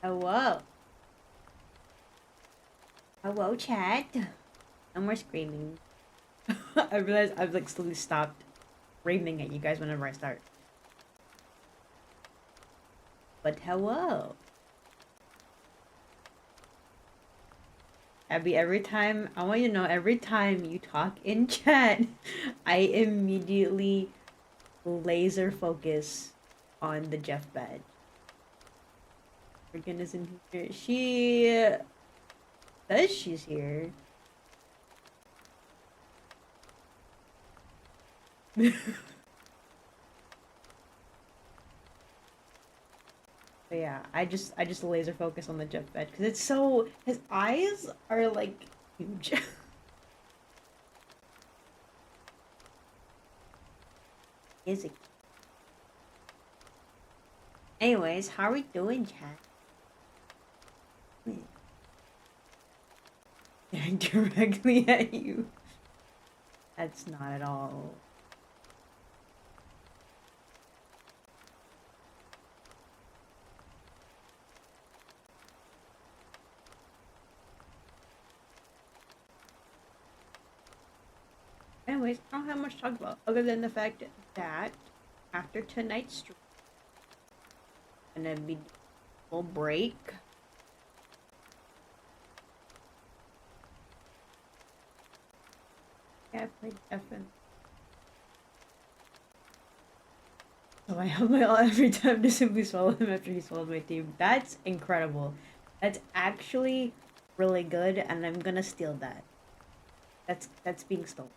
Hello. Hello, chat. No more screaming. I realized I've like slowly stopped screaming at you guys whenever I start. But hello. Abby, every time, I want you to know, every time you talk in chat, I immediately laser focus on the Jeff badge. Morgan isn't here. She says she's here. But yeah, I just laser focus on the Jeff badge because it's so his eyes are like huge. Is it? Anyways, how are we doing, chat? Staring directly at you. That's not at all. Anyways, I don't have much to talk about other than the fact that after tonight's stream, I'm gonna be a little break. Yeah, I played FN. So I have my all every time to simply swallow him after he swallows my team. That's incredible. That's actually really good, and I'm gonna steal that. That's being stolen.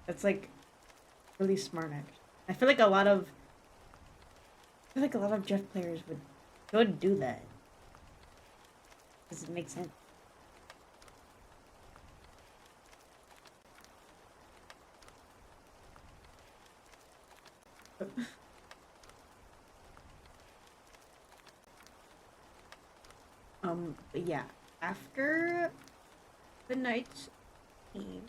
That's like really smart actually. I feel like a lot of Jeff players would do that. Does it make sense? But yeah, after the night's team,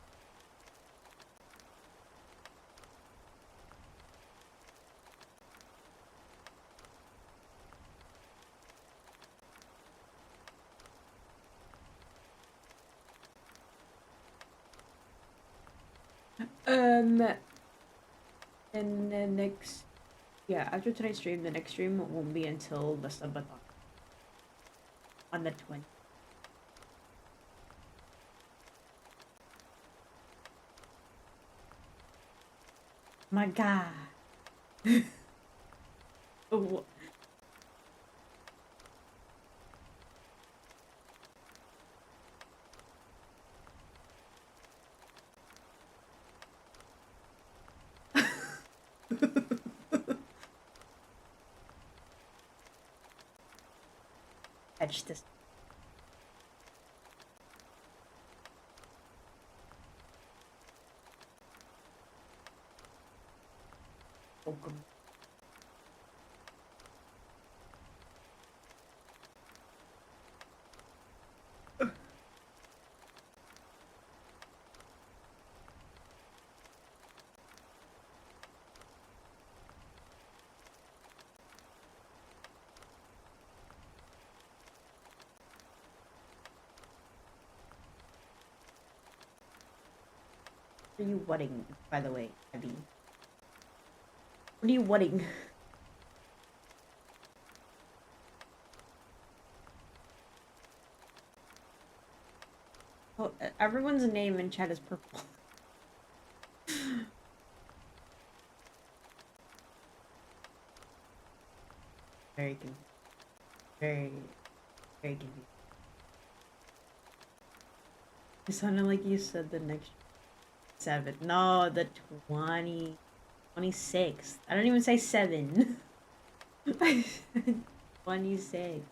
um, and the next, yeah, after tonight's stream, the next stream won't be until the subathon on the 20th. My God. Oh, catch this. Welcome. What are you wedding, by the way, Abby? What are you wedding? Oh, everyone's name in chat is purple. Very confused. Very, very confused. It sounded like you said the next 7. No, the 26th. I don't even say 7. I said 26.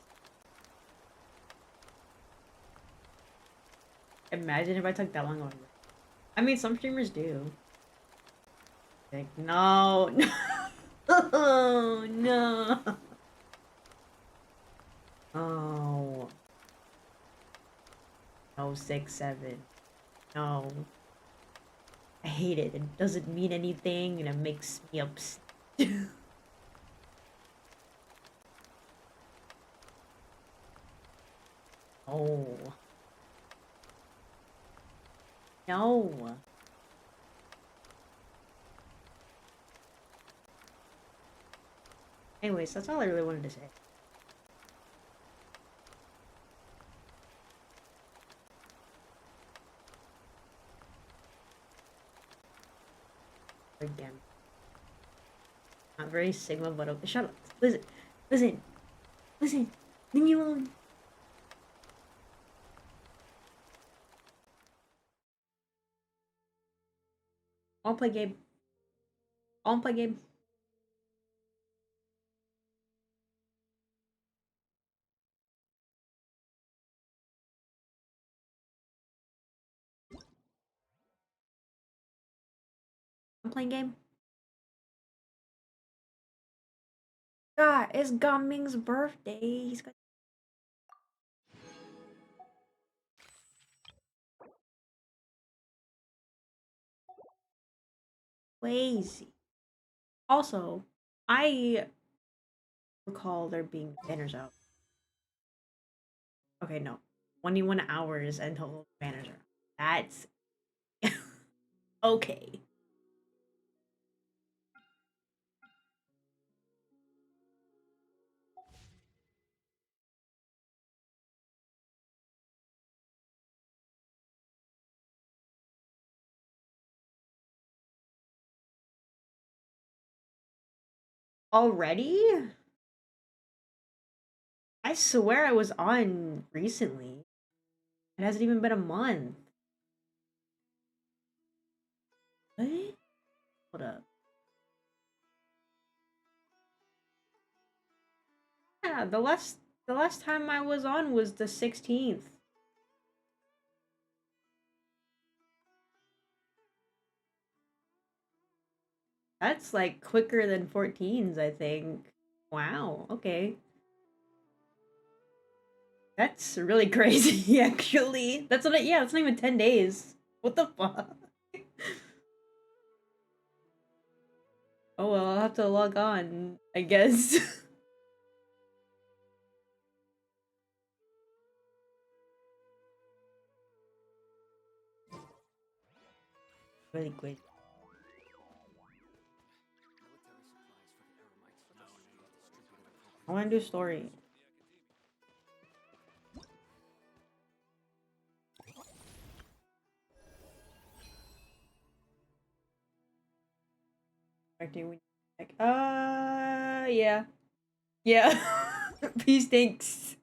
Imagine if I took that long over. I mean, some streamers do. Like, no, no, no. Oh. No, 6, 7. No. I hate it. It doesn't mean anything and it makes me upset. Oh. No. Anyways, that's all I really wanted to say. Again. Not very Sigma, but okay. Shut up. Listen. Listen. Listen. Leave me alone. I wanna play game. I wanna play game. I'm playing game. God, it's Gaming's birthday. He's got crazy. Also, I recall there being banners out. Okay, no. 21 hours until banners are out. That's okay. Already? I swear I was on recently. It hasn't even been a month. What? Hold up. Yeah, the last time I was on was the 16th. That's like quicker than 14's, I think. Wow, okay. That's really crazy, actually. That's not, yeah, that's not even 10 days. What the fuck? Oh well, I'll have to log on, I guess. Really quick. I want to do story. Yeah. Yeah. Peace, thanks.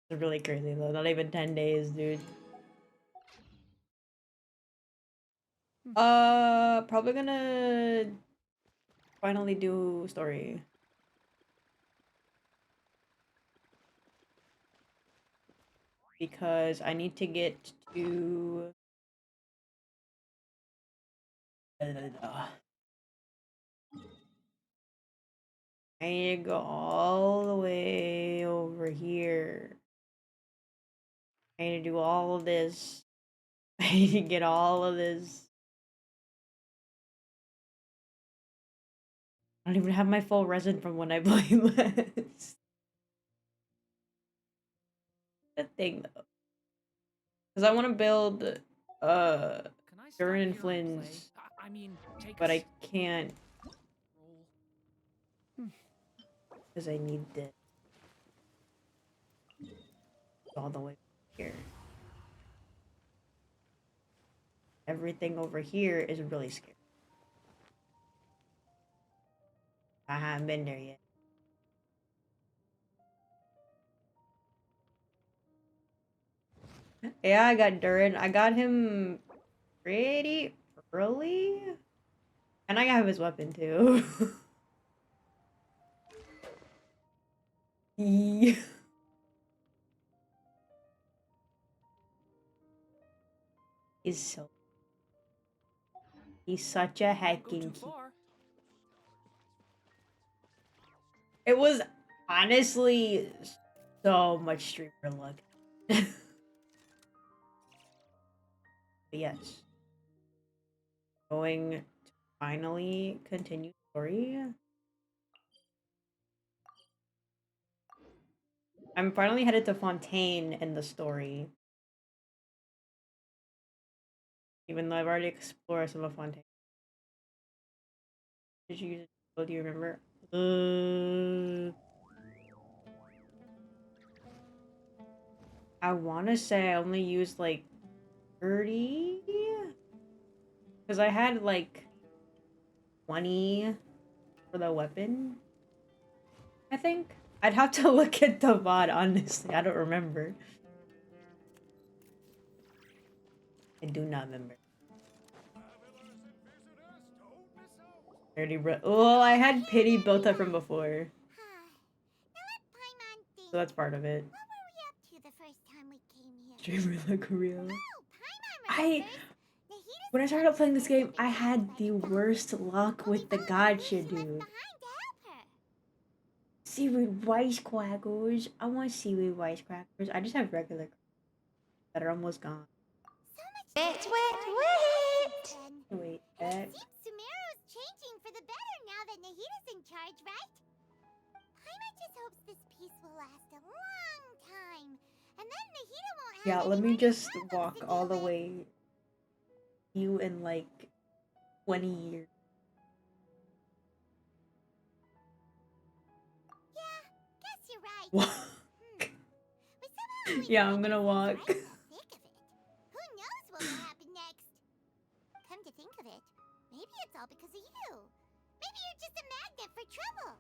It's really crazy though. Not even 10 days, dude. Probably gonna finally do story. Because I need to get to I need to go all the way over here. I need to do all of this. I need to get all of this. I don't even have my full resin from when I played last. Good thing though. Because I want to build Durin and Flynn's, but I can't because I need this all the way here. Everything over here is really scary. I haven't been there yet. Yeah, I got Durin. I got him pretty early. And I have his weapon too. He is so. He's such a hacking key. It was honestly so much streamer luck. But yes. Going to finally continue story. I'm finally headed to Fontaine in the story. Even though I've already explored some of Fontaine. Did you use it? Oh, do you remember? I want to say I only used like 30? Because I had like 20 for the weapon, I think. I'd have to look at the VOD, honestly. I don't remember. I do not remember. 30 oh, I had pity built up from before. So that's part of it. Streamer look real. When I started playing this game, I had the worst luck with the gacha, dude. Seaweed wisecrackers. I want seaweed wisecrackers. I just have regular that are almost gone. Wait. Wait, that. It seems Sumeru's changing for the better now that Nahita's in charge, right? Paimon just hopes this peace will last a long time. And then Nahita won't have Yeah, let me any just problems walk to all deal the with. way you in like 20 years. Yeah, guess you're right. Walk. But somehow we Yeah, can I'm make gonna ourselves walk. right in the thick of it. Who knows what will happen next? Come to think of it, maybe it's all because of you. Maybe you're just a magnet for trouble.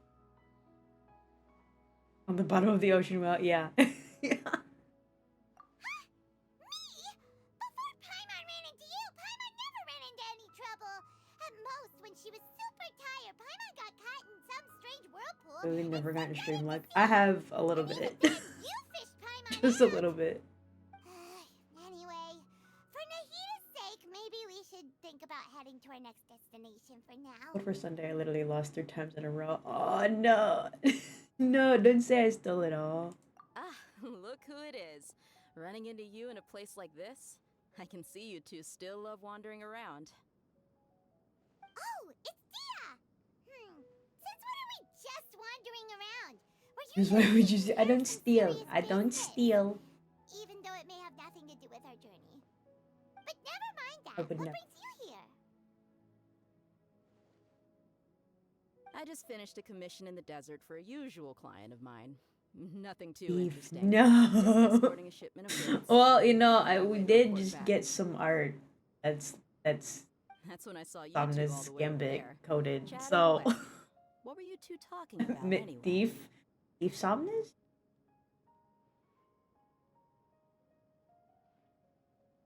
On the bottom of the ocean, well, yeah. Yeah. Me? Before Paimon ran into you, Paimon never ran into any trouble. At most, when she was super tired, Paimon got caught in some strange whirlpool. Really never and got to slipped stream out luck. into I the sea. have a little And bit. even then, you fished Paimon Just a out. little bit. Anyway, for Nahita's sake, maybe we should think about heading to our next destination for now. But for Sunday, I literally lost 3 times in a row. Oh, no. No, don't say I stole it all. Ah, look who it is. Running into you in a place like this? I can see you two still love wandering around. Oh, it's Dia! Since when are we just wandering around? That's why would you say I don't steal. I don't steal. Even though it may have nothing to do with our journey. But never mind that. I would What never. brings you here? I just finished a commission in the desert for a usual client of mine. Nothing too Thief. interesting. No. Just escorting a shipment of goods. Well, you know, we Okay, did report just back. get some art. That's That's when I saw you two all Somnus the way over Gambit there. coded. Chatting So away. What were you two talking about anyway? Thief Somnus?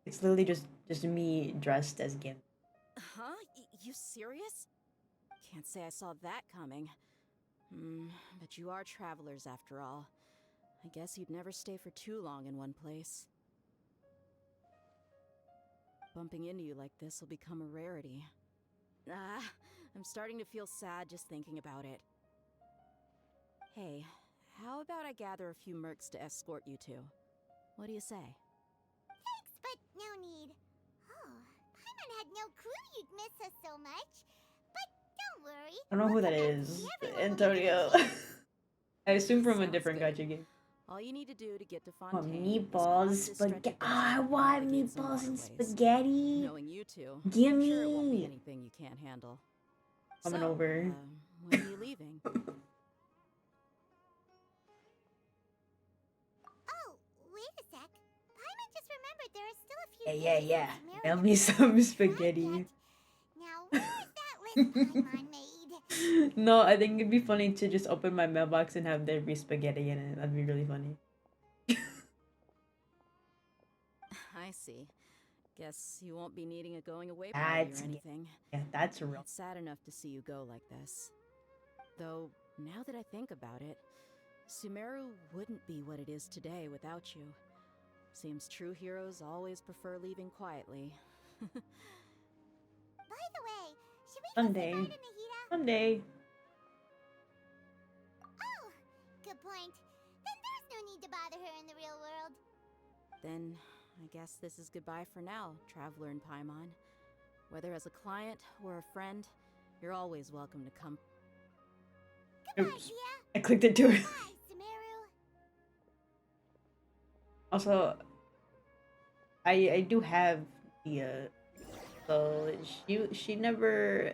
It's literally just me dressed as Gambit. Huh? You serious? Can't say I saw that coming. But you are travelers after all. I guess you'd never stay for too long in one place. Bumping into you like this will become a rarity. I'm starting to feel sad just thinking about it. Hey, how about I gather a few mercs to escort you two? What do you say? Thanks, but no need. Oh, Paimon had no clue you'd miss us so much. But don't worry. I don't know who that Look at is. everyone will be Antonio. good. I assume from a Sounds different good. gacha game. All you need to do to get to Oh, Fontaine meatballs, is cross this stretch of spaghetti. desert I and want navigate some meatballs and waterways. spaghetti. Knowing you two, Gimme. I'm sure it won't be anything you can't handle. Coming So, over. When are you leaving? Oh, wait a sec. Paimon just remembered there are still a few Yeah. days since Sumeru Mail hasn't me been some tried spaghetti. yet. Now, where is that list Paimon made? No, I think it'd be funny to just open my mailbox and have there be spaghetti in it. That'd be really funny. I see. Guess you won't be needing a going away party or anything. Yeah, that's real. It's sad enough to see you go like this. Though, now that I think about it, Sumeru wouldn't be what it is today without you. Seems true heroes always prefer leaving quietly. By the way, should we go Someday. say bye to Nahita? Someday. Oh, her in the real world. Then, I guess this is goodbye for now, Traveler in Paimon. Whether as a client or a friend, you're always welcome to come. Goodbye, Oops. Dia. I clicked it too. Bye, Sumeru. Also, I do have the so she never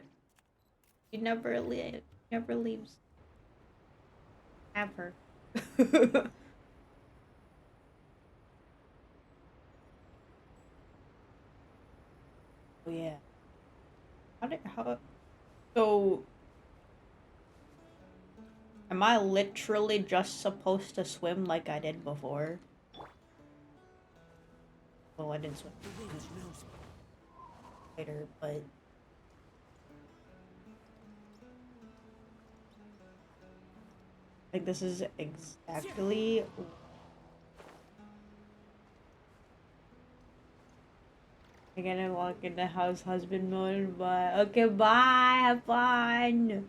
never leaves. Have her. Oh yeah. How so am I literally just supposed to swim like I did before? Well, I didn't swim later, but like this is exactly. I'm gonna walk in the house husband mode, but okay, bye, have fun.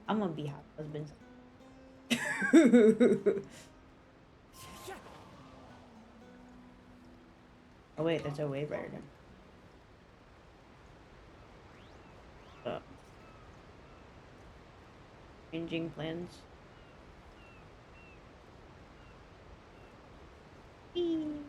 I'm gonna be house husband. Oh wait, there's a wave rider. Changing plans. Eee.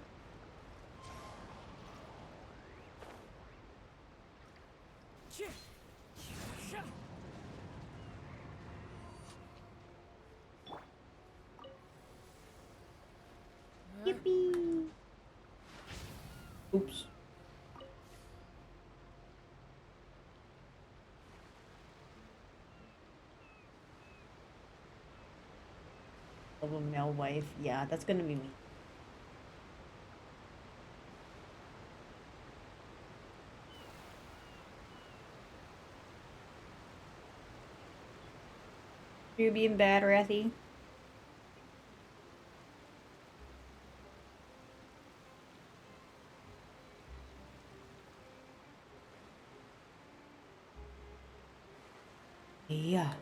Yippee! Oops. Of a male wife. Yeah, that's gonna be me. You being bad, Rathy? Yeah.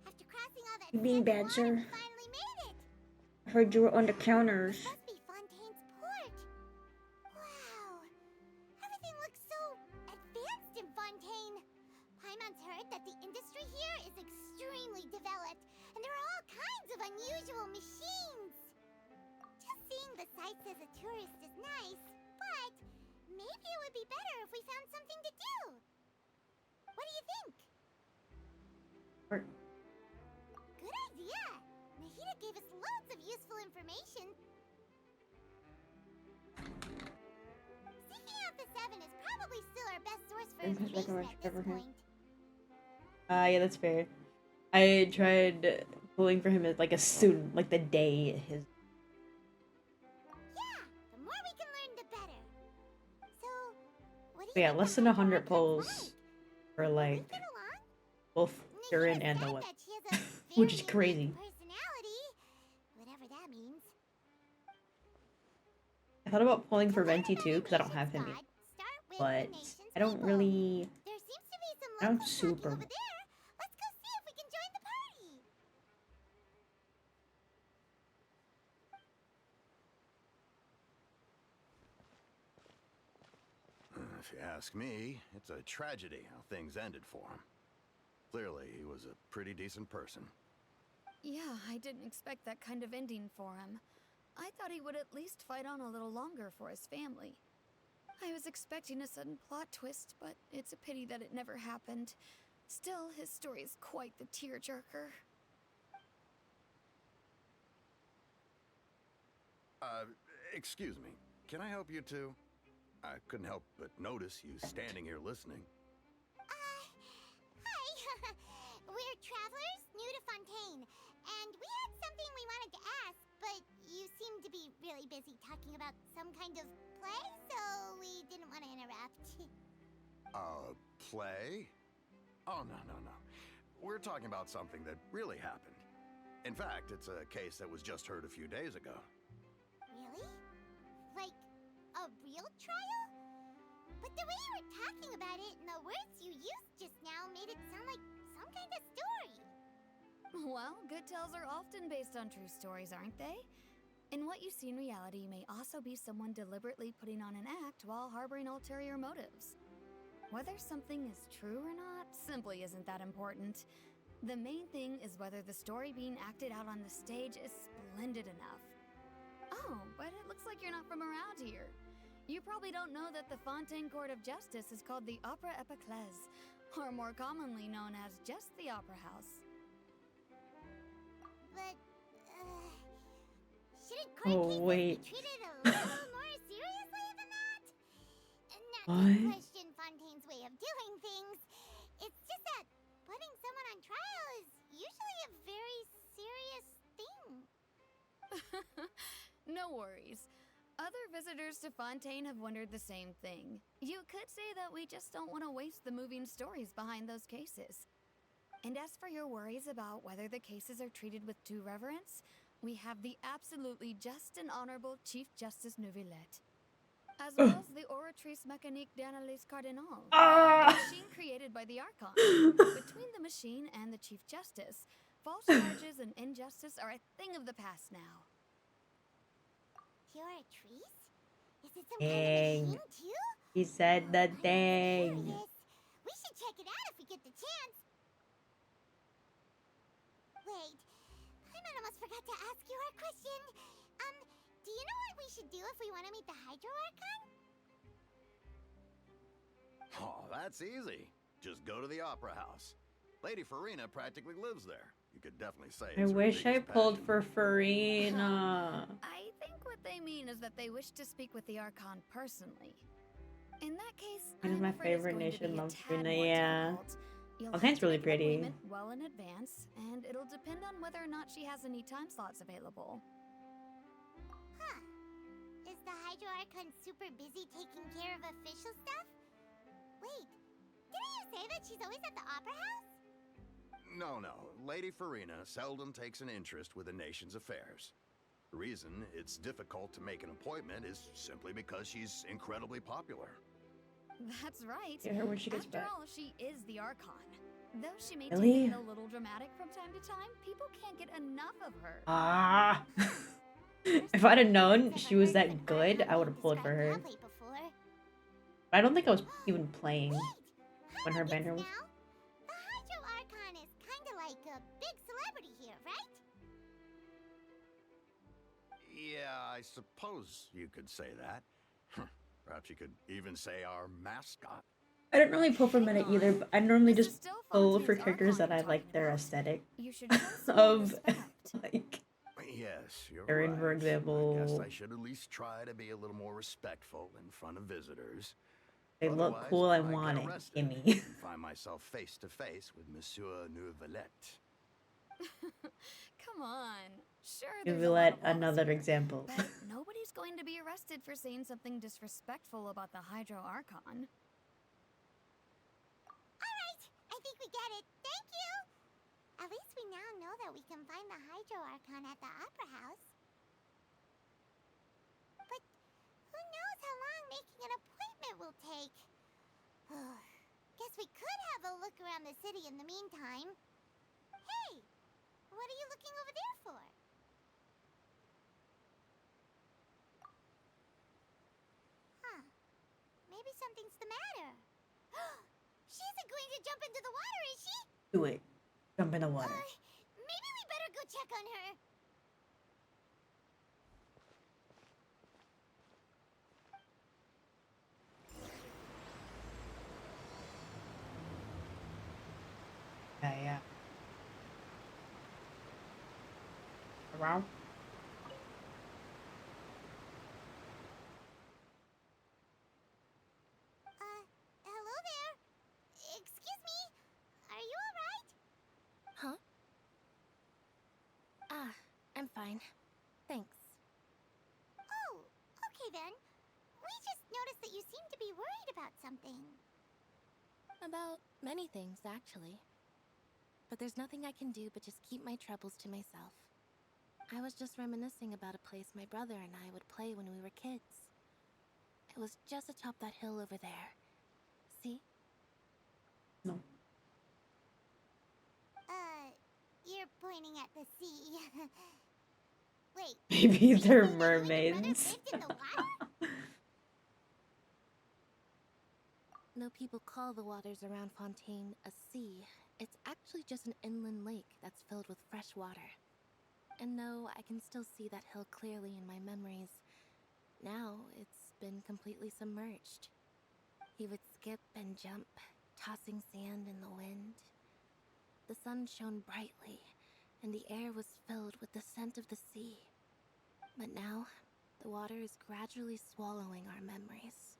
After crossing all that You being sandy bad, water, sir? we finally made it. I heard you were on the counters. This must be Fontaine's port. Wow. Everything looks so advanced in Fontaine. Paimon's heard that the industry here is extremely developed, and there are all kinds of unusual machines. Just seeing the sights as a tourist is nice, but maybe it would be better if we found something to do. What do you think? Or- Good idea! Nahida gave us loads of useful information. Seeking out the Seven is probably still our best source for Because information recommend at this everything. point. Yeah, that's fair. I tried pulling for him as like a student, like the day his. Yeah, the more we can learn, the better. So, what do But you yeah, think less the than High 100 Guard's pulls like? for Will we like get along? both Durin Nahida and the said whip, that she has a which is very crazy. unique personality, whatever that means. I thought about pulling To for learn Venti about too a because I don't nation's have him yet, god, start with the but nation's I don't people. really. There seems to be some I don't locals super. talking over there. Let's go see if we can join the party. If you ask me, it's a tragedy how things ended for him. Clearly, he was a pretty decent person. Yeah, I didn't expect that kind of ending for him. I thought he would at least fight on a little longer for his family. I was expecting a sudden plot twist, but it's a pity that it never happened. Still, his story is quite the tearjerker. Excuse me. Can I help you too? I couldn't help but notice you standing here listening. Hi. We're travelers new to Fontaine, and we had something we wanted to ask, but you seem to be really busy talking about some kind of play, so we didn't want to interrupt. Play? Oh, no. We're talking about something that really happened. In fact, it's a case that was just heard a few days ago. Really? Like But the way you were talking about it and the words you used just now made it sound like some kind of story. Well, good tales are often based on true stories, aren't they? And what you see in reality may also be someone deliberately putting on an act while harboring ulterior motives. Whether something is true or not simply isn't that important. The main thing is whether the story being acted out on the stage is splendid enough. Oh, but it looks like you're not from around here. You probably don't know that the Fontaine Court of Justice is called the Opera Epiclese, or more commonly known as just the Opera House. But, shouldn't court Oh, cases wait. be treated a little more seriously than that? And not to What? question Fontaine's way of doing things, it's just that putting someone on trial is usually a very serious thing. No worries. Other visitors to Fontaine have wondered the same thing. You could say that we just don't want to waste the moving stories behind those cases. And as for your worries about whether the cases are treated with due reverence, we have the absolutely just and honorable Chief Justice Neuvillette, as well as the Oratrice Mécanique d'Analyse Cardinal, a Ah! machine created by the Archon. Between the machine and the Chief Justice, false charges and injustice are a thing of the past now. Oratrice? Is it some kind of Dang. machine too? He said the I'm thing. curious. We should check it out if we get the chance. Wait, I almost forgot to ask you our question. Do you know what we should do if we want to meet the Hydro Archon? Oh, that's easy. Just go to the Opera House. Lady Farina practically lives there. You could definitely say I it's her wish I biggest pulled passion. for Farina. I think what they mean is that they wish to speak with the Archon personally. In that case, One of I'm my afraid it's favorite going to be nation a loves tad Farina, more yeah. difficult. You'll Fontaine's have to really make an pretty. appointment well in advance, and it'll depend on whether or not she has any time slots available. Huh. Is the Hydro Archon super busy taking care of official stuff? Wait, didn't you say that she's always at the Opera House? No. Lady Farina seldom takes an interest with the nation's affairs. The reason it's difficult to make an appointment is simply because she's incredibly popular. That's right. Get her when she gets After back. all, she is the Archon. Though she may Really? take it a little dramatic from time to time, people can't get enough of her. Ah. If I'd have known she was that good, I would have pulled for her. But I don't think I was even playing when her banner was. Now, the Hydro Archon is kind of like a big celebrity here, right? Yeah, I suppose you could say that. Perhaps you could even say our mascot. I don't normally pull for meta either, but I normally This is just still pull for Fontaine's characters Archon that I you're like talking their about. aesthetic You should show some of, respect. like, Yes, you're Aaron, right. for I guess example. I should at least try to be a little more respectful in front of visitors. They look Otherwise, cool, I might get want it. arrested Gimme. and find myself face to face with Monsieur Neuvillette. Come on. Sure, there's a lot Neuvillette, of laws another here, example. But nobody's going to be arrested for saying something disrespectful about the Hydro Archon. Alright, I think we get it. Thank you! At least we now know that we can find the Hydro Archon at the Opera House. But who knows how long making an appointment will take? Guess we could have a look around the city in the meantime. Hey! What are you looking over there for? Huh. Maybe something's the matter. She isn't going to jump into the water, is she? Do it. Jump in the water. Maybe we better go check on her. Yeah. Around? Hello there. Excuse me. Are you alright? Huh? Ah, I'm fine. Thanks. Oh, okay then. We just noticed that you seem to be worried about something. About many things, actually. But there's nothing I can do but just keep my troubles to myself. I was just reminiscing about a place my brother and I would play when we were kids. It was just atop that hill over there, No. You're pointing at the sea. Wait. Maybe so they're you and your brother mermaids. lived in the water? Though people call the waters around Fontaine a sea, it's actually just an inland lake that's filled with fresh water. And though I can still see that hill clearly in my memories, now it's been completely submerged. He would skip and jump, tossing sand in the wind. The sun shone brightly, and the air was filled with the scent of the sea. But now, the water is gradually swallowing our memories.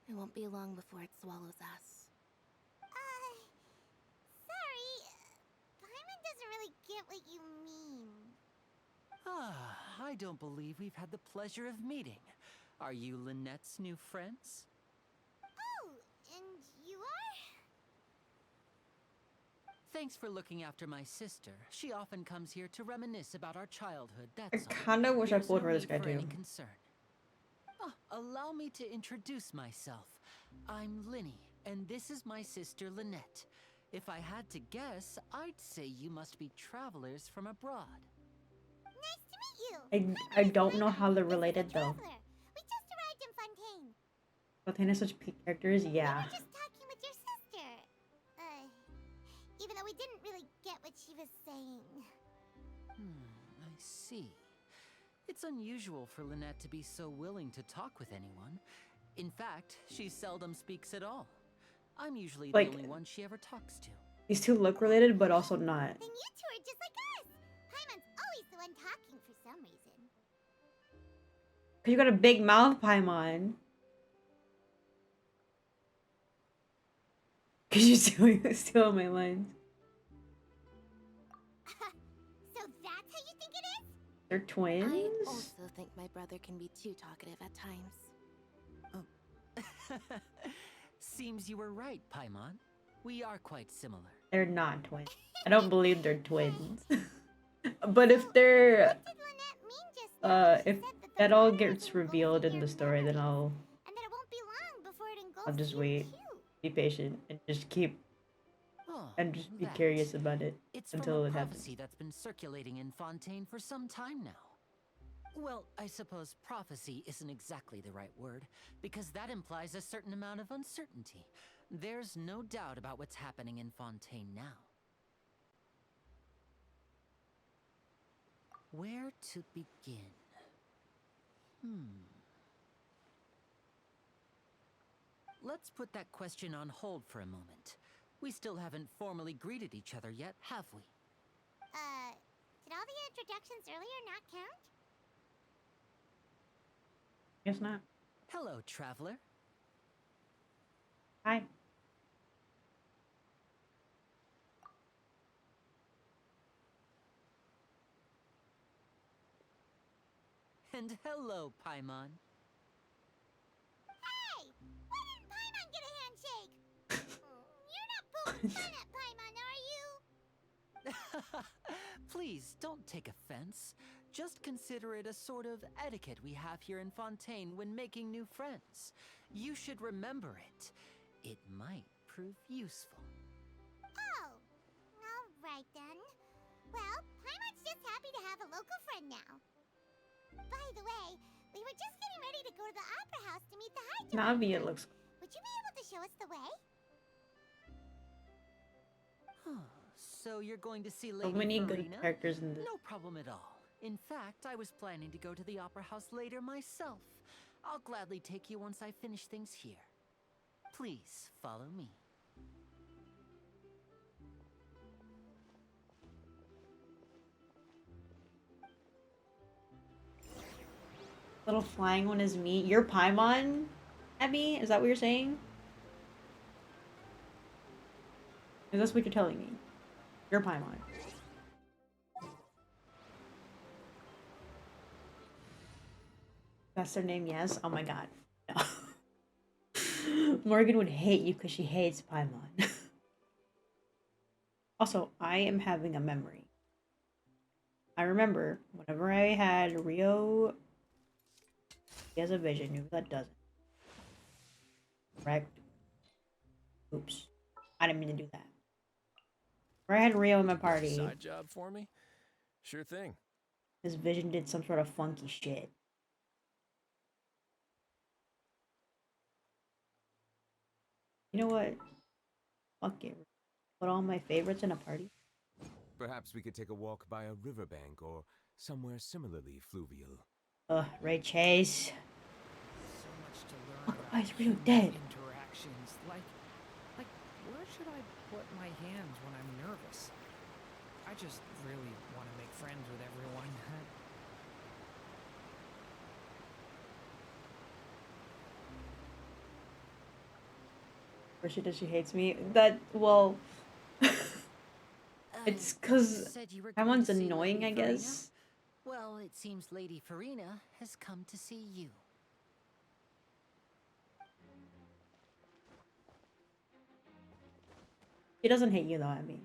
It won't be long before it swallows us. Sorry. Paimon doesn't really get what you mean. Ah, I don't believe we've had the pleasure of meeting. Are you Lynette's new friends? Oh, and you are? Thanks for looking after my sister. She often comes here to reminisce about our childhood, I that's all. kinda wish I There's pulled no for this need guy for too. any concern. Oh, allow me to introduce myself. I'm Linny, and this is my sister Lynette. If I had to guess, I'd say you must be travelers from abroad. Nice to meet you. I don't know how they're related though. Traveler. We just arrived in Fontaine. Fontaine has such peak characters, yeah. We were just talking with your sister. Even though we didn't really get what she was saying. I see. It's unusual for Lynette to be so willing to talk with anyone. In fact, she seldom speaks at all. I'm usually Like- the only one she ever talks to. These two look related, but also not. Then you two are just like us. Paimon's always the one talking for some reason. Cause you got a big mouth, Paimon. Cause you're stealing my lines. So that's how you think it is? They're twins? I also think my brother can be too talkative at times. Seems you were right, Paimon. We are quite similar. They're not twins. I don't believe they're twins. But if they're What did Lynette mean just now? She if said that the that all water gets is revealed engulfing in the your story, then memories, I'll and that it won't be long before it engulfs I'll just you wait. too. Be patient and just keep Oh, and just be that. curious about it It's until from a it happens. prophecy that's been circulating in Fontaine for some time now. Well, I suppose prophecy isn't exactly the right word, because that implies a certain amount of uncertainty. There's no doubt about what's happening in Fontaine now. Where to begin? Let's put that question on hold for a moment. We still haven't formally greeted each other yet, have we? Did all the introductions earlier not count? Guess not. Hello, traveler. Hi. And hello, Paimon. Hey! Why didn't Paimon get a handshake? You're not poking fun at Paimon, are you? Please, don't take offense. Just consider it a sort of etiquette we have here in Fontaine when making new friends. You should remember it. It might prove useful. Oh, alright then. Well, Paimon's just happy to have a local friend now. By the way, we were just getting ready to go to the opera house to meet the Hydra. Navi, it looks Would you be able to show us the way? So you're going to see Lady so many good Farina? characters in this. No problem at all. In fact, I was planning to go to the opera house later myself. I'll gladly take you once I finish things here. Please follow me. Little flying one is me. You're Paimon, Abby? Is that what you're saying? Is that what you're telling me? You're Paimon. That's their name, yes? Oh my god. No. Morgan would hate you because she hates Paimon. Also, I am having a memory. I remember whenever I had Rio, he has a vision, who that doesn't. Correct. Oops. I didn't mean to do that. I had Rio in my You got a party. side job for me? Sure thing. His vision did some sort of funky shit. You know what? Fuck it. Put all my favorites in a party. Perhaps we could take a walk by a riverbank or somewhere similarly fluvial. Ray Chase. So much to learn Fuck, about why is Rio human dead? interactions. Like, where should I put my hands when I'm nervous? I just really want to make friends with everyone. Or she hates me. That, well... It's because said you were that going one's to see annoying, Lady I Farina? guess. Well, it seems Lady Farina has come to see you. She doesn't hate you though, I mean.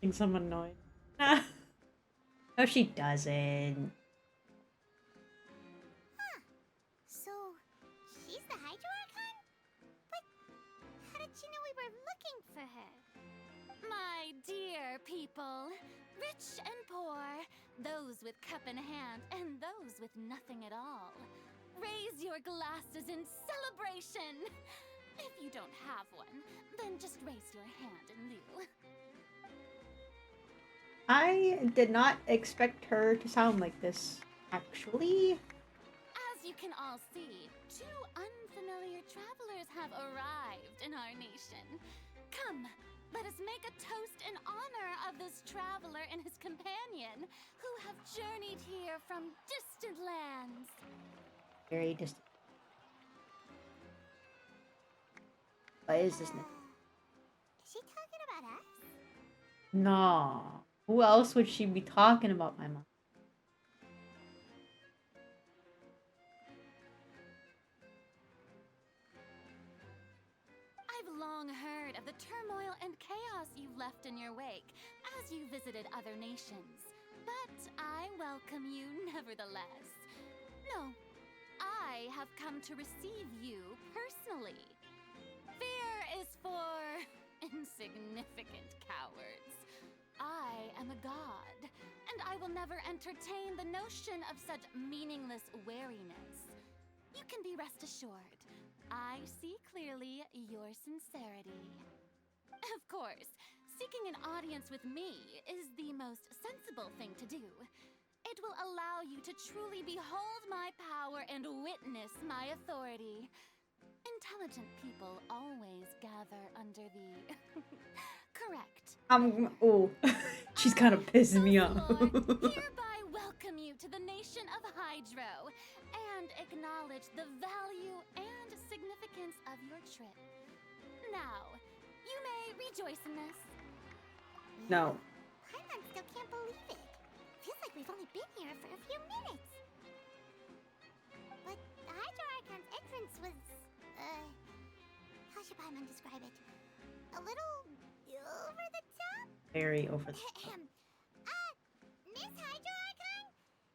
Thinks I'm annoying. No, she doesn't. Huh. So, she's the Hydro Archon? But how did she know we were looking for her? My dear people, rich and poor, those with cup in hand and those with nothing at all, raise your glasses in celebration. If you don't have one, then just raise your hand in lieu. I did not expect her to sound like this, actually. As you can all see, two unfamiliar travelers have arrived in our nation. Come, let us make a toast in honor of this traveler and his companion who have journeyed here from distant lands. Very distant. What is this now? Is she talking about us? No. Who else would she be talking about, my mom? I've long heard of the turmoil and chaos you've left in your wake as you visited other nations. But I welcome you nevertheless. No, I have come to receive you personally. Fear is for insignificant cowards. I am a god, and I will never entertain the notion of such meaningless wariness. You can be rest assured, I see clearly your sincerity. Of course, seeking an audience with me is the most sensible thing to do. It will allow you to truly behold my power and witness my authority. Intelligent people always gather under the correct. Oh, she's kind of pissing me off. Hereby welcome you to the nation of Hydro and acknowledge the value and significance of your trip. Now, you may rejoice in this. No. Paimon still can't believe it. Feels like we've only been here for a few minutes. But the Hydro Archon's entrance was, how should Paimon describe it? A little over the top? Very over the top. Miss Hydro Archon?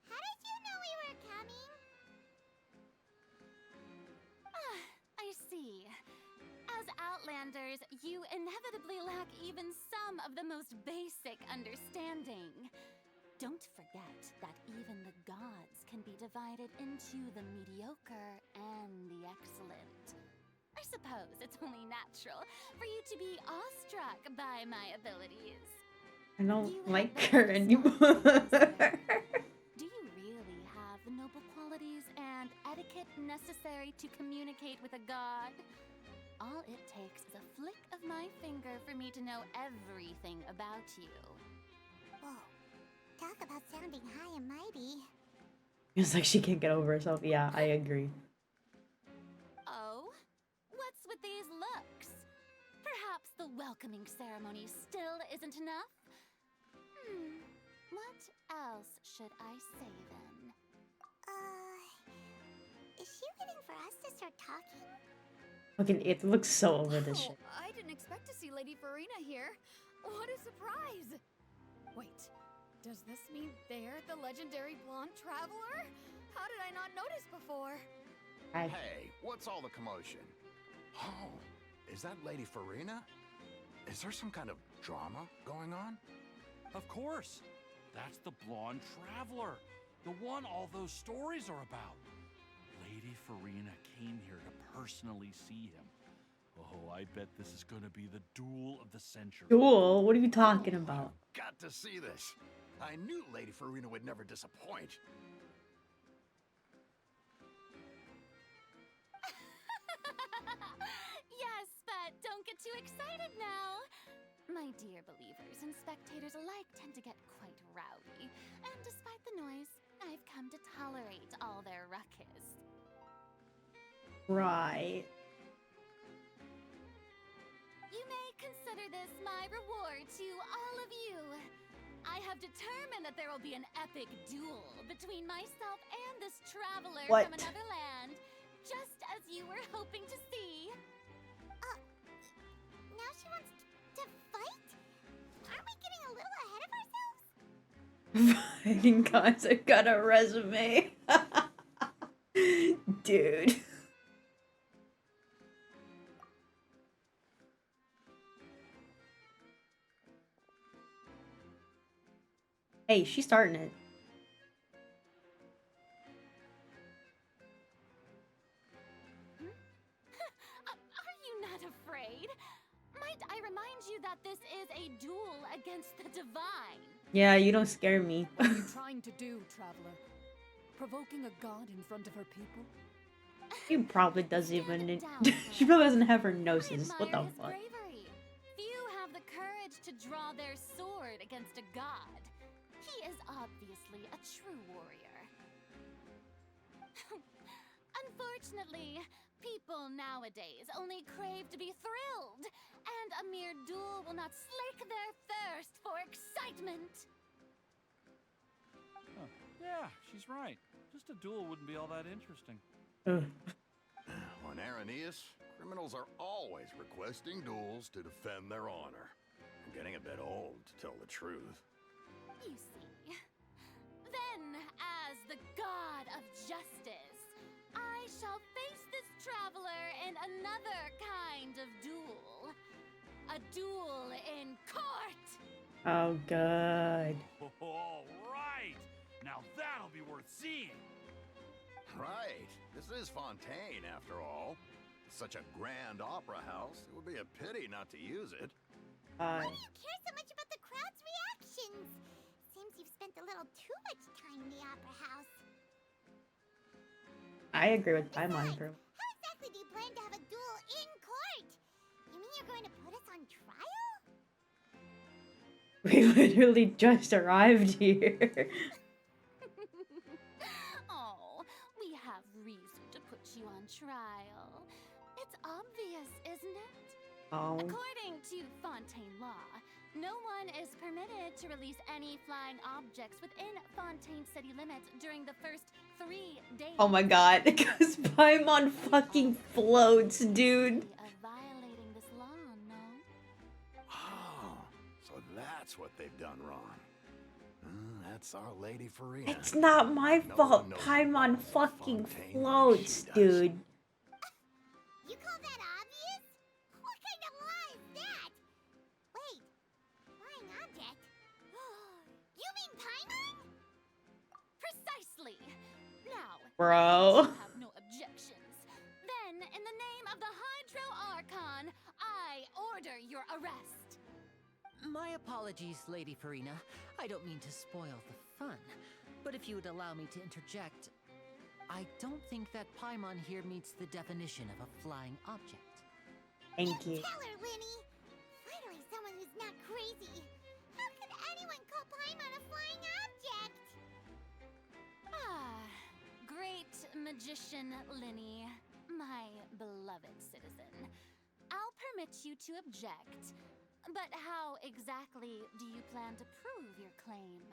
How did you know we were coming? I see. As Outlanders, you inevitably lack even some of the most basic understanding. Don't forget that even the gods can be divided into the mediocre and the excellent. I suppose it's only natural for you to be awestruck by my abilities. I don't You like have her those anymore. Do you really have the noble qualities and etiquette necessary to communicate with a god? All it takes is a flick of my finger for me to know everything about you. Whoa. Talk about sounding high and mighty. It's like she can't get over herself. Yeah, I agree. Oh? What's with these looks? Perhaps the welcoming ceremony still isn't enough? What else should I say then? Is she waiting for us to start talking? Fucking it looks so over this shit. I didn't didn't expect to see Lady Farina here. What a surprise! Wait, does this mean they're the legendary blonde traveler? How did I not notice before? Hey, what's all the commotion? Oh, is that Lady Farina? Is there some kind of drama going on? Of course. That's the blonde traveler. The one all those stories are about. Lady Farina came here to personally see him. Oh, I bet this is gonna be the duel of the century. Duel? What are you talking about? Got to see this. I knew Lady Farina would never disappoint. Yes, but don't get too excited now. My dear believers and spectators alike tend to get quite rowdy, and despite the noise, I've come to tolerate all their ruckus. Right. You may consider this my reward to all of you. I have determined that there will be an epic duel between myself and this traveler What? from another land, just as you were hoping to see. Now she wants to fight? Aren't we getting a little ahead of ourselves? Fighting guys, I got a resume. Dude. Hey, she's starting it. Are you not afraid? Might I remind you that this is a duel against the divine? Yeah, you don't scare me. What are you trying to do, traveler? Provoking a god in front of her people? She probably doesn't even. She probably doesn't have her gnosis. What the his fuck? bravery. Few have the courage to draw their sword against a god. He is obviously a true warrior. Unfortunately, people nowadays only crave to be thrilled, and a mere duel will not slake their thirst for excitement. Huh. Yeah, she's right. Just a duel wouldn't be all that interesting. On Araneus, criminals are always requesting duels to defend their honor. I'm getting a bit old, to tell the truth. You see. Then, as the god of justice, I shall face this traveler in another kind of duel. A duel in court! Oh, God. All right! Now that'll be worth seeing! Right. This is Fontaine, after all. It's such a grand opera house. It would be a pity not to use it. Why do you care so much about the crowd's reactions? Seems you've spent a little too much time in the opera house. I agree with Paimon. How exactly do you plan to have a duel in court? You mean you're going to put us on trial? We literally just arrived here. Oh, we have reason to put you on trial. It's obvious, isn't it? Oh. According to Fontaine law, no one is permitted to release any flying objects within Fontaine city limits during the first 3 days. Oh my god, because Paimon fucking floats, dude. Of violating this law, no? Oh, so that's what they've done wrong. That's our Lady Farina. It's not my No fault. one knows Paimon about fucking Fontaine like floats, she does. dude. You call that obvious? What kind of law is that? Wait, flying object? You mean Paimon? Precisely. Now, Bro. if you have no objections, then in the name of the Hydro Archon, I order your arrest. My apologies, Lady Farina. I don't mean to spoil the fun, but if you would allow me to interject, I don't think that Paimon here meets the definition of a flying object. Thank you. Tell her, Linny. Finally, someone who's not crazy. How could anyone call Paimon a flying object? Ah, great magician Linny, my beloved citizen. I'll permit you to object, but how exactly do you plan to prove your claim?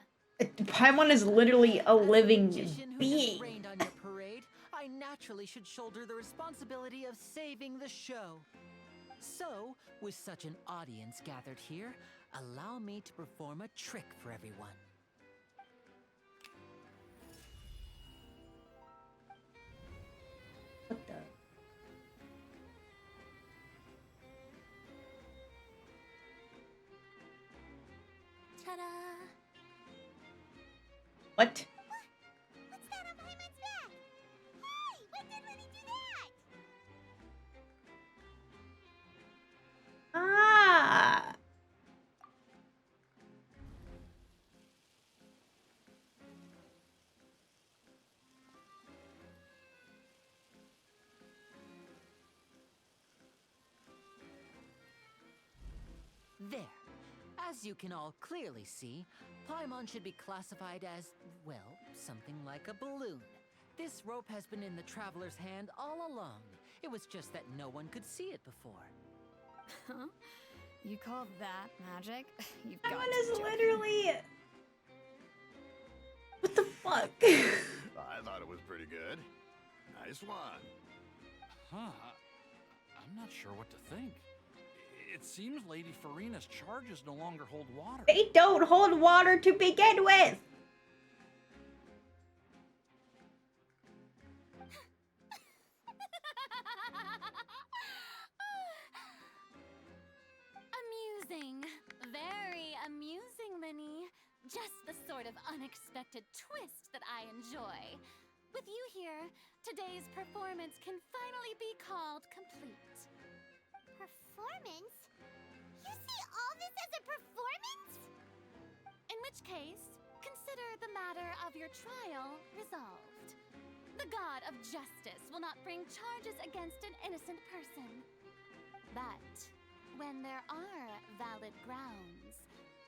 Paimon is literally a living Magician who just being. rained on your parade, I naturally should shoulder the responsibility of saving the show. So, with such an audience gathered here, allow me to perform a trick for everyone. What the? Ta-da! What? What's that on Paimon's back? Hey, when did Lenny do that? Ah! There. As you can all clearly see, Paimon should be classified as, well, something like a balloon. This rope has been in the traveler's hand all along. It was just that no one could see it before. Huh? You call that magic? You've got Paimon to is be joking. literally... What the fuck? I thought it was pretty good. Nice one. Huh. I'm not sure what to think. It seems Lady Farina's charges no longer hold water. They don't hold water to begin with! Amusing. Very amusing, Linny. Just the sort of unexpected twist that I enjoy. With you here, today's performance can finally be called complete. Performance? You see all this as a performance? In which case, consider the matter of your trial resolved. The god of justice will not bring charges against an innocent person. But when there are valid grounds,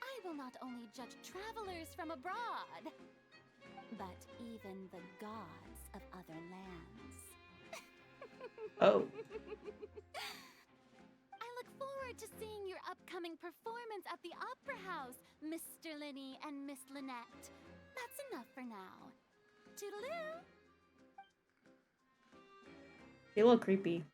I will not only judge travelers from abroad, but even the gods of other lands. Oh. I look forward to seeing your upcoming performance at the Opera House, Mr. Linny and Miss Lynette. That's enough for now. Toodaloo! They look creepy.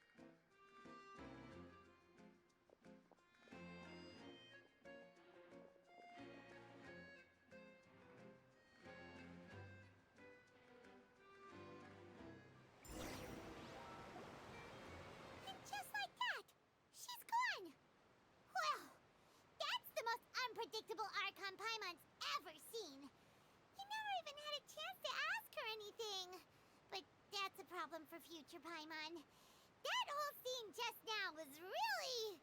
And just like that, she's gone. Well, that's the most unpredictable Archon Paimon's ever seen. You never even had a chance to ask her anything. But that's a problem for future Paimon. That whole scene just now was really...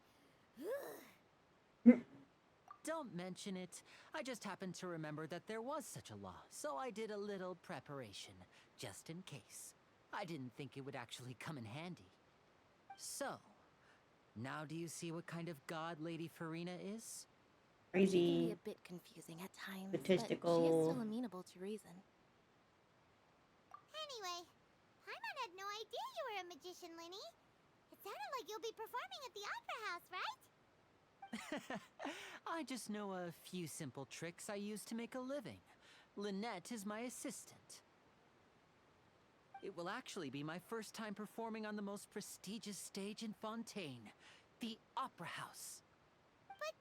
Don't mention it. I just happened to remember that there was such a law, so I did a little preparation, just in case. I didn't think it would actually come in handy. So, now do you see what kind of god Lady Farina is? She can Crazy. be a bit confusing at times, Statistical. but she is still amenable to reason. Anyway, Paimon had no idea you were a magician, Linny. It sounded like you'll be performing at the Opera House, right? I just know a few simple tricks I use to make a living. Lynette is my assistant. It will actually be my first time performing on the most prestigious stage in Fontaine, the Opera House. But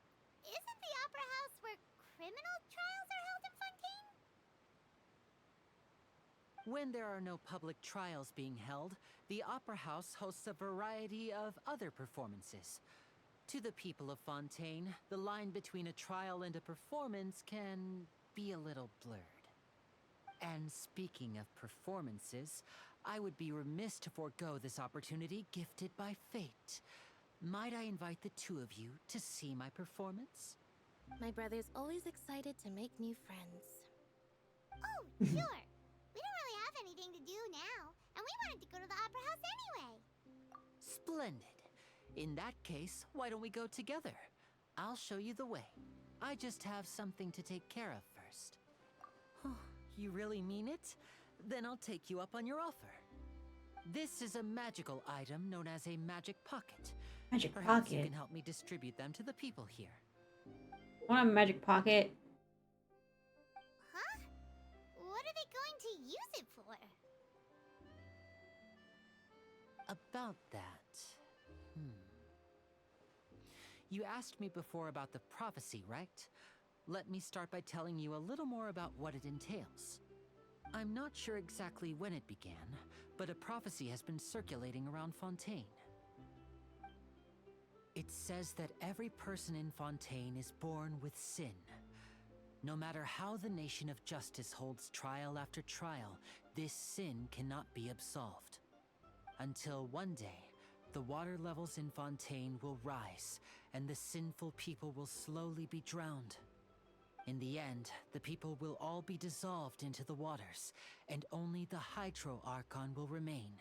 isn't the Opera House where criminal trials are held in Fontaine? When there are no public trials being held, the Opera House hosts a variety of other performances. To the people of Fontaine, the line between a trial and a performance can be a little blurred. And speaking of performances, I would be remiss to forego this opportunity gifted by fate. Might I invite the two of you to see my performance? My brother's always excited to make new friends. Oh, sure. We don't really have anything to do now, and we wanted to go to the Opera House anyway. Splendid. In that case, why don't we go together? I'll show you the way. I just have something to take care of first. You really mean it? Then I'll take you up on your offer. This is a magical item known as a magic pocket. Magic Perhaps you pocket. can help me distribute them to the people here. Want a magic pocket? Huh? What are they going to use it for? About that. You asked me before about the prophecy, right? Let me start by telling you a little more about what it entails. I'm not sure exactly when it began, but a prophecy has been circulating around Fontaine. It says that every person in Fontaine is born with sin. No matter how the Nation of Justice holds trial after trial, this sin cannot be absolved. Until one day, the water levels in Fontaine will rise, and the sinful people will slowly be drowned. In the end, the people will all be dissolved into the waters, and only the Hydro Archon will remain,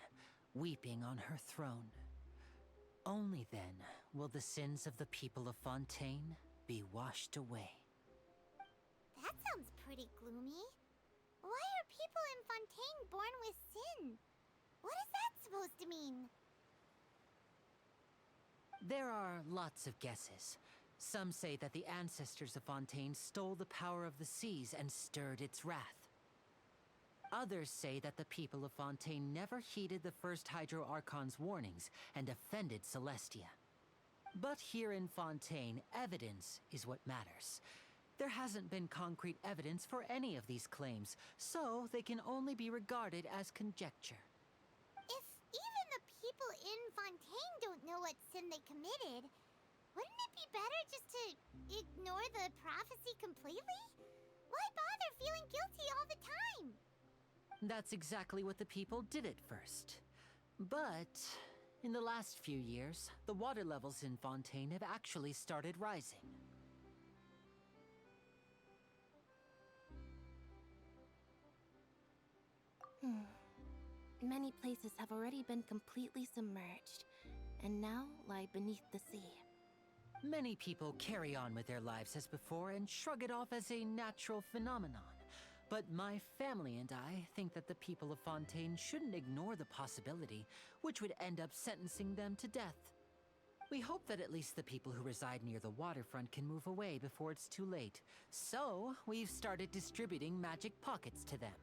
weeping on her throne. Only then will the sins of the people of Fontaine be washed away. That sounds pretty gloomy. Why are people in Fontaine born with sin? What is that supposed to mean? There are lots of guesses. Some say that the ancestors of Fontaine stole the power of the seas and stirred its wrath. Others say that the people of Fontaine never heeded the first Hydro Archon's warnings and offended Celestia. But here in Fontaine, evidence is what matters. There hasn't been concrete evidence for any of these claims, so they can only be regarded as conjecture. If even the people in Fontaine don't know what sin they committed, wouldn't it be better just to ignore the prophecy completely? Why bother feeling guilty all the time? That's exactly what the people did at first. But in the last few years, the water levels in Fontaine have actually started rising. Many places have already been completely submerged, and now lie beneath the sea. Many people carry on with their lives as before and shrug it off as a natural phenomenon. But my family and I think that the people of Fontaine shouldn't ignore the possibility, which would end up sentencing them to death. We hope that at least the people who reside near the waterfront can move away before it's too late. So, we've started distributing magic pockets to them.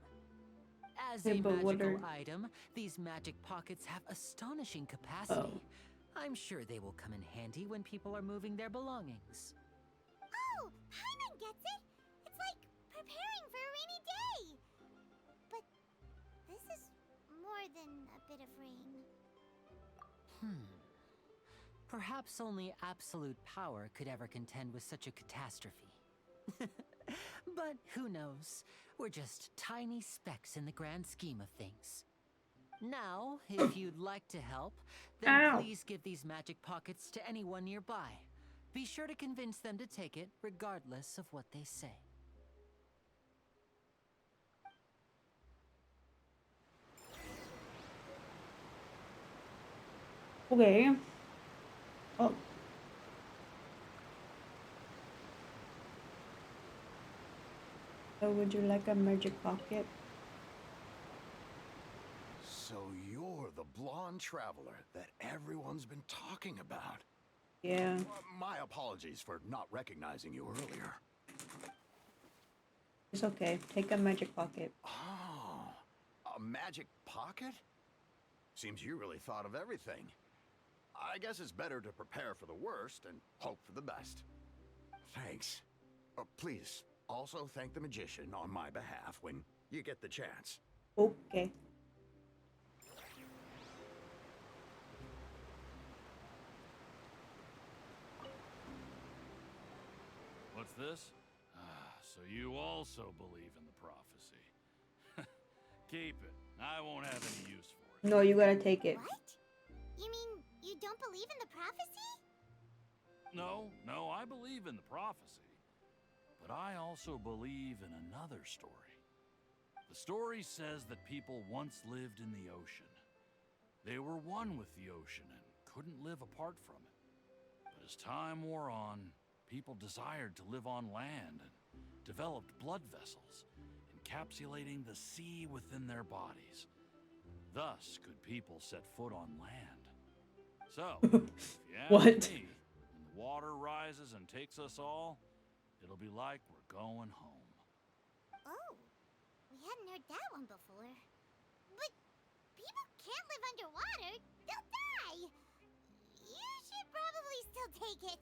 As a magical item, these magic pockets have astonishing capacity. I'm sure they will come in handy when people are moving their belongings. Oh, Paimon gets it! It's like preparing for a rainy day! But this is more than a bit of rain. Perhaps only absolute power could ever contend with such a catastrophe. But who knows? We're just tiny specks in the grand scheme of things. Now, if you'd like to help, then please give these magic pockets to anyone nearby. Be sure to convince them to take it, regardless of what they say. Okay. Oh. So would you like a magic pocket? So you're the blonde traveler that everyone's been talking about. Yeah. My apologies for not recognizing you earlier. It's okay. Take a magic pocket. Oh, a magic pocket? Seems you really thought of everything. I guess it's better to prepare for the worst and hope for the best. Thanks. Please, also thank the magician on my behalf when you get the chance. Okay. What's this? So you also believe in the prophecy. Keep it. I won't have any use for it. No, you gotta take it. What? You mean you don't believe in the prophecy? No, I believe in the prophecy. But I also believe in another story. The story says that people once lived in the ocean. They were one with the ocean and couldn't live apart from it. But as time wore on, people desired to live on land and developed blood vessels, encapsulating the sea within their bodies. Thus could people set foot on land. So, if you ask me, when the water rises and takes us all, it'll be like we're going home. Oh, we hadn't heard that one before. But people can't live underwater. They'll die. You should probably still take it.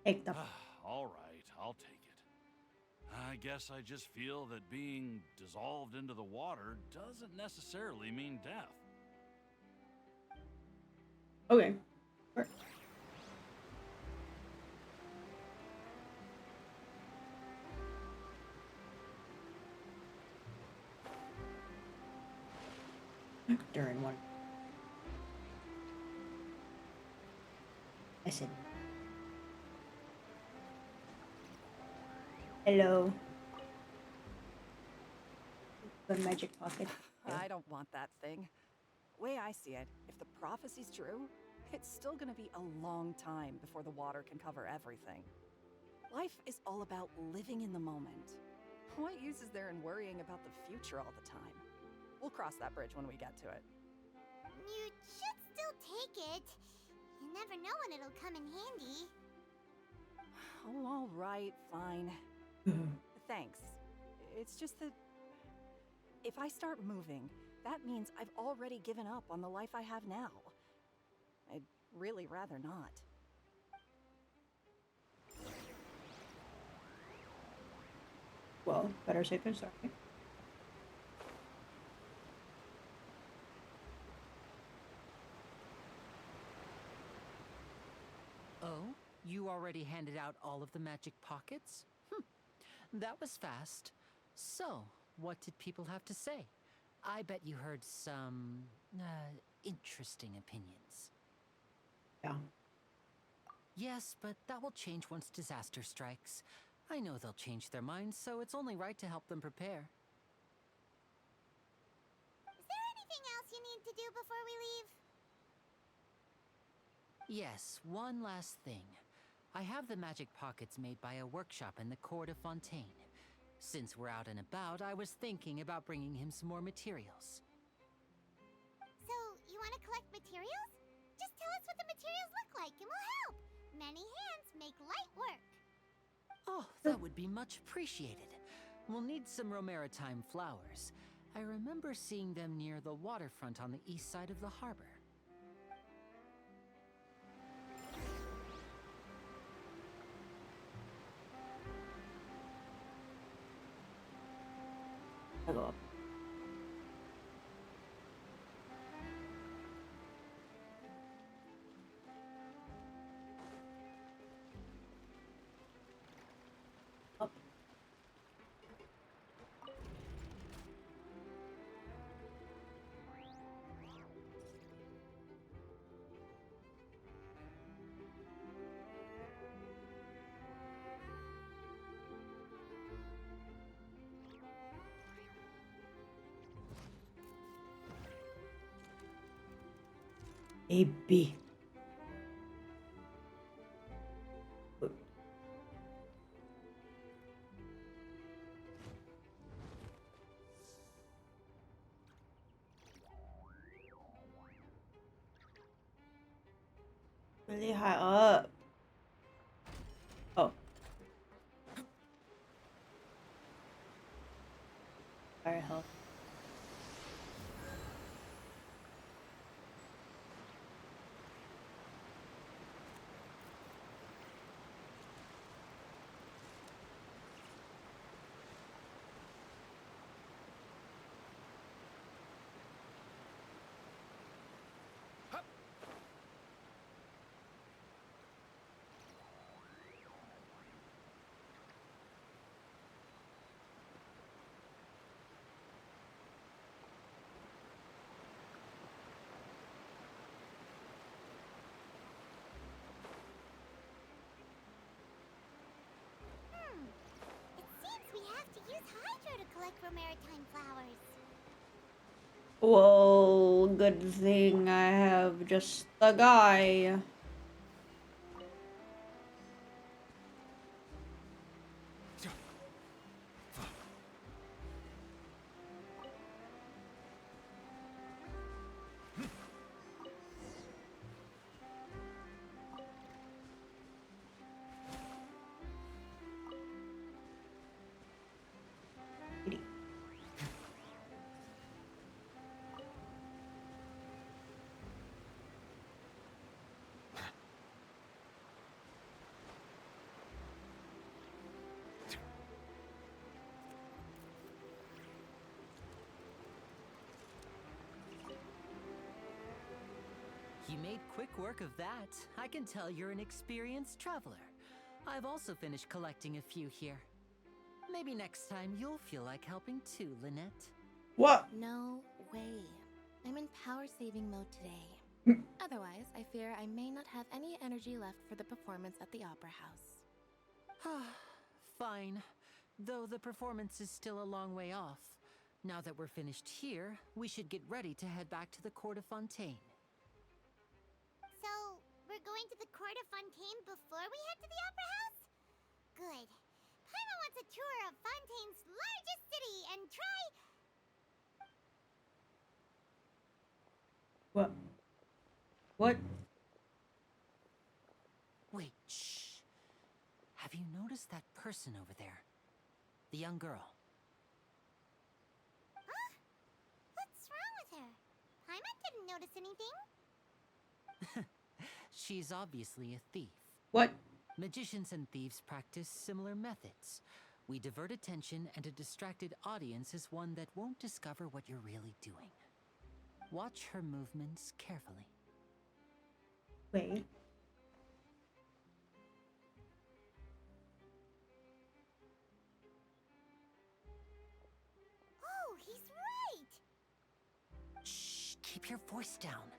Take the. All right, I'll take it. I guess I just feel that being dissolved into the water doesn't necessarily mean death. Okay. Sure. During one. I said. Hello. The magic pocket. I don't want that thing. Way I see it, if the prophecy's true, it's still gonna be a long time before the water can cover everything. Life is all about living in the moment. What use is there in worrying about the future all the time? We'll cross that bridge when we get to it. You should still take it. You never know when it'll come in handy. Oh, all right, fine. Thanks. It's just that if I start moving, that means I've already given up on the life I have now. I'd really rather not. Well, better safe than sorry. Oh, you already handed out all of the magic pockets? That was fast. So, what did people have to say? I bet you heard some interesting opinions. Yeah. Yes, but that will change once disaster strikes. I know they'll change their minds, so it's only right to help them prepare. Is there anything else you need to do before we leave? Yes, one last thing. I have the magic pockets made by a workshop in the court of Fontaine. Since we're out and about, I was thinking about bringing him some more materials. So, you want to collect materials? Just tell us what the materials look like and we'll help. Many hands make light work. Oh, that would be much appreciated. We'll need some Romaritime flowers. I remember seeing them near the waterfront on the east side of the harbor. I go up. Up. A B. Really high up. Oh. Fire health. It seems we have to use Hydro to collect Romaritime flowers. Whoa, good thing I have just the guy. made quick work of that. I can tell you're an experienced traveler. I've also finished collecting a few here. Maybe next time you'll feel like helping too, Lynette. What? No way. I'm in power saving mode today. Otherwise, I fear I may not have any energy left for the performance at the Opera House. Fine. Though the performance is still a long way off. Now that we're finished here, we should get ready to head back to the Court of Fontaine. So, we're going to the Court of Fontaine before we head to the Opera House? Good. Paimon wants a tour of Fontaine's largest city and try... What? What? Wait, shh. Have you noticed that person over there? The young girl. Huh? What's wrong with her? Paimon didn't notice anything. She's obviously a thief. What? Magicians and thieves practice similar methods. We divert attention, and a distracted audience is one that won't discover what you're really doing. Watch her movements carefully. Wait. Oh, he's right! Shh, keep your voice down.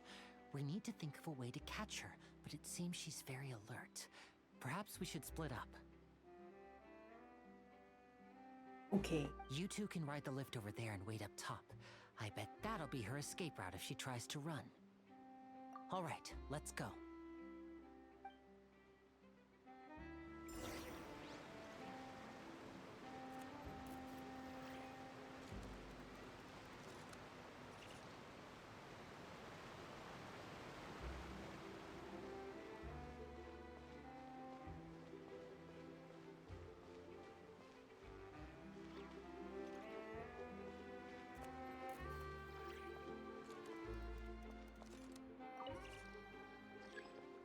We need to think of a way to catch her, but it seems she's very alert. Perhaps we should split up. Okay. You two can ride the lift over there and wait up top. I bet that'll be her escape route if she tries to run. All right, let's go.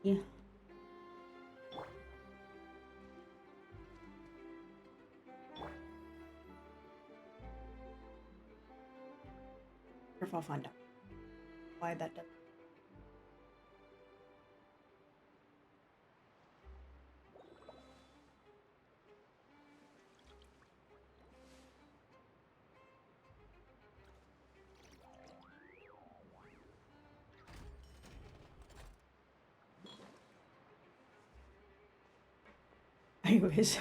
Yeah. If I'll find out why that does. Anyways.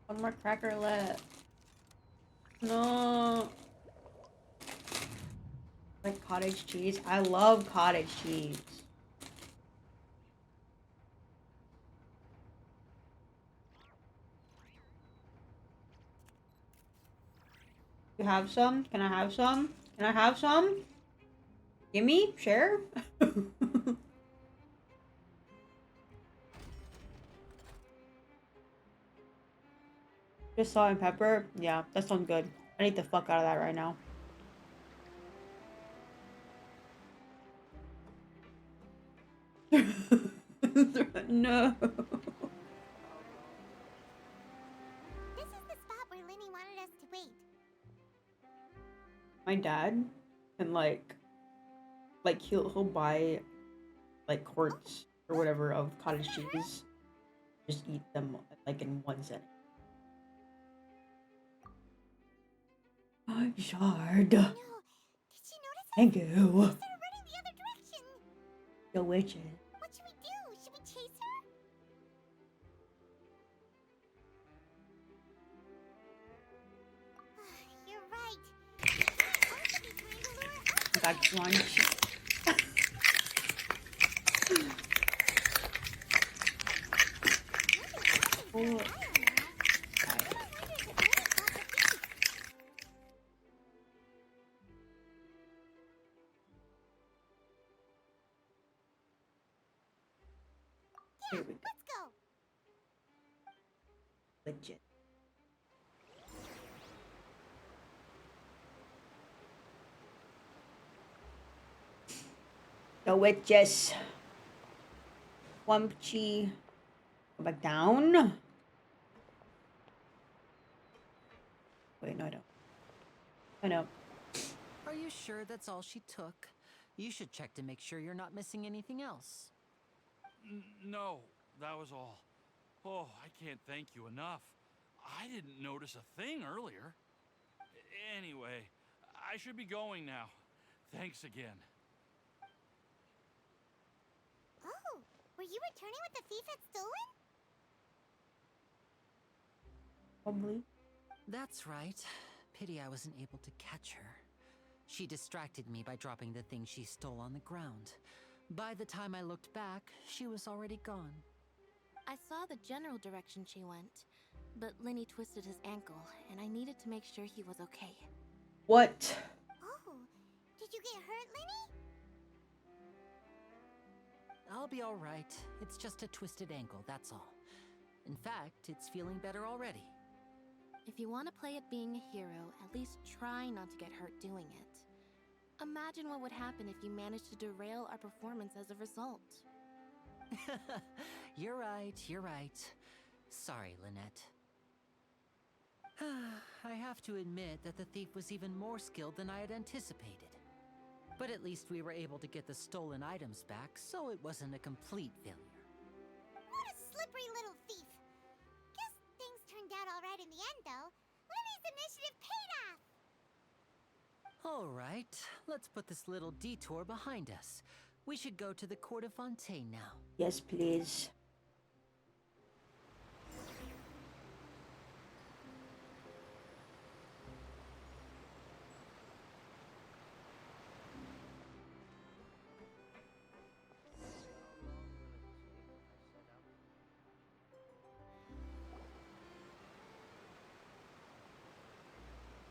One more cracker left. No. Like cottage cheese. I love cottage cheese. You have some? Can I have some? Can I have some? Gimme? Share? Just salt and pepper? Yeah, that sounds good. I need the fuck out of that right now. No. This is the spot where Linny wanted us to wait. My dad can like he'll buy like quarts or whatever of cottage cheese. Just eat them like in one setting. Shard. No, did you notice Thank you. She started running the other direction. The witches. What should we do? Should we chase her? You're right. She might also be trying to lure us. Got lunch. Oh. Here we go. Let's go. Legit. The witches. Wumpchi. Go back down. Wait, no, I don't. I know. Are you sure that's all she took? You should check to make sure you're not missing anything else. No, that was all. Oh, I can't thank you enough. I didn't notice a thing earlier. Anyway, I should be going now. Thanks again. Oh, were you returning what the thief had stolen? Probably. That's right. Pity I wasn't able to catch her. She distracted me by dropping the thing she stole on the ground. By the time I looked back, she was already gone. I saw the general direction she went, but Lenny twisted his ankle, and I needed to make sure he was okay. What? Oh, did you get hurt, Lenny? I'll be all right. It's just a twisted ankle, that's all. In fact, it's feeling better already. If you want to play at being a hero, at least try not to get hurt doing it. Imagine what would happen if you managed to derail our performance as a result. You're right, you're right. Sorry, Lynette. I have to admit that the thief was even more skilled than I had anticipated. But at least we were able to get the stolen items back, so it wasn't a complete failure. What a slippery little thief. Guess things turned out all right in the end, though. Lenny's initiative paid off. All right, let's put this little detour behind us. We should go to the Court of Fontaine now. Yes, please.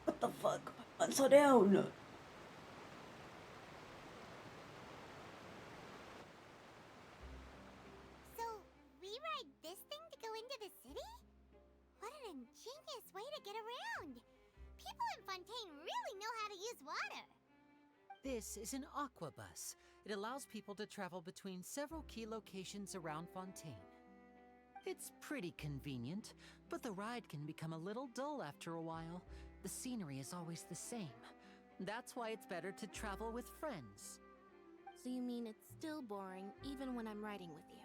What the fuck? I'm so down. So, we ride this thing to go into the city? What an ingenious way to get around. People in Fontaine really know how to use water. This is an aquabus. It allows people to travel between several key locations around Fontaine. It's pretty convenient, but the ride can become a little dull after a while. The scenery is always the same. That's why it's better to travel with friends. So you mean it's still boring even when I'm riding with you?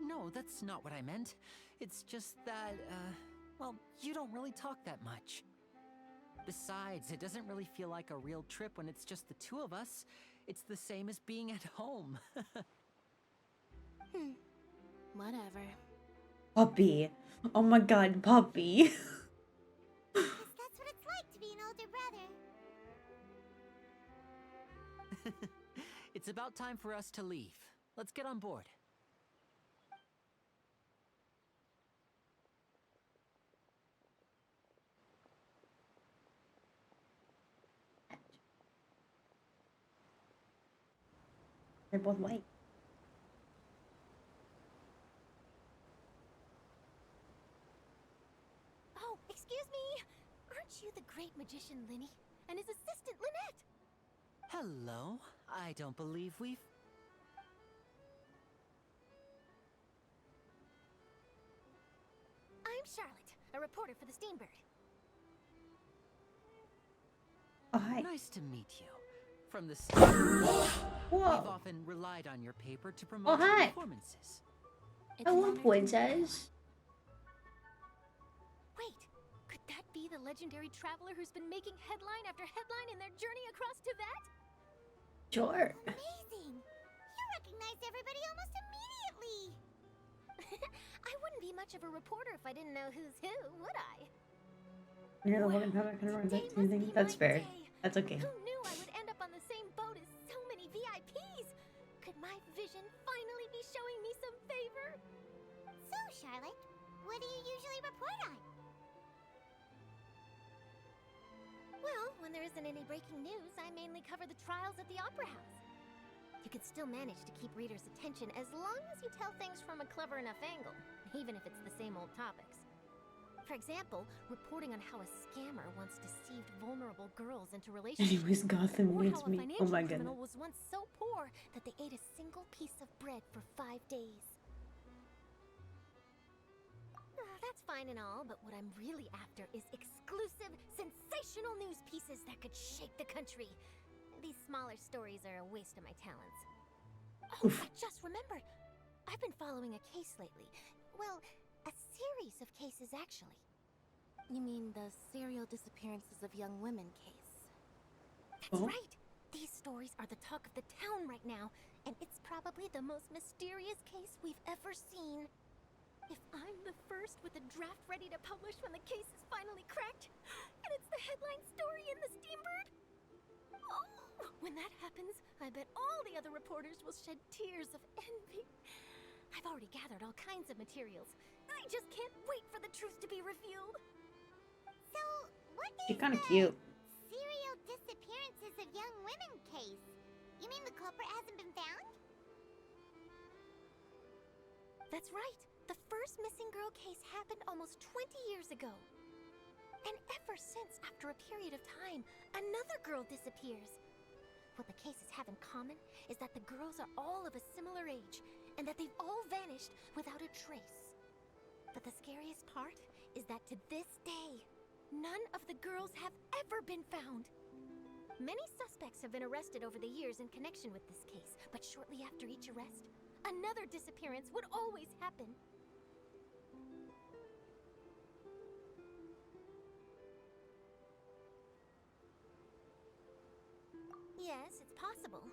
No, that's not what I meant. It's just that, well, you don't really talk that much. Besides, it doesn't really feel like a real trip when it's just the two of us. It's the same as being at home. Whatever. Puppy. Oh my god, puppy. Guess that's what it's like to be an older brother. It's about time for us to leave. Let's get on board. They're both white. Oh, excuse me! Aren't you the great magician Lenny? And his assistant Lynette? Hello. I don't believe we've... I'm Charlotte, a reporter for the Steambird. Oh, hi. Nice to meet you. From the start, we've Whoa. often relied on your paper to promote Oh, hi. performances. Hello, princess. Wait, could that be the legendary traveler who's been making headline after headline in their journey across Tibet? Sure. Amazing. You recognized everybody almost immediately. I wouldn't be much of a reporter if I didn't know who's who, would I? You're the one who kind of anything. That's fair. That's okay. Who knew I would end up on the same boat as so many VIPs? Could my vision finally be showing me some favor? So, Charlotte, what do you usually report on? Well, when there isn't any breaking news, I mainly cover the trials at the Opera House. You could still manage to keep readers' attention as long as you tell things from a clever enough angle, even if it's the same old topics. For example, reporting on how a scammer once deceived vulnerable girls into relationships. Anyways, Gotham Or needs how a me. financial Oh my criminal goodness. was once so poor that they ate a single piece of bread for 5 days. That's fine and all, but what I'm really after is exclusive, sensational news pieces that could shake the country. These smaller stories are a waste of my talents. Oh, I just remembered. I've been following a case lately. Well, a series of cases, actually. You mean the serial disappearances of young women case? That's right! These stories are the talk of the town right now, and it's probably the most mysterious case we've ever seen. If I'm the first with a draft ready to publish when the case is finally cracked, and it's the headline story in the Steambird, oh, when that happens, I bet all the other reporters will shed tears of envy. I've already gathered all kinds of materials. I just can't wait for the truth to be revealed. So, what She's is kind of the cute. serial disappearances of young women case? You mean the culprit hasn't been found? That's right. The first missing girl case happened almost 20 years ago. And ever since, after a period of time, another girl disappears. What the cases have in common is that the girls are all of a similar age, and that they've all vanished without a trace. But the scariest part is that to this day, none of the girls have ever been found. Many suspects have been arrested over the years in connection with this case, but shortly after each arrest, another disappearance would always happen. Yes, it's possible.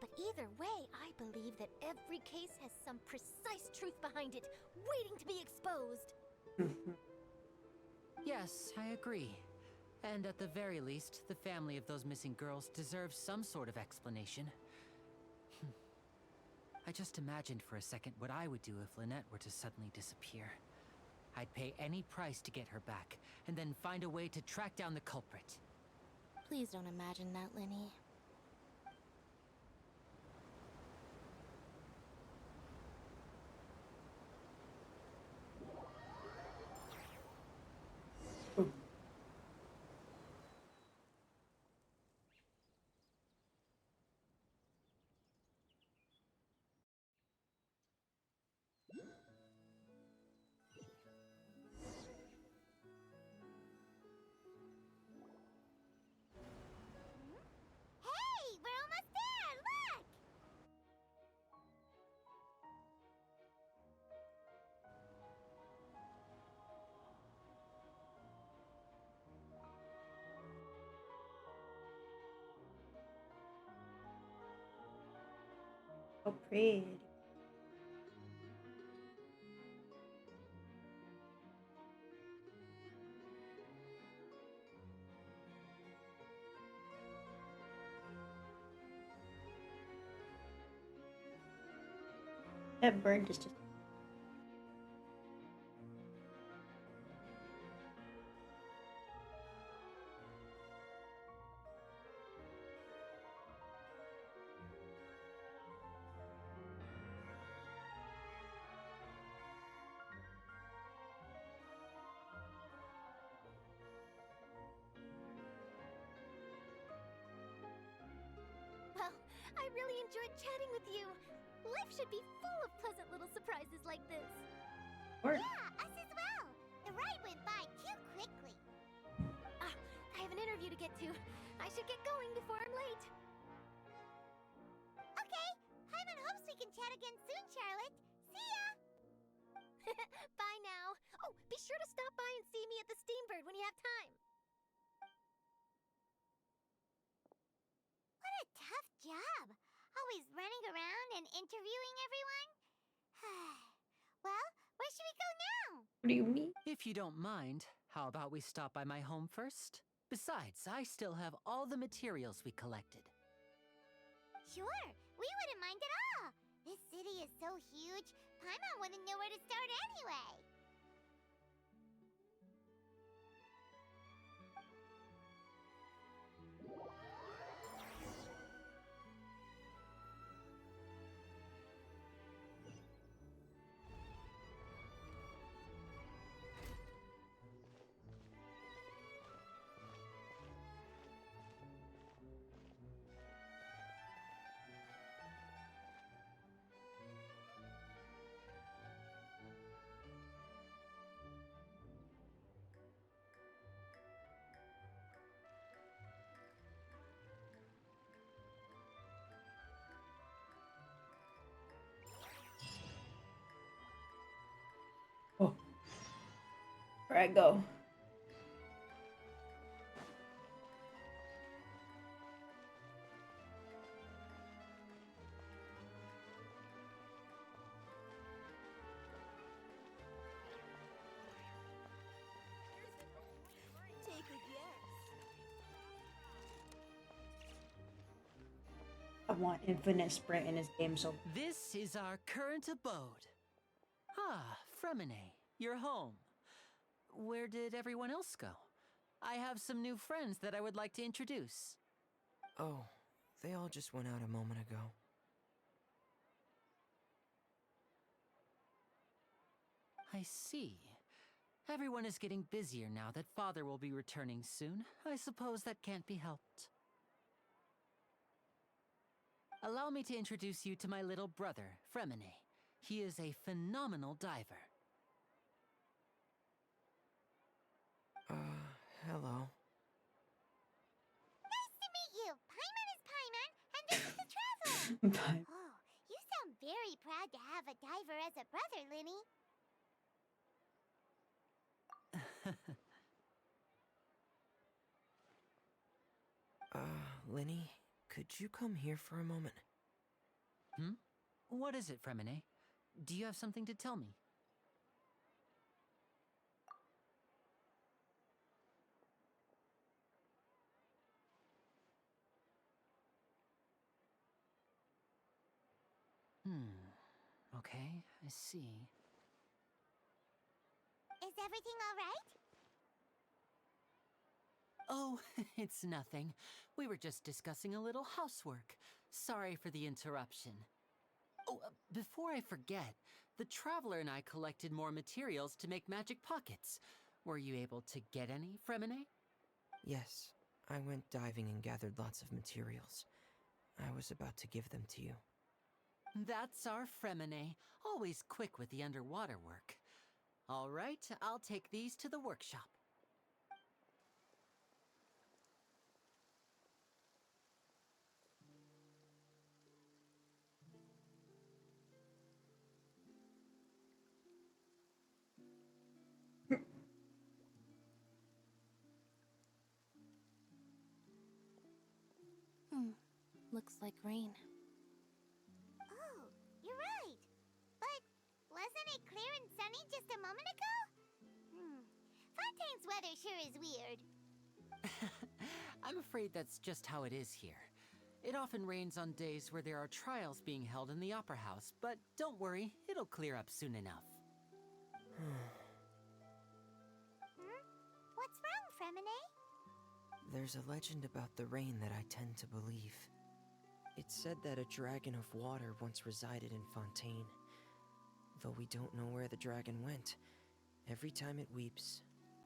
But either way, I believe that every case has some precise truth behind it, waiting to be exposed. Yes, I agree. And at the very least, the family of those missing girls deserves some sort of explanation. I just imagined for a second what I would do if Lynette were to suddenly disappear. I'd pay any price to get her back, and then find a way to track down the culprit. Please don't imagine that, Lenny. Hey, we're almost there! Look! So pretty. That bird is just. Well, I really enjoyed chatting with you. Life should be full of pleasant little surprises like this. Yeah, us as well. The ride went by too quickly. Ah, I have an interview to get to. I should get going before I'm late. Okay, Hyman hopes we can chat again soon, Charlotte. See ya! Bye now. Oh, be sure to stop by and see me at the Steambird when you have time. What a tough job. Always running around and interviewing everyone. Well, where should we go now? What do you mean? If you don't mind, how about we stop by my home first? Besides, I still have all the materials we collected. Sure, we wouldn't mind at all. This city is so huge, Paimon wouldn't know where to start anyway. Alright, go. Take a guess. I want infinite sprint in this game, so This is our current abode. Ah, Fremine, you're home. Where did everyone else go? I have some new friends that I would like to introduce. Oh, they all just went out a moment ago. I see. Everyone is getting busier now that Father will be returning soon. I suppose that can't be helped. Allow me to introduce you to my little brother, Fremine. He is a phenomenal diver. Hello. Nice to meet you. Paimon is Paimon, and this is the Traveler. Bye. Oh, you sound very proud to have a diver as a brother, Linny. Linny, could you come here for a moment? Hmm? What is it, Fremine? Do you have something to tell me? Okay, I see. Is everything all right? Oh, it's nothing. We were just discussing a little housework. Sorry for the interruption. Oh, before I forget, the Traveler and I collected more materials to make magic pockets. Were you able to get any, Fremine? Yes, I went diving and gathered lots of materials. I was about to give them to you. That's our Fremine, always quick with the underwater work. All right, I'll take these to the workshop. Looks like rain. Oh, you're right. But wasn't it clear and sunny just a moment ago? Fontaine's weather sure is weird. I'm afraid that's just how it is here. It often rains on days where there are trials being held in the Opera House, but don't worry, it'll clear up soon enough. What's wrong, Fremine? There's a legend about the rain that I tend to believe. It's said that a dragon of water once resided in Fontaine. Though we don't know where the dragon went, every time it weeps,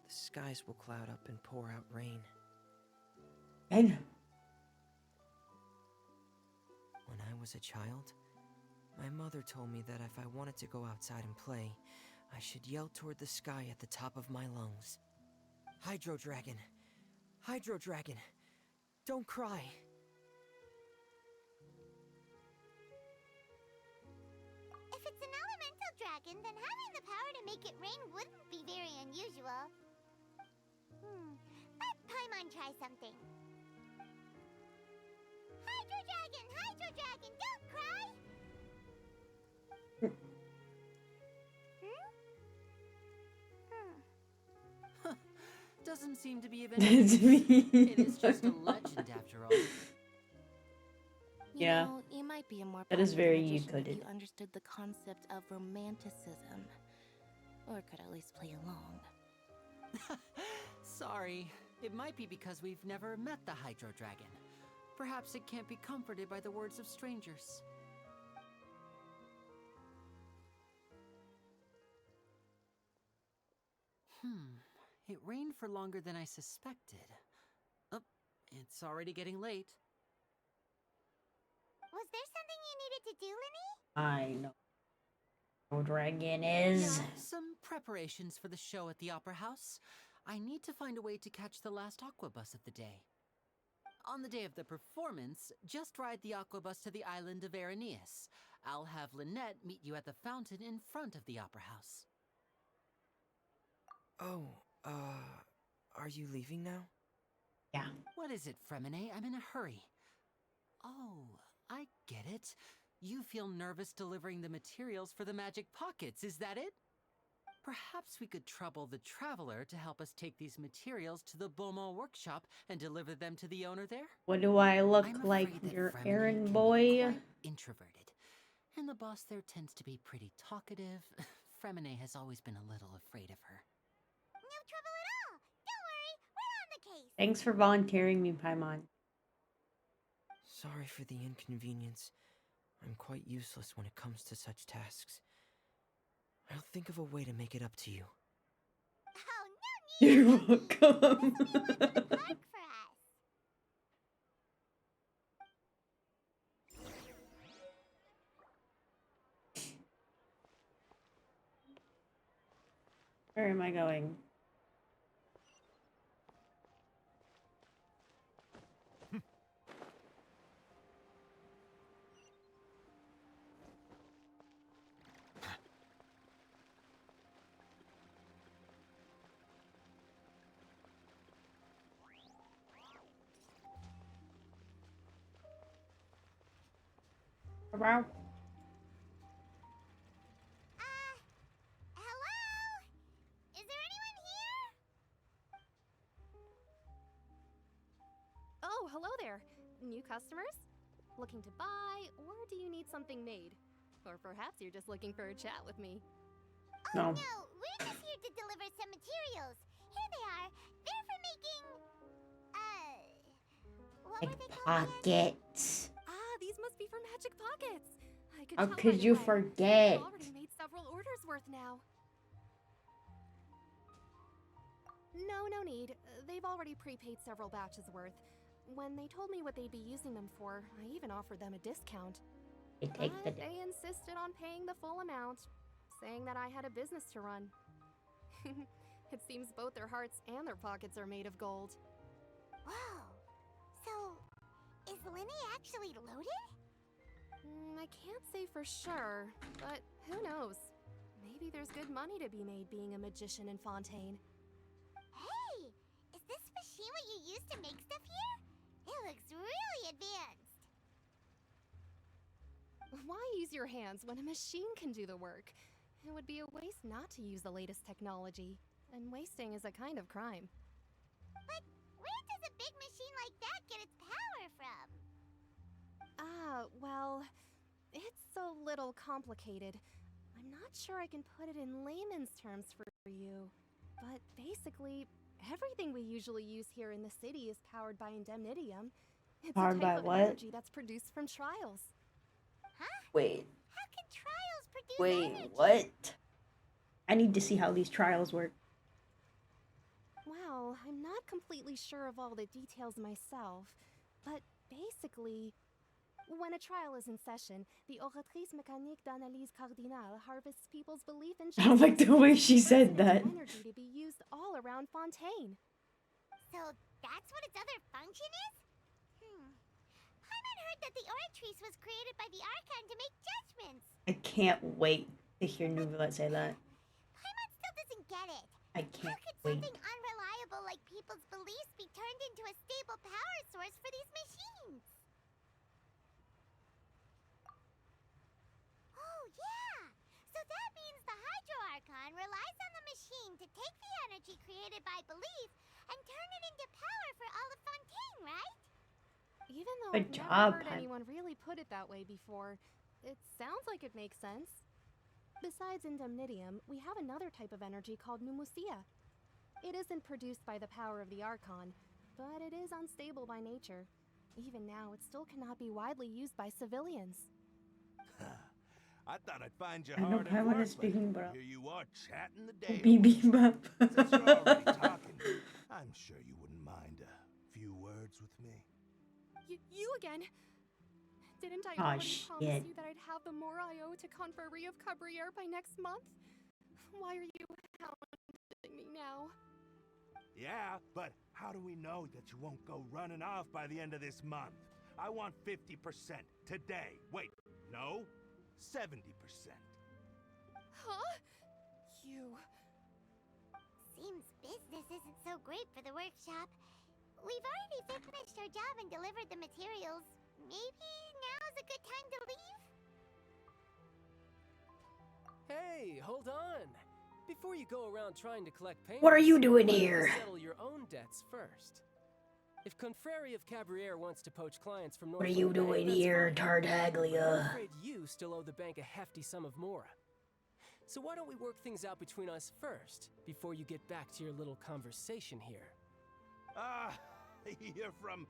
the skies will cloud up and pour out rain. And When I was a child, my mother told me that if I wanted to go outside and play, I should yell toward the sky at the top of my lungs. Hydro Dragon! Hydro Dragon! Don't cry! If it's an elemental dragon, then having the power to make it rain wouldn't be very unusual. Let Paimon try something. Hydro Dragon, don't cry! Doesn't seem to be of any use. It is just a legend after all. You Yeah. know, you might be a more That is popular very magician if you-coded. you understood the concept of romanticism. Or could at least play along. Sorry, it might be because we've never met the Hydro Dragon. Perhaps it can't be comforted by the words of strangers. It rained for longer than I suspected. Oh, it's already getting late. Was there something you needed to do, Linny? I know who Dragon is. Yeah, some preparations for the show at the Opera House. I need to find a way to catch the last aqua bus of the day. On the day of the performance, just ride the aqua bus to the island of Araneus. I'll have Lynette meet you at the fountain in front of the Opera House. Oh, are you leaving now? Yeah. What is it, Fremine? I'm in a hurry. Oh, I get it. You feel nervous delivering the materials for the magic pockets, is that it? Perhaps we could trouble the traveler to help us take these materials to the Beaumont workshop and deliver them to the owner there? What do I look I'm like, afraid that your Fremine errand can be boy? quite introverted, and the boss there tends to be pretty talkative. Fremine has always been a little afraid of her. No trouble at all. Don't worry, we're on the case. Thanks for volunteering me, Paimon. Sorry for the inconvenience. I'm quite useless when it comes to such tasks. I'll think of a way to make it up to you. Oh, no need. You're welcome. This will be a walk to the park for us. Where am I going? Wow. Hello? Is there anyone here? Oh, hello there. New customers? Looking to buy, or do you need something made? Or perhaps you're just looking for a chat with me. Oh, No. no, we're just here to deliver some materials. Here they are. They're for making, what were they called again? Pockets. Ah, these must be for magic pockets. I could How tell could right you away. forget? I've already made several orders worth now. No need. They've already prepaid several batches worth. When they told me what they'd be using them for, I even offered them a discount. They take the But they insisted on paying the full amount, saying that I had a business to run. It seems both their hearts and their pockets are made of gold. Whoa. So, is Linny actually loaded? I can't say for sure, but who knows? Maybe there's good money to be made being a magician in Fontaine. Hey, is this machine what you use to make stuff here? It looks really advanced. Why use your hands when a machine can do the work? It would be a waste not to use the latest technology, and wasting is a kind of crime. But where does a big machine like that get its power from? Well, it's a little complicated. I'm not sure I can put it in layman's terms for you, but basically, everything we usually use here in the city is powered by indemnitium. It's Powered a by type of what? energy that's produced from trials. Huh? Wait. How can trials produce Wait, energy? what? I need to see how these trials work. Well, I'm not completely sure of all the details myself, but basically, when a trial is in session, the Oratrice Mécanique d'Analyse Cardinale harvests people's belief in I don't like the way she justice said and turns it that. into energy to be used all around Fontaine. So that's what its other function is? Paimon heard that the Oratrice was created by the Archon to make judgments. I can't wait to hear Nuvula say that. Paimon still doesn't get it. I How can't could wait. something unreliable like people's beliefs be turned into a stable power source for these machines? Oh, yeah! So that means the Hydro Archon relies on the machine to take the energy created by belief and turn it into power for all of Fontaine, right? Even though Good I've job, never heard Paimon. anyone really put it that way before, it sounds like it makes sense. Besides indemnitium, we have another type of energy called pneumosia. It isn't produced by the power of the Archon, but it is unstable by nature. Even now, it still cannot be widely used by civilians. I thought I'd find you I know hard at Paimon work, is speaking, but bro. here you are chatting the day Bibimbap. Since you're already talking, I'm sure you wouldn't mind a few words with me. You again? Didn't I Aw, already shit. promise you that I'd have the more I owe to Confrérie of Cabriere by next month? Why are you hounding me now? Yeah, but how do we know that you won't go running off by the end of this month? I want 50% today. Wait, no, 70%. Huh? You... Seems business isn't so great for the workshop. We've already finished our job and delivered the materials. Maybe now's a good time to leave? Hey, hold on. Before you go around trying to collect payments, What are you doing why don't you here? settle your own debts first. If Confrere of Cabriere wants to poach clients from What are Northland you Bank, doing that's here, fine. But I'm Tartaglia? afraid you still owe the bank a hefty sum of mora. So why don't we work things out between us first, before you get back to your little conversation here? Ah, you're from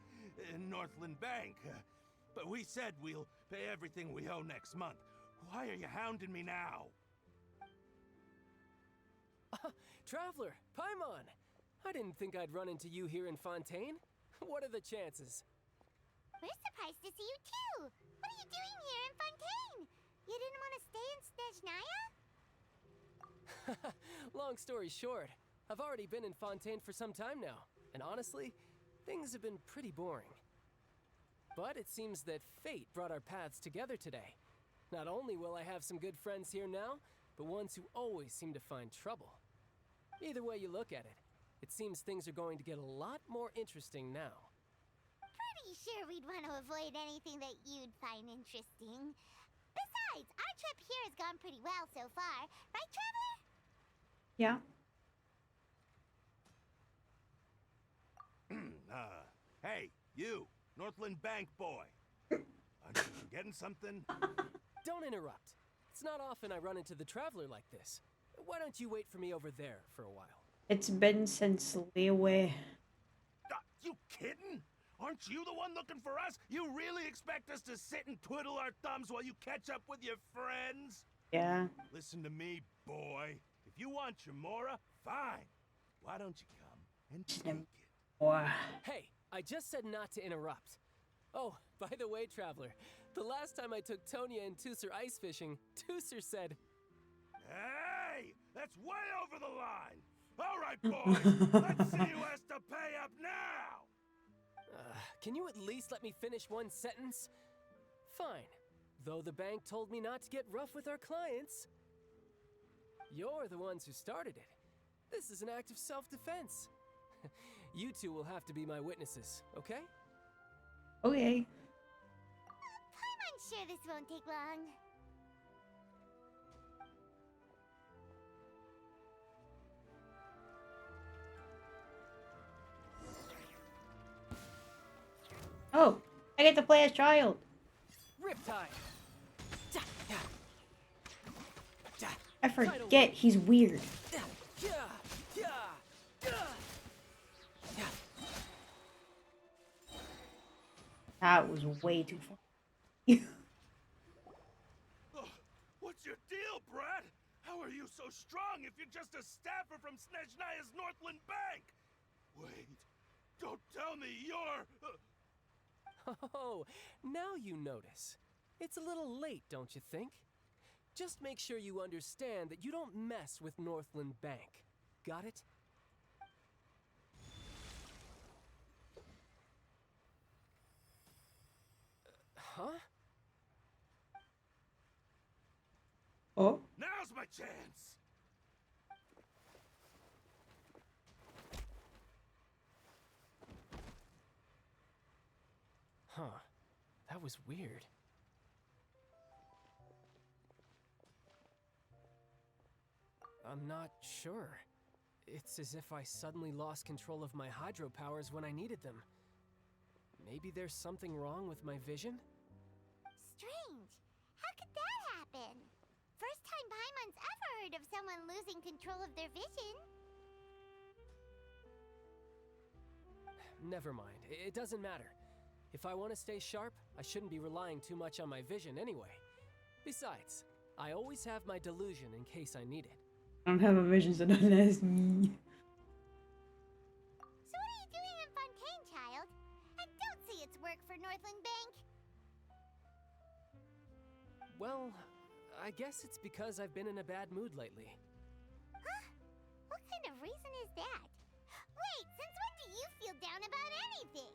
Northland Bank. But we said we'll pay everything we owe next month. Why are you hounding me now? Traveler, Paimon! I didn't think I'd run into you here in Fontaine. What are the chances? We're surprised to see you too. What are you doing here in Fontaine? You didn't want to stay in Snezhnaya? Long story short, I've already been in Fontaine for some time now, and honestly, things have been pretty boring. But it seems that fate brought our paths together today. Not only will I have some good friends here now, but ones who always seem to find trouble. Either way you look at it, it seems things are going to get a lot more interesting now. Pretty sure we'd want to avoid anything that you'd find interesting. Besides, our trip here has gone pretty well so far. Right, Traveler? Yeah. Hey, you, Northland Bank boy. Aren't you forgetting something? Don't interrupt. It's not often I run into the Traveler like this. Why don't you wait for me over there for a while? It's been since Leeway. You kidding? Aren't you the one looking for us? You really expect us to sit and twiddle our thumbs while you catch up with your friends? Yeah. Listen to me, boy. If you want your Mora, fine. Why don't you come and take it? Hey, I just said not to interrupt. Oh, by the way, Traveler, the last time I took Tonya and Tusser ice fishing, Tusser said, Hey! That's way over the line! All right, boys, let's see who has to pay up now! Can you at least let me finish one sentence? Fine. Though the bank told me not to get rough with our clients. You're the ones who started it. This is an act of self-defense. You two will have to be my witnesses, okay? Okay. I'm sure this won't take long. Oh, I get to play as child. Riptide. I forget he's weird. That was way too far. What's your deal, Brad? How are you so strong if you're just a staffer from Snezhnaya's Northland Bank? Wait, don't tell me you're... Oh, now you notice. It's a little late, don't you think? Just make sure you understand that you don't mess with Northland Bank. Got it? Huh? Oh? Now's my chance! Huh. That was weird. I'm not sure. It's as if I suddenly lost control of my hydro powers when I needed them. Maybe there's something wrong with my vision? Strange. How could that happen? First time Paimon's ever heard of someone losing control of their vision. Never mind. It doesn't matter. If I want to stay sharp, I shouldn't be relying too much on my vision anyway. Besides, I always have my delusion in case I need it. I don't have a vision, so don't ask me. So what are you doing in Fontaine, child? I don't see its work for Northland Bank. Well, I guess it's because I've been in a bad mood lately. Huh? What kind of reason is that? Wait, since when do you feel down about anything?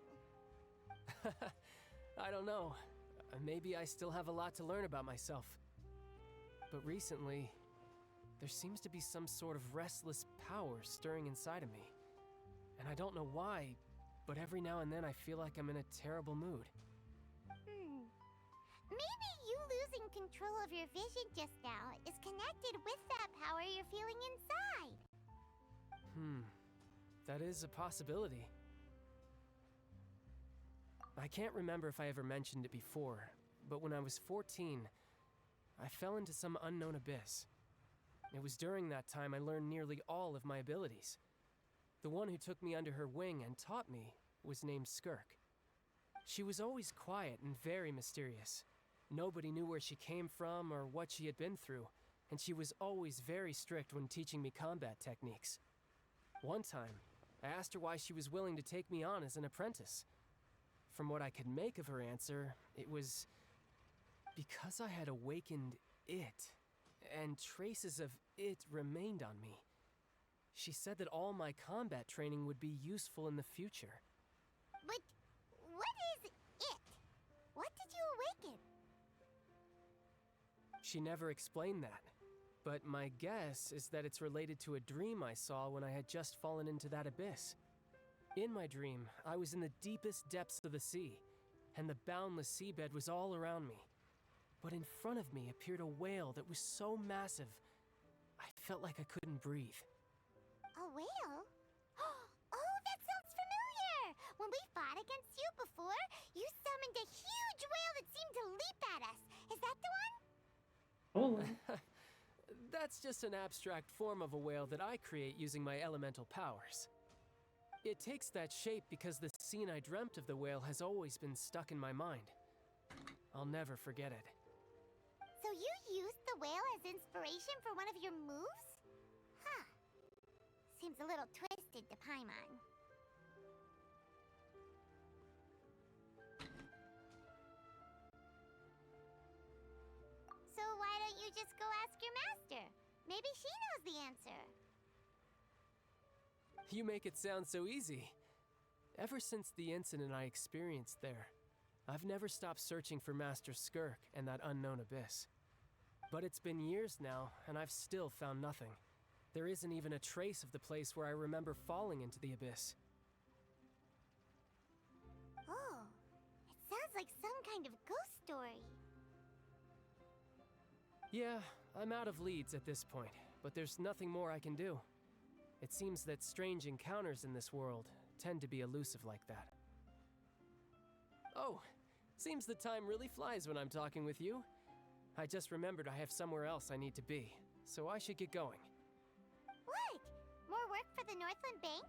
I don't know. Maybe I still have a lot to learn about myself. But recently, there seems to be some sort of restless power stirring inside of me. And I don't know why, but every now and then I feel like I'm in a terrible mood. Maybe you losing control of your vision just now is connected with that power you're feeling inside. That is a possibility. I can't remember if I ever mentioned it before, but when I was 14, I fell into some unknown abyss. It was during that time I learned nearly all of my abilities. The one who took me under her wing and taught me was named Skirk. She was always quiet and very mysterious. Nobody knew where she came from or what she had been through, and she was always very strict when teaching me combat techniques. One time, I asked her why she was willing to take me on as an apprentice. From what I could make of her answer, it was because I had awakened it, and traces of it remained on me. She said that all my combat training would be useful in the future. But what is it? What did you awaken? She never explained that, but my guess is that it's related to a dream I saw when I had just fallen into that abyss. In my dream, I was in the deepest depths of the sea, and the boundless seabed was all around me. But in front of me appeared a whale that was so massive, I felt like I couldn't breathe. A whale? Oh, that sounds familiar! When we fought against you before, you summoned a huge whale that seemed to leap at us. Is that the one? Oh. That's just an abstract form of a whale that I create using my elemental powers. It takes that shape because the scene I dreamt of the whale has always been stuck in my mind. I'll never forget it. So you used the whale as inspiration for one of your moves? Huh. Seems a little twisted to Paimon. So why don't you just go ask your master? Maybe she knows the answer. You make it sound so easy. Ever since the incident I experienced there, I've never stopped searching for Master Skirk and that unknown abyss. But it's been years now, and I've still found nothing. There isn't even a trace of the place where I remember falling into the abyss. Oh, it sounds like some kind of ghost story. Yeah, I'm out of leads at this point, but there's nothing more I can do. It seems that strange encounters in this world tend to be elusive like that. Oh, seems the time really flies when I'm talking with you. I just remembered I have somewhere else I need to be, so I should get going. What? More work for the Northland Bank?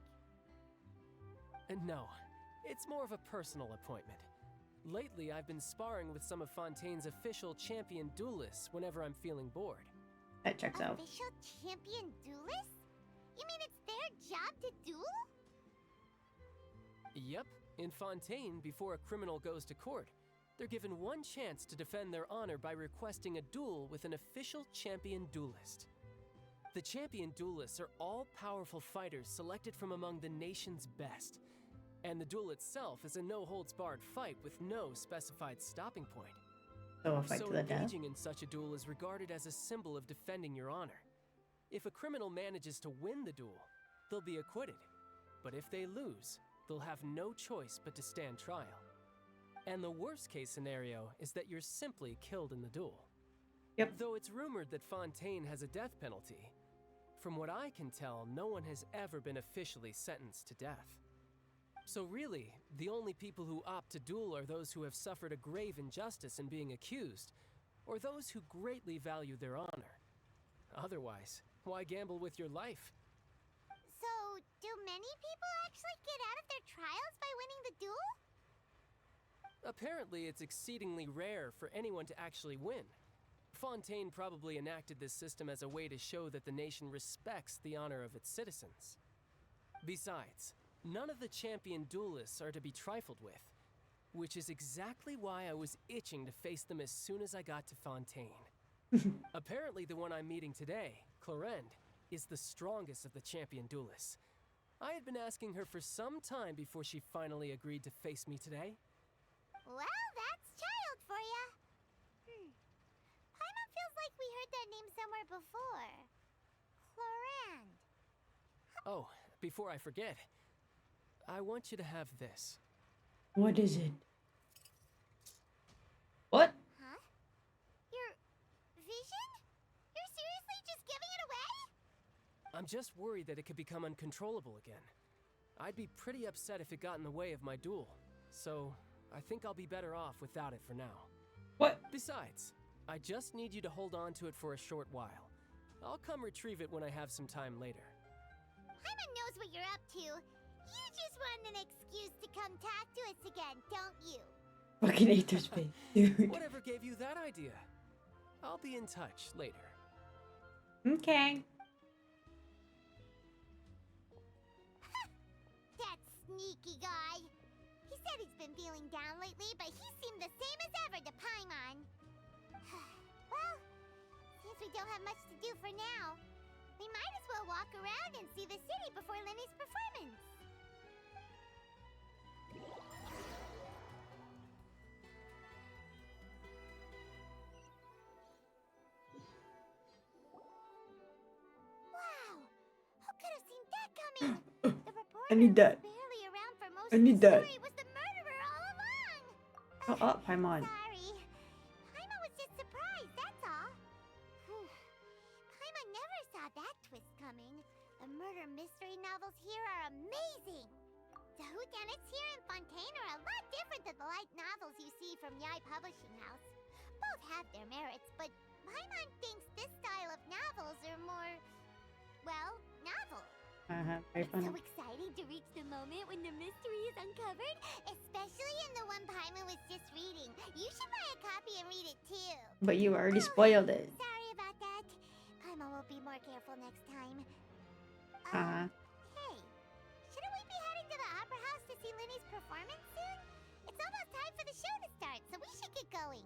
No, it's more of a personal appointment. Lately, I've been sparring with some of Fontaine's official champion duelists whenever I'm feeling bored. That checks out. Official champion duelists? You mean it's their job to duel? Yep. In Fontaine, before a criminal goes to court, they're given one chance to defend their honor by requesting a duel with an official champion duelist. The champion duelists are all-powerful fighters selected from among the nation's best, and the duel itself is a no-holds-barred fight with no specified stopping point. So a fight to the death. Engaging in such a duel is regarded as a symbol of defending your honor. If a criminal manages to win the duel, they'll be acquitted. But if they lose, they'll have no choice but to stand trial. And the worst-case scenario is that you're simply killed in the duel. Yep. Though it's rumored that Fontaine has a death penalty, from what I can tell, no one has ever been officially sentenced to death. So really, the only people who opt to duel are those who have suffered a grave injustice in being accused, or those who greatly value their honor. Otherwise, why gamble with your life? So, do many people actually get out of their trials by winning the duel? Apparently, it's exceedingly rare for anyone to actually win. Fontaine probably enacted this system as a way to show that the nation respects the honor of its citizens. Besides, none of the champion duelists are to be trifled with, which is exactly why I was itching to face them as soon as I got to Fontaine. Apparently, the one I'm meeting today, Clorinde, is the strongest of the champion duelists. I had been asking her for some time before she finally agreed to face me today. Well, that's child for ya. Paimon feels like we heard that name somewhere before. Oh, before I forget, I want you to have this. What is it? What? Huh? Your vision? You're seriously just giving it away? I'm just worried that it could become uncontrollable again. I'd be pretty upset if it got in the way of my duel, so I think I'll be better off without it for now. What? Besides, I just need you to hold on to it for a short while. I'll come retrieve it when I have some time later. Paimon knows what you're up to. You just want an excuse to come talk to us again, don't you? Fucking ate their space, dude. Whatever gave you that idea? I'll be in touch later. Okay. That sneaky guy. He said he's been feeling down lately, but he seemed the same as ever to Paimon. Well, since we don't have much to do for now, we might as well walk around and see the city before Lenny's performance. Wow! Who could have seen that coming? The reporter I need that. who was barely around for most I of need the that. story was the murderer all along. Shut up, Paimon. Sorry. Paimon was just surprised, that's all. Paimon never saw that twist coming. The murder mystery novels here are amazing. The whodunits here in Fontaine are a lot different than the light novels you see from Yai Publishing House. Both have their merits, but Paimon thinks this style of novels are more, well, novel. Very It's funny. so exciting to reach the moment when the mystery is uncovered, especially in the one Paimon was just reading. You should buy a copy and read it too. But you already spoiled it. Sorry about that. Paimon will be more careful next time. Hey, shouldn't we be heading to the Opera House to see Linny's performance soon? It's almost time for the show to start, so we should get going.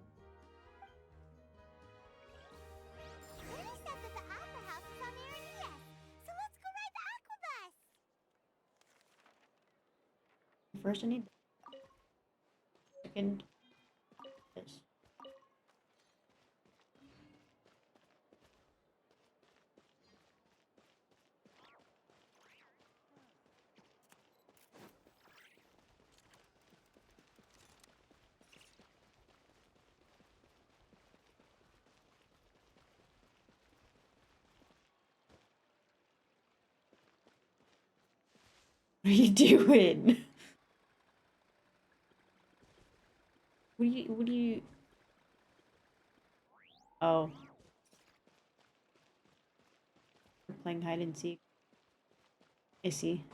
Linny said that the Opera House is on Aranea, so let's go ride the Aqua Bus. First, I need. Second, this. What are you doing? What do you... Oh. We're playing hide and seek. I see.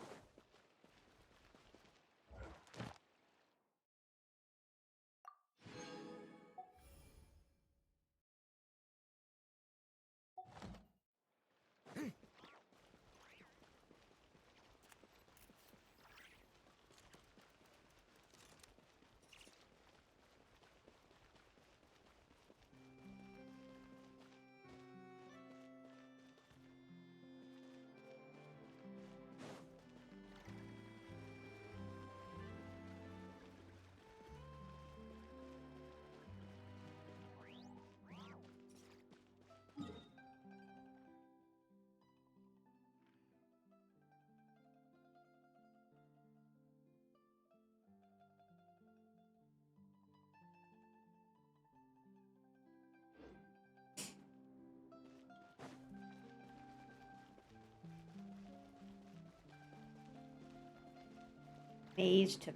Maze to...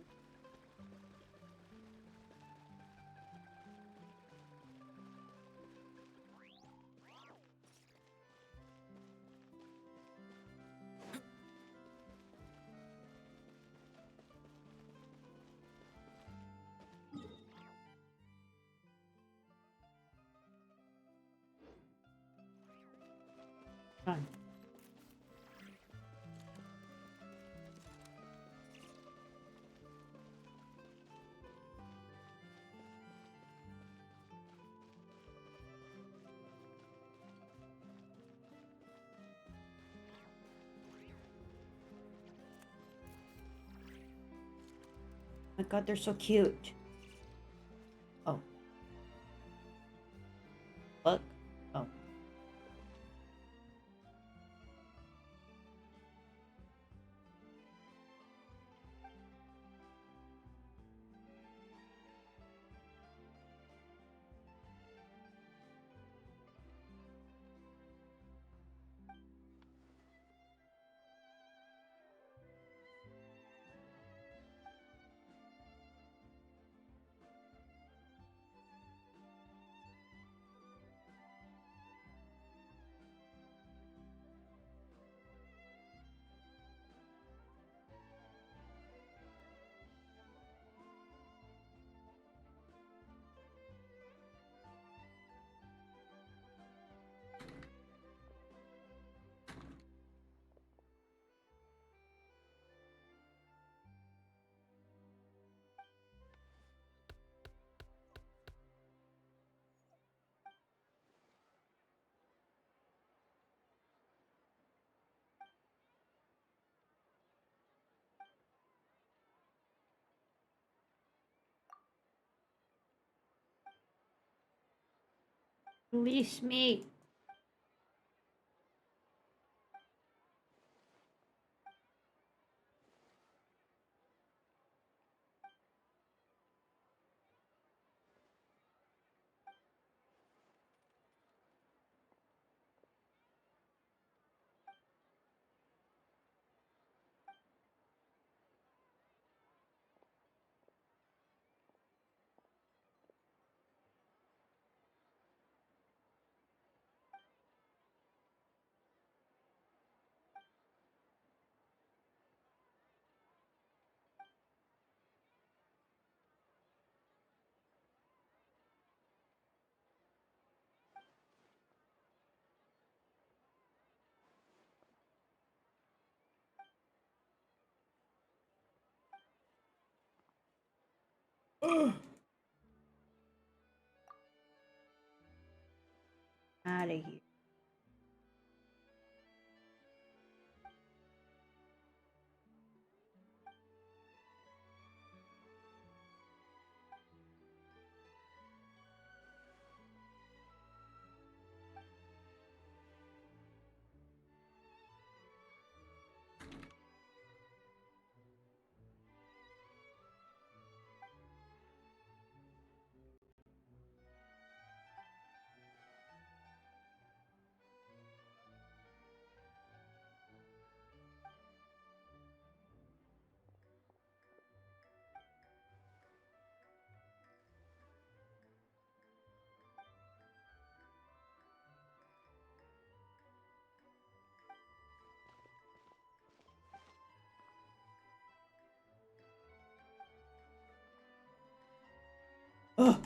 Fun. My god, they're so cute. Oh. Look. Oh. Release me. Out of here. Ugh.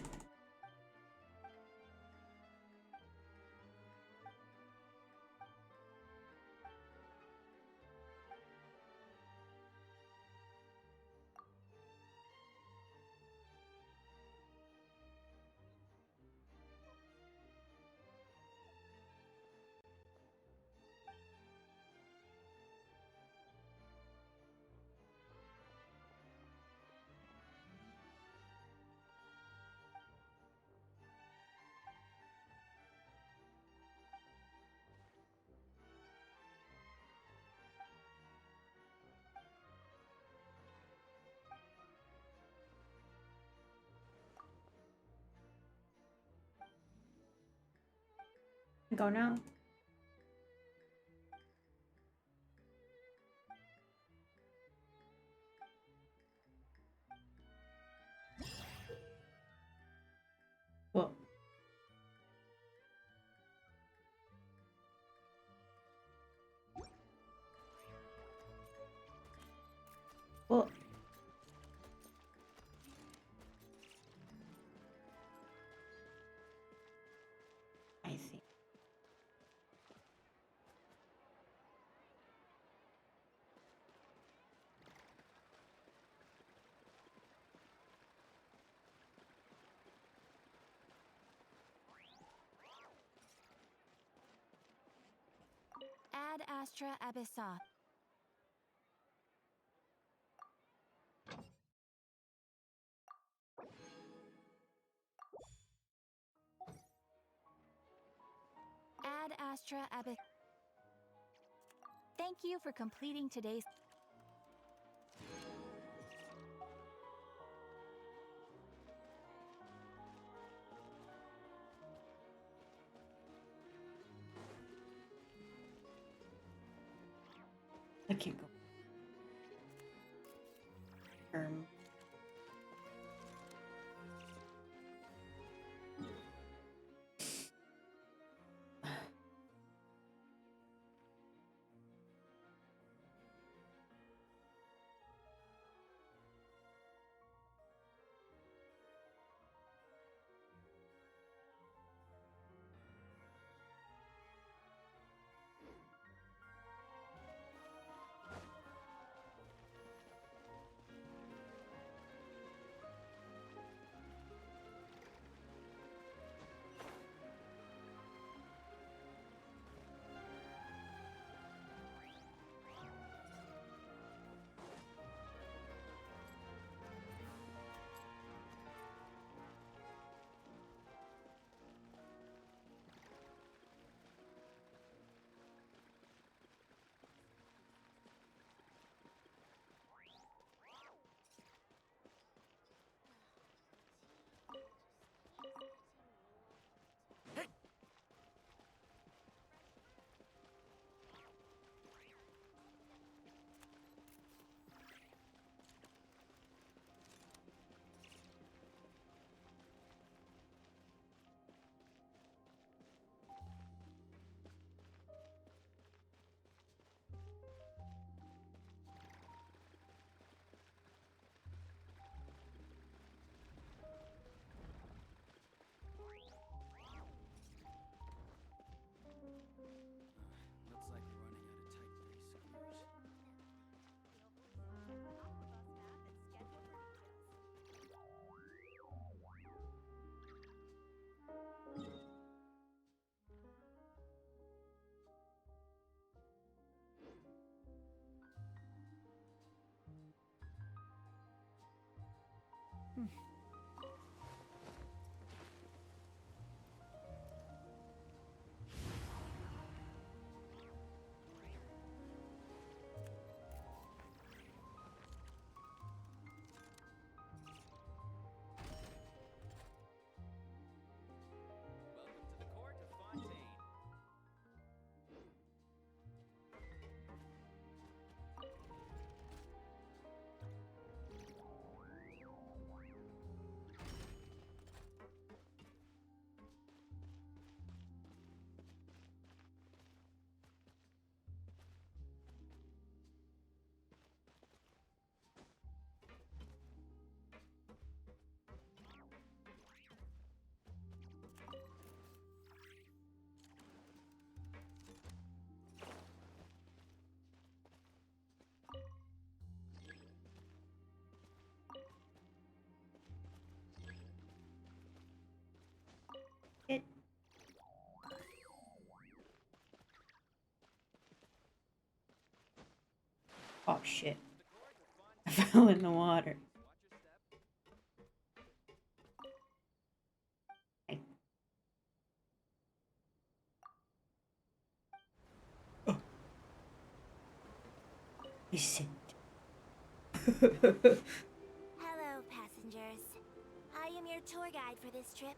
Go now. Well. Well. I see. Ad Astra Abyssa. Ad Astra Abyssa. Thank you for completing today's. I can't go. Welcome to the court of Fontaine. It. Oh shit. I fell in the water. Hey. Oh. You sit. Hello, passengers. I am your tour guide for this trip,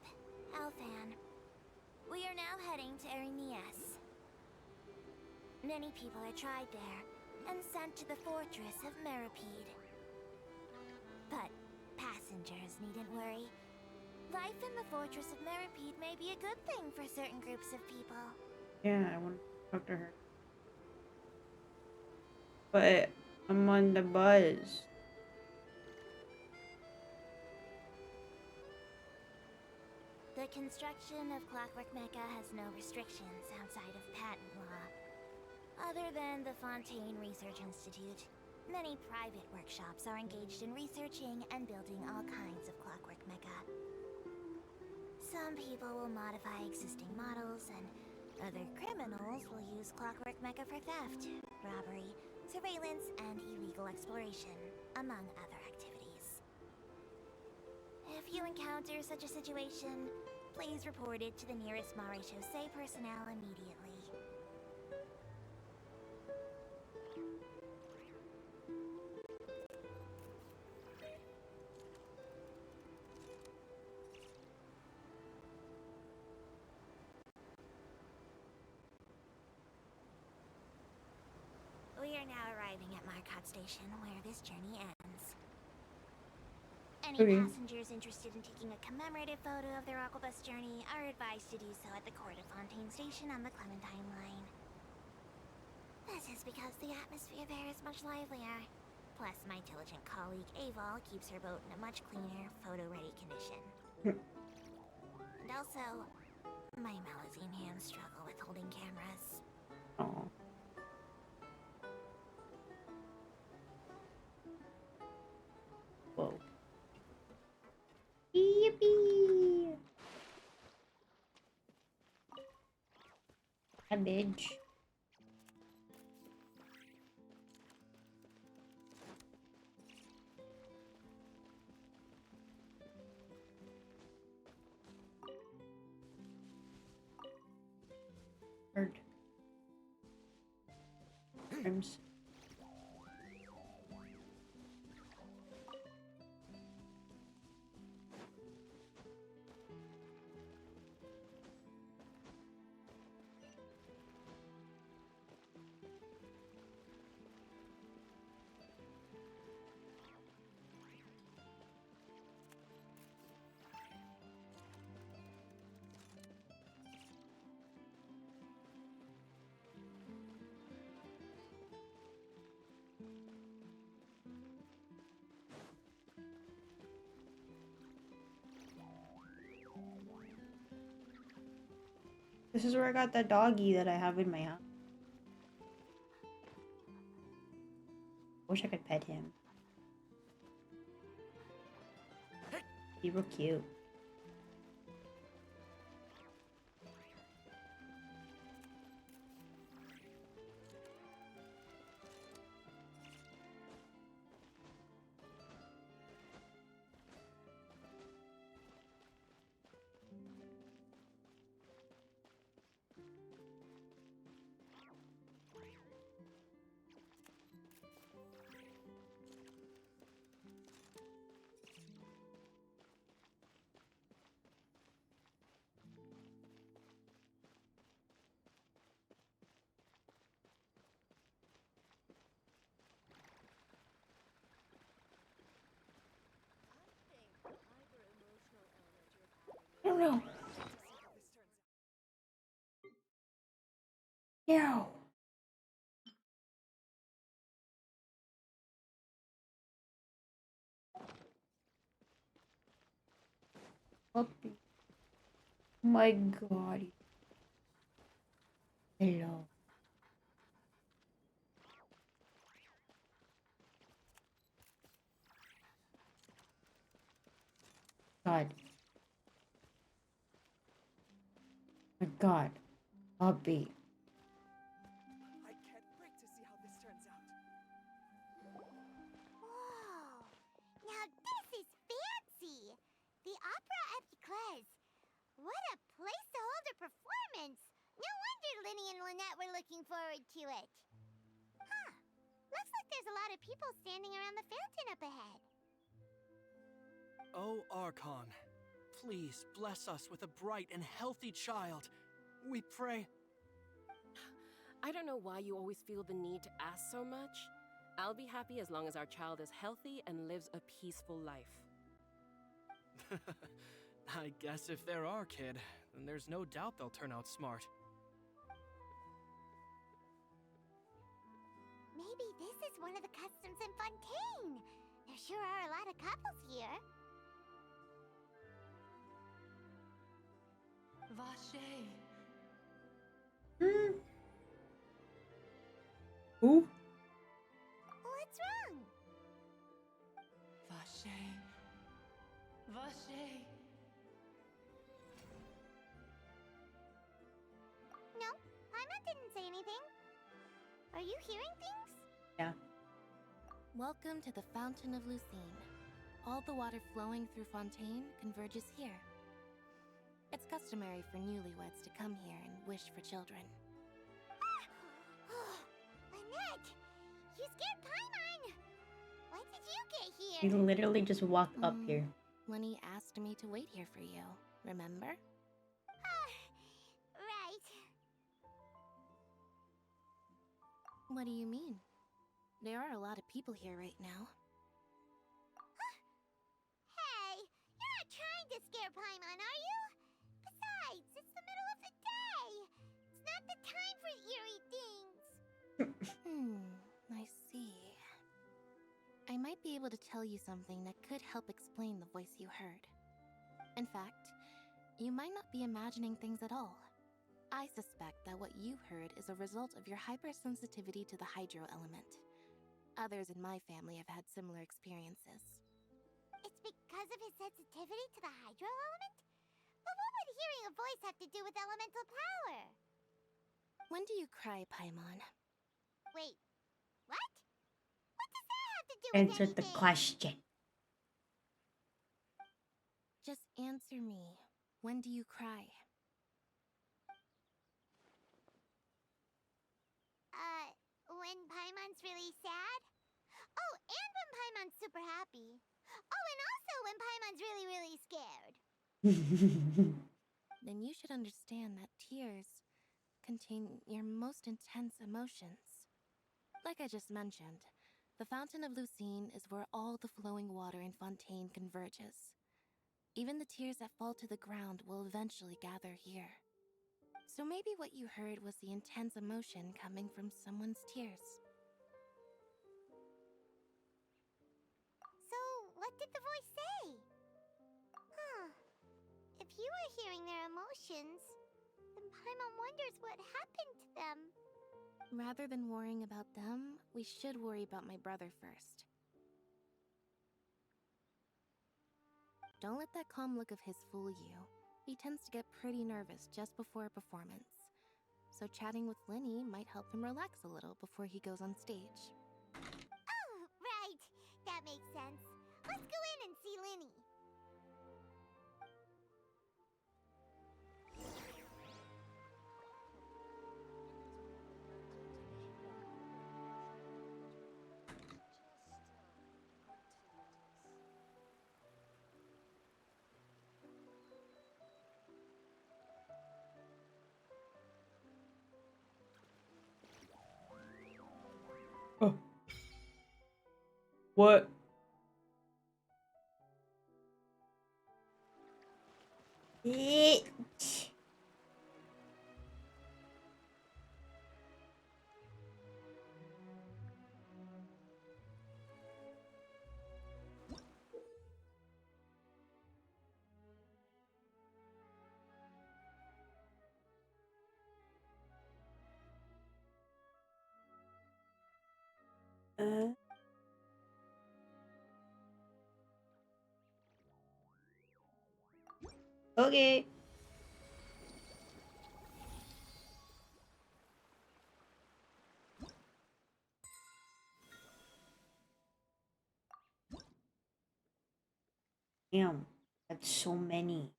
Alfan. We are now heading to Erinias. Many people are tried there and sent to the fortress of Meripede. But passengers needn't worry. Life in the fortress of Meripede may be a good thing for certain groups of people. Yeah, I want to talk to her. But I'm on the bus. The construction of Clockwork Mecca has no restrictions outside of patent law. Other than the Fontaine Research Institute, many private workshops are engaged in researching and building all kinds of Clockwork Mecca. Some people will modify existing models, and other criminals will use Clockwork Mecca for theft, robbery, surveillance, and illegal exploration, among other activities. If you encounter such a situation, please report it to the nearest Maréchaussée personnel immediately. We are now arriving at Marcotte Station, where this journey ends. Any Okay. passengers interested in taking a commemorative photo of their Aquabus journey are advised to do so at the Court of Fontaine Station on the Clementine line. This is because the atmosphere there is much livelier. Plus, my diligent colleague Aval keeps her boat in a much cleaner, photo-ready condition. And also, my Malazine hands struggle with holding cameras. Oh. Whoa. Yippee! Cabbage. Bird. Worms. This is where I got that doggy that I have in my house. Wish I could pet him. He's real cute. no. No. Puppy. My god. Hello. God. My god. Puppy. I can't wait to see how this turns out. Whoa! Now this is fancy! The Opera Epiclese. What a place to hold a performance! No wonder Linny and Lynette were looking forward to it. Huh. Looks like there's a lot of people standing around the fountain up ahead. Oh, Archon, please bless us with a bright and healthy child. We pray. I don't know why you always feel the need to ask so much. I'll be happy as long as our child is healthy and lives a peaceful life. I guess if they're our kid, then there's no doubt they'll turn out smart. Maybe this is one of the customs in Fontaine. There sure are a lot of couples here. Vache. Who? What's wrong? Vache. Vache. No, Paimon didn't say anything. Are you hearing things? Yeah. Welcome to the Fountain of Lucine. All the water flowing through Fontaine converges here. It's customary for newlyweds to come here and wish for children. Lynette! You scared Paimon! When did you get here? You literally just walked up here. Lenny asked me to wait here for you, remember? Right. What do you mean? There are a lot of people here right now. Hey, you're not trying to scare Paimon, are you? Besides, it's the middle of the day. It's not the time for eerie things. I see. I might be able to tell you something that could help explain the voice you heard. In fact, you might not be imagining things at all. I suspect that what you heard is a result of your hypersensitivity to the hydro element. Others in my family have had similar experiences. It's because of his sensitivity to the hydro element? But what would hearing a voice have to do with elemental power? When do you cry, Paimon? Wait, what? What does that have to do with Answer anything? the question. Just answer me. When do you cry? When Paimon's really sad? Oh, and when Paimon's super happy. Oh, and also when Paimon's really, really scared. Then you should understand that tears contain your most intense emotions. Like I just mentioned, the Fountain of Lucine is where all the flowing water in Fontaine converges. Even the tears that fall to the ground will eventually gather here. So maybe what you heard was the intense emotion coming from someone's tears. So, what did the voice say? Huh. If you were hearing their emotions, then Paimon wonders what happened to them. Rather than worrying about them, we should worry about my brother first. Don't let that calm look of his fool you. He tends to get pretty nervous just before a performance. So chatting with Linny might help him relax a little before he goes on stage. Oh, right. That makes sense. Let's go in and see Linny. Oh. What? Okay. Damn, that's so many.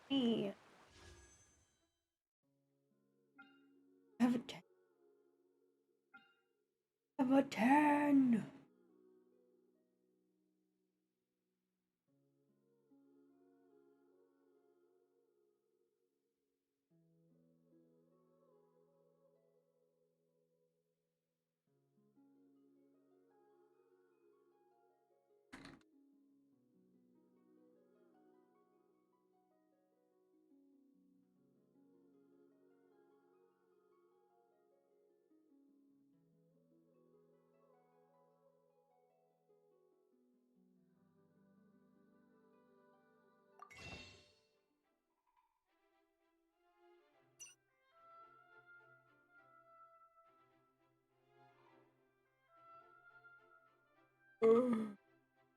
Hey, I have a 10. I have a 10.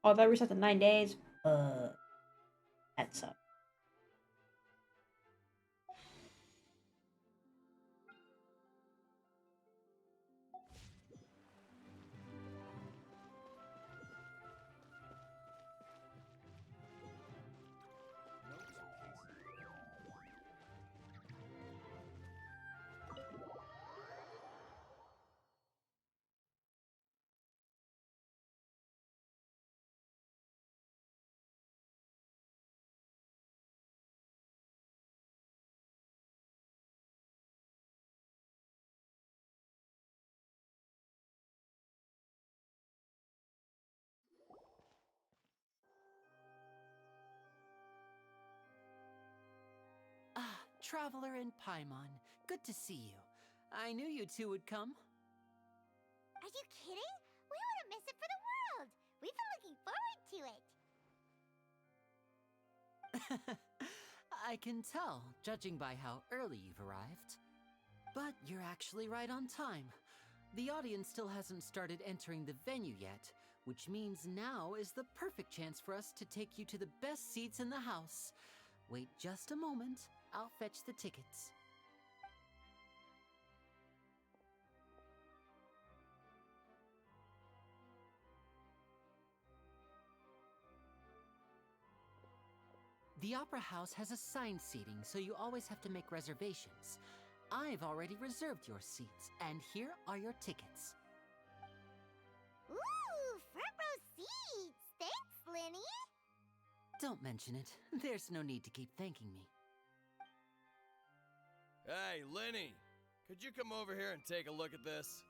Oh, that reset in 9 days. That sucks. Ah, Traveler and Paimon, good to see you. I knew you two would come. Are you kidding? We wouldn't miss it for the world! We've been looking forward to it! I can tell, judging by how early you've arrived. But you're actually right on time. The audience still hasn't started entering the venue yet, which means now is the perfect chance for us to take you to the best seats in the house. Wait just a moment, I'll fetch the tickets. The Opera House has assigned seating, so you always have to make reservations. I've already reserved your seats, and here are your tickets. Ooh, front row seats! Thanks, Lenny! Don't mention it. There's no need to keep thanking me. Hey, Lenny! Could you come over here and take a look at this?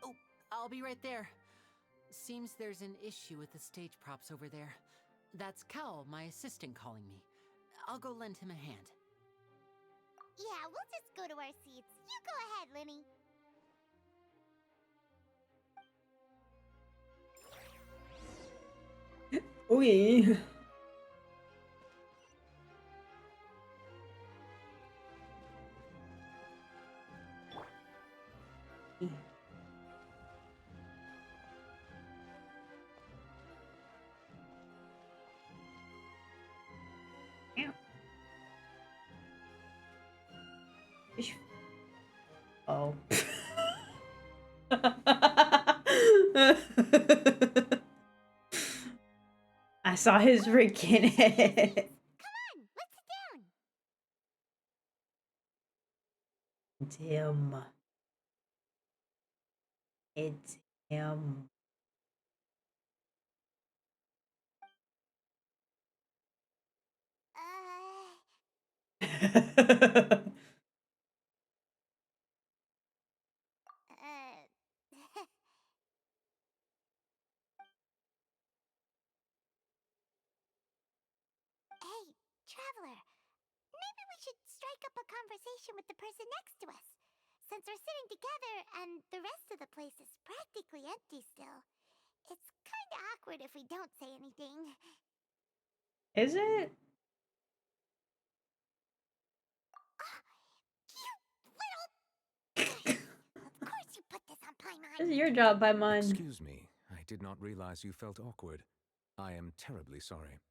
Oh, I'll be right there. Seems there's an issue with the stage props over there. That's Cal, my assistant, calling me. I'll go lend him a hand. Yeah, we'll just go to our seats. You go ahead, Lenny. Okay. Oh. I saw his freaking head. Come on, let's sit down. It's him. It's him. Hey, Traveler. Maybe we should strike up a conversation with the person next to us. Since we're sitting together and the rest of the place is practically empty still. It's kinda awkward if we don't say anything. Is it? Of course you put this on Paimon. This is your job, Paimon. Excuse me. I did not realize you felt awkward. I am terribly sorry.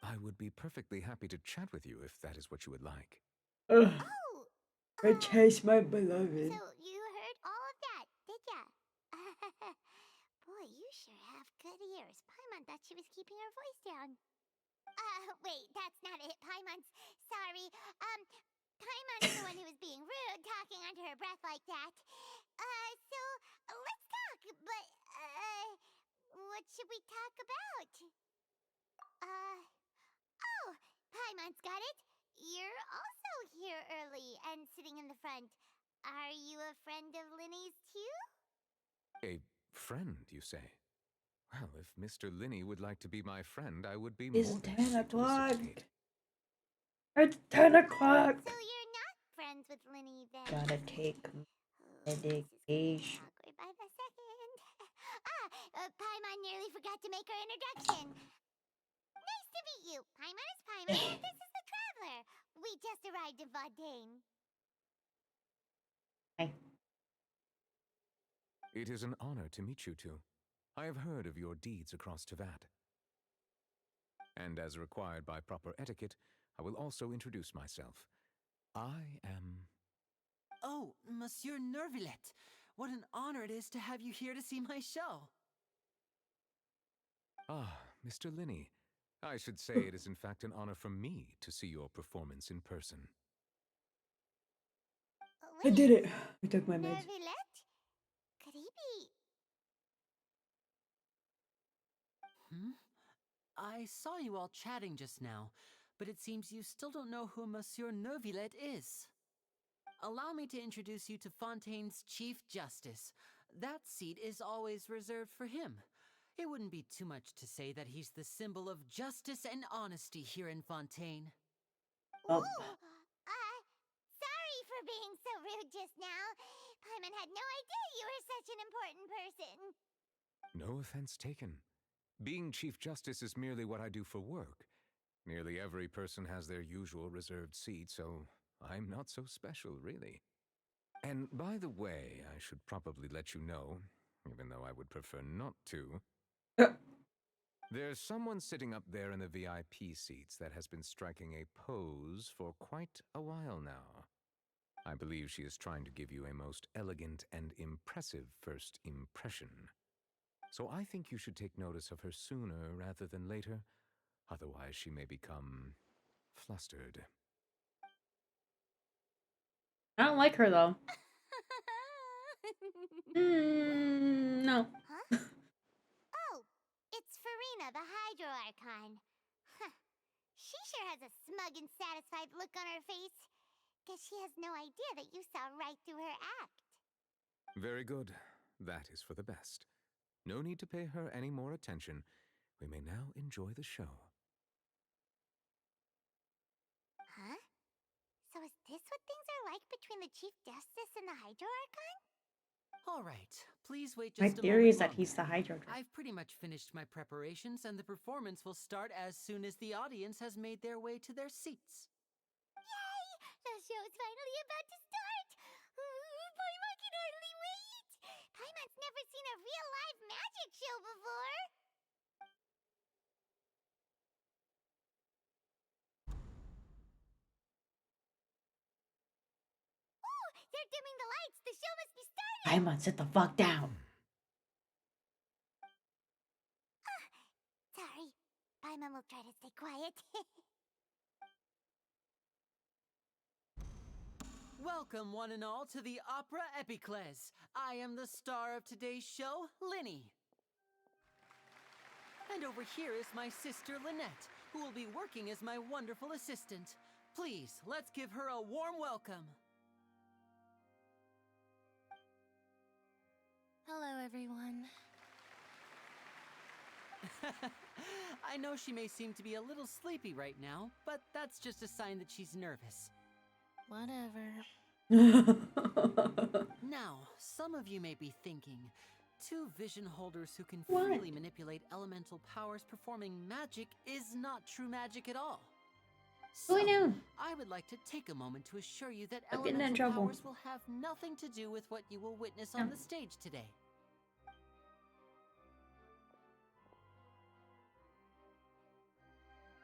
I would be perfectly happy to chat with you if that is what you would like. Ugh. I chase my beloved. So you heard all of that, did ya? Boy, you sure have good ears. Paimon thought she was keeping her voice down. Wait, that's not it. Paimon's sorry. Paimon's the one who was being rude, talking under her breath like that. So let's talk. But what should we talk about? Oh, Paimon's got it. You're also here early and sitting in the front. Are you a friend of Linny's too? A friend, you say? Well, if Mr. Linney would like to be my friend, I would be It's more than 10 happy to o'clock. reciprocate. It's 10 o'clock. So you're not friends with Linny then? Gotta take medication. Awkward by the second. Paimon nearly forgot to make her introduction. Nice to meet you. Paimon is Paimon, and this is the Traveler. We just arrived in Fontaine. Hi. It is an honor to meet you two. I have heard of your deeds across Tevat. And as required by proper etiquette, I will also introduce myself. I am... Oh, Monsieur Nervillet. What an honor it is to have you here to see my show. Ah, Mr. Linney. I should say it is in fact an honor for me to see your performance in person. I did it. I took my meds. Nervillet? Could he be... I saw you all chatting just now, but it seems you still don't know who Monsieur Nervillet is. Allow me to introduce you to Fontaine's Chief Justice. That seat is always reserved for him. It wouldn't be too much to say that he's the symbol of justice and honesty here in Fontaine. Oh. Sorry for being so rude just now. Paimon had no idea you were such an important person. No offense taken. Being Chief Justice is merely what I do for work. Nearly every person has their usual reserved seat, so I'm not so special, really. And by the way, I should probably let you know, even though I would prefer not to. There's someone sitting up there in the VIP seats that has been striking a pose for quite a while now. I believe she is trying to give you a most elegant and impressive first impression. So I think you should take notice of her sooner rather than later. Otherwise, she may become flustered. I don't like her though. No. Huh? Oh, it's Farina, the Hydro Archon. Huh. She sure has a smug and satisfied look on her face. Guess she has no idea that you saw right through her act. Very good. That is for the best. No need to pay her any more attention. We may now enjoy the show. Huh? So is this what things are like between the Chief Justice and the Hydro Archon? All right, please wait My just a theory is moment that he's the longer. Hydro Dragon. I've pretty much finished my preparations, and the performance will start as soon as the audience has made their way to their seats. Yay! The show's finally about to start! Paimon can hardly wait! Paimon's never seen a real live magic show before! Ooh! They're dimming the lights! The show must be starting! Paimon, sit the fuck down. Sorry. Paimon will try to stay quiet. Welcome, one and all, to the Opera Epiclese. I am the star of today's show, Linny. And over here is my sister, Lynette, who will be working as my wonderful assistant. Please, let's give her a warm welcome. Hello, everyone. I know she may seem to be a little sleepy right now, but that's just a sign that she's nervous. Whatever. Now, some of you may be thinking, two vision holders who can What? freely manipulate elemental powers performing magic is not true magic at all. Oh, I know. I would like to take a moment to assure you that I'm getting in elemental trouble. powers will have nothing to do with what you will witness on the stage today.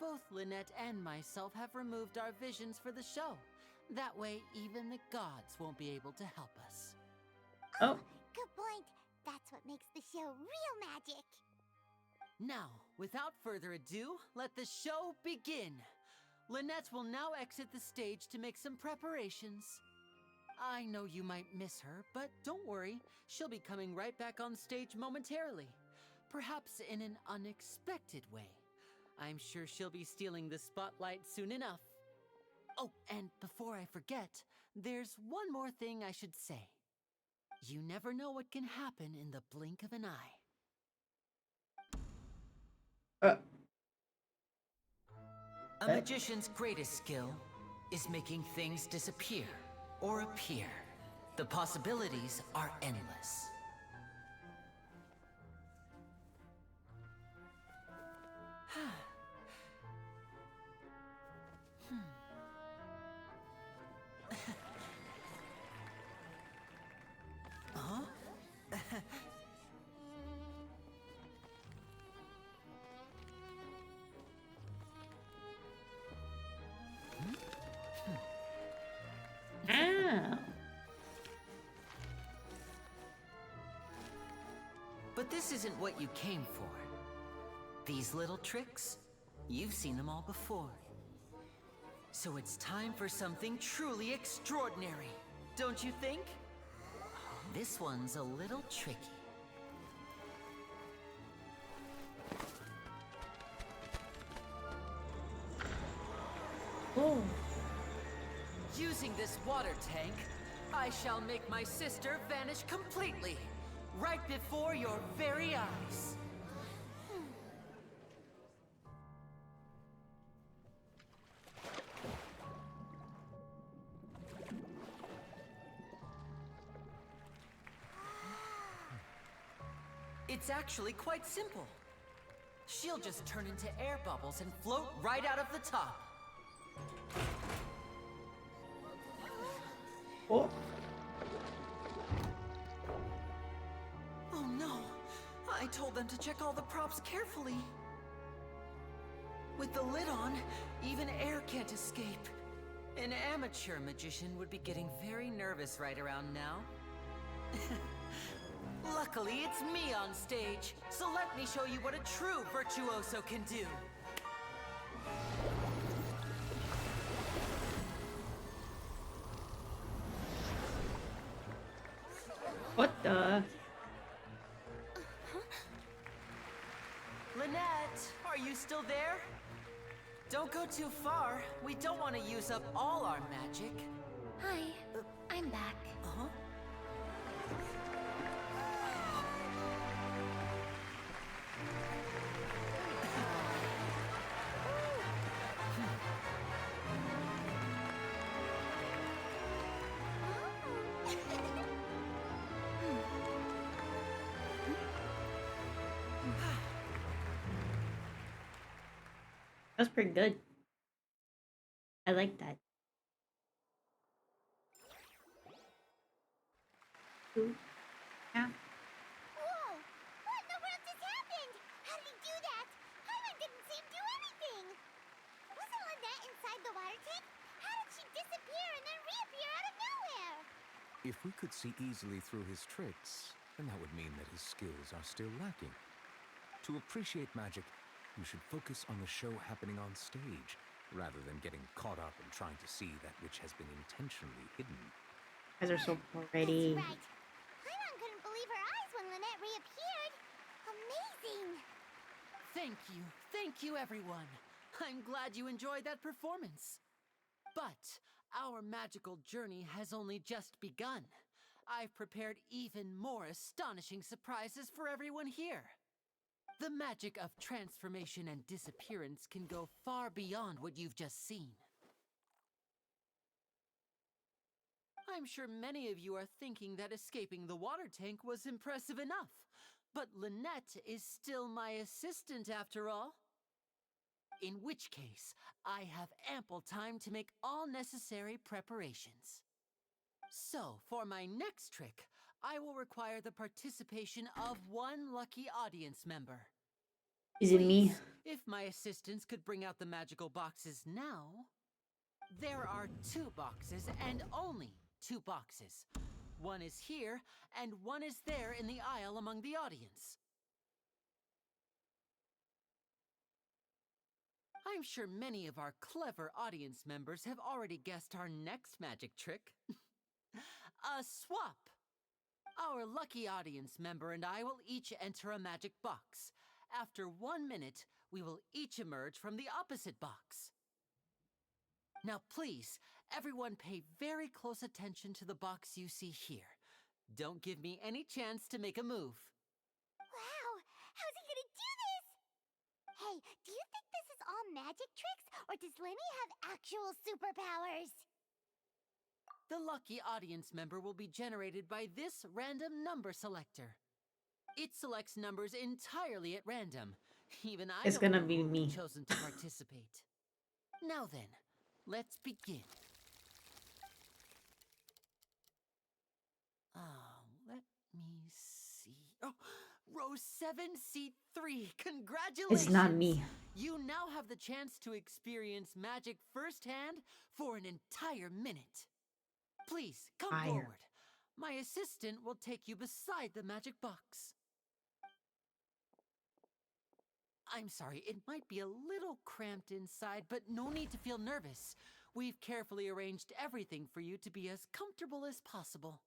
Both Lynette and myself have removed our visions for the show. That way, even the gods won't be able to help us. Oh. Good point. That's what makes the show real magic. Now, without further ado, let the show begin. Lynette will now exit the stage to make some preparations. I know you might miss her, but don't worry. She'll be coming right back on stage momentarily. Perhaps in an unexpected way. I'm sure she'll be stealing the spotlight soon enough. Oh, and before I forget, there's one more thing I should say. You never know what can happen in the blink of an eye. A magician's greatest skill is making things disappear or appear. The possibilities are endless. Huh? Ow. But this isn't what you came for. These little tricks, you've seen them all before. So it's time for something truly extraordinary, don't you think? This one's a little tricky. Oh. Using this water tank, I shall make my sister vanish completely, right before your very eyes. It's actually quite simple. She'll just turn into air bubbles and float right out of the top. Oh. Oh no! I told them to check all the props carefully. With the lid on, even air can't escape. An amateur magician would be getting very nervous right around now. Luckily, it's me on stage, so let me show you what a true virtuoso can do. What the? Lynette, are you still there? Don't go too far. We don't want to use up all our magic. Hi, I'm back. Uh-huh. That's pretty good. I like that. Ooh. Yeah. Whoa! What in the world just happened? How did he do that? Paimon didn't see him do anything. Wasn't Lynette inside the water tank? How did she disappear and then reappear out of nowhere? If we could see easily through his tricks, then that would mean that his skills are still lacking. To appreciate magic, you should focus on the show happening on stage, rather than getting caught up in trying to see that which has been intentionally hidden. You guys are so pretty. That's right. Paimon couldn't believe her eyes when Lynette reappeared. Amazing! Thank you, everyone. I'm glad you enjoyed that performance. But our magical journey has only just begun. I've prepared even more astonishing surprises for everyone here. The magic of transformation and disappearance can go far beyond what you've just seen. I'm sure many of you are thinking that escaping the water tank was impressive enough, but Lynette is still my assistant after all. In which case, I have ample time to make all necessary preparations. So, for my next trick, I will require the participation of one lucky audience member. Is it me? If my assistants could bring out the magical boxes now. There are 2 boxes and only 2 boxes. One is here and one is there in the aisle among the audience. I'm sure many of our clever audience members have already guessed our next magic trick. A swap! Our lucky audience member and I will each enter a magic box. After 1 minute, we will each emerge from the opposite box. Now please, everyone pay very close attention to the box you see here. Don't give me any chance to make a move. Wow! How's he gonna do this? Hey, do you think this is all magic tricks, or does Lenny have actual superpowers? The lucky audience member will be generated by this random number selector. It selects numbers entirely at random. Even I It's don't gonna know be who will be me. chosen to participate. Now then, let's begin. Let me see. Oh, row 7, seat 3. Congratulations! It's not me. You now have the chance to experience magic firsthand for an entire minute. Please, come Fire. forward. My assistant will take you beside the magic box. I'm sorry, it might be a little cramped inside, but no need to feel nervous. We've carefully arranged everything for you to be as comfortable as possible.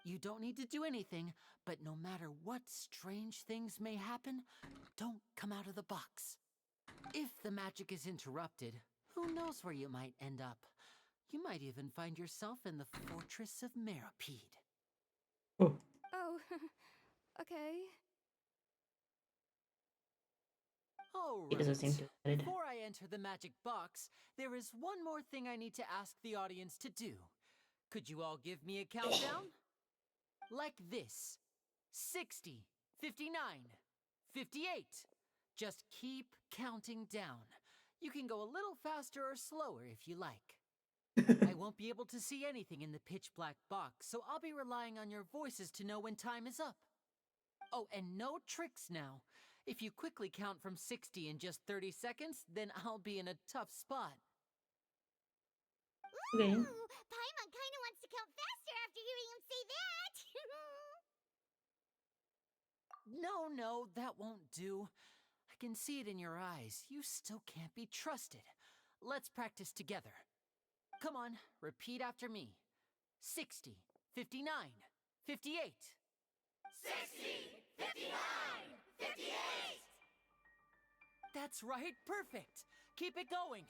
You don't need to do anything, but no matter what strange things may happen, don't come out of the box. If the magic is interrupted, who knows where you might end up? You might even find yourself in the Fortress of Meripede. Oh, okay. All He doesn't seem too right. excited. Before I enter the magic box, there is one more thing I need to ask the audience to do. Could you all give me a countdown? Like this. 60, 59, 58. Just keep counting down. You can go a little faster or slower if you like. I won't be able to see anything in the pitch black box, so I'll be relying on your voices to know when time is up. Oh, and no tricks now. If you quickly count from 60 in just 30 seconds, then I'll be in a tough spot. Okay. Ooh, Paimon kinda wants to count faster after hearing him say that! No, that won't do. I can see it in your eyes. You still can't be trusted. Let's practice together. Come on, repeat after me. 60, 59, 58. 60, 59, 58! That's right, perfect. Keep it going.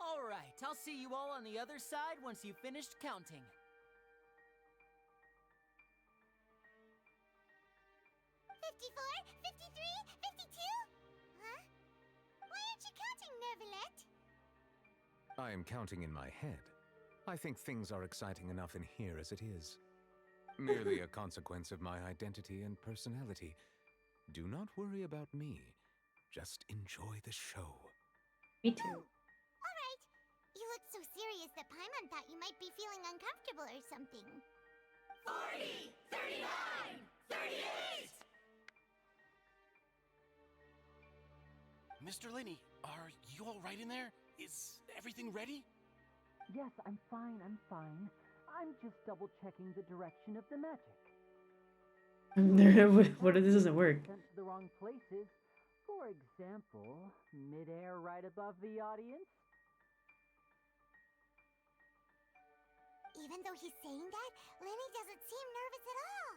All right, I'll see you all on the other side once you've finished counting. 54, 53, 52? Huh? Why aren't you counting, Nervalet? I am counting in my head. I think things are exciting enough in here as it is. Merely a consequence of my identity and personality. Do not worry about me. Just enjoy the show. Me too. Alright. You look so serious that Paimon thought you might be feeling uncomfortable or something. 40, 39, 38! Mr. Linney, are you all right in there? Is everything ready? Yes, I'm fine. I'm just double-checking the direction of the magic. What if this doesn't work? Sent to the wrong places. For example, midair right above the audience. Even though he's saying that, Lenny doesn't seem nervous at all.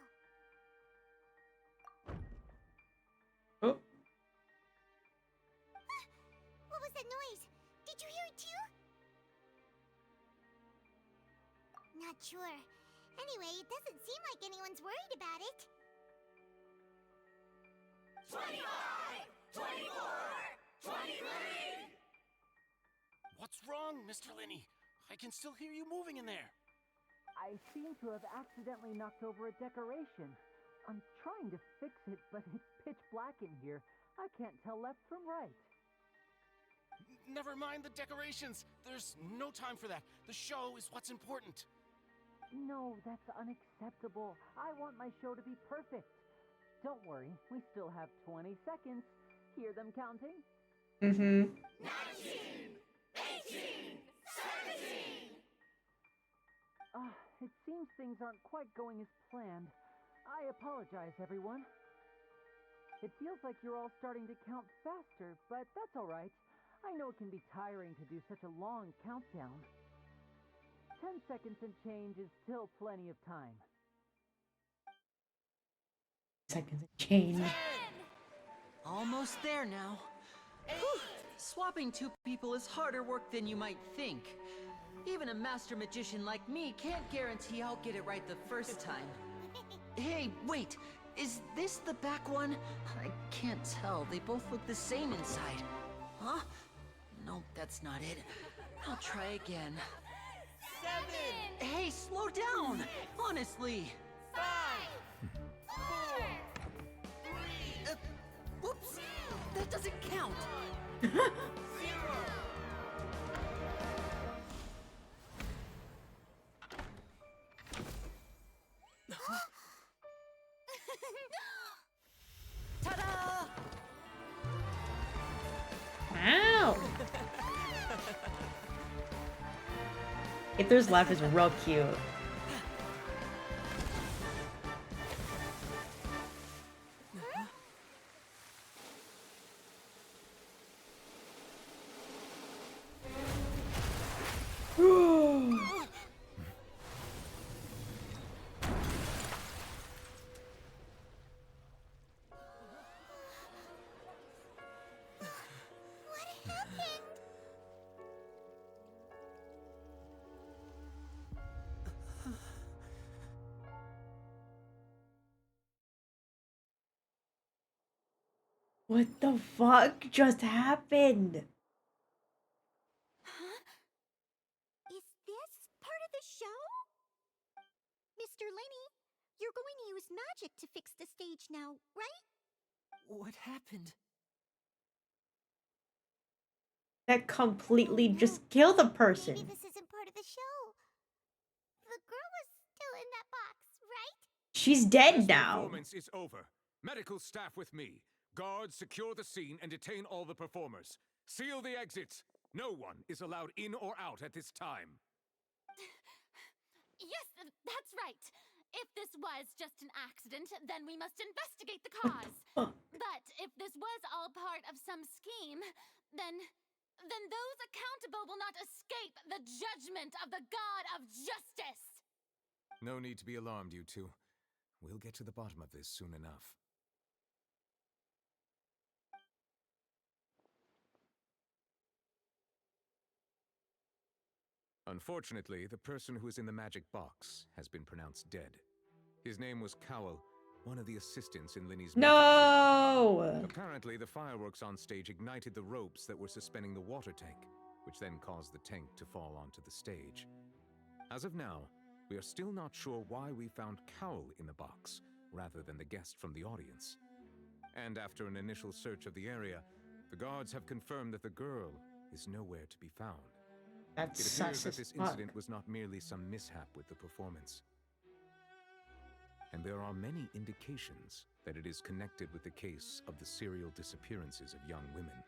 Oh. What was that noise? Did you hear it too? Not sure. Anyway, it doesn't seem like anyone's worried about it. 25! 24! 23! What's wrong, Mr. Linney? I can still hear you moving in there. I seem to have accidentally knocked over a decoration. I'm trying to fix it, but it's pitch black in here. I can't tell left from right. Never mind the decorations. There's no time for that. The show is what's important. No, that's unacceptable. I want my show to be perfect. Don't worry, we still have 20 seconds. Hear them counting? 19, 18, 17! It seems things aren't quite going as planned. I apologize, everyone. It feels like you're all starting to count faster, but that's all right. I know it can be tiring to do such a long countdown. 10 seconds and change is still plenty of time. seconds of change. Almost there now. Whew. Swapping two people is harder work than you might think. Even a master magician like me can't guarantee I'll get it right the first time. Hey, wait! Is this the back one? I can't tell. They both look the same inside. Huh? Nope, that's not it. I'll try again. 7! Hey, slow down! Honestly! 5! 4! 3! Whoops! That doesn't count! 0! Ta-da! Wow! Aether's laugh is real cute. What the fuck just happened? Huh? Is this part of the show? Mr. Lenny, you're going to use magic to fix the stage now, right? What happened? That completely just killed the person. Maybe this isn't part of the show. The girl was still in that box, right? She's dead now. Performance is over. Medical staff with me. Guards, secure the scene and detain all the performers. Seal the exits. No one is allowed in or out at this time. Yes, that's right. If this was just an accident, then we must investigate the cause. But if this was all part of some scheme, then those accountable will not escape the judgment of the God of Justice. No need to be alarmed, you two. We'll get to the bottom of this soon enough. Unfortunately, the person who is in the magic box has been pronounced dead. His name was Cowell, one of the assistants in Linny's No! Apparently, the fireworks on stage ignited the ropes that were suspending the water tank, which then caused the tank to fall onto the stage. As of now, we are still not sure why we found Cowell in the box, rather than the guest from the audience. And after an initial search of the area, the guards have confirmed that the girl is nowhere to be found. That's It appears sus that as this fuck. incident was not merely some mishap with the performance. And there are many indications that it is connected with the case of the serial disappearances of young women.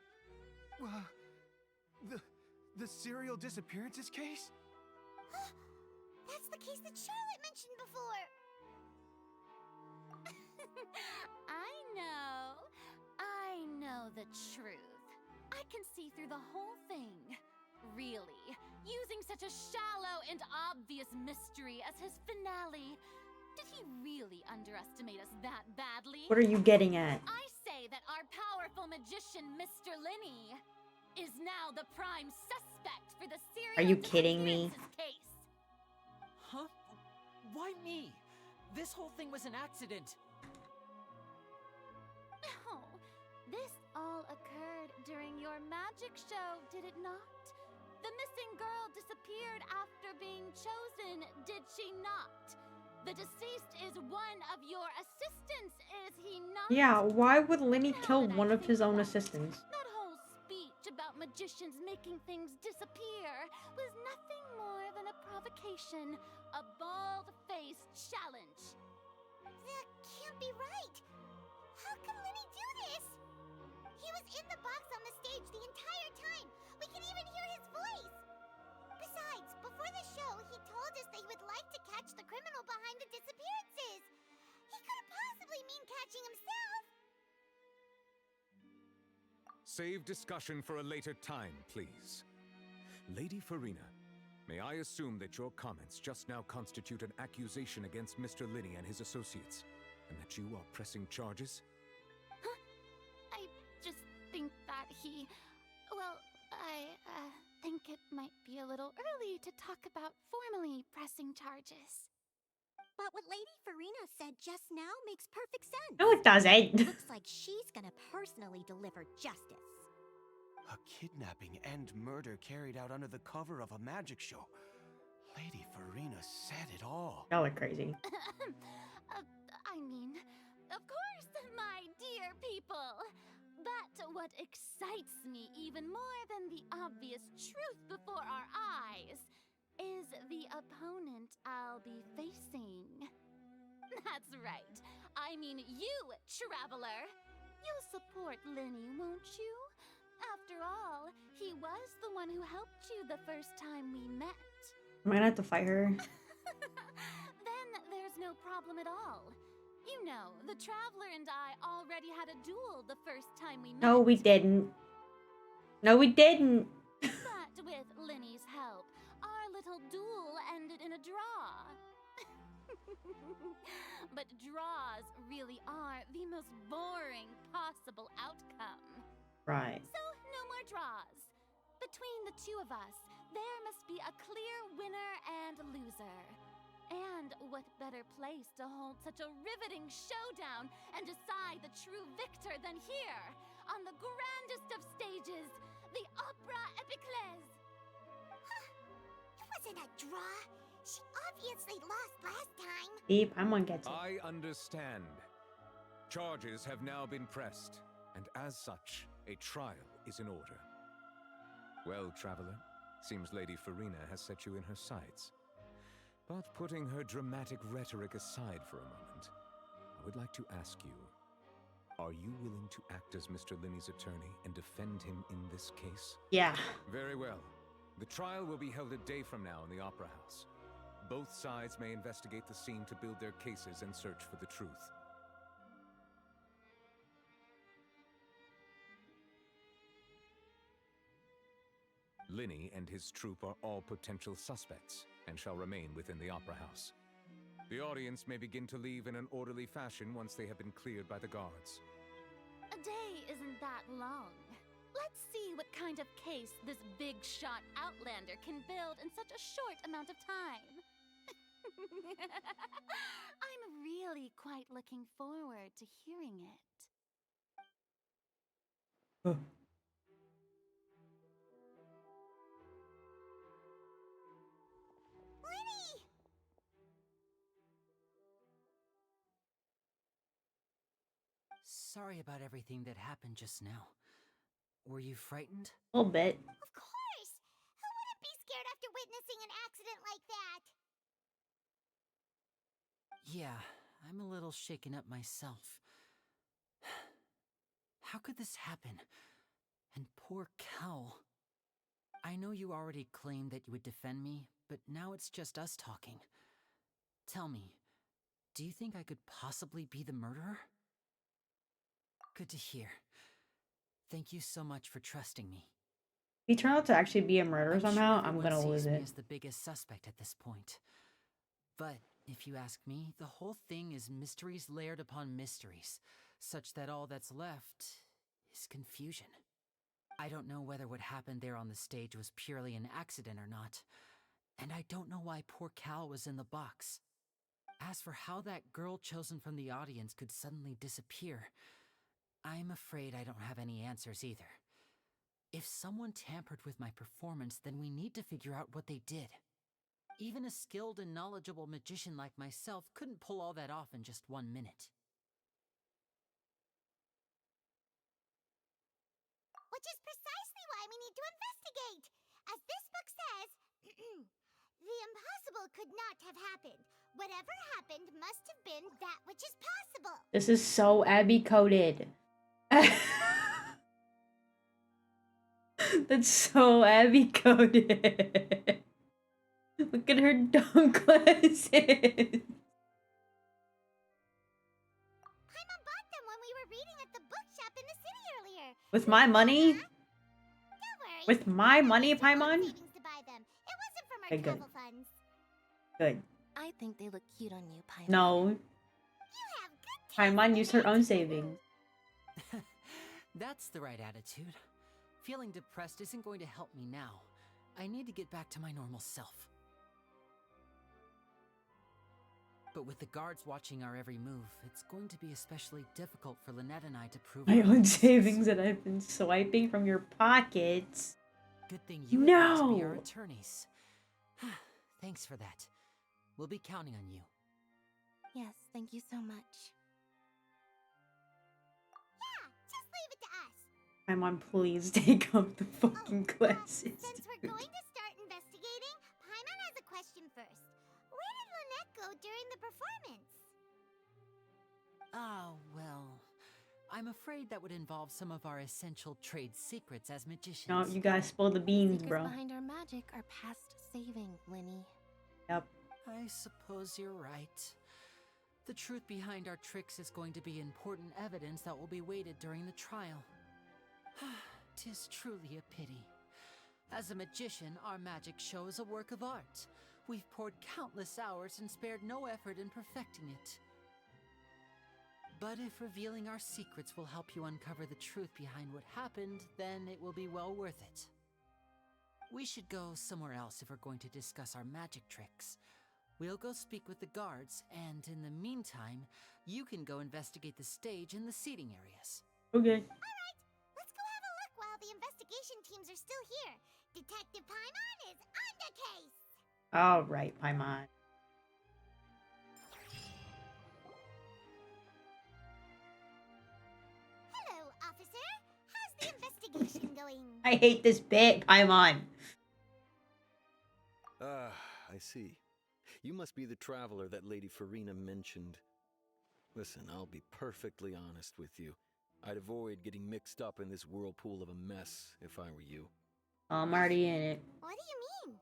The serial disappearances case? That's the case that Charlotte mentioned before. I know the truth. I can see through the whole thing. Really, using such such a shallow and obvious mystery as his finale. Did he really underestimate us that badly? What are you getting at? I say that our powerful magician, Mr. Linney, is now the prime suspect for the serial Are you kidding me? case. Huh? Why me? This whole thing was an accident. Oh, this all occurred during your magic show, did it not? The missing girl disappeared after being chosen, did she not? The deceased is one of your assistants, is he not? Yeah, why would Lenny kill one of his own assistants? That whole speech about magicians making things disappear was nothing more than a provocation, a bald-faced challenge. That can't be right. How can Lenny do this? He was in the box on the stage the entire time. We can even hear his voice. Besides, before the show, he told us that he would like to catch the criminal behind the disappearances. He couldn't possibly mean catching himself. Save discussion for a later time, please. Lady Farina, may I assume that your comments just now constitute an accusation against Mr. Linney and his associates, and that you are pressing charges? Huh? I just think that he... Well, I think it might be a little early to talk about formally pressing charges. But what Lady Farina said just now makes perfect sense. No, it doesn't. Looks like she's gonna personally deliver justice. A kidnapping and murder carried out under the cover of a magic show. Lady Farina said it all. Y'all are crazy. I mean, of course, my dear people. But what excites me even more than the obvious truth before our eyes is the opponent I'll be facing. That's right. I mean you, Traveler. You'll support Linney, won't you? After all, he was the one who helped you the first time we met. Am I gonna have to fight her? Then there's no problem at all. You know, the Traveler and I already had a duel the first time we met. No, we didn't. No, we didn't. But with Linney's help, our little duel ended in a draw. But draws really are the most boring possible outcome. Right. So, no more draws. Between the two of us, there must be a clear winner and loser. And what better place to hold such a riveting showdown and decide the true victor than here, on the grandest of stages, the Opera Epiclese. It wasn't a draw. She obviously lost last time. Deep, I'm gonna get it. I understand. Charges have now been pressed, and as such, a trial is in order. Well, Traveler, seems Lady Farina has set you in her sights. But putting her dramatic rhetoric aside for a moment, I would like to ask you, are you willing to act as Mr. Linney's attorney and defend him in this case? Yeah. Very well. The trial will be held a day from now in the Opera House. Both sides may investigate the scene to build their cases and search for the truth. Linney and his troupe are all potential suspects and shall remain within the Opera House. The audience may begin to leave in an orderly fashion once they have been cleared by the guards. A day isn't that long. Let's see what kind of case this big shot Outlander can build in such a short amount of time. I'm really quite looking forward to hearing it. Lenny! Sorry about everything that happened just now. Were you frightened? A little bit. Of course! Who wouldn't be scared after witnessing an accident like that? Yeah, I'm a little shaken up myself. How could this happen? And poor Cal. I know you already claimed that you would defend me, but now it's just us talking. Tell me, do you think I could possibly be the murderer? Good to hear. Thank you so much for trusting me. he turned out to actually be a murderer I'm sure somehow, I'm everyone gonna sees lose me it. as the biggest suspect at this point. But if you ask me, the whole thing is mysteries layered upon mysteries, such that all that's left is confusion. I don't know whether what happened there on the stage was purely an accident or not, and I don't know why poor Cal was in the box. As for how that girl chosen from the audience could suddenly disappear, I'm afraid I don't have any answers either. If someone tampered with my performance, then we need to figure out what they did. Even a skilled and knowledgeable magician like myself couldn't pull all that off in just 1 minute. Which is precisely why we need to investigate. As this book says, the impossible could not have happened. Whatever happened must have been that which is possible. This is so Abby coded. That's so Abby coded. Look at her dumb glasses. Paimon bought them when we were reading at the bookshop in the city earlier. With my money? Don't worry. With my money, Paimon? Savings to buy them. It wasn't from our Okay, good. travel funds. Good. I think they look cute on you, Paimon. No. Paimon used her own savings. That's the right attitude. Feeling depressed isn't going to help me now. I need to get back to my normal self. But with the guards watching our every move, it's going to be especially difficult for Lynette and I to prove My our own innocence. savings that I've been swiping from your pockets. Good thing you agreed to be our No! attorneys. Thanks for that. We'll be counting on you. Yes, thank you so much. Yeah, just leave it to us. Paimon, please take off the fucking glasses. Since we're going to start investigating, Paimon has a question first. Where did Lynette go during the performance? Ah, well, I'm afraid that would involve some of our essential trade secrets as magicians. No, you guys spill the beans, Secrets bro. behind our magic are past saving, Linny. Yep. I suppose you're right. The truth behind our tricks is going to be important evidence that will be weighted during the trial. 'Tis truly a pity. As a magician, our magic show is a work of art. We've poured countless hours and spared no effort in perfecting it. But if revealing our secrets will help you uncover the truth behind what happened, then it will be well worth it. We should go somewhere else if we're going to discuss our magic tricks. We'll go speak with the guards, and in the meantime, you can go investigate the stage and the seating areas. Okay. Alright, let's go have a look while the investigation teams are still here. Detective Paimon is on the case! Alright, Paimon. Hello, officer. How's the investigation going? I hate this bit, Paimon. Ah, I see. You must be the traveler that Lady Farina mentioned. Listen, I'll be perfectly honest with you. I'd avoid getting mixed up in this whirlpool of a mess if I were you. I'm already in it. What do you mean?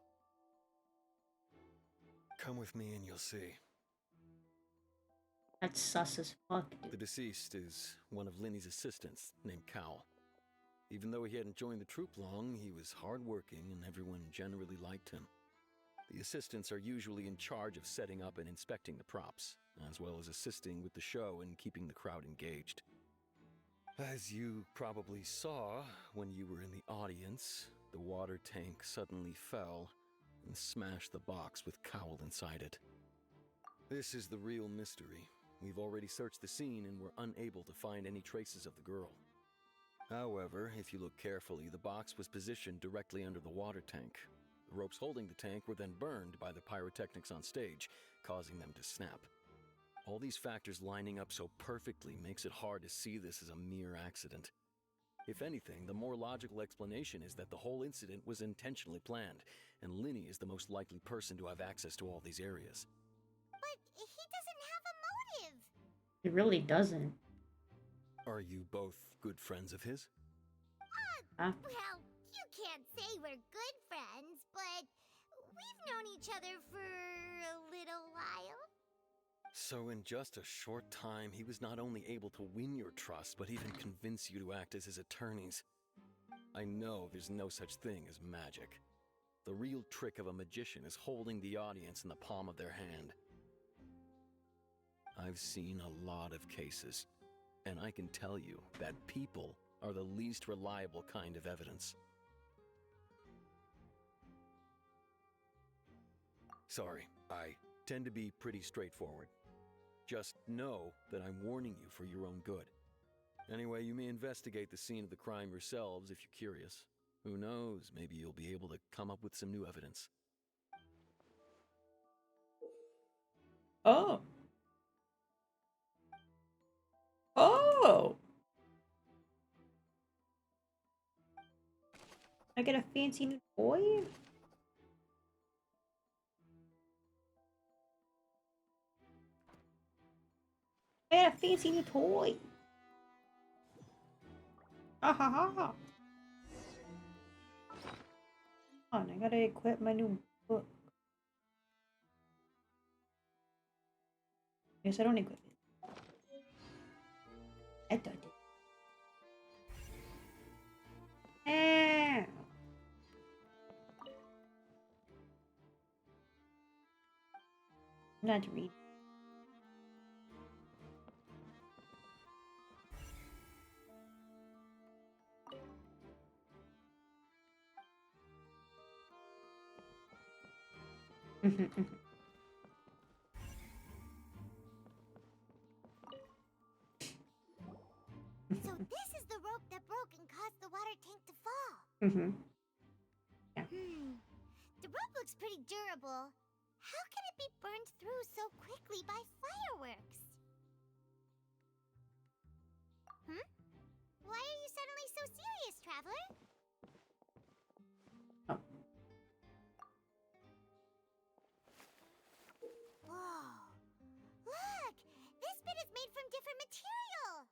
Come with me and you'll see. That's sus as fuck, dude. The deceased is one of Linny's assistants, named Cal. Even though he hadn't joined the troupe long, he was hardworking and everyone generally liked him. The assistants are usually in charge of setting up and inspecting the props, as well as assisting with the show and keeping the crowd engaged. As you probably saw when you were in the audience, the water tank suddenly fell and smashed the box with Cowl inside it. This is the real mystery. We've already searched the scene and were unable to find any traces of the girl. However, if you look carefully, the box was positioned directly under the water tank. The ropes holding the tank were then burned by the pyrotechnics on stage, causing them to snap. All these factors lining up so perfectly makes it hard to see this as a mere accident. If anything, the more logical explanation is that the whole incident was intentionally planned, and Linny is the most likely person to have access to all these areas. But he doesn't have a motive. It really doesn't. Are you both good friends of his? Huh? Well, you can't say we're good friends, but we've known each other for a little while. So in just a short time, he was not only able to win your trust, but even convince you to act as his attorneys. I know there's no such thing as magic. The real trick of a magician is holding the audience in the palm of their hand. I've seen a lot of cases, and I can tell you that people are the least reliable kind of evidence. Sorry, I tend to be pretty straightforward. Just know that I'm warning you for your own good. Anyway, you may investigate the scene of the crime yourselves if you're curious. Who knows, maybe you'll be able to come up with some new evidence. Oh. Oh. I get a fancy new toy? I got a fancy new toy. Ha ha ha. On, I gotta equip my new book. Guess I don't equip it. I thought it. Ah. Not to read. So this is the rope that broke and caused the water tank to fall. Yeah. The rope looks pretty durable. How can it be burned through so quickly by fireworks? Why are you suddenly so serious, Traveler? Oh. Whoa. Look! This bit is made from different material.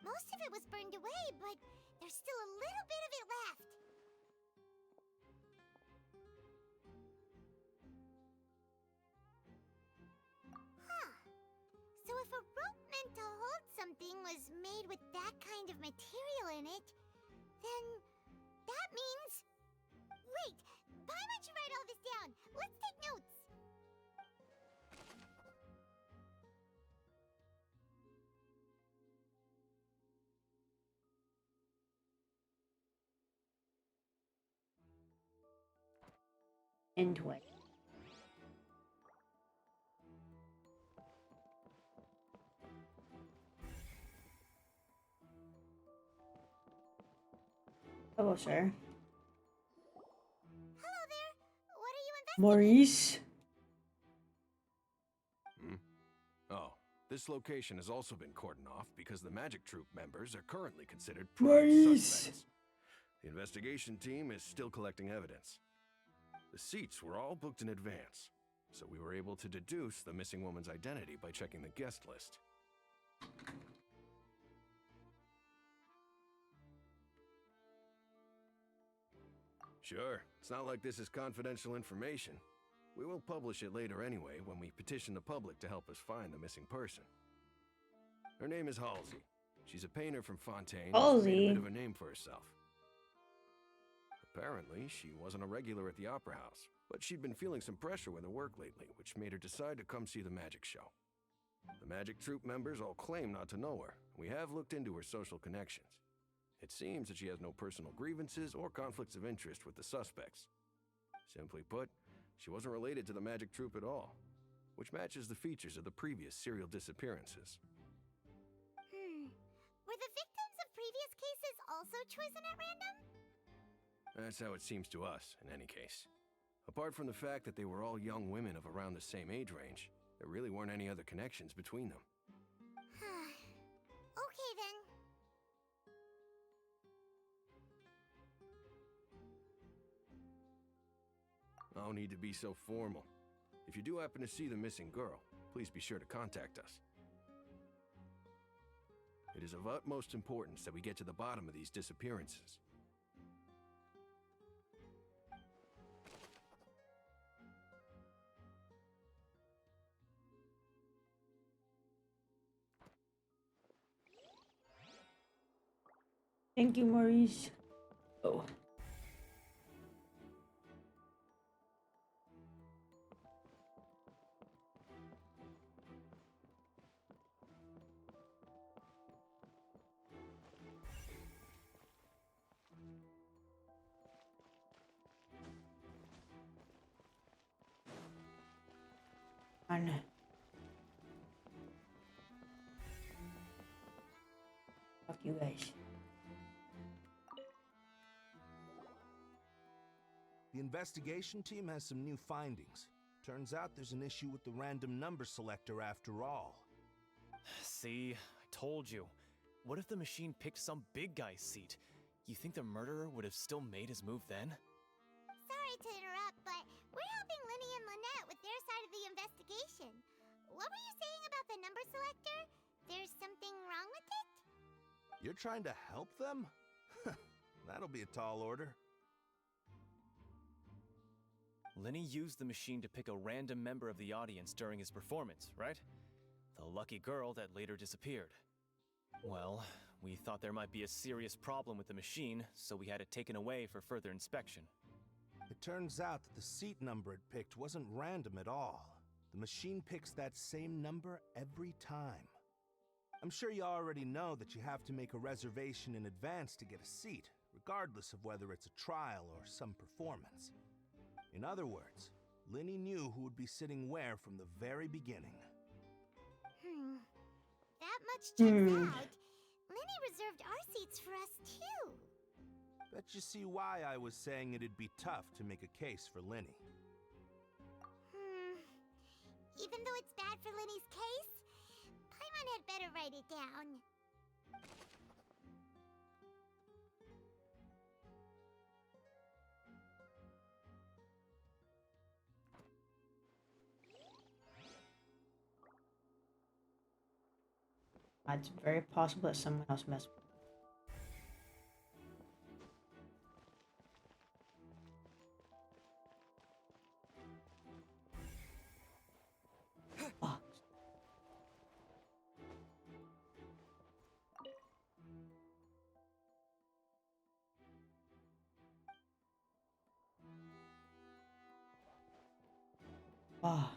Most of it was burned away, but there's still a little bit of it left. Huh. So if a rope meant to hold something was made with that kind of material in it, then that means... Wait! Why don't you write all this down? Let's take notes! Into it. Hello, sir. Hello there. What are you investigating? Maurice. Oh, this location has also been cordoned off because the Magic Troop members are currently considered prime Maurice. suspects. The investigation team is still collecting evidence. The seats were all booked in advance, so we were able to deduce the missing woman's identity by checking the guest list. Sure, it's not like this is confidential information. We will publish it later anyway when we petition the public to help us find the missing person. Her name is Halsey. She's a painter from Fontaine who's made a bit of a name for herself. Apparently, she wasn't a regular at the Opera House, but she'd been feeling some pressure with her work lately, which made her decide to come see the magic show. The Magic Troop members all claim not to know her. We have looked into her social connections. It seems that she has no personal grievances or conflicts of interest with the suspects. Simply put, she wasn't related to the Magic Troop at all, which matches the features of the previous serial disappearances. Were the victims of previous cases also chosen at random? That's how it seems to us, in any case. Apart from the fact that they were all young women of around the same age range, there really weren't any other connections between them. Okay then. No need to be so formal. If you do happen to see the missing girl, please be sure to contact us. It is of utmost importance that we get to the bottom of these disappearances. Thank you, Maurice. Oh. On. Fuck you guys. The investigation team has some new findings. Turns out there's an issue with the random number selector after all. See, I told you. What if the machine picked some big guy's seat? You think the murderer would have still made his move then? Sorry to interrupt, but we're helping Linny and Lynette with their side of the investigation. What were you saying about the number selector? There's something wrong with it? You're trying to help them? That'll be a tall order. Linny used the machine to pick a random member of the audience during his performance, right? The lucky girl that later disappeared. Well, we thought there might be a serious problem with the machine, so we had it taken away for further inspection. It turns out that the seat number it picked wasn't random at all. The machine picks that same number every time. I'm sure you already know that you have to make a reservation in advance to get a seat, regardless of whether it's a trial or some performance. In other words, Linny knew who would be sitting where from the very beginning. That much checks out. Linny reserved our seats for us too. Bet you see why I was saying it'd be tough to make a case for Linny. Even though it's bad for Linny's case, Paimon had better write it down. It's very possible that someone else messed with it. Fuck. Fuck.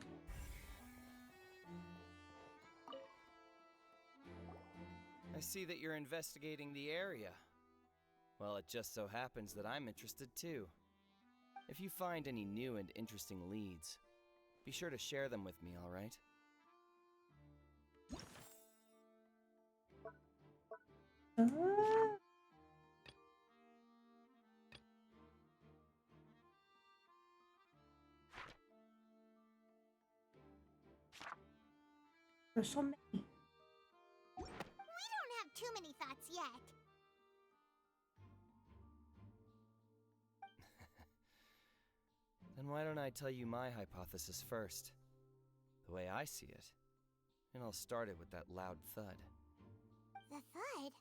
I see that you're investigating the area. Well, it just so happens that I'm interested too. If you find any new and interesting leads, be sure to share them with me, all right? There's so many. We don't have too many thoughts yet. Then why don't I tell you my hypothesis first? The way I see it. And I'll start it with that loud thud. The thud?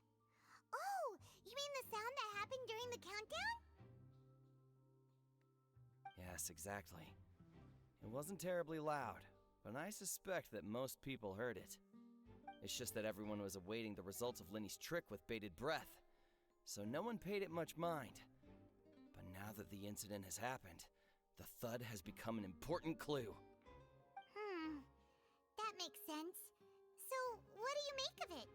Oh, you mean the sound that happened during the countdown? Yes, exactly. It wasn't terribly loud, but I suspect that most people heard it. It's just that everyone was awaiting the results of Linny's trick with bated breath, so no one paid it much mind. But now that the incident has happened, the thud has become an important clue. That makes sense. So, what do you make of it?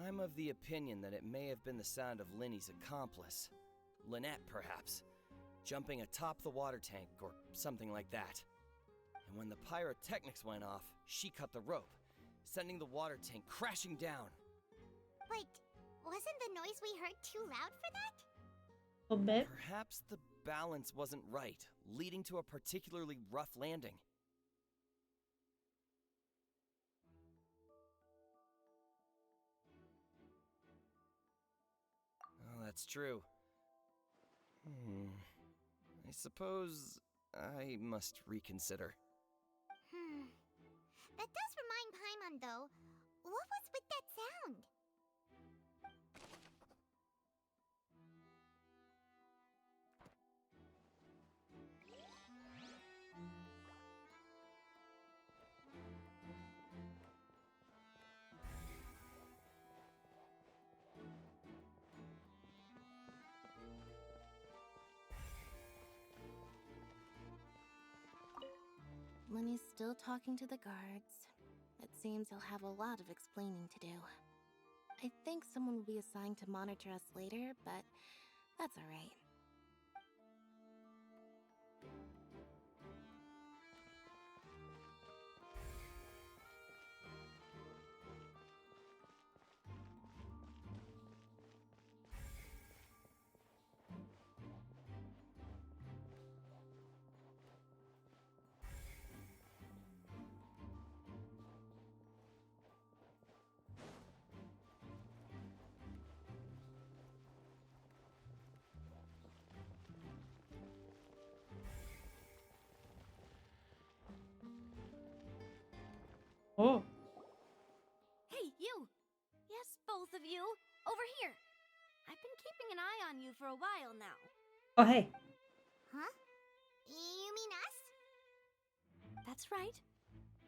I'm of the opinion that it may have been the sound of Linny's accomplice, Lynette perhaps, jumping atop the water tank or something like that. And when the pyrotechnics went off, she cut the rope, sending the water tank crashing down. Wait, wasn't the noise we heard too loud for that? A bit. Perhaps the balance wasn't right, leading to a particularly rough landing. Oh, that's true. I suppose I must reconsider. That does remind Paimon, though. What was with that sound? Lenny's still talking to the guards. It seems he'll have a lot of explaining to do. I think someone will be assigned to monitor us later, but that's alright. Oh. Hey, you! Yes, both of you! Over here! I've been keeping an eye on you for a while now. Oh, hey. Huh? You mean us? That's right.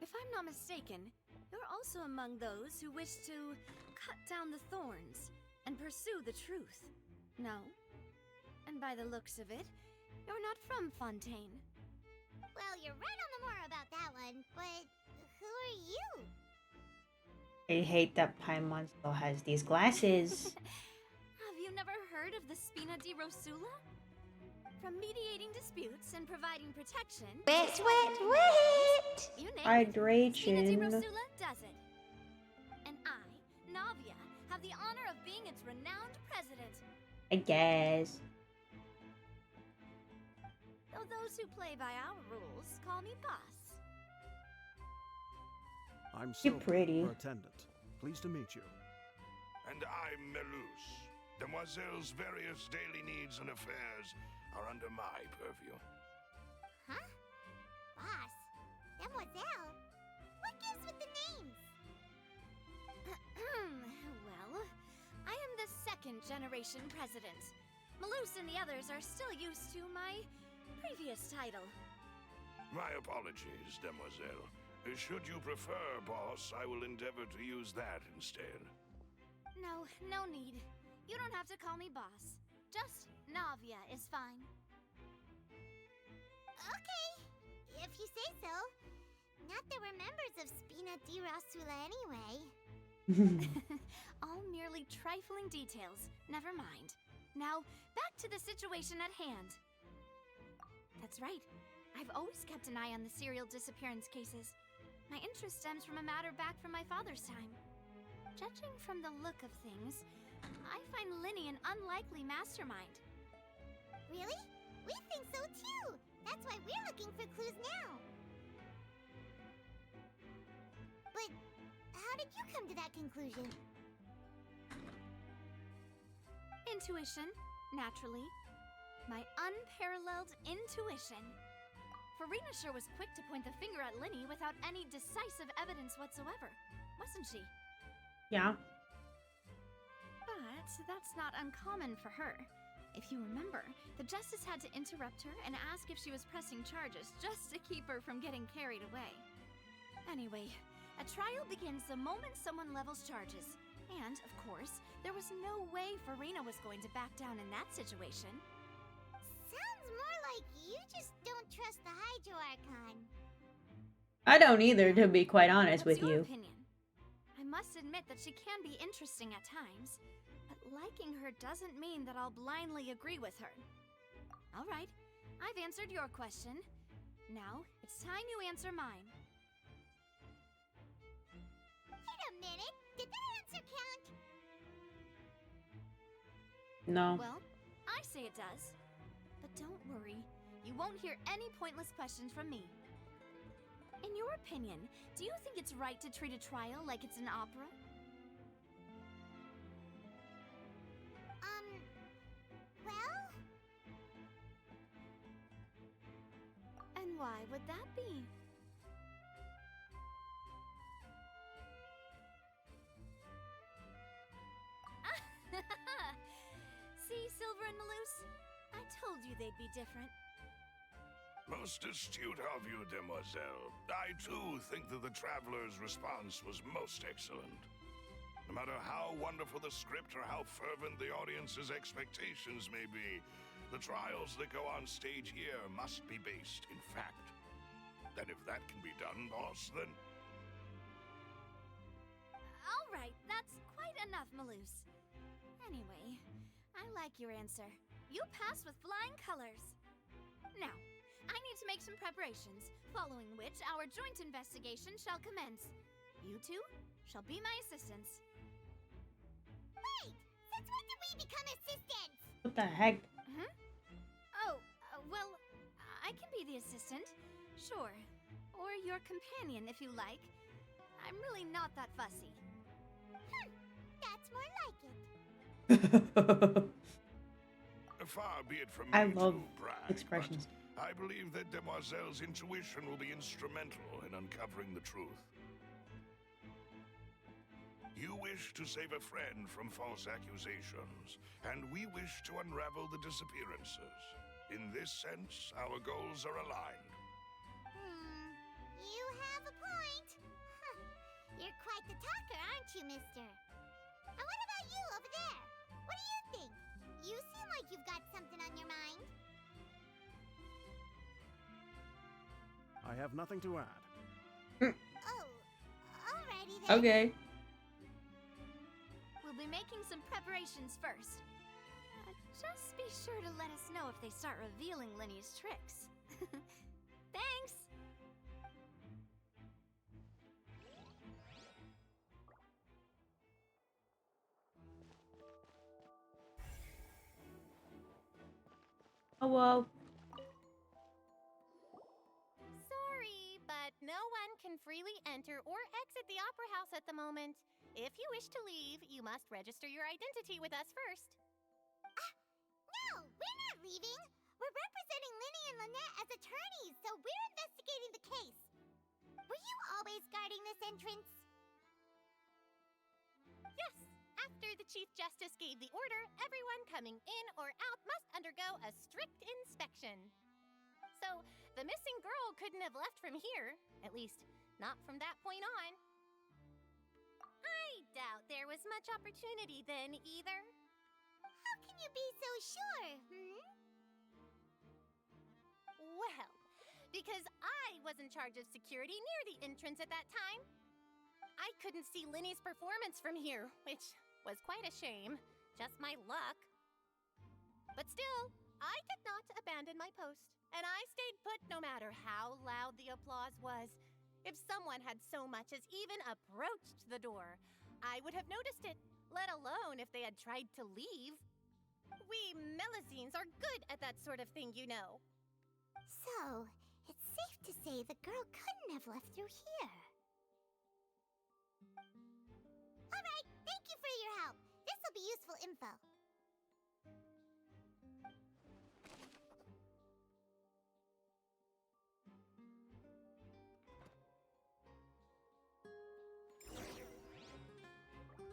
If I'm not mistaken, you're also among those who wish to cut down the thorns and pursue the truth. No? And by the looks of it, you're not from Fontaine. Well, you're right on the more about that one, but who are you? I hate that Paimon still has these glasses. Have you never heard of the Spina di Rosula? From mediating disputes and providing protection... Wait! You name it, Hydration. Spina di Rosula does it. And I, Navia, have the honor of being its renowned president. I guess. Though those who play by our rules call me boss. I'm You're Silver, pretty. her attendant. Pleased to meet you. And I'm Melus. Demoiselle's various daily needs and affairs are under my purview. Huh? Boss? Demoiselle? What gives with the names? Well, I am the second generation president. Malus and the others are still used to my previous title. My apologies, Demoiselle. Should you prefer, boss, I will endeavor to use that instead. No, no need. You don't have to call me boss. Just Navia is fine. Okay, if you say so. Not that we're members of Spina di Rosula anyway. All merely trifling details. Never mind. Now, back to the situation at hand. That's right. I've always kept an eye on the serial disappearance cases. My interest stems from a matter back from my father's time. Judging from the look of things, I find Linny an unlikely mastermind. Really? We think so too! That's why we're looking for clues now. But how did you come to that conclusion? Intuition, naturally. My unparalleled intuition. Farina sure was quick to point the finger at Linny without any decisive evidence whatsoever, wasn't she? Yeah. But that's not uncommon for her. If you remember, the Justice had to interrupt her and ask if she was pressing charges just to keep her from getting carried away. Anyway, a trial begins the moment someone levels charges. And, of course, there was no way Farina was going to back down in that situation. Sounds more like you just don't trust the Hydro Archon. I don't either, to be quite honest What's with your you. opinion? I must admit that she can be interesting at times, but liking her doesn't mean that I'll blindly agree with her. All right, I've answered your question. Now, it's time you answer mine. Wait a minute, did that answer count? No. Well, I say it does. But don't worry, you won't hear any pointless questions from me. In your opinion, do you think it's right to treat a trial like it's an opera? Well? And why would that be? See, Silver and Malus? I told you they'd be different. Most astute of you, Demoiselle. I too think that the Traveler's response was most excellent. No matter how wonderful the script or how fervent the audience's expectations may be, the trials that go on stage here must be based in fact. And if that can be done, boss, then... All right, that's quite enough, Maloose. Anyway, I like your answer. You passed with flying colors. Now, I need to make some preparations, following which our joint investigation shall commence. You two shall be my assistants. Wait! Since when did we become assistants? What the heck? Oh, well, I can be the assistant. Sure. Or your companion, if you like. I'm really not that fussy. That's more like it. Far be it from I me love to brag, expressions. but I believe that Demoiselle's intuition will be instrumental in uncovering the truth. You wish to save a friend from false accusations, and we wish to unravel the disappearances. In this sense, our goals are aligned. You have a point. You're quite the talker, aren't you, mister? And what about you over there? What do you think? You seem like you've got something on your mind. I have nothing to add. Oh, alrighty then. Okay. We'll be making some preparations first. Just be sure to let us know if they start revealing Linny's tricks. Thanks! Oh well. Sorry, but no one can freely enter or exit the Opera House at the moment. If you wish to leave, you must register your identity with us first. No, we're not leaving. We're representing Linny and Lynette as attorneys, so we're investigating the case. Were you always guarding this entrance? Yes, after the Chief Justice gave the order, everyone coming in or out must undergo a strict inspection. So, the missing girl couldn't have left from here. At least, not from that point on. I doubt there was much opportunity then, either. How can you be so sure, Well, because I was in charge of security near the entrance at that time. I couldn't see Linny's performance from here, which was quite a shame. Just my luck. But still, I did not abandon my post, and I stayed put no matter how loud the applause was. If someone had so much as even approached the door, I would have noticed it, let alone if they had tried to leave. We Melusines are good at that sort of thing, you know. So, it's safe to say the girl couldn't have left through here. Alright, thank you for your help. This'll be useful info.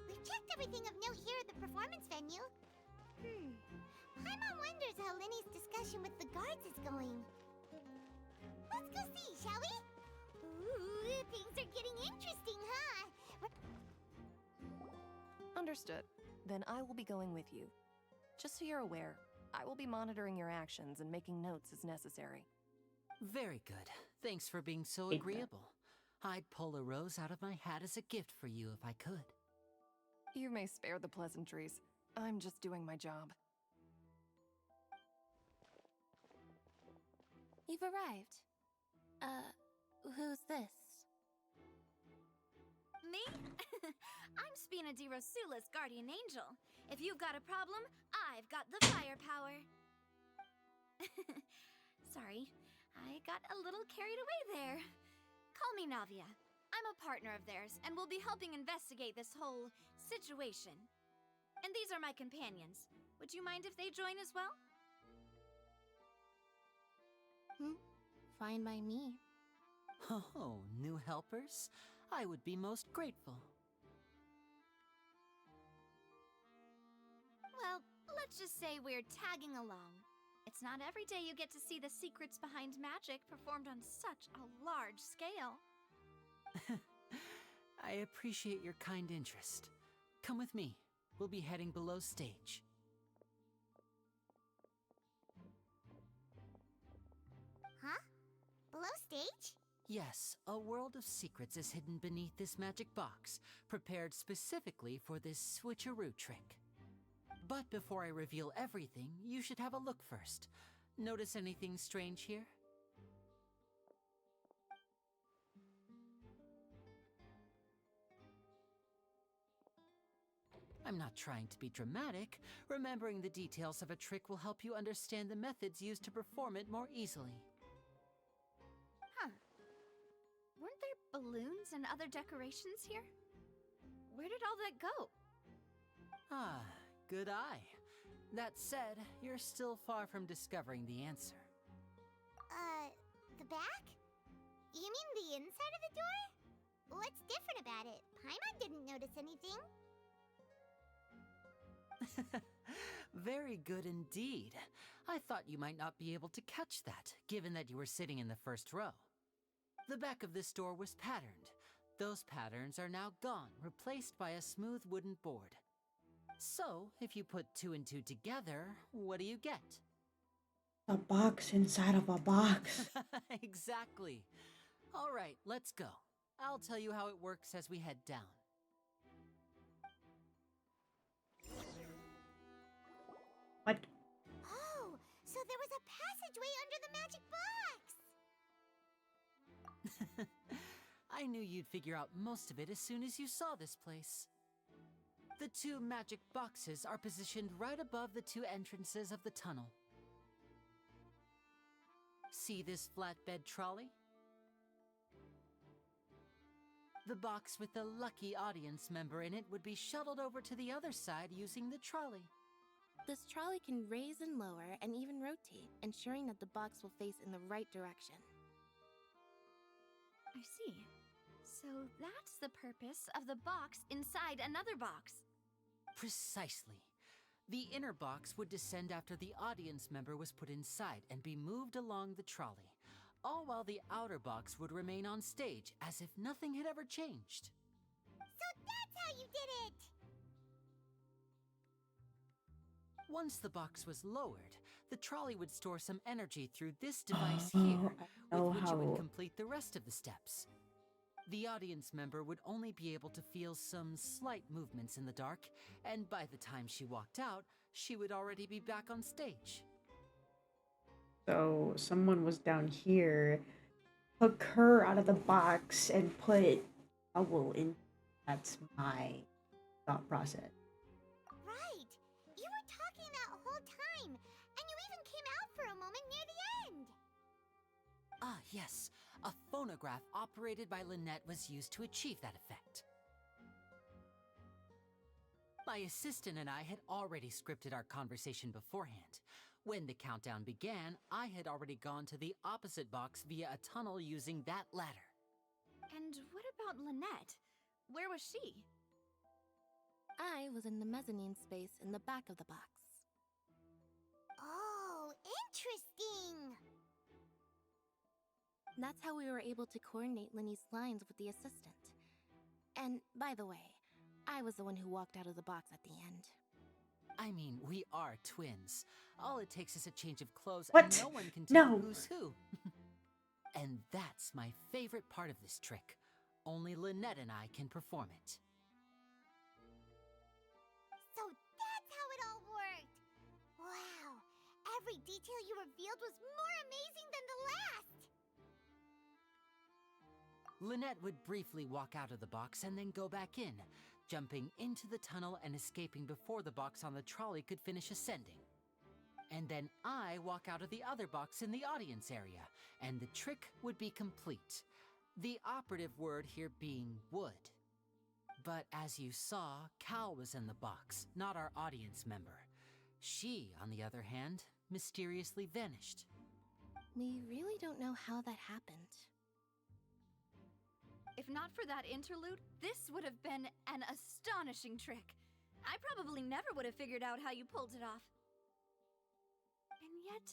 We've checked everything of note here at the performance venue. Paimon wonders how Linny's discussion with the guards is going. Let's go see, shall we? Ooh, things are getting interesting, huh? Understood. Then I will be going with you. Just so you're aware, I will be monitoring your actions and making notes as necessary. Very good. Thanks for being so Take that. agreeable. I'd pull a rose out of my hat as a gift for you if I could. You may spare the pleasantries. I'm just doing my job. You've arrived. Who's this? Me? I'm Spina di Rosula's guardian angel. If you've got a problem, I've got the firepower. Sorry, I got a little carried away there. Call me Navia. I'm a partner of theirs, and will be helping investigate this whole situation. And these are my companions. Would you mind if they join as well? Fine by me. Oh, new helpers? I would be most grateful. Well, let's just say we're tagging along. It's not every day you get to see the secrets behind magic performed on such a large scale. I appreciate your kind interest. Come with me. We'll be heading below stage. Huh? Below stage? Yes, a world of secrets is hidden beneath this magic box, prepared specifically for this switcheroo trick. But before I reveal everything, you should have a look first. Notice anything strange here? I'm not trying to be dramatic. Remembering the details of a trick will help you understand the methods used to perform it more easily. Huh. Weren't there balloons and other decorations here? Where did all that go? Ah, good eye. That said, you're still far from discovering the answer. The back? You mean the inside of the door? What's different about it? Paimon didn't notice anything. Very good indeed. I thought you might not be able to catch that, given that you were sitting in the first row. The back of this door was patterned. Those patterns are now gone, replaced by a smooth wooden board. So, if you put 2 and 2 together, what do you get? A box inside of a box. Exactly. All right, let's go. I'll tell you how it works as we head down. What? Oh, so there was a passageway under the magic box! I knew you'd figure out most of it as soon as you saw this place. The 2 magic boxes are positioned right above the 2 entrances of the tunnel. See this flatbed trolley? The box with the lucky audience member in it would be shuttled over to the other side using the trolley. This trolley can raise and lower and even rotate, ensuring that the box will face in the right direction. I see. So that's the purpose of the box inside another box. Precisely. The inner box would descend after the audience member was put inside and be moved along the trolley, all while the outer box would remain on stage as if nothing had ever changed. So that's how you did it! Once the box was lowered, the trolley would store some energy through this device here, with which it would complete the rest of the steps. The audience member would only be able to feel some slight movements in the dark, and by the time she walked out, she would already be back on stage. So someone was down here, took her out of the box, and put Owl in. That's my thought process. Right! You were talking that whole time, and you even came out for a moment near the end! Ah, yes. A phonograph operated by Lynette was used to achieve that effect. My assistant and I had already scripted our conversation beforehand. When the countdown began, I had already gone to the opposite box via a tunnel using that ladder. And what about Lynette? Where was she? I was in the mezzanine space in the back of the box. Oh, interesting! That's how we were able to coordinate Linny's lines with the assistant. And, by the way, I was the one who walked out of the box at the end. I mean, we are twins. All it takes is a change of clothes What? and no one can tell No. who's who. And that's my favorite part of this trick. Only Lynette and I can perform it. So that's how it all worked! Wow! Every detail you revealed was more amazing than the last! Lynette would briefly walk out of the box and then go back in, jumping into the tunnel and escaping before the box on the trolley could finish ascending. And then I walk out of the other box in the audience area, and the trick would be complete. The operative word here being would. But as you saw, Cal was in the box, not our audience member. She, on the other hand, mysteriously vanished. We really don't know how that happened. If not for that interlude, this would have been an astonishing trick. I probably never would have figured out how you pulled it off. And yet,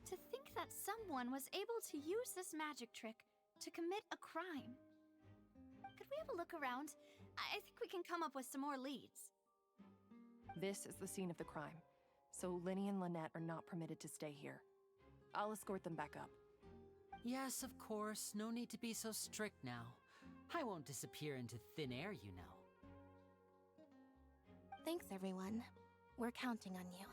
to think that someone was able to use this magic trick to commit a crime. Could we have a look around? I think we can come up with some more leads. This is the scene of the crime, so Linny and Lynette are not permitted to stay here. I'll escort them back up. Yes, of course. No need to be so strict now. I won't disappear into thin air, you know. Thanks, everyone. We're counting on you.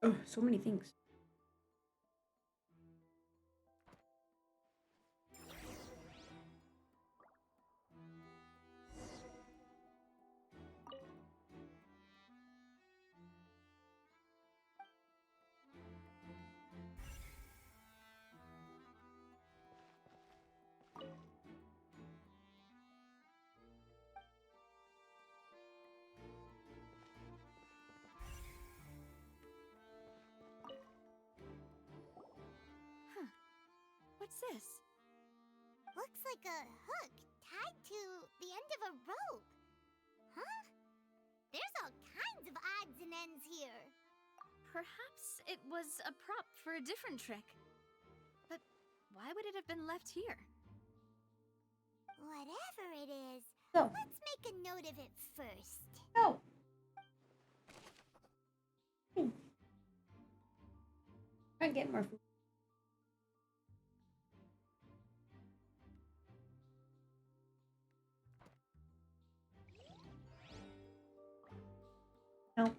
Oh, so many things. What's this? Looks like a hook tied to the end of a rope. Huh? There's all kinds of odds and ends here. Perhaps it was a prop for a different trick. But why would it have been left here? Whatever it is, No. let's make a note of it first. No. I get more food. No.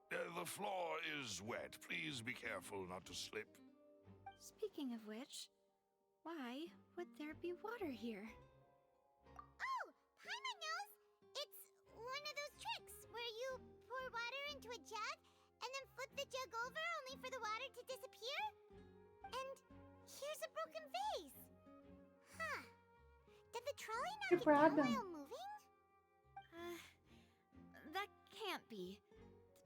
The floor is wet. Please be careful not to slip. Speaking of which, why would there be water here? Oh, Paimon knows! It's one of those tricks where you pour water into a jug and then flip the jug over only for the water to disappear? And here's a broken vase. Huh. Did the trolley knock it down while moving? That can't be.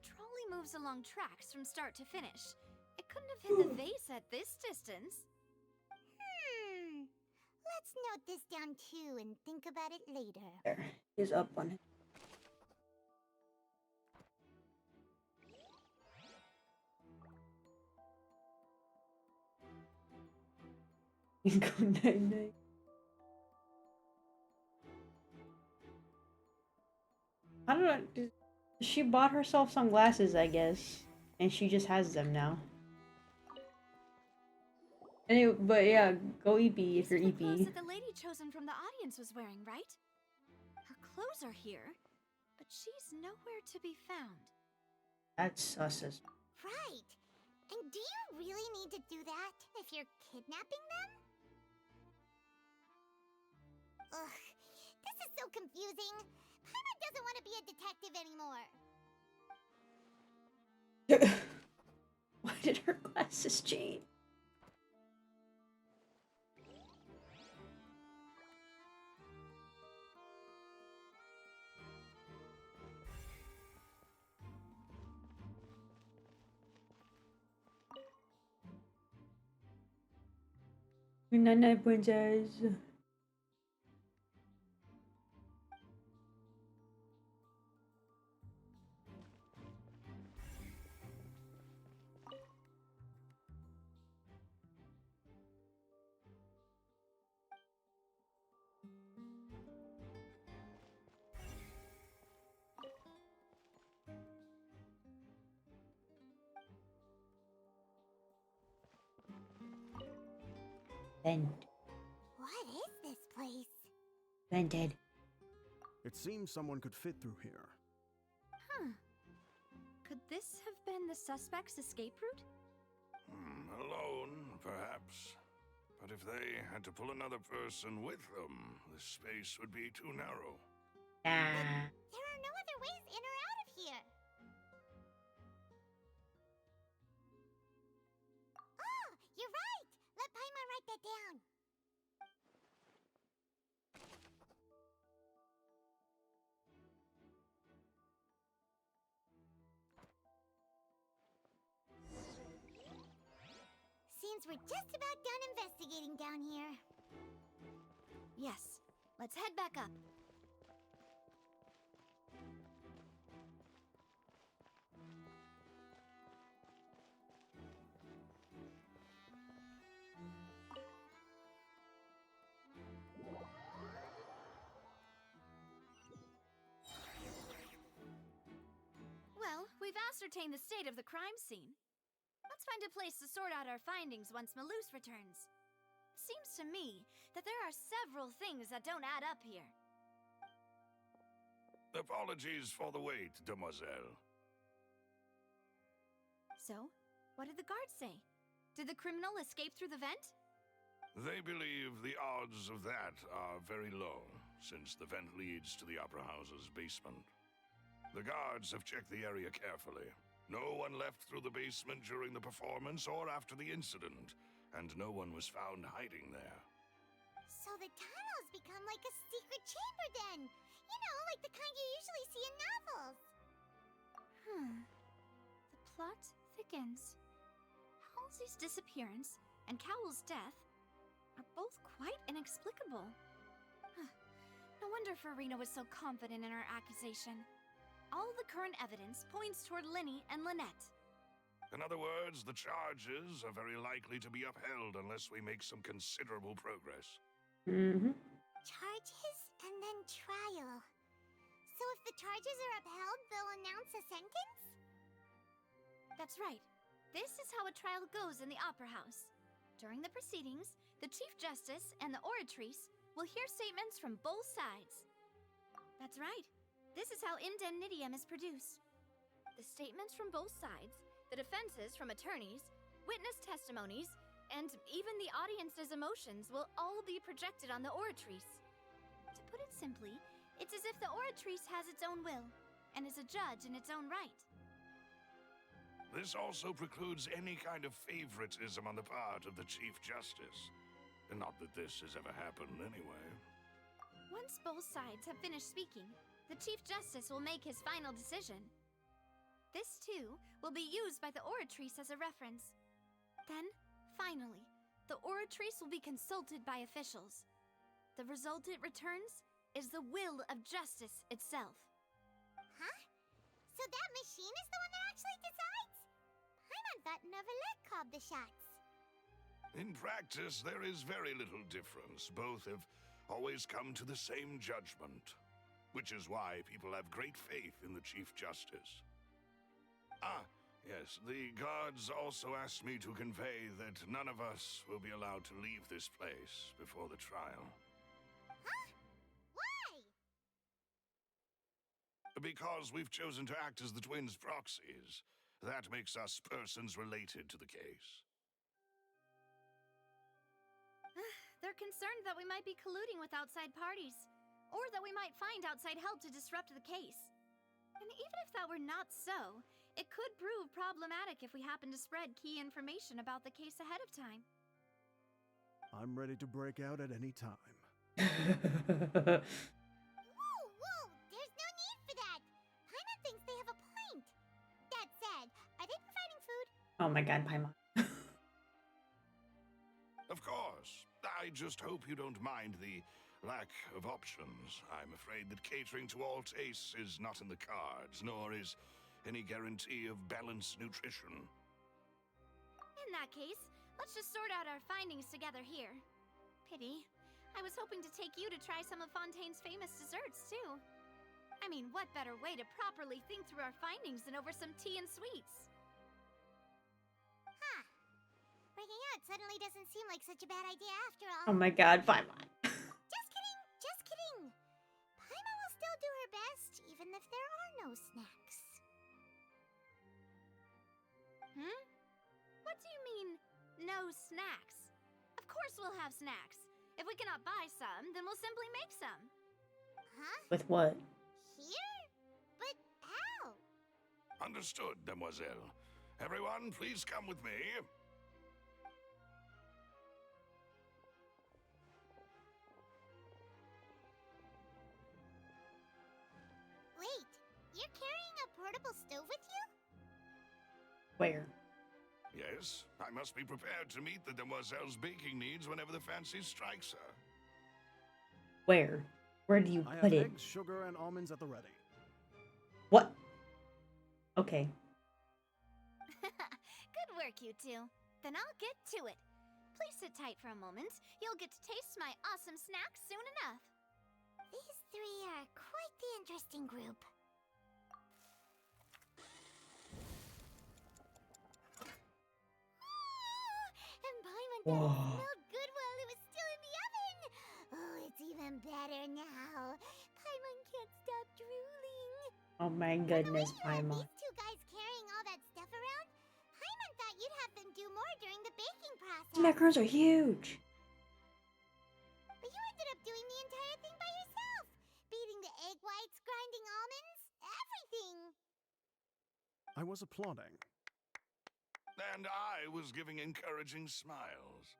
The trolley moves along tracks from start to finish. It couldn't have hit the vase at this distance. Let's note this down too and think about it later. There. He's up on it. He's going night-night. I don't know. She bought herself some glasses, I guess, and she just has them now. Anyway, but yeah, go EP if you're These are the clothes EP. that the lady chosen from the audience was wearing, right? Her clothes are here, but she's nowhere to be found. That's sus. Right. And do you really need to do that if you're kidnapping them? Ugh, this is so confusing. Paimon doesn't want to be a detective anymore. Why did her glasses change? Night-night, princess. Vent. What is this place? Vented. It seems someone could fit through here. Huh. Could this have been the suspect's escape route? Alone, perhaps. But if they had to pull another person with them, the space would be too narrow. Nah. There are no other ways in or out of here. Oh, you're right. Let Paimon write that down. means we're just about done investigating down here. Yes, let's head back up. Well, we've ascertained the state of the crime scene. Let's find a place to sort out our findings once Malus returns. It seems to me that there are several things that don't add up here. Apologies for the wait, demoiselle. So, what did the guards say? Did the criminal escape through the vent? They believe the odds of that are very low, since the vent leads to the Opera House's basement. The guards have checked the area carefully. No one left through the basement during the performance or after the incident, and no one was found hiding there. So the tunnels become like a secret chamber then! You know, like the kind you usually see in novels! The plot thickens. Halsey's disappearance and Cowell's death are both quite inexplicable. No wonder Farina was so confident in her accusation. All the current evidence points toward Linny and Lynette. In other words, the charges are very likely to be upheld unless we make some considerable progress. Charges and then trial. So if the charges are upheld, they'll announce a sentence? That's right. This is how a trial goes in the Opera House. During the proceedings, the Chief Justice and the Oratrice will hear statements from both sides. That's right. This is how indemnitium is produced. The statements from both sides, the defenses from attorneys, witness testimonies, and even the audience's emotions will all be projected on the Oratrice. To put it simply, it's as if the Oratrice has its own will, and is a judge in its own right. This also precludes any kind of favoritism on the part of the Chief Justice. And not that this has ever happened anyway. Once both sides have finished speaking, the Chief Justice will make his final decision. This, too, will be used by the Oratrice as a reference. Then, finally, the Oratrice will be consulted by officials. The result it returns is the will of justice itself. Huh? So that machine is the one that actually decides? Paimon thought Neverlet called the shots. In practice, there is very little difference. Both have always come to the same judgment, which is why people have great faith in the Chief Justice. Ah, yes, the guards also asked me to convey that none of us will be allowed to leave this place before the trial. Huh? Why? Because we've chosen to act as the twins' proxies. That makes us persons related to the case. They're concerned that we might be colluding with outside parties, or that we might find outside help to disrupt the case. And even if that were not so, it could prove problematic if we happen to spread key information about the case ahead of time. I'm ready to break out at any time. Whoa, whoa! There's no need for that! Paimon thinks they have a point. That said, are they providing food? Oh my god, Paimon. Of course. I just hope you don't mind the lack of options. I'm afraid that catering to all tastes is not in the cards, nor is any guarantee of balanced nutrition. In that case, let's just sort out our findings together here. Pity. I was hoping to take you to try some of Fontaine's famous desserts, too. I mean, what better way to properly think through our findings than over some tea and sweets? Huh. Breaking out suddenly doesn't seem like such a bad idea after all. Oh my god, Paimon. Just kidding, just kidding. Paimon will still do her best, even if there are no snacks. What do you mean, no snacks? Of course we'll have snacks. If we cannot buy some, then we'll simply make some. Huh? With what? Here? But how? Understood, demoiselle. Everyone, please come with me. Wait, you're carrying a portable stove with you? Where? Yes, I must be prepared to meet the demoiselle's baking needs whenever the fancy strikes her. Where? Where do you I put have it? eggs, sugar, and almonds at the ready. What? Okay. Good work, you two. Then I'll get to it. Please sit tight for a moment. You'll get to taste my awesome snack soon enough. These three are quite the interesting group. And Paimon thought it Whoa. smelled good while it was still in the oven. Oh, it's even better now. Paimon can't stop drooling. Oh my goodness, Paimon. These two guys carrying all that stuff around? Paimon thought you'd have them do more during the baking process. These macarons are huge. But you ended up doing the entire thing by yourself. Beating the egg whites, grinding almonds, everything. I was applauding. And I was giving encouraging smiles.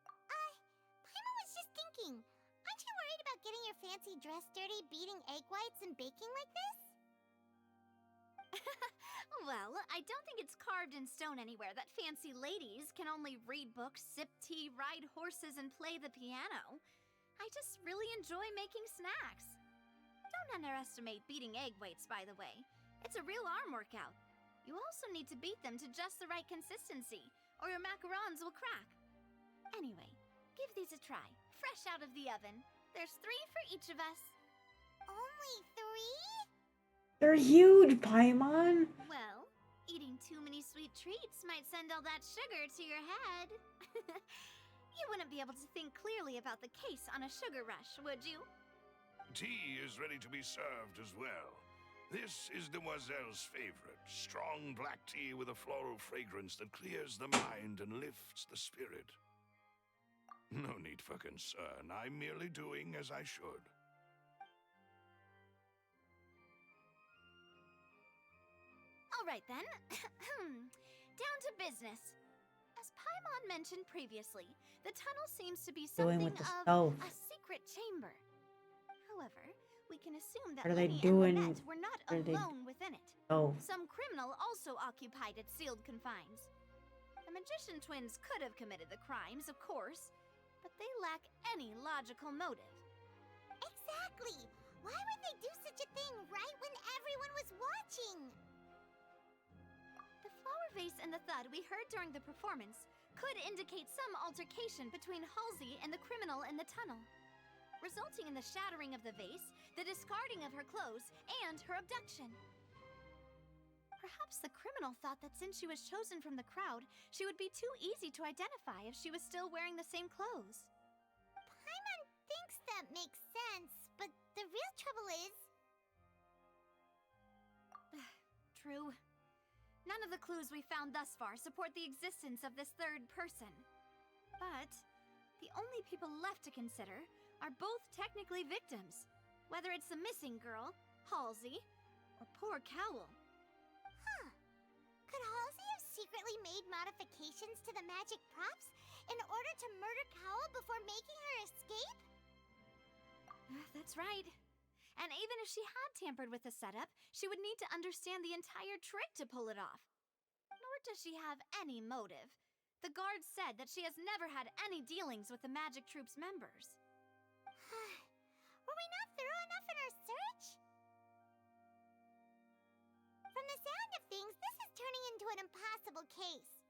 Paimon was just thinking. Aren't you worried about getting your fancy dress dirty beating egg whites and baking like this? Well, I don't think it's carved in stone anywhere that fancy ladies can only read books, sip tea, ride horses, and play the piano. I just really enjoy making snacks. Don't underestimate beating egg whites, by the way. It's a real arm workout. You also need to beat them to just the right consistency, or your macarons will crack. Anyway, give these a try, fresh out of the oven. There's 3 for each of us. Only 3? They're huge, Paimon. Well, eating too many sweet treats might send all that sugar to your head. You wouldn't be able to think clearly about the case on a sugar rush, would you? Tea is ready to be served as well. This is Demoiselle's favorite, strong black tea with a floral fragrance that clears the mind and lifts the spirit. No need for concern. I'm merely doing as I should. All right then. Down to business. As Paimon mentioned previously, the tunnel seems to be Doing something with the of stove. a secret chamber. However, we can assume that What are they Lenny doing? and Lynette were not What are they- alone within it. Oh. Some criminal also occupied its sealed confines. The magician twins could have committed the crimes, of course, but they lack any logical motive. Exactly! Why would they do such a thing right when everyone was watching? The flower vase and the thud we heard during the performance could indicate some altercation between Halsey and the criminal in the tunnel, resulting in the shattering of the vase, the discarding of her clothes, and her abduction. Perhaps the criminal thought that since she was chosen from the crowd, she would be too easy to identify if she was still wearing the same clothes. Paimon thinks that makes sense, but the real trouble is... True. None of the clues we found thus far support the existence of this third person. But the only people left to consider are both technically victims, whether it's the missing girl, Halsey, or poor Cowl. Huh. Could Halsey have secretly made modifications to the magic props in order to murder Cowl before making her escape? That's right. And even if she had tampered with the setup, she would need to understand the entire trick to pull it off. Nor does she have any motive. The guards said that she has never had any dealings with the magic troop's members. Were we not thorough enough in our search? From the sound of things, this is turning into an impossible case.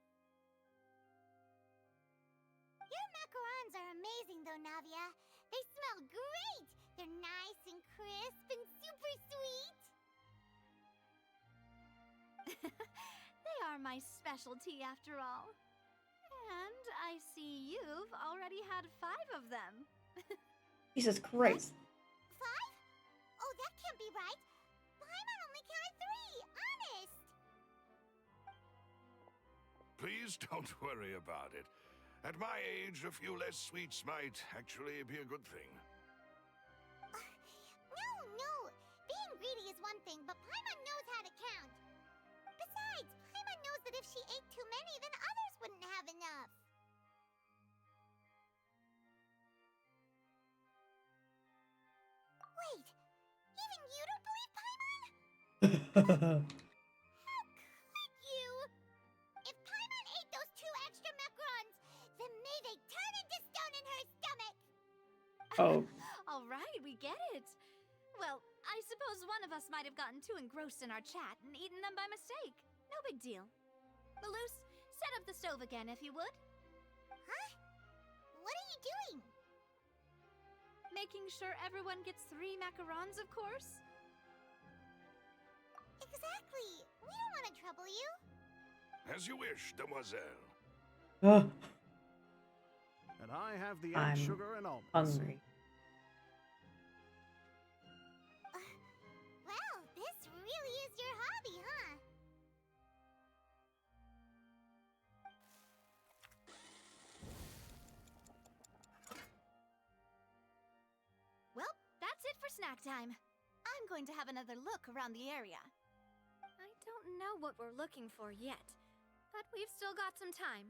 Your macarons are amazing though, Navia. They smell great! They're nice and crisp and super sweet! They are my specialty after all. And I see you've already had 5 of them. Jesus Christ. 5? Oh, that can't be right. Paimon only counted 3, honest! Please don't worry about it. At my age, a few less sweets might actually be a good thing. No. Being greedy is one thing, but Paimon knows how to count. Besides, Paimon knows that if she ate too many, then others wouldn't have enough. Wait, even you don't believe Paimon? How could you? If Paimon Oh. All right, we get it. Well, I suppose one of us might have gotten too engrossed in our chat and eaten them by mistake. No big deal. Malus, set up the stove again if you would. Huh? What are you doing? Making sure everyone gets 3 macarons, of course. Exactly. We don't want to trouble you. As you wish, demoiselle. Ugh, And I have the egg, I'm sugar, and almonds. hungry. Well, this really is your hobby, huh? Well, that's it for snack time. I'm going to have another look around the area. I don't know what we're looking for yet, but we've still got some time.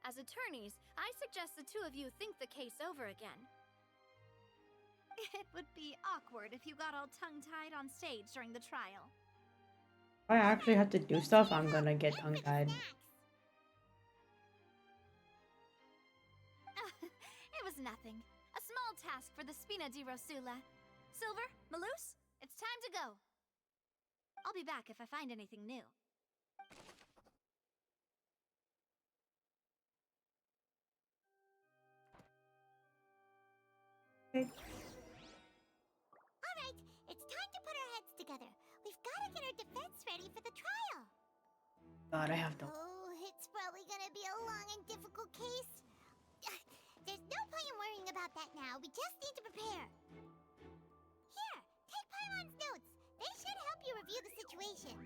As attorneys, I suggest the two of you think the case over again. It would be awkward if you got all tongue-tied on stage during the trial. If I actually have to do stuff, I'm gonna get tongue-tied. It was nothing. A small task for the Spina di Rosula. Silver, Malus, it's time to go. I'll be back if I find anything new. Okay. All right, it's time to put our heads together. We've got to get our defense ready for the trial. God, I have to. Oh, it's probably gonna be a long and difficult case. There's no point in worrying about that now. We just need to prepare. Here, take Paimon's notes. They should help you review the situation.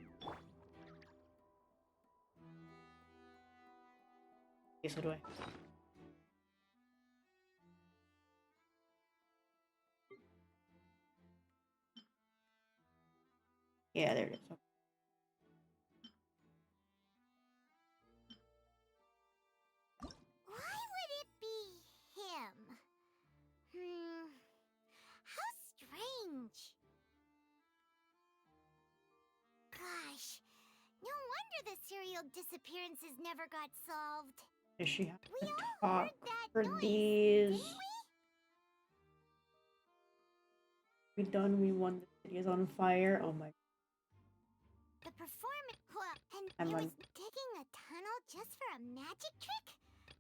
Okay, so do I. Yeah, there it is. Why would it be him? How strange. Gosh, no wonder the serial disappearances never got solved. Does she have We to all talk heard that for noise, these? didn't we? We done. We won. The city is on fire. Oh my. The performance. And I'm he on. was digging a tunnel just for a magic trick?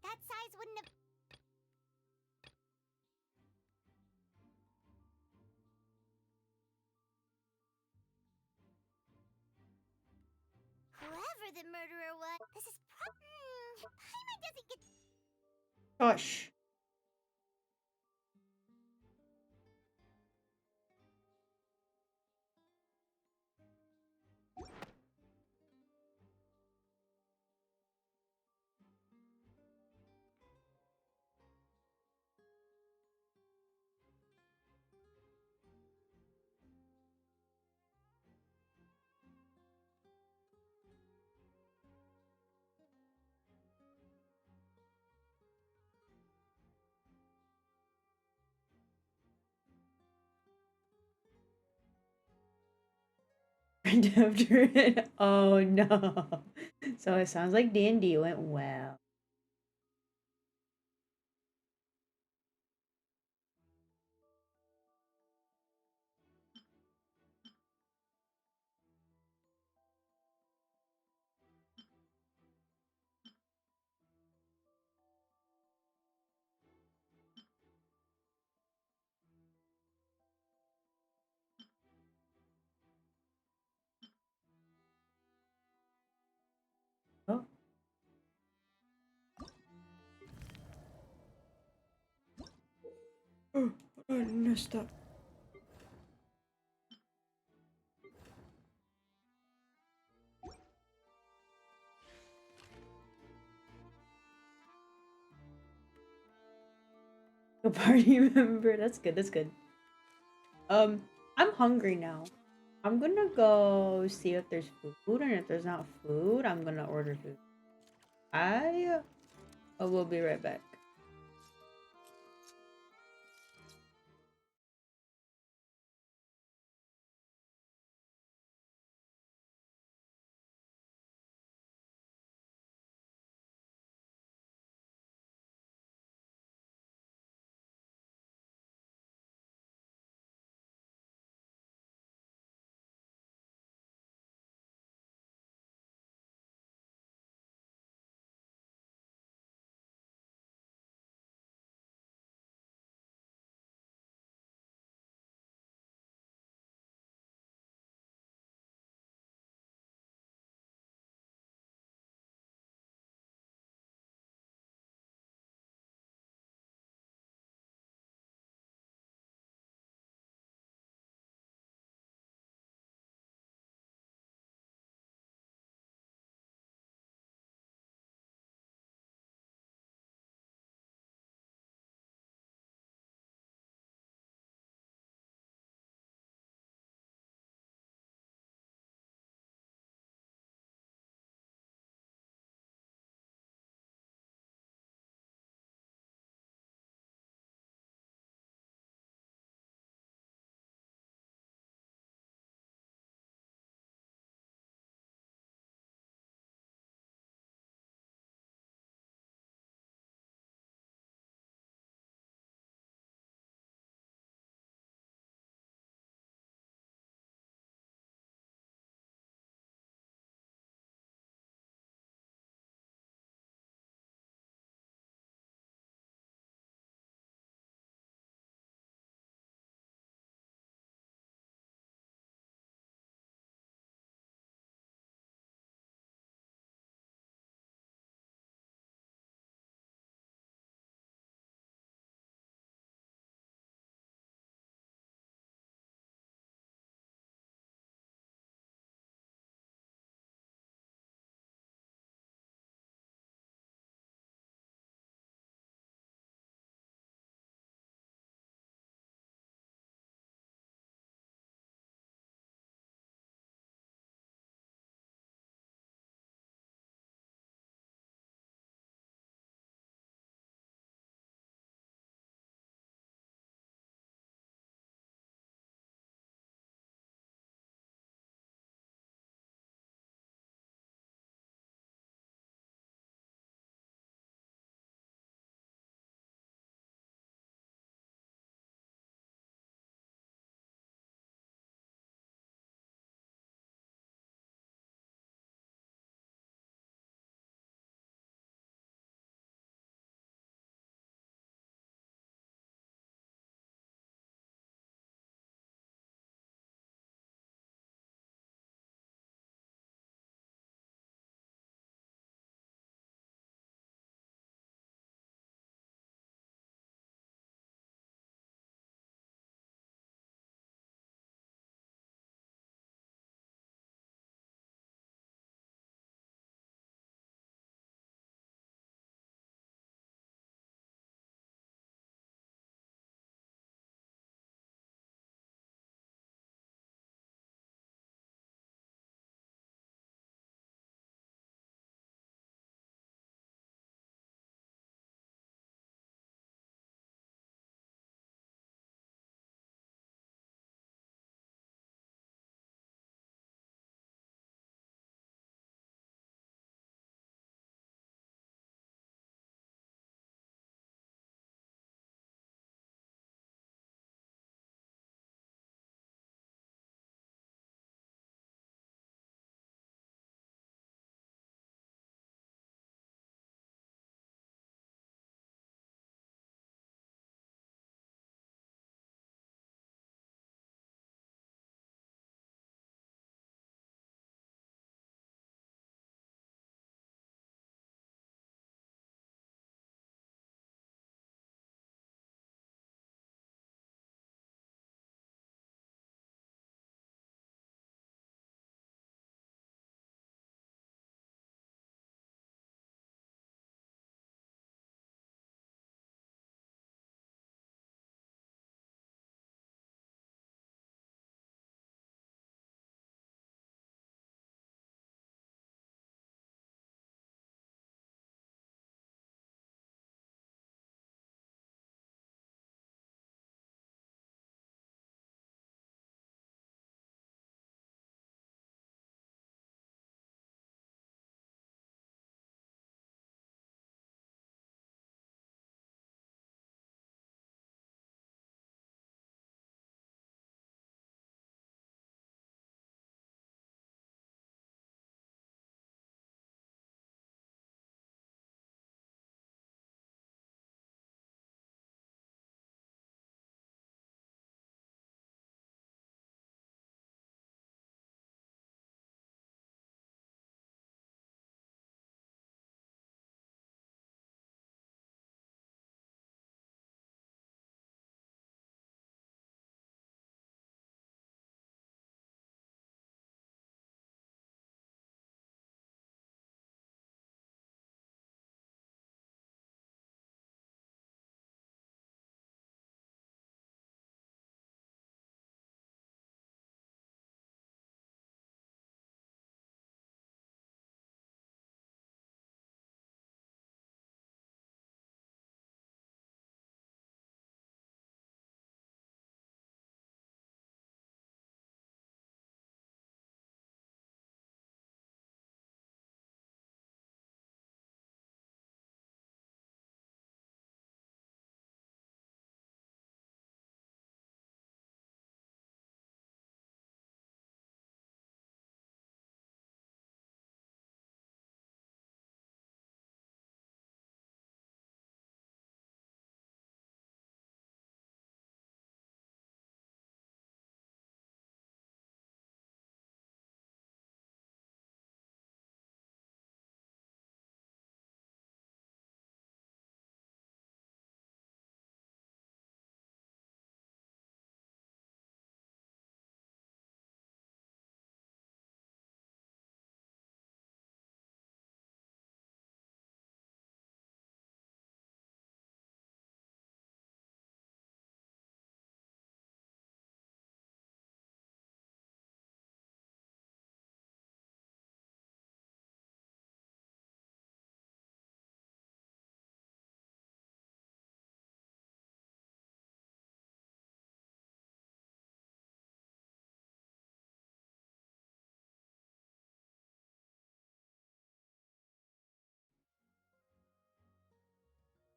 That size wouldn't have. Whoever the murderer was, this is Paimon doesn't get. Gosh. Right after it. Oh no. So it sounds like D&D went well. Oh. Oh, I messed up. A party member. That's good. That's good. I'm hungry now. I'm gonna go see if there's food, and if there's not food, I'm gonna order food. I will be right back.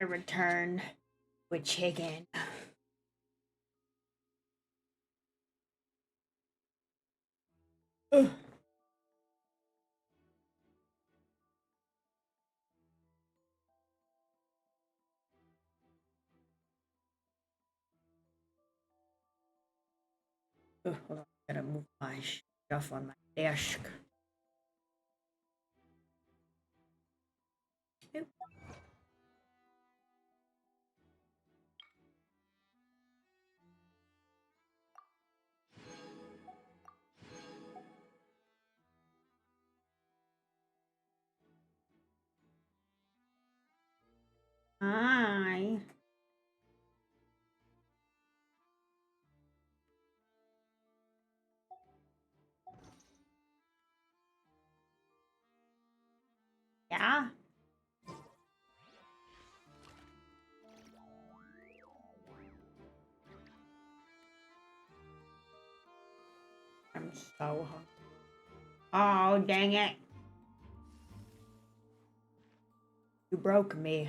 I return with chicken. Ugh. Ugh, hold on. I gotta move my stuff on my desk. Oop. Hi. Yeah. I'm so hungry. Oh, dang it. You broke me.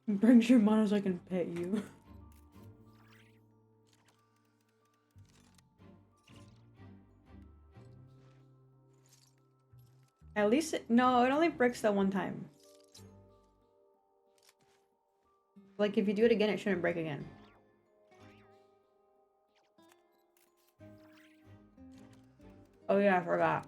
Bring your money so I can pet you. At least no, it only breaks that one time. Like if you do it again, it shouldn't break again. Oh yeah, I forgot.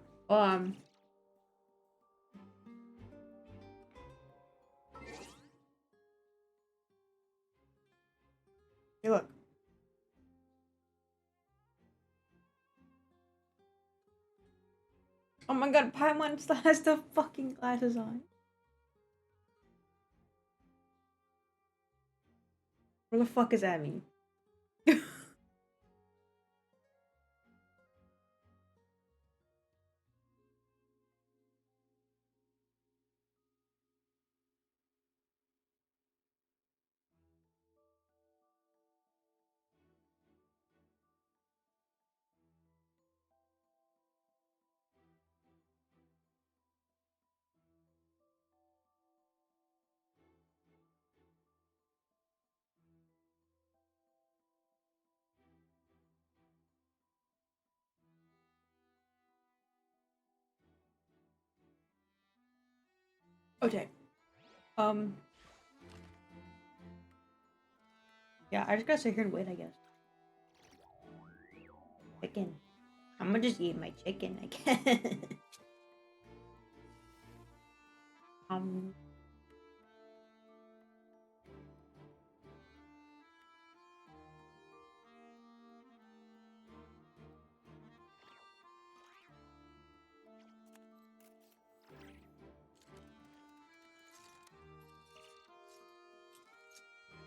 Hey, look. Oh my god, Paimon still has the fucking glasses on. Where the fuck is Abby? Okay. Yeah, I just gotta sit here and wait, I guess. Chicken. I'm gonna just eat my chicken, I guess. um.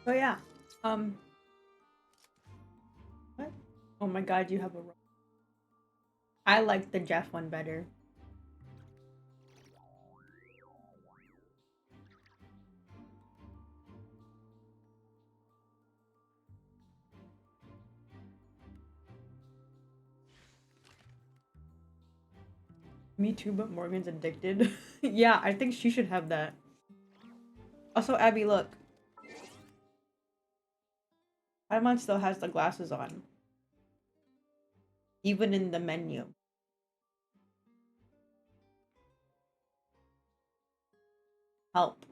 Oh yeah. What? Oh my god, you have a. I like the Jeff one better. Me too, but Morgan's addicted. Yeah, I think she should have that. Also, Abby, look. Paimon still has the glasses on. Even in the menu. Help.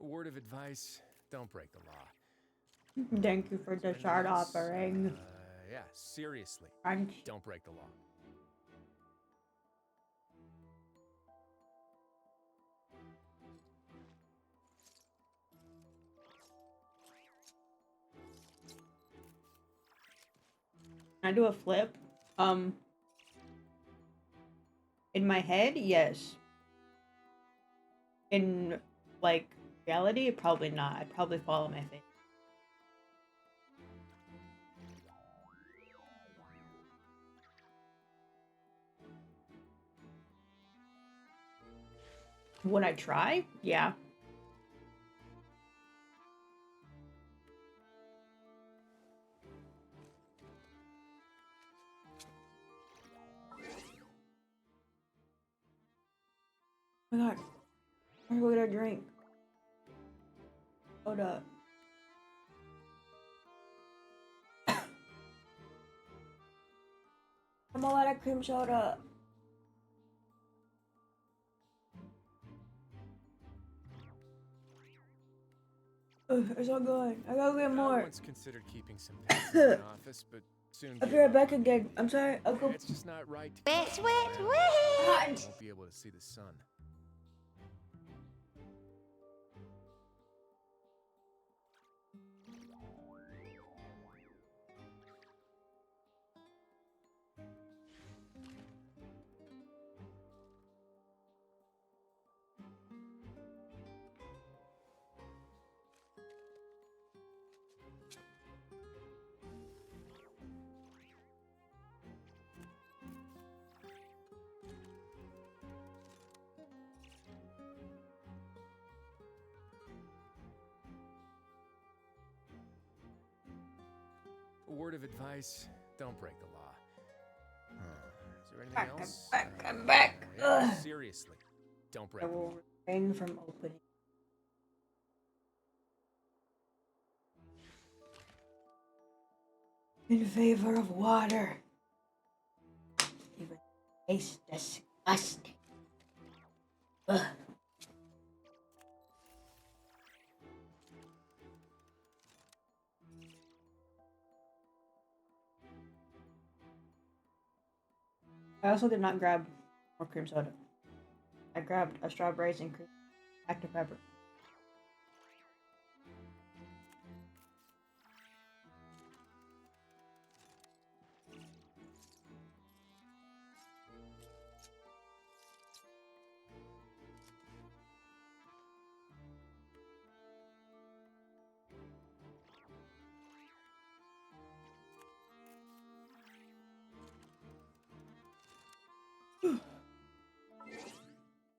A word of advice, don't break the law. Thank you for the shard offering. Yeah, seriously. Don't break the law. Can I do a flip? In my head, yes. In, like, reality, probably not. I'd probably fall on my face. Would I try? Yeah. Oh my god. I'm gonna get a drink. Hold up. I'm gonna let a cream soda. It's all good. I gotta get more. I once considered keeping some pets in my office, but soon I'll be gave right up back on it. again. I'm sorry. I'll go. It's just not right to Wait, keep wait, them around. wait! I won't be able to see the sun. A word of advice, don't break the law. Is there anything else? I'm back. Yeah, seriously, don't break I the law. will refrain from opening. In favor of water. Even tastes disgusting. Ugh. I also did not grab more cream soda. I grabbed a strawberries and cream Dr. Pepper.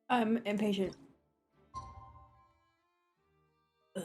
I'm impatient. Ugh.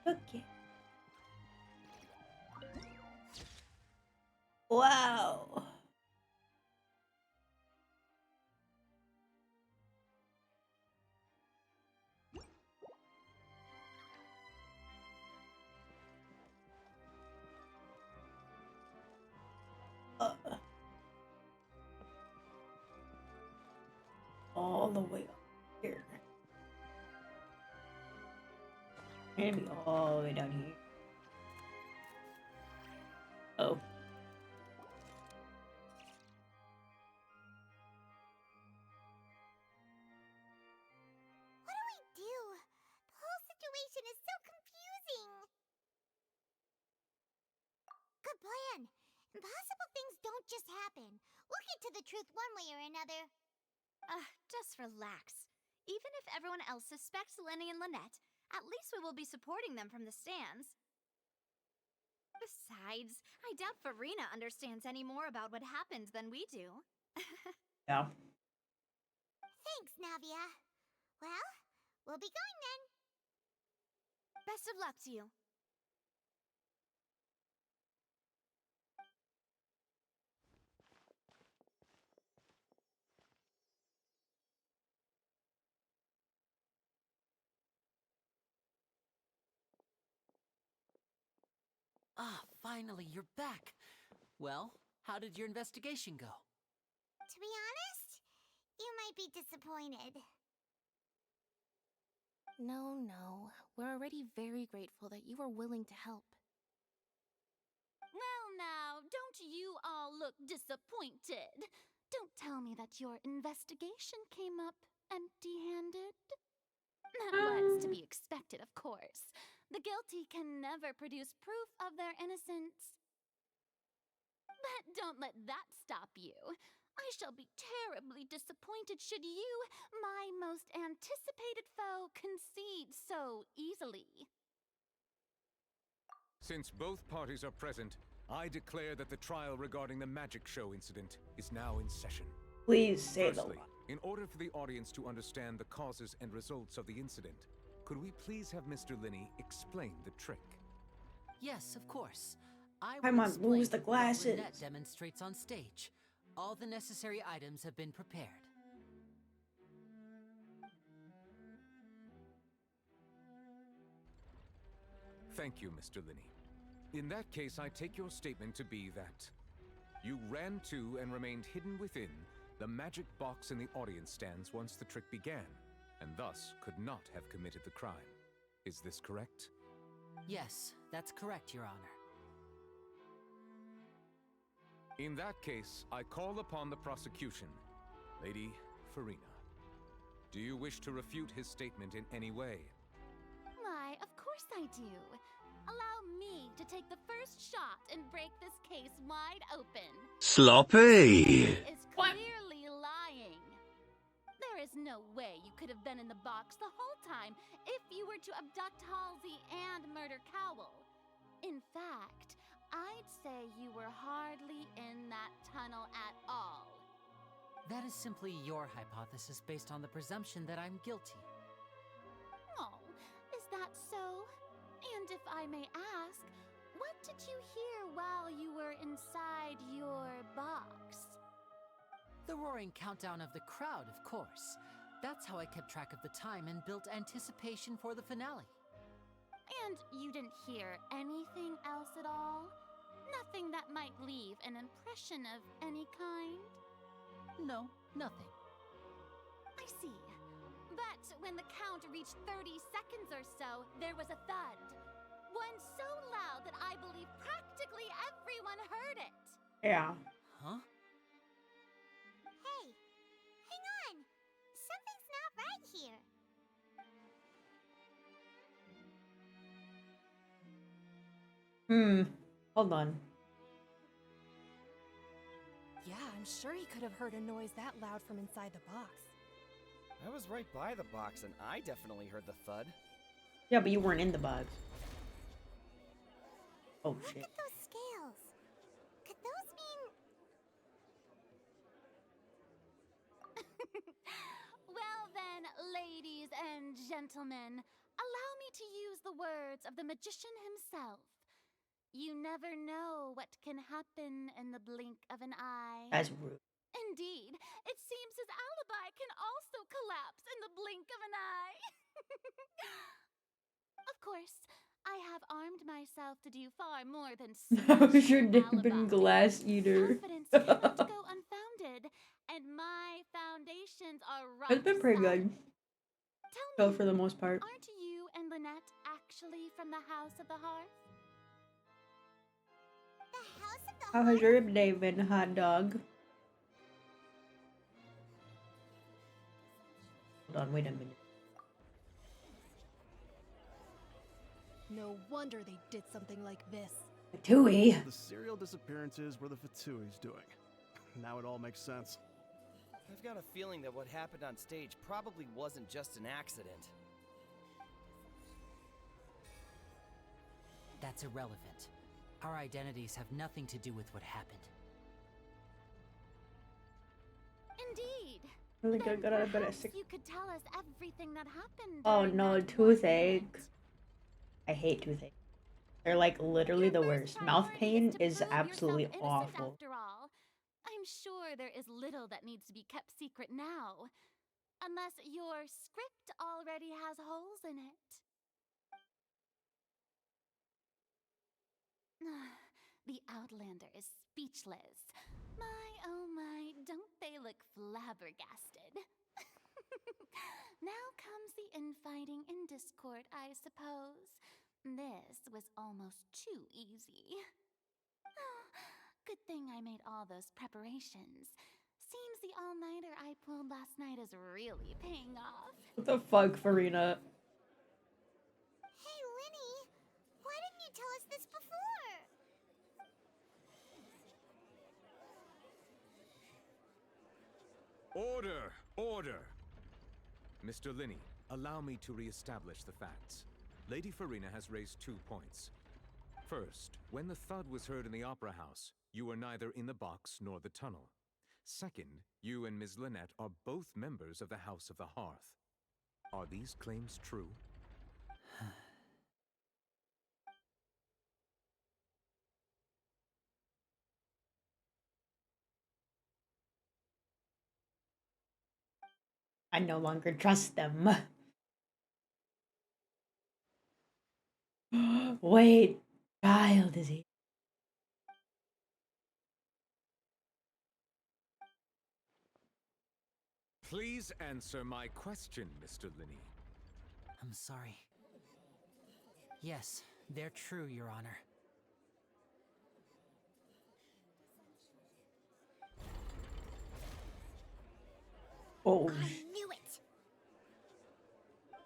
Okay. Wow. All the way up here. Maybe all the way down here. Oh. What do we do? The whole situation is so confusing. Good plan. Impossible things don't just happen. We'll get to the truth one way or another. Just relax. Even if everyone else suspects Lenny and Lynette, at least we will be supporting them from the stands. Besides, I doubt Farina understands any more about what happened than we do. Yeah. Thanks, Navia. Well, we'll be going then. Best of luck to you. Ah, finally, you're back. Well, how did your investigation go? To be honest, you might be disappointed. No, no. We're already very grateful that you were willing to help. Well, now, don't you all look disappointed? Don't tell me that your investigation came up empty-handed. That was to be expected, of course. The guilty can never produce proof of their innocence. But don't let that stop you. I shall be terribly disappointed should you, my most anticipated foe, concede so easily. Since both parties are present, I declare that the trial regarding the magic show incident is now in session. Please say the Firstly, law. in order for the audience to understand the causes and results of the incident, could we please have Mr. Linney explain the trick? Yes, of course. I I will might explain lose the what glasses. Lynette demonstrates on stage. All the necessary items have been prepared. Thank you, Mr. Linney. In that case, I take your statement to be that you ran to and remained hidden within the magic box in the audience stands once the trick began, and thus could not have committed the crime. Is this correct? Yes, that's correct, Your Honor. In that case, I call upon the prosecution. Lady Farina, do you wish to refute his statement in any way? Why, of course I do. Allow me to take the first shot and break this case wide open. Sloppy! He is clearly lying. There is no way you could have been in the box the whole time if you were to abduct Halsey and murder Cowell. In fact, I'd say you were hardly in that tunnel at all. That is simply your hypothesis based on the presumption that I'm guilty. Oh, is that so? And if I may ask, what did you hear while you were inside your box? The roaring countdown of the crowd, of course. That's how I kept track of the time and built anticipation for the finale. And you didn't hear anything else at all? Nothing that might leave an impression of any kind? No, nothing. I see. But when the count reached 30 seconds or so, there was a thud. One so loud that I believe practically everyone heard it. Yeah. Huh? Hey, hang on. Something's not right here. Hold on. Yeah, I'm sure he could have heard a noise that loud from inside the box. I was right by the box and I definitely heard the thud. Yeah, but you weren't in the box. Oh Look shit. at those scales. Could those mean... Well then, ladies and gentlemen, allow me to use the words of the magician himself. You never know what can happen in the blink of an eye. That's rude. Indeed, it seems his alibi can also collapse in the blink of an eye. Of course, I have armed myself to do far more than How's smash your an name alibi. been Glass Eater? Confidence cannot go unfounded, and my foundations are rock It's been pretty good. Tell So me, for the most part. aren't you and Lynette actually from the House of the Hearth? The House of the How has your day been, hot dog? Hold on, wait a minute. No wonder they did something like this. Fatui. The serial disappearances were the Fatui's doing. Now it all makes sense. I've got a feeling that what happened on stage probably wasn't just an accident. That's irrelevant. Our identities have nothing to do with what happened. Indeed. I think I Then got out of bed at perhaps 6. you could tell us everything that happened. Oh during no, that toothache. one night. I hate toothache. They're like literally the worst. Mouth pain is Prove absolutely yourself innocent awful. After all, I'm sure there is little that needs to be kept secret now, unless your script already has holes in it. The Outlander is speechless. My, oh my, don't they look flabbergasted? Now comes the infighting and discord, I suppose. This was almost too easy. Oh, good thing I made all those preparations. Seems the all-nighter I pulled last night is really paying off. What the fuck, Farina? Hey, Linny, why didn't you tell us this before? Order! Order! Mr. Linney, allow me to re-establish the facts. Lady Farina has raised 2 points. First, when the thud was heard in the Opera House, you were neither in the box nor the tunnel. Second, you and Ms. Lynette are both members of the House of the Hearth. Are these claims true? I no longer trust them. Wait, child is he? Please answer my question, Mr. Linney. I'm sorry. Yes, they're true, Your Honor. Oh. I knew it!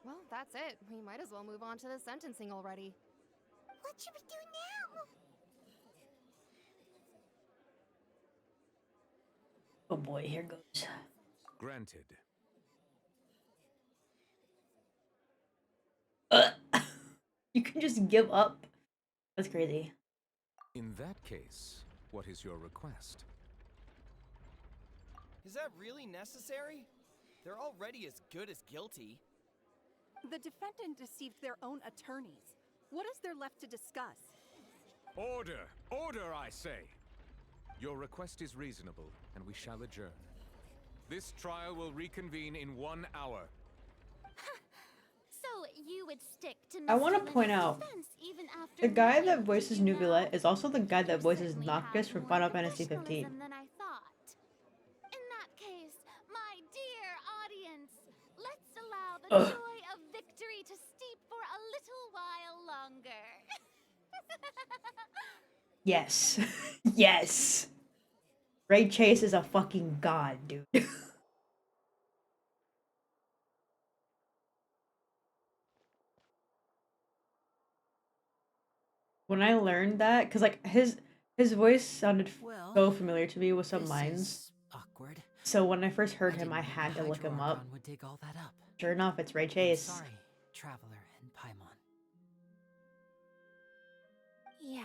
Well, that's it. We might as well move on to the sentencing already. What should we do now? Oh boy, here goes. Granted. You can just give up. That's crazy. In that case, what is your request? Is that really necessary? They're already as good as guilty. The defendant deceived their own attorneys. What is there left to discuss? Order! Order, I say! Your request is reasonable, and we shall adjourn. This trial will reconvene in 1 hour. So you would stick to I want to Mr. point Linney's out, defense even after the guy knowing that who voices you know? Nuvula is also the guy that voices Certainly Noctis have from more Final Fantasy 15. professionalism than I thought. In that case, my dear audience, let's allow the Ugh. joy of victory to steep for a little while longer. Yes. Yes. Ray Chase is a fucking god, dude. When I learned that, because like his voice sounded so familiar to me with some lines. Awkward. So when I first heard I him, I didn't had to think look him up. Hydro-Archon would dig all that up. Sure enough, it's Ray I'm Chase. sorry, Traveler and Paimon. Yeah,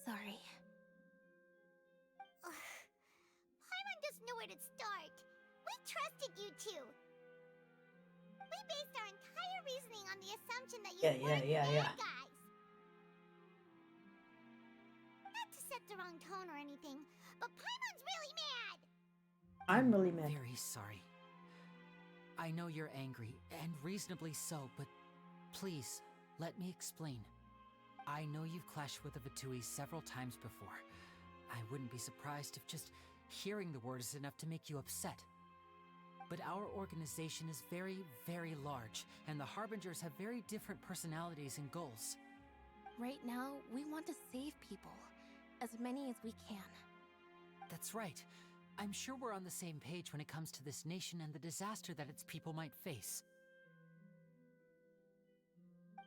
sorry. Paimon doesn't know where to start. We trusted you two. We based our entire reasoning on the assumption that you weren't bad guys. Not to set the wrong tone or anything, but Paimon's really mad. I'm really mad. Very sorry. I know you're angry, and reasonably so, but please, let me explain. I know you've clashed with the Fatui several times before. I wouldn't be surprised if just hearing the word is enough to make you upset. But our organization is very, very large, and the Harbingers have very different personalities and goals. Right now, we want to save people. As many as we can. That's right. I'm sure we're on the same page when it comes to this nation and the disaster that its people might face.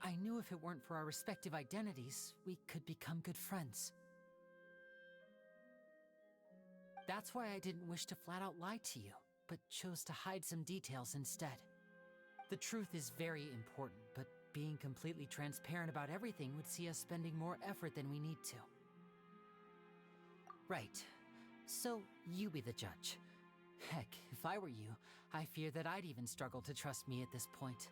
I knew if it weren't for our respective identities, we could become good friends. That's why I didn't wish to flat out lie to you, but chose to hide some details instead. The truth is very important, but being completely transparent about everything would see us spending more effort than we need to. Right. So, you be the judge. Heck, if I were you, I fear that I'd even struggle to trust me at this point.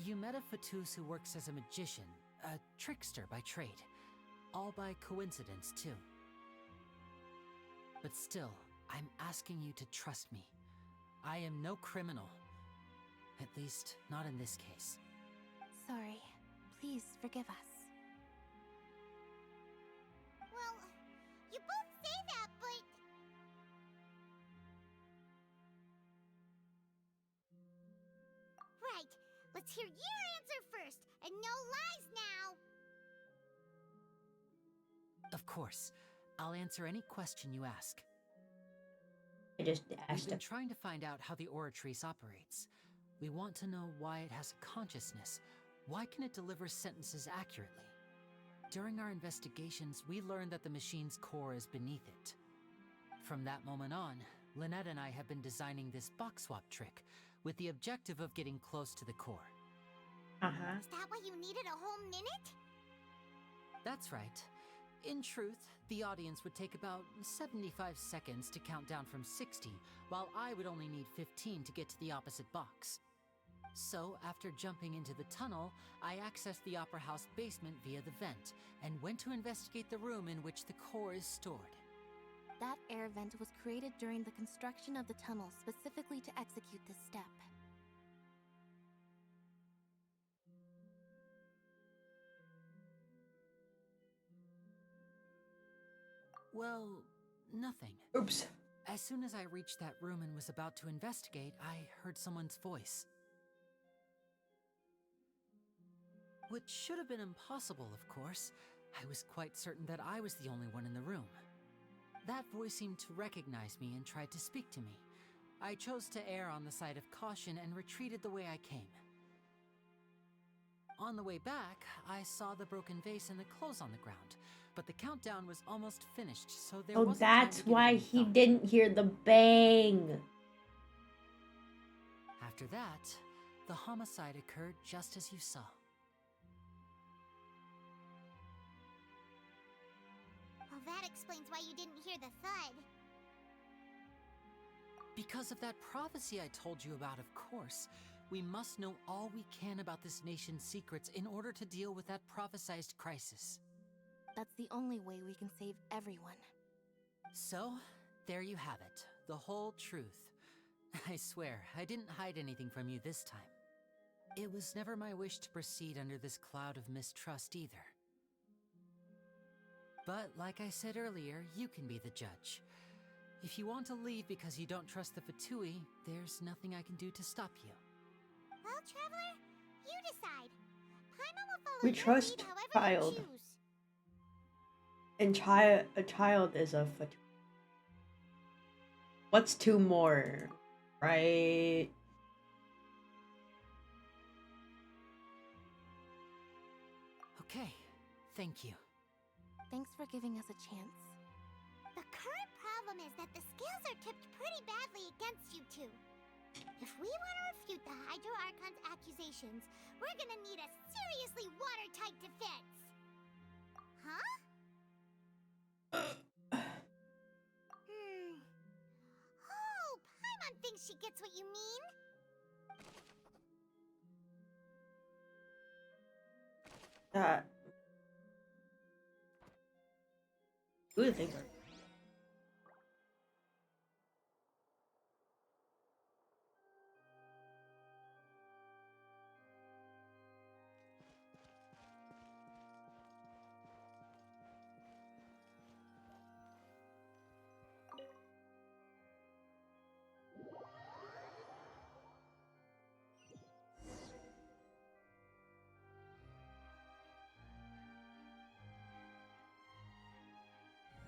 You met a Fatus who works as a magician, a trickster by trade. All by coincidence, too. But still, I'm asking you to trust me. I am no criminal. At least, not in this case. Sorry. Please forgive us. Well, you both say that, but... Right. Let's hear your answer first, and no lies now. course. I'll answer any question you ask. I just We've asked been him. trying to find out how the Oratrice operates. We want to know why it has a consciousness. Why can it deliver sentences accurately? During our investigations, we learned that the machine's core is beneath it. From that moment on, Lynette and I have been designing this box swap trick with the objective of getting close to the core. Uh-huh. Is that why you needed a whole minute? That's right. In truth, the audience would take about 75 seconds to count down from 60, while I would only need 15 to get to the opposite box. So, after jumping into the tunnel, I accessed the Opera House basement via the vent, and went to investigate the room in which the core is stored. That air vent was created during the construction of the tunnel specifically to execute this step. Well, nothing. Oops. As soon as I reached that room and was about to investigate, I heard someone's voice. Which should have been impossible, of course. I was quite certain that I was the only one in the room. That voice seemed to recognize me and tried to speak to me. I chose to err on the side of caution and retreated the way I came. On the way back, I saw the broken vase and the clothes on the ground, but the countdown was almost finished, so there Oh, wasn't time that's to give it why any he thought. didn't hear the bang. After that, the homicide occurred just as you saw. Well, that explains why you didn't hear the thud. Because of that prophecy I told you about, of course. We must know all we can about this nation's secrets in order to deal with that prophesized crisis. That's the only way we can save everyone. So, there you have it. The whole truth. I swear, I didn't hide anything from you this time. It was never my wish to proceed under this cloud of mistrust either. But, like I said earlier, you can be the judge. If you want to leave because you don't trust the Fatui, there's nothing I can do to stop you. Well, Traveler, you decide. Paimon will follow We your trust lead however child. you choose. And a child is a foot. What's two more? Right? Okay, thank you. Thanks for giving us a chance. The current problem is that the scales are tipped pretty badly against you two. If we want to refute the Hydro Archon's accusations, we're gonna need a seriously watertight defense. Huh? Oh, Paimon thinks she gets what you mean. Who do you think?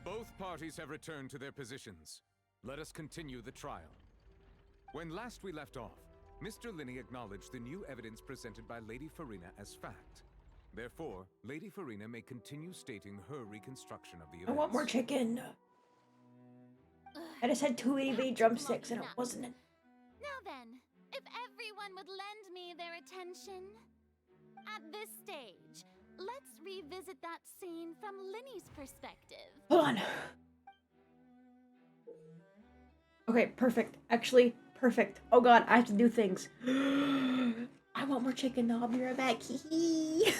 Both parties have returned to their positions. Let us continue the trial. When last we left off, Mr. Linney acknowledged the new evidence presented by Lady Farina as fact. Therefore, Lady Farina may continue stating her reconstruction of the events. I want more chicken. I just had 2 itty-bitty drumsticks and it wasn't it. Now then, if everyone would lend me their attention. At this stage, let's revisit that scene from Linny's perspective. Hold on. Okay, perfect. Actually, perfect. Oh god, I have to do things. I want more chicken though. I'll be right back. Hee.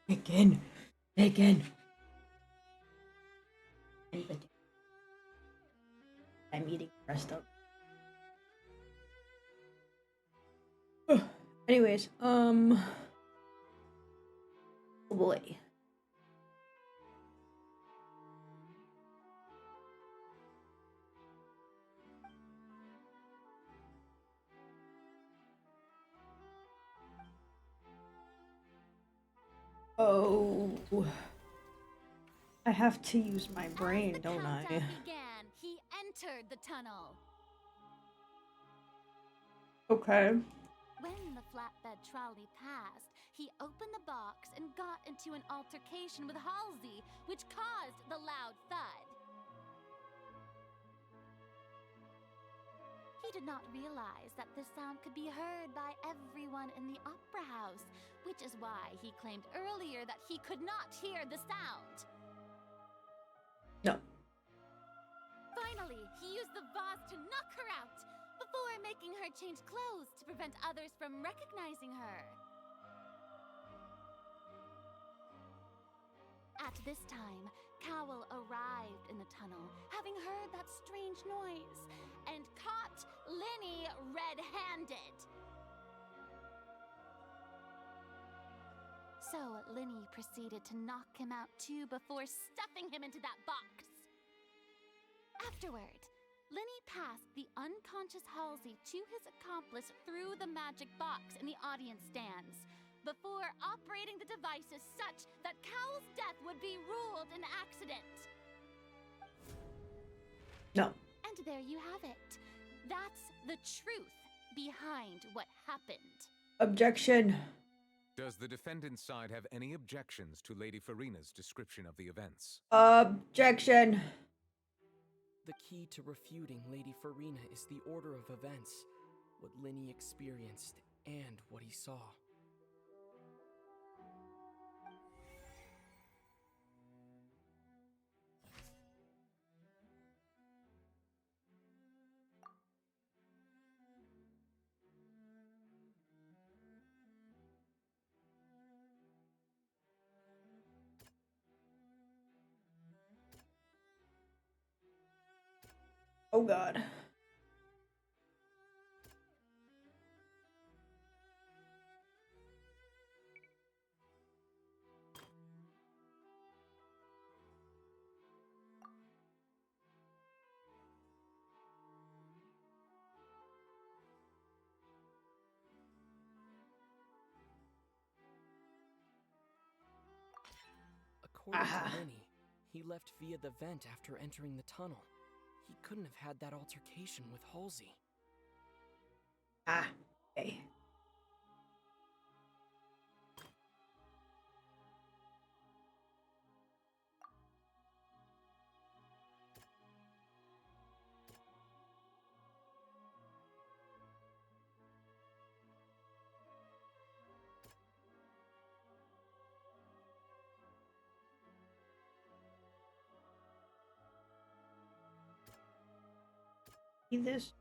Again. Again. I'm eating rest up. Anyways, oh boy. Oh, I have to use my brain, don't I? Began. He entered the tunnel. Okay. When the flatbed trolley passed, he opened the box and got into an altercation with Halsey, which caused the loud thud. He did not realize that this sound could be heard by everyone in the opera house, which is why he claimed earlier that he could not hear the sound. No. Finally, he used the vase to knock her out, before making her change clothes to prevent others from recognizing her. At this time, Cowell arrived in the tunnel, having heard that strange noise, and caught Linny red-handed. So Linny proceeded to knock him out too before stuffing him into that box. Afterward, Linny passed the unconscious Halsey to his accomplice through the magic box in the audience stands, before operating the devices such that Cowell's death would be ruled an accident. No. And there you have it. That's the truth behind what happened. Objection. Does the defendant's side have any objections to Lady Farina's description of the events? Objection. The key to refuting Lady Farina is the order of events, what Linny experienced, and what he saw. Oh god. According to Linny, he left via the vent after entering the tunnel. He couldn't have had that altercation with Halsey. Okay. See this?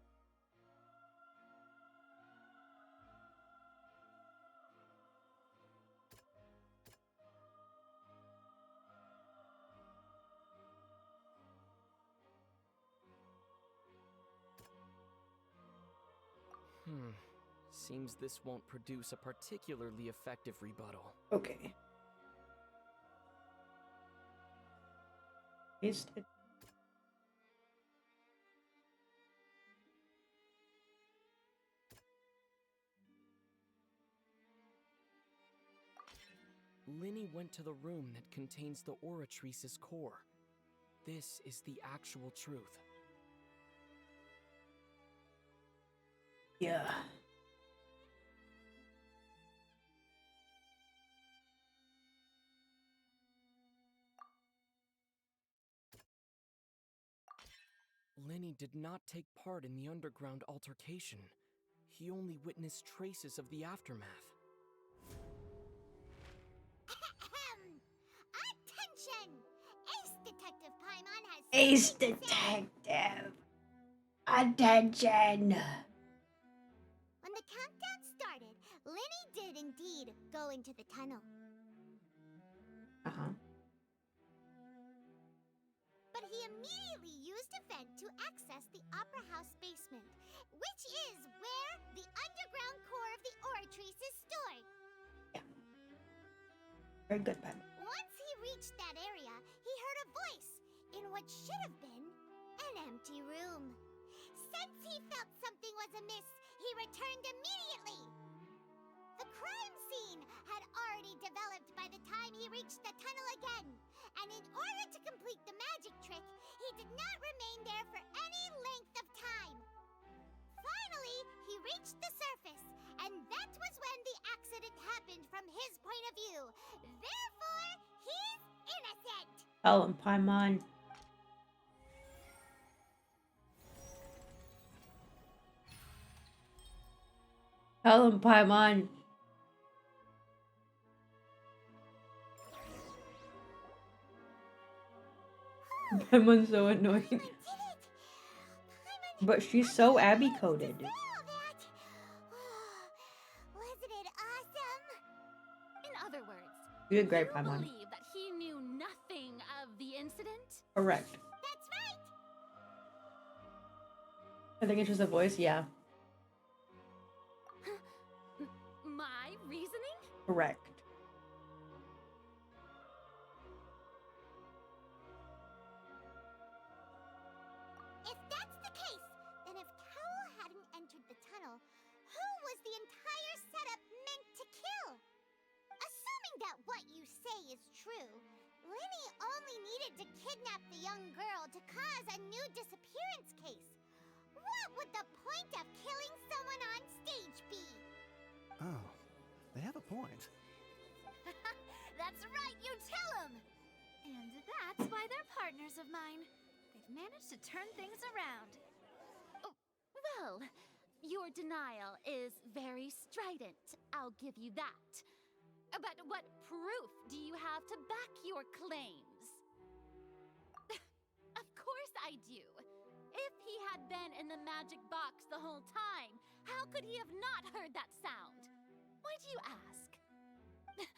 Seems this won't produce a particularly effective rebuttal. Okay. Paste it. Linny went to the room that contains the Oratrice's core. This is the actual truth. Yeah. Linny did not take part in the underground altercation. He only witnessed traces of the aftermath. Attention! Ace Detective Paimon has Ace something to say. Detective. Attention. When the countdown started, Linny did indeed go into the tunnel. immediately used a vent to access the Opera House basement, which is where the underground core of the Oratrice is stored. Very good, Paimon. Once he reached that area, he heard a voice in what should have been an empty room. Since he felt something was amiss, he returned immediately. The crime scene had already developed by the time he reached the tunnel again, and in order to complete the magic trick, he did not remain there for any length of time. Finally, he reached the surface, and that was when the accident happened from his point of view. Therefore, he's innocent. Tell him, Paimon. Tell him, Paimon. Paimon's so annoying. But she's so Abby coded. Wasn't it awesome? In other words, You did great, you Paimon. believe that he knew nothing of the incident? Correct. That's right. I think it's just a voice, yeah. My reasoning? Correct. If that's the case, then if Cowl hadn't entered the tunnel, who was the entire setup meant to kill? Assuming that what you say is true, Linny only needed to kidnap the young girl to cause a new disappearance case. What would the point of killing someone on stage be? Oh, they have a point. That's right, you tell him! And that's why they're partners of mine. They've managed to turn things around. Oh, well, your denial is very strident, I'll give you that. But what proof do you have to back your claims? Of course I do. If he had been in the magic box the whole time, how could he have not heard that sound? Why do you ask?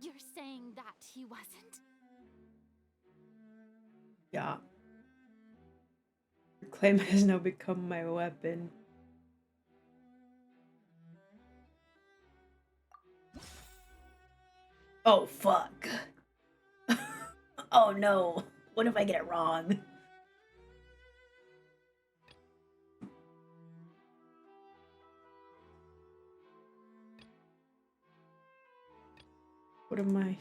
You're saying that he wasn't? Yeah. Your claim has now become my weapon. Oh, fuck. Oh, no. What if I get it wrong? What am I?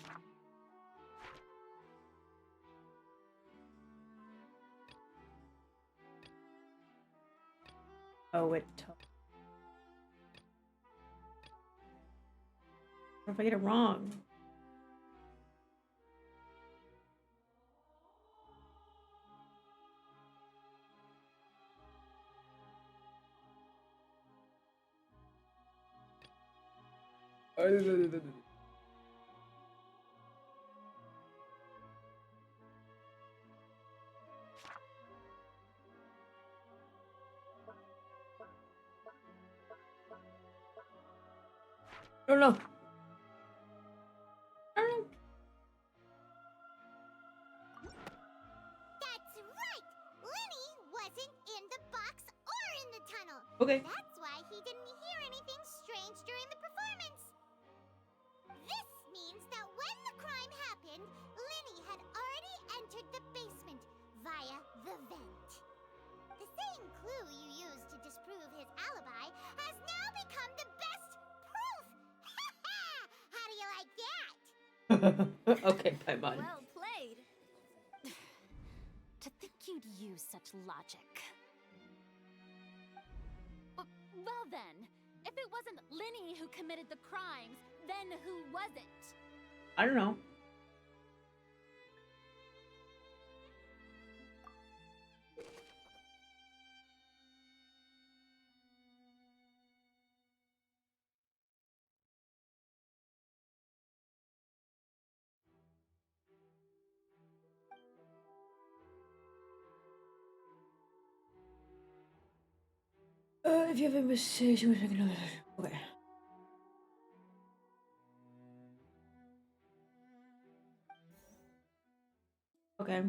Oh, it. What if I get it wrong? Oh no. That's right! Linny wasn't in the box or in the tunnel. Okay. That's why he didn't hear anything strange during the performance. This means that when the crime happened, Linny had already entered the basement via the vent. The same clue you used to disprove his alibi has now become the best proof! How do you like that? Okay, Paimon. Well played. To think you'd use such logic. Well then, if it wasn't Linny who committed the crimes, then who was it? I don't know. If you have a mistake, you must make another. Okay. Okay.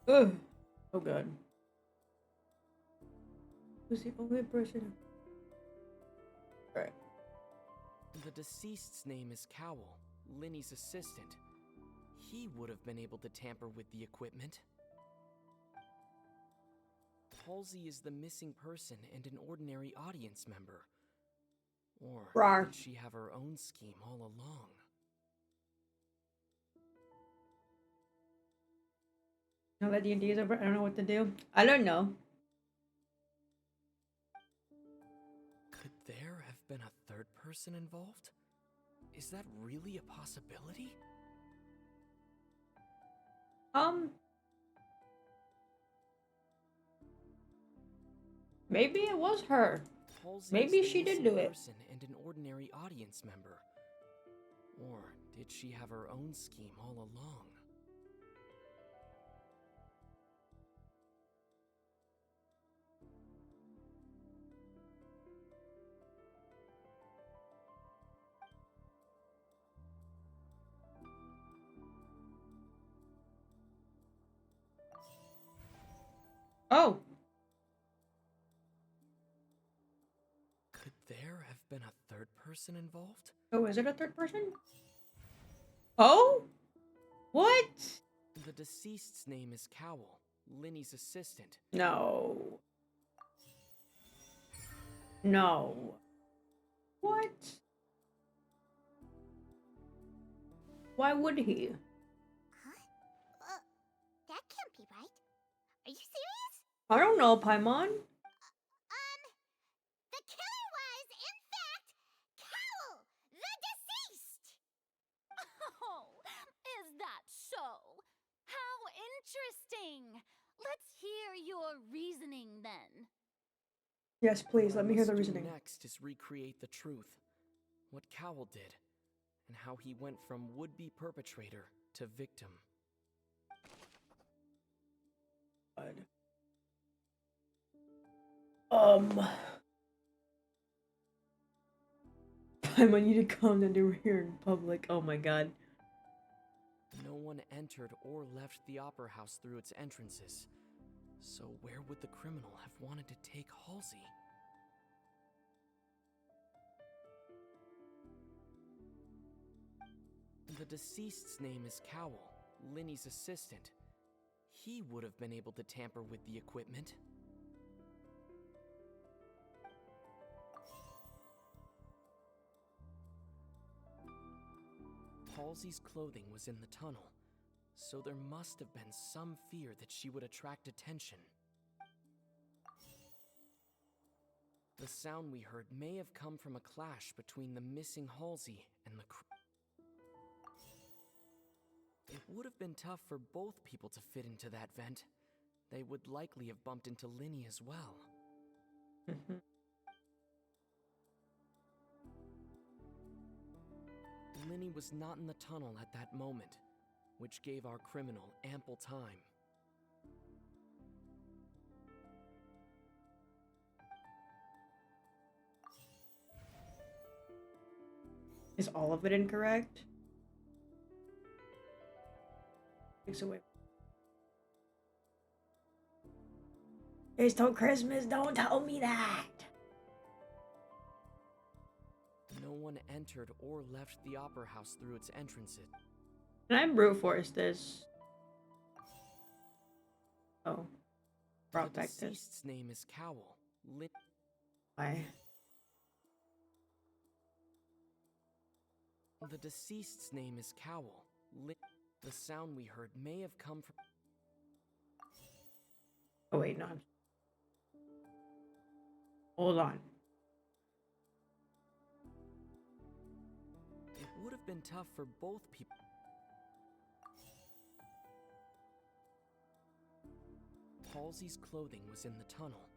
Ugh. Oh god. Who's the only person? Alright. The deceased's name is Cowell, Linny's assistant. He would have been able to tamper with the equipment. Halsey is the missing person and an ordinary audience member. Or Rawr. did she have her own scheme all along? Now that D&D is over, I don't know what to do. I don't know. Could there have been a third person involved? Is that really a possibility? Maybe it was her. Halsey Maybe is the she did missing do it. person and an ordinary audience member. Or did she have her own scheme all along? Oh. Could there have been a third person involved? Oh, is it a third person? Oh? What? The deceased's name is Cowell, Linny's assistant. No. No. What? Why would he? That can't be right. Are you serious? I don't know, Paimon. The killer was, in fact, Cowell, the deceased! Oh, is that so? How interesting! Let's hear your reasoning then. Yes, please, let What me I hear the must do reasoning. next is recreate the truth. What Cowell did, and how he went from would-be perpetrator to victim. Paimon, you need to calm down. They were here in public. Oh my god. No one entered or left the Opera House through its entrances. So where would the criminal have wanted to take Halsey? The deceased's name is Cowell, Linny's assistant. He would have been able to tamper with the equipment. Halsey's clothing was in the tunnel, so there must have been some fear that she would attract attention. The sound we heard may have come from a clash between the missing Halsey and the It would have been tough for both people to fit into that vent. They would likely have bumped into Linny as well. Linny was not in the tunnel at that moment, which gave our criminal ample time. Is all of it incorrect? Takes away. It's till Christmas, don't tell me that! No one entered or left the Opera House through its entrances. Can I brute force this? Oh. The Protect this. deceased's name is Cowell. Why? The deceased's name is Cowell. The sound we heard may have come from... Oh wait, no. Hold on. It would have been tough for both people. Halsey's clothing was in the tunnel,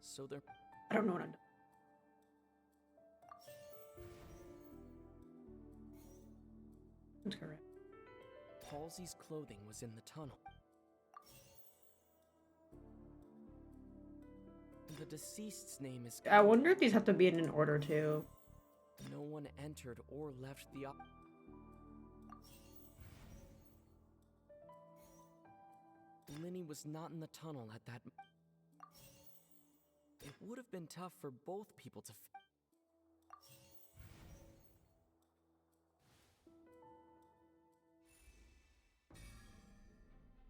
so there... I don't know what I'm doing. That's correct. Halsey's clothing was in the tunnel. The deceased's name is... I wonder if these have to be in an order too. No one entered or left the op... Linny was not in the tunnel at that. It would have been tough for both people to.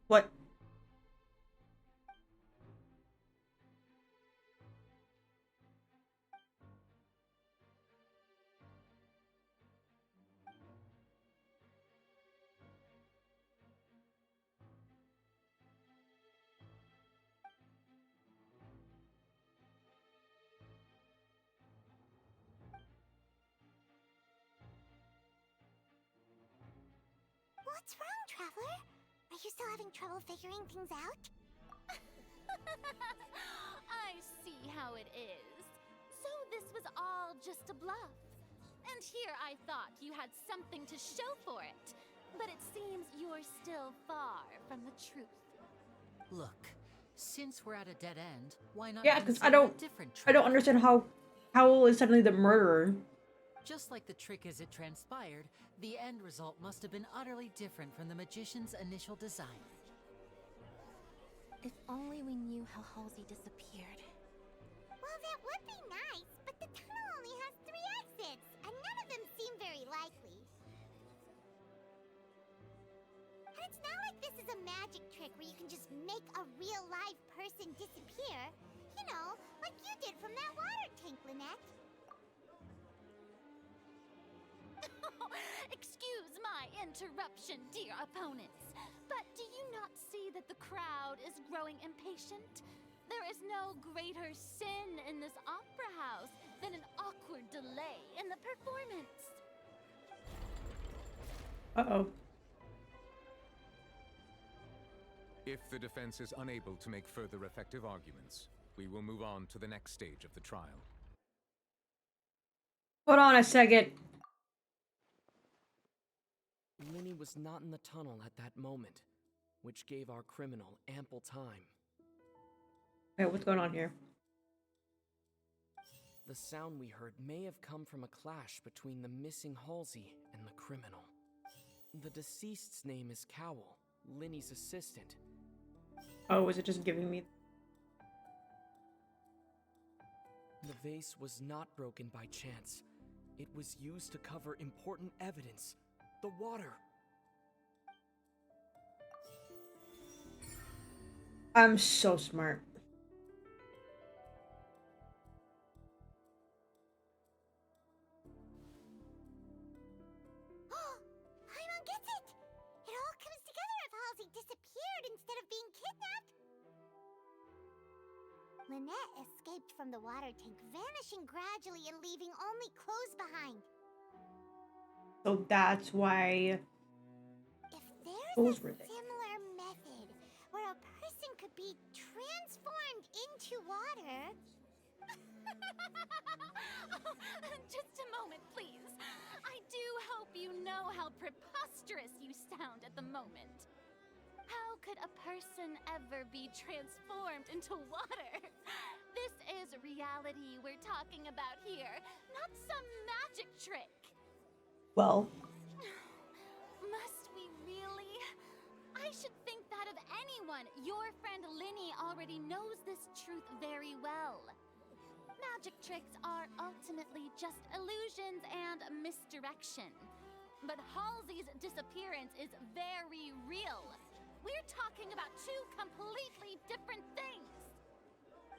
What? What's wrong, Traveler? Are you still having trouble figuring things out? I see how it is. So this was all just a bluff. And here I thought you had something to show for it. But it seems you're still far from the truth. Look, since we're at a dead end, why not Yeah, because consider a different I don't track? understand how Howell is suddenly the murderer. Just like the trick as it transpired, the end result must have been utterly different from the magician's initial design. If only we knew how Halsey disappeared. Well, that would be nice, but the tunnel only has 3 exits, and none of them seem very likely. And it's not like this is a magic trick where you can just make a real live person disappear. You know, like you did from that water tank, Lynette. Excuse my interruption, dear opponents, but do you not see that the crowd is growing impatient? There is no greater sin in this opera house than an awkward delay in the performance. Uh-oh. If the defense is unable to make further effective arguments, we will move on to the next stage of the trial. Hold on a second. Linny was not in the tunnel at that moment, which gave our criminal ample time. Okay, what's going on here? The sound we heard may have come from a clash between the missing Halsey and the criminal. The deceased's name is Cowell, Linny's assistant. Oh, was it just giving me... The vase was not broken by chance. It was used to cover important evidence. The water. I'm so smart. Paimon gets it! It all comes together if Halsey disappeared instead of being kidnapped. Lynette escaped from the water tank, vanishing gradually and leaving only clothes behind. So that's why... If there's Clothes a were there. similar method where a person could be transformed into water... Just a moment, please. I do hope you know how preposterous you sound at the moment. How could a person ever be transformed into water? This is reality we're talking about here, not some magic trick. Well... Must we really? I should think that of anyone. Your friend Linny already knows this truth very well. Magic tricks are ultimately just illusions and misdirection. But Halsey's disappearance is very real. We're talking about 2 completely different things.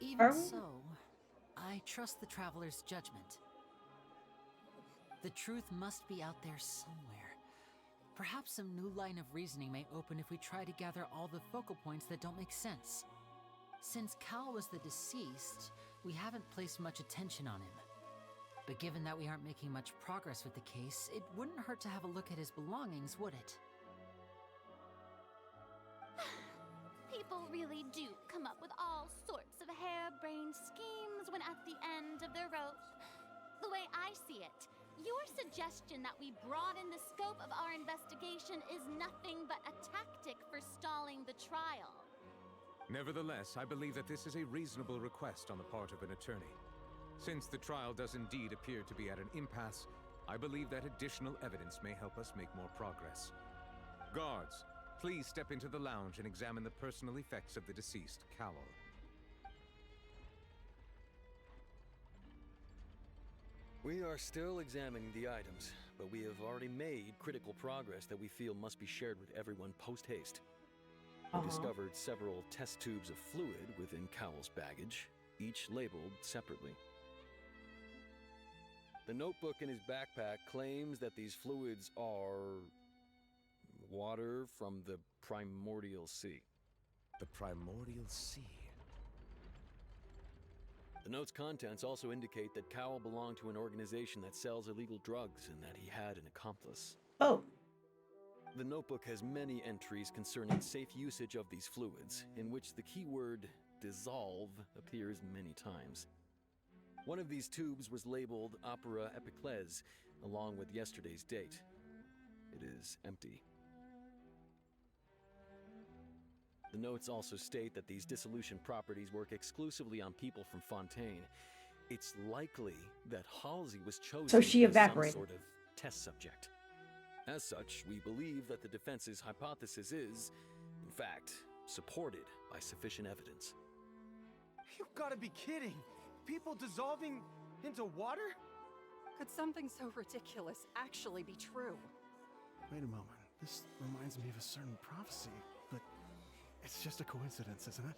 Even so, I trust the traveler's judgment. The truth must be out there somewhere. Perhaps some new line of reasoning may open if we try to gather all the focal points that don't make sense. Since Cal was the deceased, we haven't placed much attention on him. But given that we aren't making much progress with the case, it wouldn't hurt to have a look at his belongings, would it? People really do come up with all sorts of harebrained schemes when at the end of their rope. The way I see it, your suggestion that we broaden the scope of our investigation is nothing but a tactic for stalling the trial. Nevertheless, I believe that this is a reasonable request on the part of an attorney. Since the trial does indeed appear to be at an impasse, I believe that additional evidence may help us make more progress. Guards, Please step into the lounge and examine the personal effects of the deceased, Cowl. We are still examining the items, but we have already made critical progress that we feel must be shared with everyone post-haste. We discovered several test tubes of fluid within Cowl's baggage, each labeled separately. The notebook in his backpack claims that these fluids are water from the primordial sea. The primordial sea? The note's contents also indicate that Cowl belonged to an organization that sells illegal drugs and that he had an accomplice. Oh. The notebook has many entries concerning safe usage of these fluids, in which the keyword dissolve appears many times. One of these tubes was labeled Opera Epiclese, along with yesterday's date. It is empty. The notes also state that these dissolution properties work exclusively on people from Fontaine. It's likely that Halsey was chosen So she as some evaporated. sort of test subject. As such, we believe that the defense's hypothesis is, in fact, supported by sufficient evidence. You gotta be kidding! People dissolving into water? Could something so ridiculous actually be true? Wait a moment. This reminds me of a certain prophecy, but it's just a coincidence, isn't it?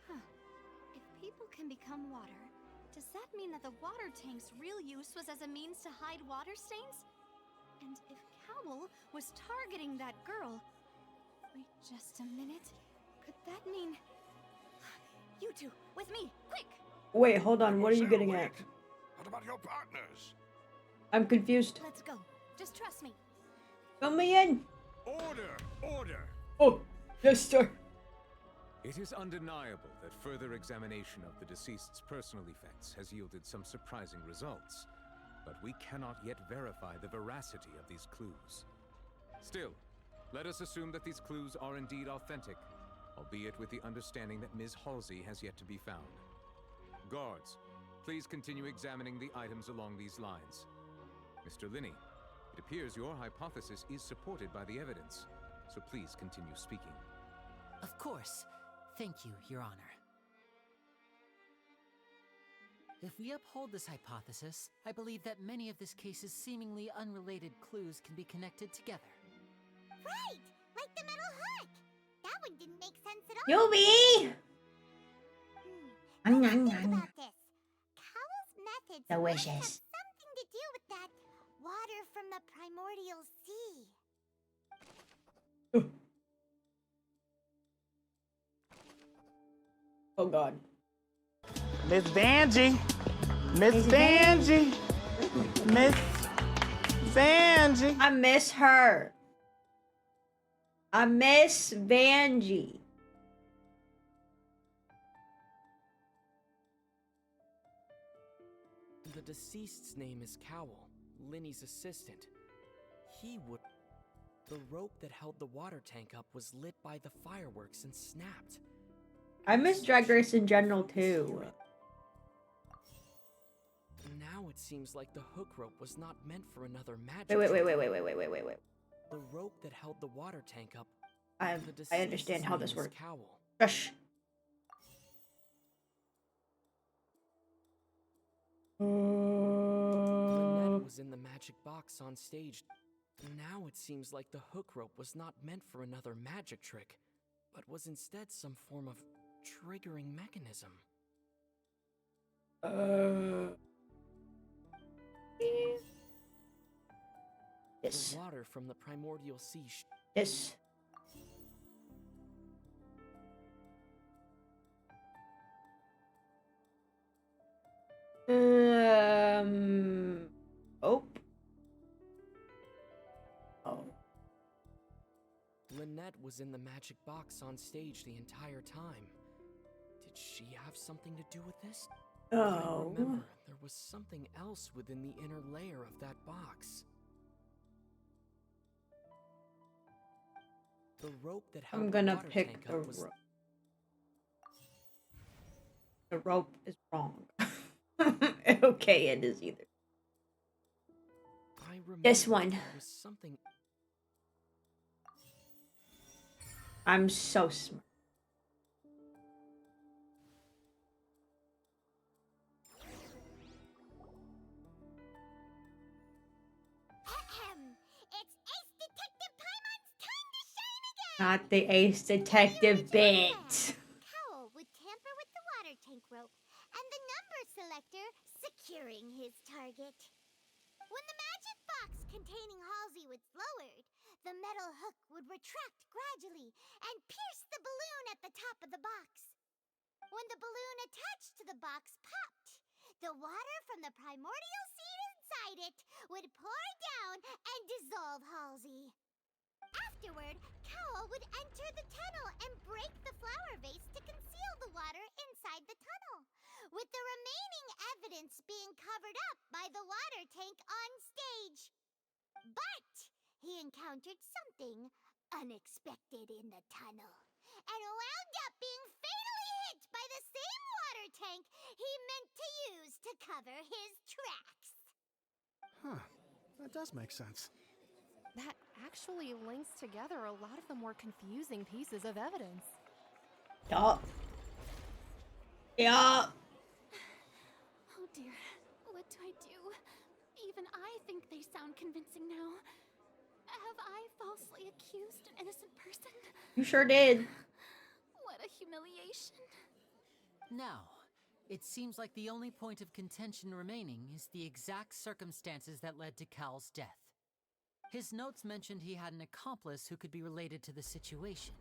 Huh. If people can become water, does that mean that the water tank's real use was as a means to hide water stains? And if Cowl was targeting that girl... Wait just a minute. Could that mean... You two, with me, quick! Wait, hold on. What are you getting at? What about your partners? I'm confused. Let's go. Just trust me. Fill me in. Order! Order! Oh, yes, sir. It is undeniable that further examination of the deceased's personal effects has yielded some surprising results, but we cannot yet verify the veracity of these clues. Still, let us assume that these clues are indeed authentic, albeit with the understanding that Ms. Halsey has yet to be found. Guards, please continue examining the items along these lines. Mr. Linney, it appears your hypothesis is supported by the evidence, so please continue speaking. Of course. Thank you, Your Honor. If we uphold this hypothesis, I believe that many of this case's seemingly unrelated clues can be connected together. Right! Like the metal hook! That one didn't make sense at all. Yubi! About this. Cowl's methods The must have wishes. something to do with that water from the primordial sea. Oh god. Miss Vanjie! Miss Vanjie! Miss Vanjie! I miss her. I miss Vanjie. The deceased's name is Cowl, Linny's assistant. He would... The rope that held the water tank up was lit by the fireworks and snapped. I miss Drag Race in general too. Now it seems like the hook rope was not meant for another magic. Wait. trick. The rope that held the water tank up. I understand how this works. Cowl. Shush. Lynette was in the magic box on stage. Now it seems like the hook rope was not meant for another magic trick, but was instead some form of triggering mechanism. Yes. The water from the primordial sea. Yes. Oh. Oh. Lynette was in the magic box on stage the entire time. Did she have something to do with this? Oh. I remember there was something else within the inner layer of that box. The rope that held I'm the gonna water pick tank the up was... rope. The rope is wrong. Okay, it is either. I remember This one. there was something... I'm so smart. It's Ace Detective Paimon's time to shine again! Not the Ace Detective bit. Cowl would tamper with the water tank rope, and the number selector securing his target. When the magic box containing Halsey was lowered, the metal hook would retract gradually and pierce the balloon at the top of the box. When the balloon attached to the box popped, the water from the primordial seed inside it would pour down and dissolve Halsey. Afterward, Cowl would enter the tunnel and break the flower vase to conceal the water inside the tunnel, with the remaining evidence being covered up by the water tank on stage. But he encountered something unexpected in the tunnel, and wound up being fatally hit by the same water tank he meant to use to cover his tracks. Huh. That does make sense. That actually links together a lot of the more confusing pieces of evidence. Yup. Yup. Oh dear, what do I do? Even I think they sound convincing now. Have I falsely accused an innocent person? You sure did. What a humiliation. Now, it seems like the only point of contention remaining is the exact circumstances that led to Cal's death. His notes mentioned he had an accomplice who could be related to the situation.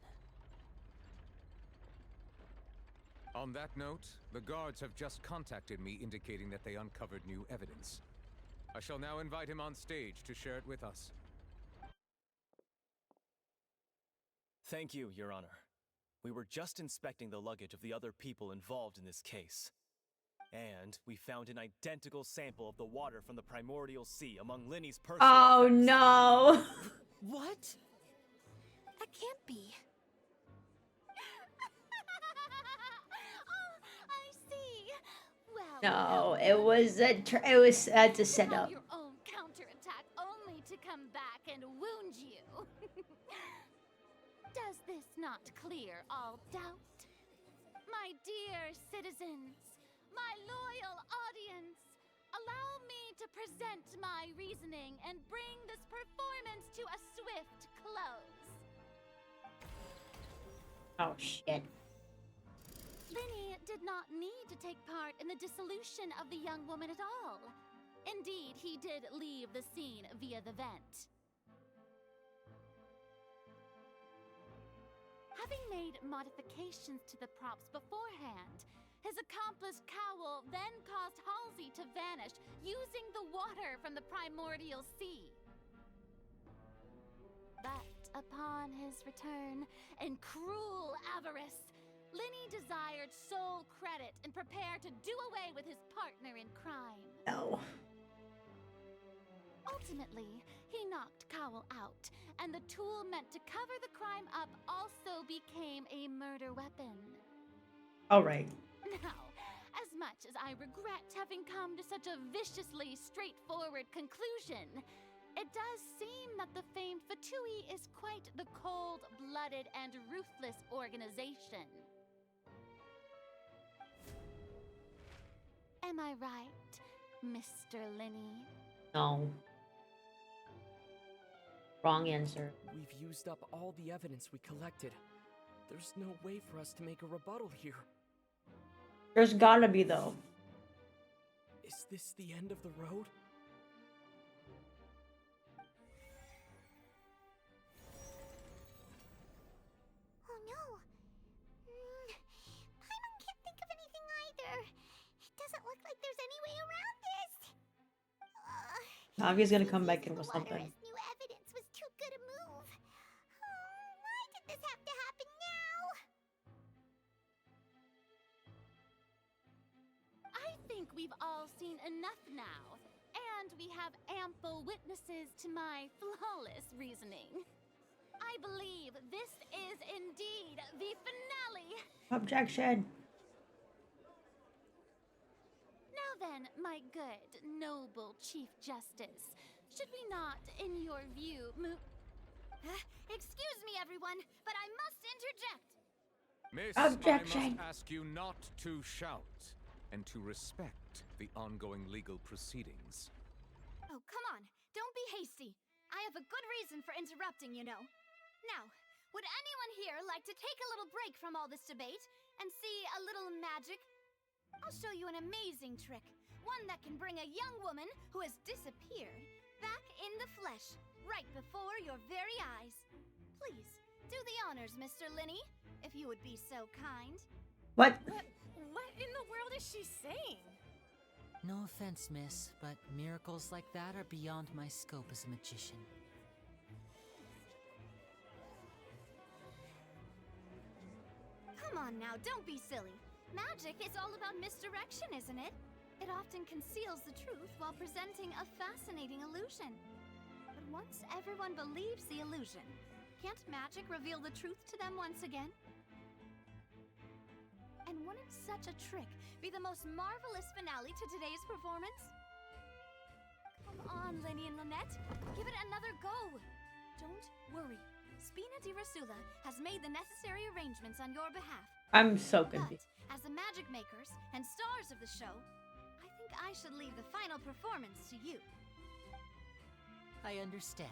On that note, the guards have just contacted me indicating that they uncovered new evidence. I shall now invite him on stage to share it with us. Thank you, Your Honor. We were just inspecting the luggage of the other people involved in this case. And we found an identical sample of the water from the primordial sea among Linny's personal Oh effects. no. What? That can't be. Oh, I see. Well, No, it was that's a setup. your own counterattack only to come back and wound you. Does this not clear all doubt? My dear citizens, my loyal audience, allow me to present my reasoning and bring this performance to a swift close. Oh shit. Linny did not need to take part in the dissolution of the young woman at all. Indeed, he did leave the scene via the vent. Having made modifications to the props beforehand, his accomplice Cowl then caused Halsey to vanish using the water from the primordial sea. But upon his return, in cruel avarice, Linny desired sole credit and prepared to do away with his partner in crime. No. Ultimately, he knocked Cowl out, and the tool meant to cover the crime up also became a murder weapon. All right. Now, as much as I regret having come to such a viciously straightforward conclusion, it does seem that the famed Fatui is quite the cold-blooded and ruthless organization. Am I right, Mr. Linny? No. Wrong answer. We've used up all the evidence we collected. There's no way for us to make a rebuttal here. There's gotta be though. Is this the end of the road? Oh no. Paimon can't think of anything either. It doesn't look like there's any way around this. Navi's gonna come back in with something. New evidence was too good a move. Why did this have to happen now? I think we've all seen enough now, and we have ample witnesses to my flawless reasoning. I believe this is indeed the finale. Objection. Now then, my good, noble Chief Justice, should we not, in your view, Excuse me, everyone, but I must Miss, Objection. I must ask you not to shout and to respect the ongoing legal proceedings. Oh, come on. Don't be hasty. I have a good reason for interrupting, you know. Now, would anyone here like to take a little break from all this debate and see a little magic? I'll show you an amazing trick. One that can bring a young woman who has disappeared back in the flesh, right before your very eyes. Please, do the honors, Mr. Linny, if you would be so kind. What? What in the world is she saying? No offense, miss, but miracles like that are beyond my scope as a magician. Come on now, don't be silly. Magic is all about misdirection, isn't it? It often conceals the truth while presenting a fascinating illusion. But once everyone believes the illusion, can't magic reveal the truth to them once again? And wouldn't such a trick be the most marvelous finale to today's performance? Come on, Lenny and Lynette. Give it another go. Don't worry. Spina di Rasula has made the necessary arrangements on your behalf. I'm so confused. But, as the magic makers and stars of the show, I think I should leave the final performance to you. I understand.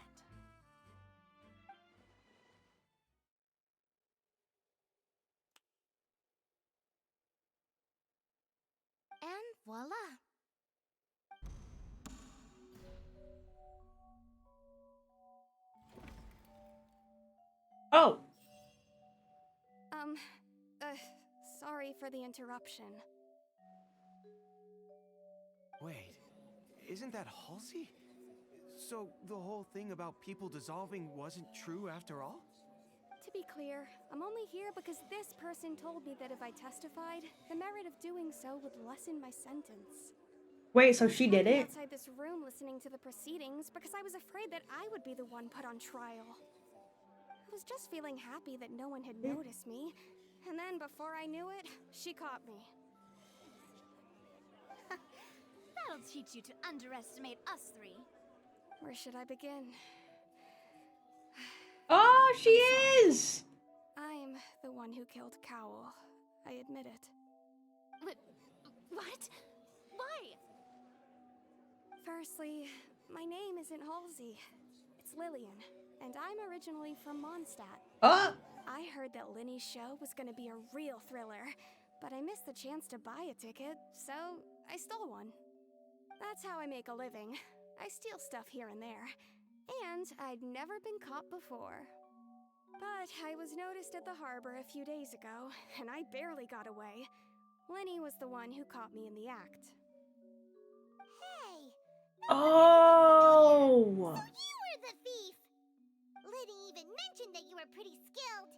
And voila! Oh! Sorry for the interruption. Wait, isn't that Halsey? So the whole thing about people dissolving wasn't true after all? To be clear, I'm only here because this person told me that if I testified, the merit of doing so would lessen my sentence. Wait, so she did it? Outside this room listening to the proceedings because I was afraid that I would be the one put on trial. I was just feeling happy that no one had noticed me, and then before I knew it, she caught me. That'll teach you to underestimate us three. Where should I begin? Oh, she is! I'm the one who killed Cowl. I admit it. What? Why? Firstly, my name isn't Halsey. It's Lillian, and I'm originally from Mondstadt. I heard that Linny's show was gonna be a real thriller, but I missed the chance to buy a ticket, so I stole one. That's how I make a living. I steal stuff here and there, and I'd never been caught before. But I was noticed at the harbor a few days ago, and I barely got away. Linny was the one who caught me in the act. Hey! Oh! So you were the thief! Liddy even mentioned that you were pretty skilled.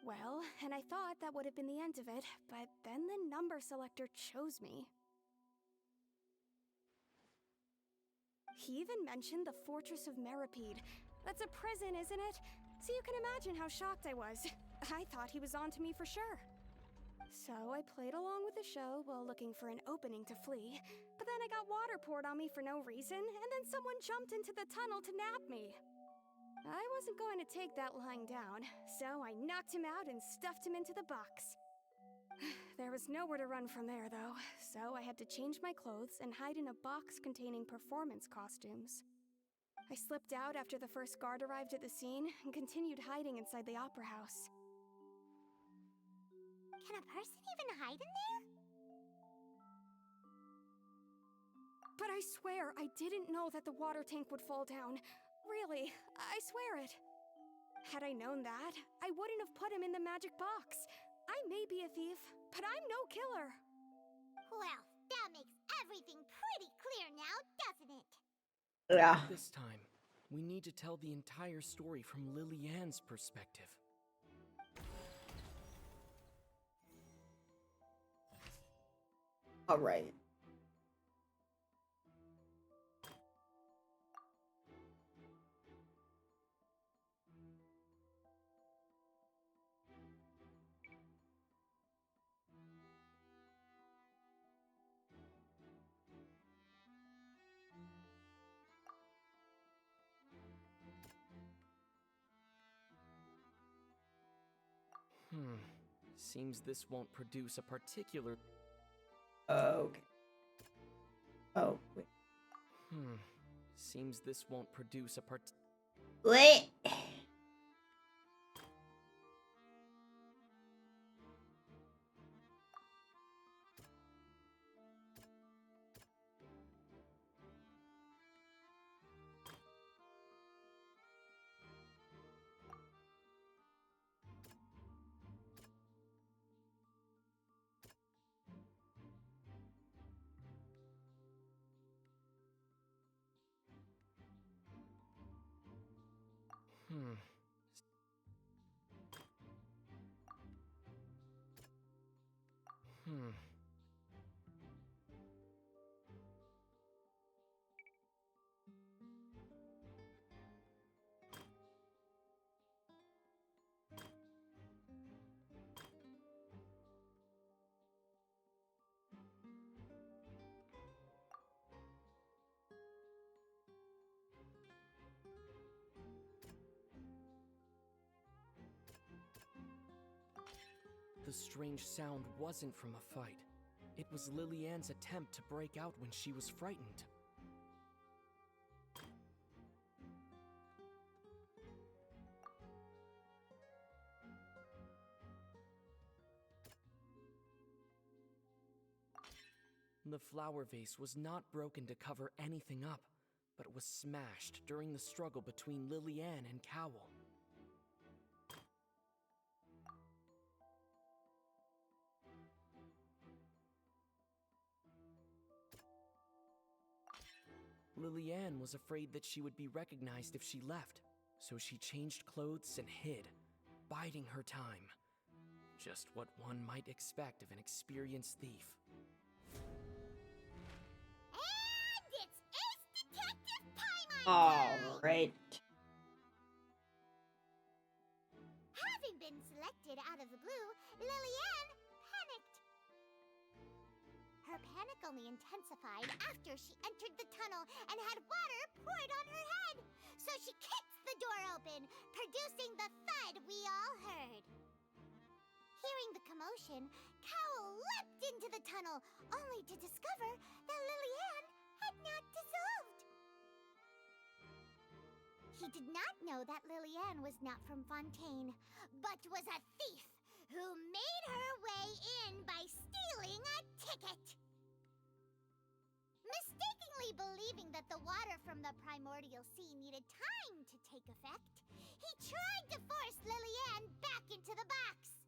Well, and I thought that would have been the end of it, but then the number selector chose me. He even mentioned the Fortress of Meripede. That's a prison, isn't it? So you can imagine how shocked I was. I thought he was onto me for sure. So I played along with the show while looking for an opening to flee, but then I got water poured on me for no reason, and then someone jumped into the tunnel to nab me. I wasn't going to take that lying down, so I knocked him out and stuffed him into the box. There was nowhere to run from there, though, so I had to change my clothes and hide in a box containing performance costumes. I slipped out after the first guard arrived at the scene and continued hiding inside the opera house. Can a person even hide in there? But I swear I didn't know that the water tank would fall down. Really, I swear it. Had I known that, I wouldn't have put him in the magic box. I may be a thief, but I'm no killer. Well, that makes everything pretty clear now, doesn't it? Yeah. This time, we need to tell the entire story from Lily-Ann's perspective. All right. Seems this won't produce a particular... Okay. Oh, wait. Seems this won't produce a Wait. The strange sound wasn't from a fight. It was Lillian's attempt to break out when she was frightened. The flower vase was not broken to cover anything up, but was smashed during the struggle between Lillian and Cowl. Lillian was afraid that she would be recognized if she left, so she changed clothes and hid, biding her time. Just what one might expect of an experienced thief. And it's Ace Detective Paimon! Alright. Having been selected out of the blue, Lillian panicked. Her panic only intensified after she entered the tunnel and had water poured on her head. So she kicked the door open, producing the thud we all heard. Hearing the commotion, Cowl leapt into the tunnel, only to discover that Lillian had not dissolved. He did not know that Lillian was not from Fontaine, but was a thief who made her way in by stealing a ticket. Mistakenly believing that the water from the primordial sea needed time to take effect, he tried to force Lillian back into the box.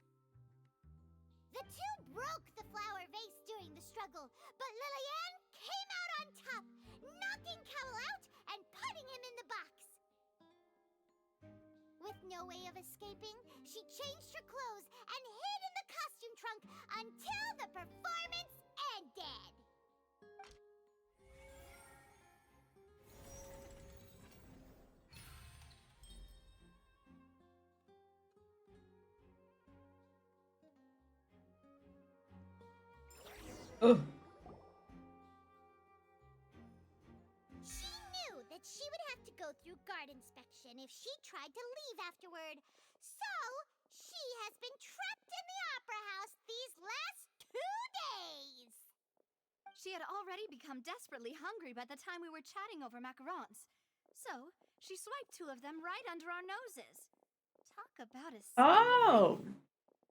The two broke the flower vase during the struggle, but Lillian came out on top, knocking Cowl out and putting him in the box. With no way of escaping, she changed her clothes and hid in the costume trunk until the performance ended. Ugh. She knew that she would have to go through guard inspection if she tried to leave afterward. So, she has been trapped in the Opera House these last 2 days. She had already become desperately hungry by the time we were chatting over macarons. So, she swiped 2 of them right under our noses. Talk about a Oh!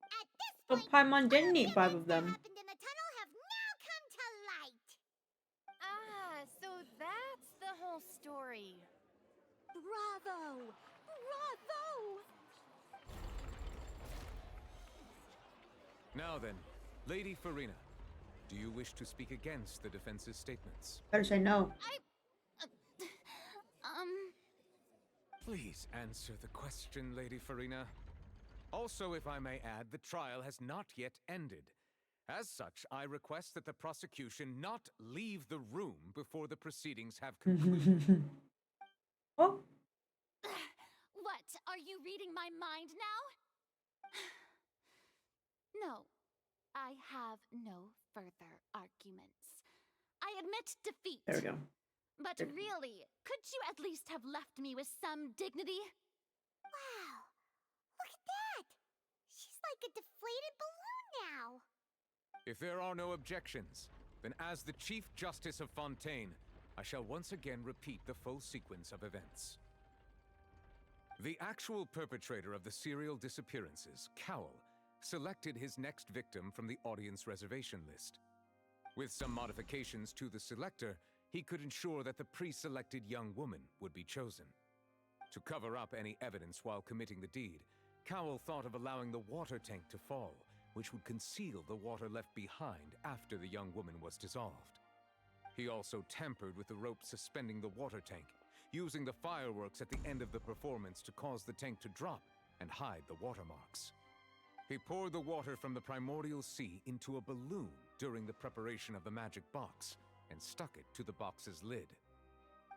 At this So point, Paimon didn't all eat 5 of them. happened in the tunnel have now come to light. Ah, so that's the whole story. Bravo! Bravo! Now then, Lady Farina, do you wish to speak against the defense's statements? Better say no. Please answer the question, Lady Farina. Also, if I may add, the trial has not yet ended. As such, I request that the prosecution not leave the room before the proceedings have concluded. Oh. What? Are you reading my mind now? No, I have no further arguments. I admit defeat. There we go. But really, could you at least have left me with some dignity? Wow, look at that. She's like a deflated balloon. If there are no objections, then as the Chief Justice of Fontaine, I shall once again repeat the full sequence of events. The actual perpetrator of the serial disappearances, Cowell, selected his next victim from the audience reservation list. With some modifications to the selector, he could ensure that the pre-selected young woman would be chosen. To cover up any evidence while committing the deed, Cowell thought of allowing the water tank to fall, which would conceal the water left behind after the young woman was dissolved. He also tampered with the rope suspending the water tank, using the fireworks at the end of the performance to cause the tank to drop and hide the watermarks. He poured the water from the primordial sea into a balloon during the preparation of the magic box and stuck it to the box's lid.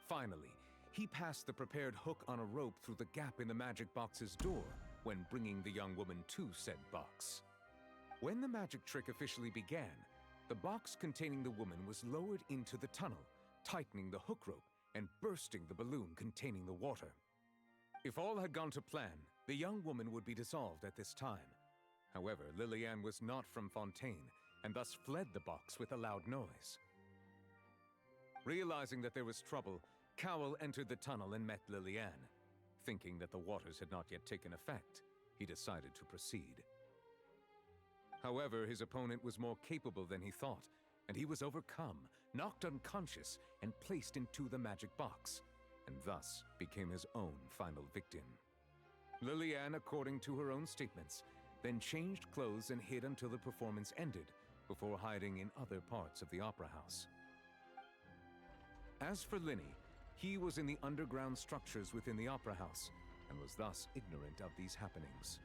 Finally, he passed the prepared hook on a rope through the gap in the magic box's door when bringing the young woman to said box. When the magic trick officially began, the box containing the woman was lowered into the tunnel, tightening the hook rope and bursting the balloon containing the water. If all had gone to plan, the young woman would be dissolved at this time. However, Lillian was not from Fontaine, and thus fled the box with a loud noise. Realizing that there was trouble, Cowell entered the tunnel and met Lillian. Thinking that the waters had not yet taken effect, he decided to proceed. However, his opponent was more capable than he thought, and he was overcome, knocked unconscious, and placed into the magic box, and thus became his own final victim. Lillian, according to her own statements, then changed clothes and hid until the performance ended, before hiding in other parts of the opera house. As for Linny, he was in the underground structures within the opera house, and was thus ignorant of these happenings.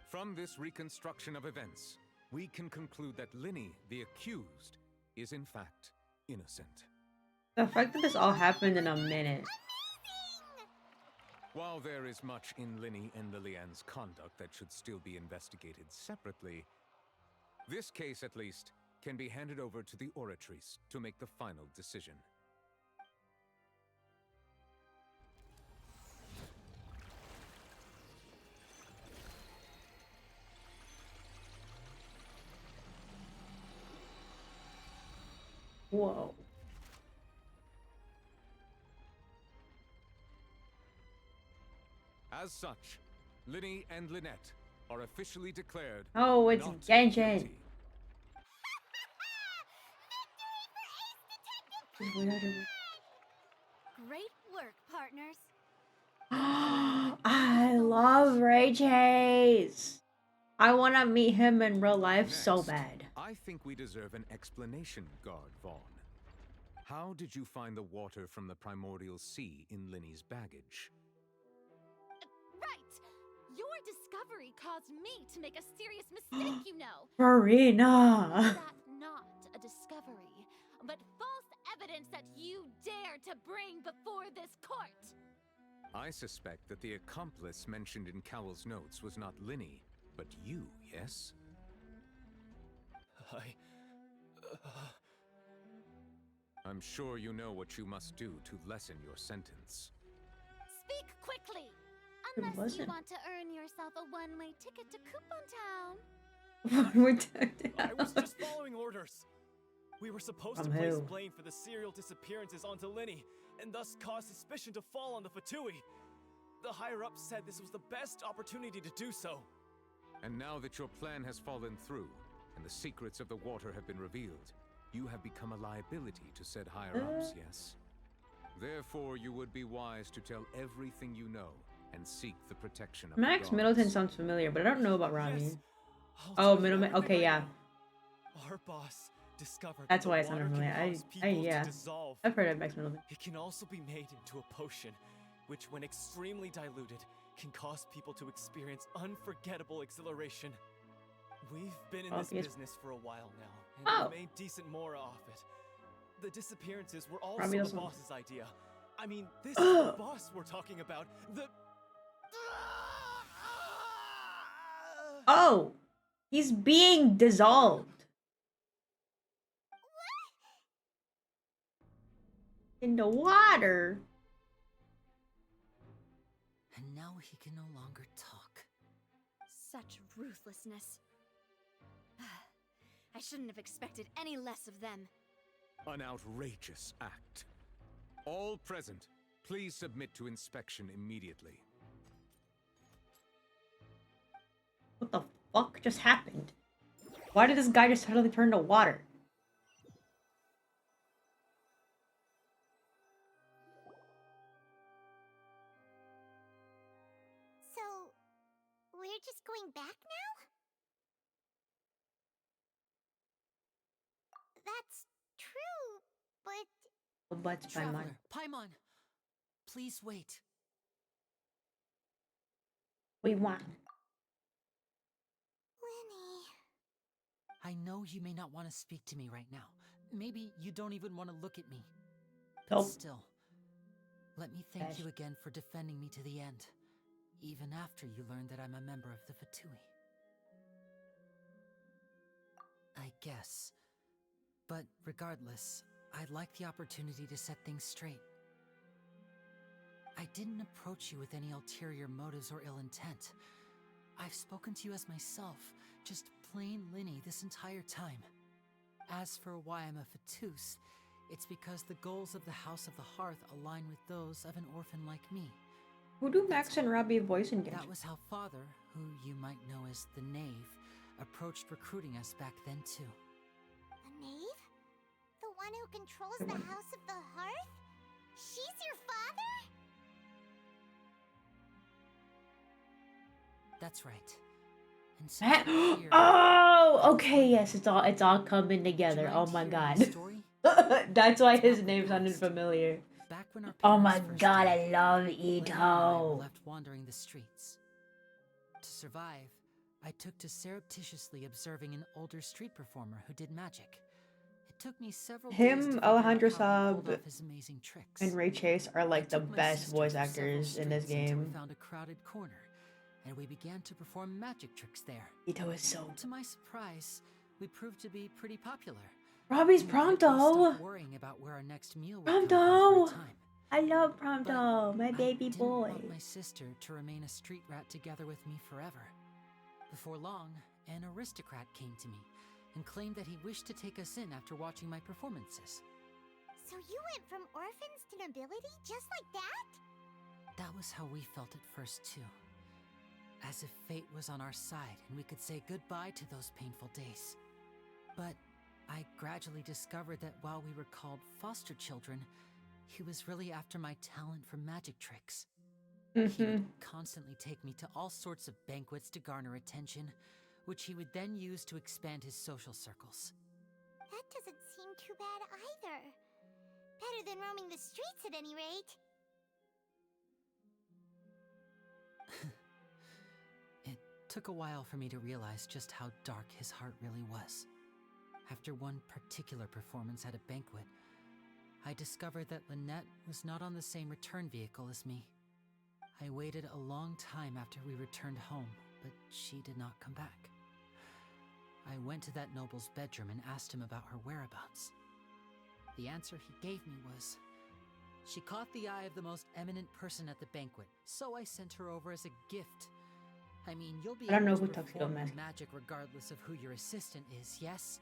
From this reconstruction of events, we can conclude that Linny, the accused, is in fact innocent. The fact that this all happened in a minute. While there is much in Linny and Lillian's conduct that should still be investigated separately, this case, at least, can be handed over to the Oratrice to make the final decision. Whoa. As such, Linny and Lynette are officially declared Oh, it's not Genshin. guilty. Great work, partners. I love Ray Chase. I want to meet him in real life so Next, bad. I think we deserve an explanation, Guard Vaughn. How did you find the water from the primordial sea in Linny's baggage? Right! Your discovery caused me to make a serious mistake, you know. Farina. That not a discovery, but false evidence that you dare to bring before this court. I suspect that the accomplice mentioned in Cowell's notes was not Linny, but you, yes? I'm sure you know what you must do to lessen your sentence. Speak quickly! It Unless you wasn't. want to earn yourself a one-way ticket to Coupon Town. I was just following orders. We were supposed to From place who? blame for the serial disappearances onto Linny, and thus cause suspicion to fall on the Fatui. The higher-ups said this was the best opportunity to do so. And now that your plan has fallen through, and the secrets of the water have been revealed, you have become a liability to said higher-ups, yes? Therefore, you would be wise to tell everything you know, and seek the protection of Max the Middleton gods. sounds familiar, but I don't know about Rami. Yes. I'll Oh, tell you Middleman. everything Okay, I yeah. know. Our boss discovered That's that why the it sounded water familiar. can cause I people yeah. to dissolve. I've heard of Max Middleton. It can also be made into a potion, which, when extremely diluted, can cause people to experience unforgettable exhilaration. We've been in this Obvious. business for a while now, and Oh. we've made decent mora off it. The disappearances were also Robbie the doesn't- boss's idea. I mean, this is the boss we're talking about. The... Oh, he's being dissolved. In the water. And now he can no longer talk. Such ruthlessness. I shouldn't have expected any less of them. An outrageous act. All present, please submit to inspection immediately. What the fuck just happened? Why did this guy just suddenly turn to water? So, we're just going back now? That's true, but... But Paimon. Traveler, Paimon, please wait. We want. Lenny... I know you may not want to speak to me right now. Maybe you don't even want to look at me. But Nope. still, let me thank you again for defending me to the end, even after you learned that I'm a member of the Fatui. I guess. But regardless, I'd like the opportunity to set things straight. I didn't approach you with any ulterior motives or ill intent. I've spoken to you as myself, just plain Linny this entire time. As for why I'm a Fatus, it's because the goals of the House of the Hearth align with those of an orphan like me. Who do Max and Robbie voice in Genshin? That was how Father, who you might know as the Knave, approached recruiting us back then too. A knave? The one who controls the House of the Hearth? She's your father? That's right. And so here, Oh, okay, yes, it's all coming together. Oh my god. That's why his name sounded familiar. back when our Oh my parents first god, met, I love Lenny and I were Ito. left wandering the streets. To survive, I took to surreptitiously observing an older street performer who did magic. It took me several days to Him, figure Alejandro out how he pulled Saab, off his amazing tricks. and Ray Chase are like the Took my best sister voice through several actors in this streets until we game. found a crowded corner, and we began to perform magic tricks there. Ito is so. To my surprise, we proved to be pretty popular. Robbie's And it helped me Prompto. stop worrying about where our next meal would come from for Prompto. a time. I love Prompto, my baby I didn't boy. want my sister to remain a street rat together with me forever. Before long, an aristocrat came to me and claimed that he wished to take us in after watching my performances. So you went from orphans to nobility just like that? That was how we felt at first too. As if fate was on our side and we could say goodbye to those painful days. But I gradually discovered that while we were called foster children, he was really after my talent for magic tricks. He would constantly take me to all sorts of banquets to garner attention, which he would then use to expand his social circles. That doesn't seem too bad either. Better than roaming the streets at any rate. It took a while for me to realize just how dark his heart really was. After one particular performance at a banquet, I discovered that Lynette was not on the same return vehicle as me. I waited a long time after we returned home, but she did not come back. I went to that noble's bedroom and asked him about her whereabouts. The answer he gave me was, she caught the eye of the most eminent person at the banquet, so I sent her over as a gift. I mean, you'll be I don't know able who to Tuxedo perform Mask. magic regardless of who your assistant is, yes?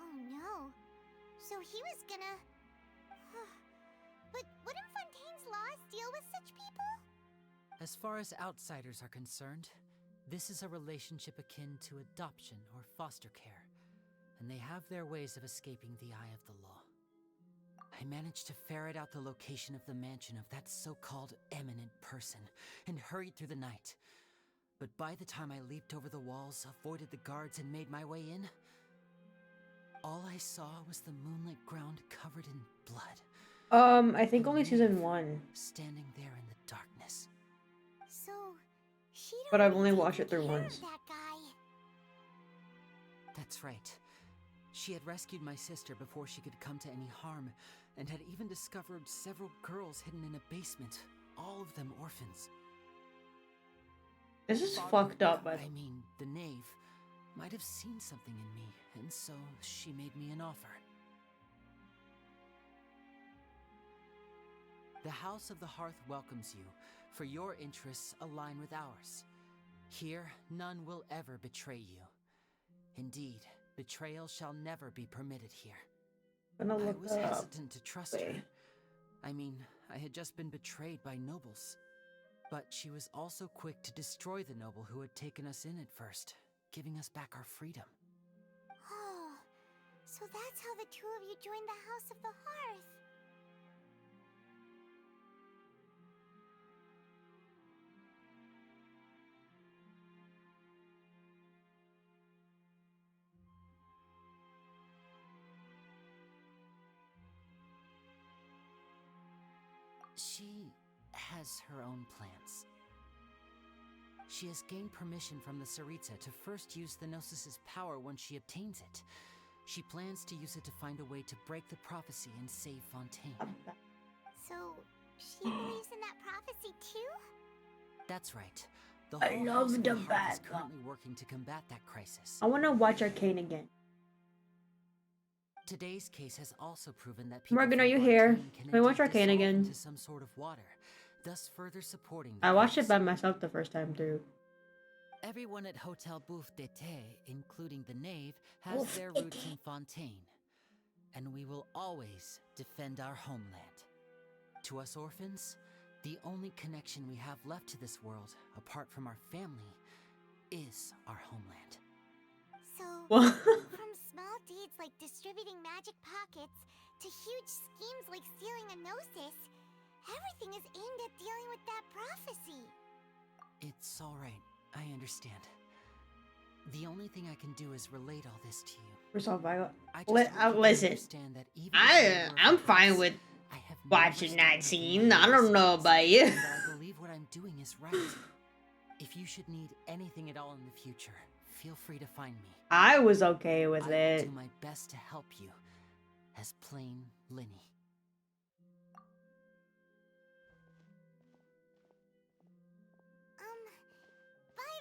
Oh no. So he was gonna... But wouldn't Fontaine's laws deal with such people? As far as outsiders are concerned, this is a relationship akin to adoption or foster care, and they have their ways of escaping the eye of the law. I managed to ferret out the location of the mansion of that so-called eminent person and hurried through the night. But by the time I leaped over the walls, avoided the guards, and made my way in, all I saw was the moonlit ground covered in blood. I think only season 1. Standing there in the darkness. So, she But I've only watched it through once. that guy. That's right. She had rescued my sister before she could come to any harm, and had even discovered several girls hidden in a basement, all of them orphans. This is Father, fucked up, but I mean, the knave might have seen something in me, and so she made me an offer. The House of the Hearth welcomes you, for your interests align with ours. Here, none will ever betray you. Indeed, Betrayal shall never be permitted here. Gonna I look was up. hesitant to trust her. Wait. I mean, I had just been betrayed by nobles. But she was also quick to destroy the noble who had taken us in at first, giving us back our freedom. Oh, so that's how the two of you joined the House of the Hearth. She has her own plans. She has gained permission from the Tsaritsa to first use the Gnosis' power when she obtains it. She plans to use it to find a way to break the prophecy and save Fontaine. So, she believes in that prophecy too? That's right. The I whole love House of the Hearth is bad currently working to combat that crisis. I wanna watch Arcane again. Today's case has also proven that people Morgan, from are you here? Fontaine Can we watch indeed Arcane dissolve again? into some sort of water, thus further supporting the I watched cause. it by myself the first time through. Everyone at Hotel Bouffe d'été, including the knave, has Bouffe their roots in Fontaine. And we will always defend our homeland. To us orphans, the only connection we have left to this world, apart from our family, is our homeland. So, What? from small deeds like distributing magic pockets to huge schemes like stealing a Gnosis, everything is aimed at dealing with that prophecy. It's all right. I understand. The only thing I can do is relate all this to you. First off, I just want you to listen. understand that even if I'm fine with watching that scene. I don't know about you. and that I believe what I'm doing is right. If you should need anything at all in the future, feel free to find me. I was okay with I will it. do my best to help you, as plain Linny. Bye,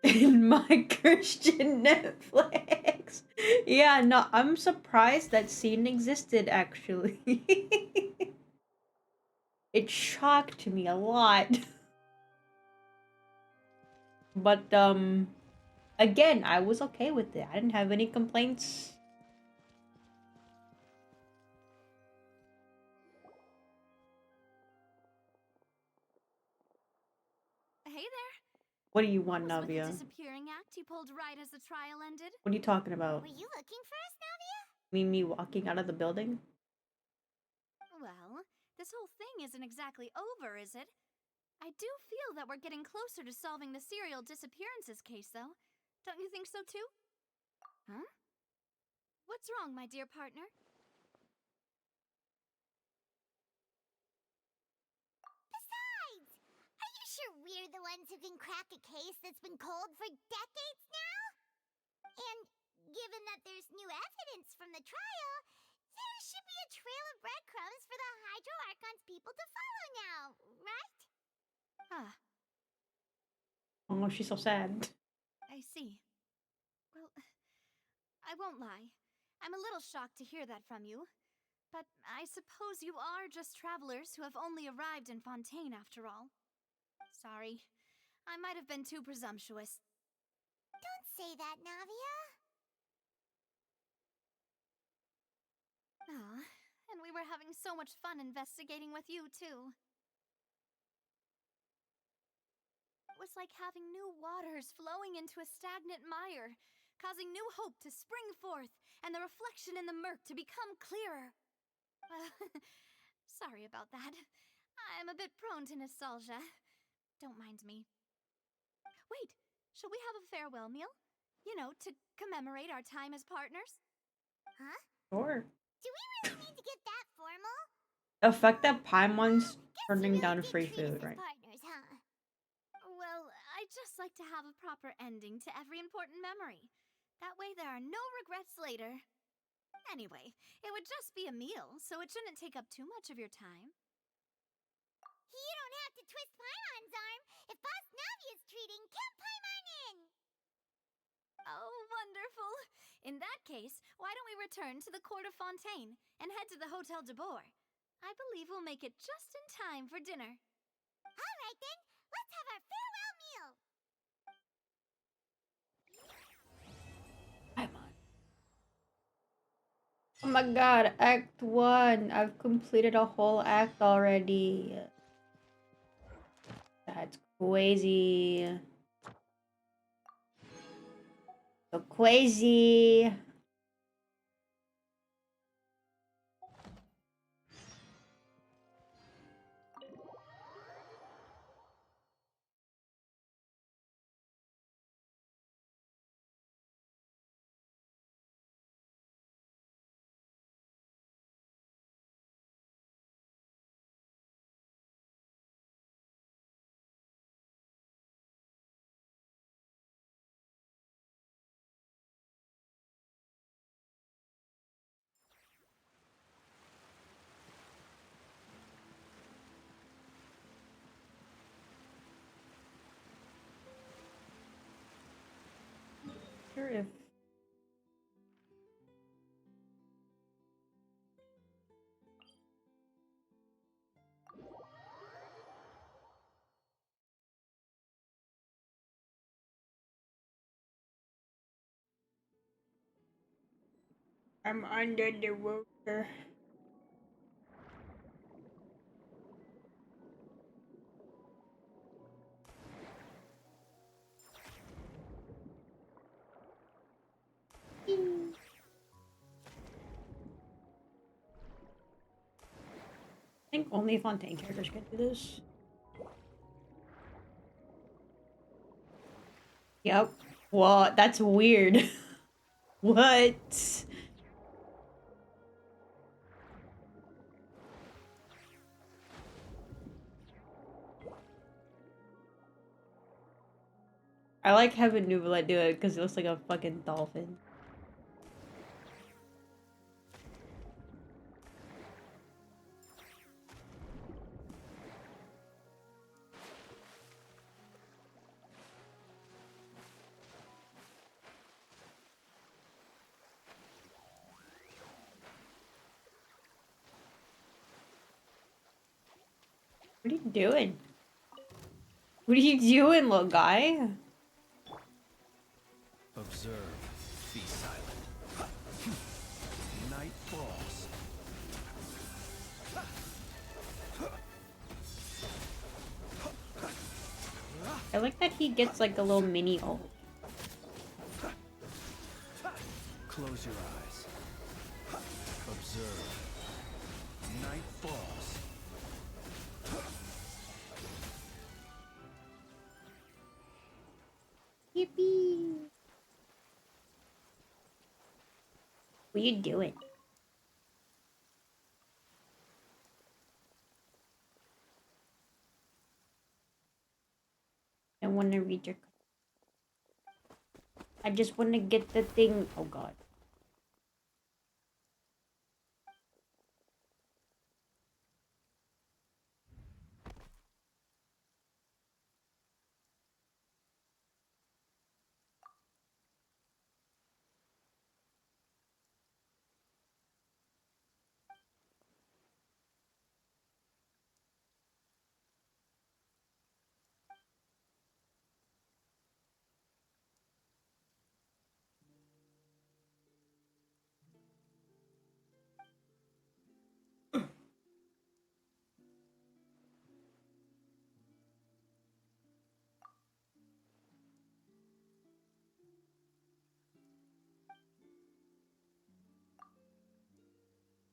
Linny. In my Christian Netflix. Yeah, no, I'm surprised that scene existed actually. It shocked me a lot. But again, I was okay with it. I didn't have any complaints. Hey there. What do you want, What was with the Navia? disappearing act you pulled right as the trial ended? What are you talking about? Were you looking for us, Navia? Mean me walking out of the building? Well, this whole thing isn't exactly over, is it? I do feel that we're getting closer to solving the serial disappearances case, though. Don't you think so, too? Huh? What's wrong, my dear partner? Besides, are you sure we're the ones who can crack a case that's been cold for decades now? And given that there's new evidence from the trial, there should be a trail of breadcrumbs for the Hydro Archon's people to follow now, right? Ah, Oh, she's so sad. I see. Well, I won't lie. I'm a little shocked to hear that from you. But I suppose you are just travelers who have only arrived in Fontaine after all. Sorry. I might have been too presumptuous. Don't say that, Navia. Ah, and we were having so much fun investigating with you, too. It was like having new waters flowing into a stagnant mire, causing new hope to spring forth, and the reflection in the murk to become clearer. Sorry about that. I'm a bit prone to nostalgia. Don't mind me. Wait, shall we have a farewell meal? You know, to commemorate our time as partners? Huh? Sure. Do we really need to get that formal? The fact that Paimon's turning down free food, right? Partners, huh? Well, I'd just like to have a proper ending to every important memory. That way there are no regrets later. Anyway, it would just be a meal, so it shouldn't take up too much of your time. You don't have to twist Paimon's arm. If Boss Navia's treating, count Paimon in! Oh, wonderful! In that case, why don't we return to the Court of Fontaine and head to the Hotel de Boer? I believe we'll make it just in time for dinner. All right then, let's have our farewell meal! Oh my god, Act 1. I've completed a whole act already. That's crazy. So crazy. Sure if I'm under the water. I think only Fontaine characters can do this. Yep. Well, that's weird. What? I like having Nubila do it because it looks like a fucking dolphin. What are you doing? What are you doing, little guy? Observe. Be silent. Night falls. I like that he gets like a little mini ult. Close your eyes. Observe. Night falls. Yippee! What are you doing? I want to read your. I just want to get the thing. Oh god.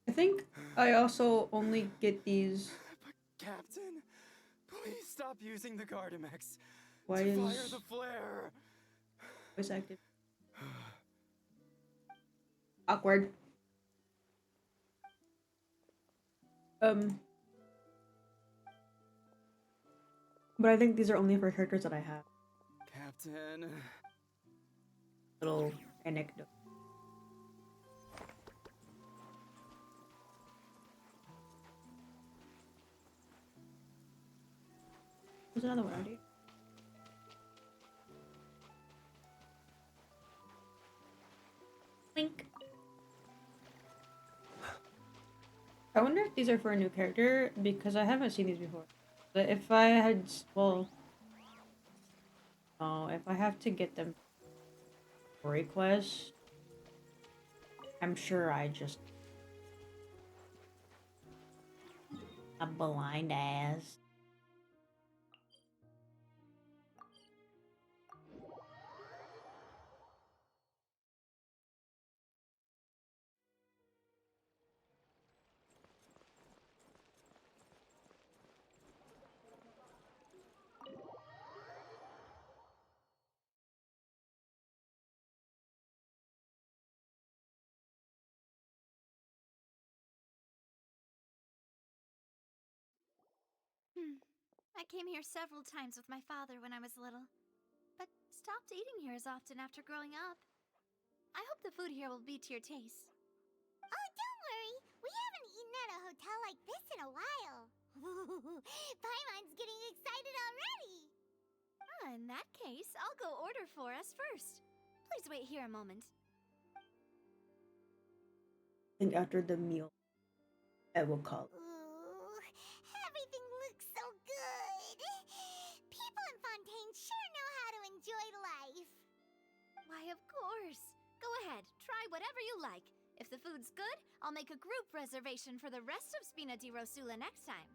I think I also only get these. Captain, please stop using the Gardamex Why to fire is the flare. voice active? Awkward. But I think these are only for characters that I have. Captain. Little anecdote. There's another one already. Link. I wonder if these are for a new character because I haven't seen these before. But if I had, well, no, if I have to get them for requests, I'm sure I just A blind ass. I came here several times with my father when I was little, but stopped eating here as often after growing up. I hope the food here will be to your taste. Oh, don't worry. We haven't eaten at a hotel like this in a while. Paimon's getting excited already. In that case, I'll go order for us first. Please wait here a moment. I think after the meal, I will call. Ooh, everything looks so good. People in Fontaine sure know how to enjoy life. Why, of course. Go ahead, try whatever you like. If the food's good, I'll make a group reservation for the rest of Spina di Rosula next time.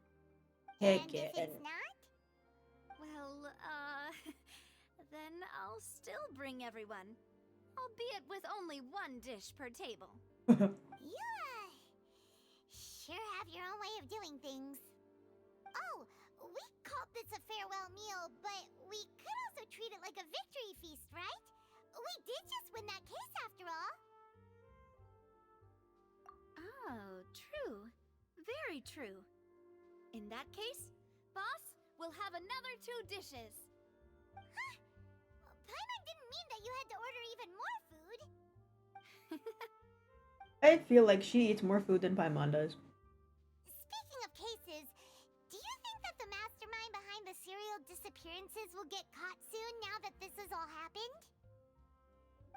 Heck And if yeah. it's not? Well, then I'll still bring everyone. Albeit with only one dish per table. You, sure have your own way of doing things. Oh, we called this a farewell meal, but we could also treat it like a victory feast, right? We did just win that case after all. Oh, true. Very true. In that case, boss, we'll have another 2 dishes. Huh? Paimon didn't mean that you had to order even more food. I feel like she eats more food than Paimon does. Speaking of cases, do you think that the mastermind behind the serial disappearances will get caught soon now that this has all happened?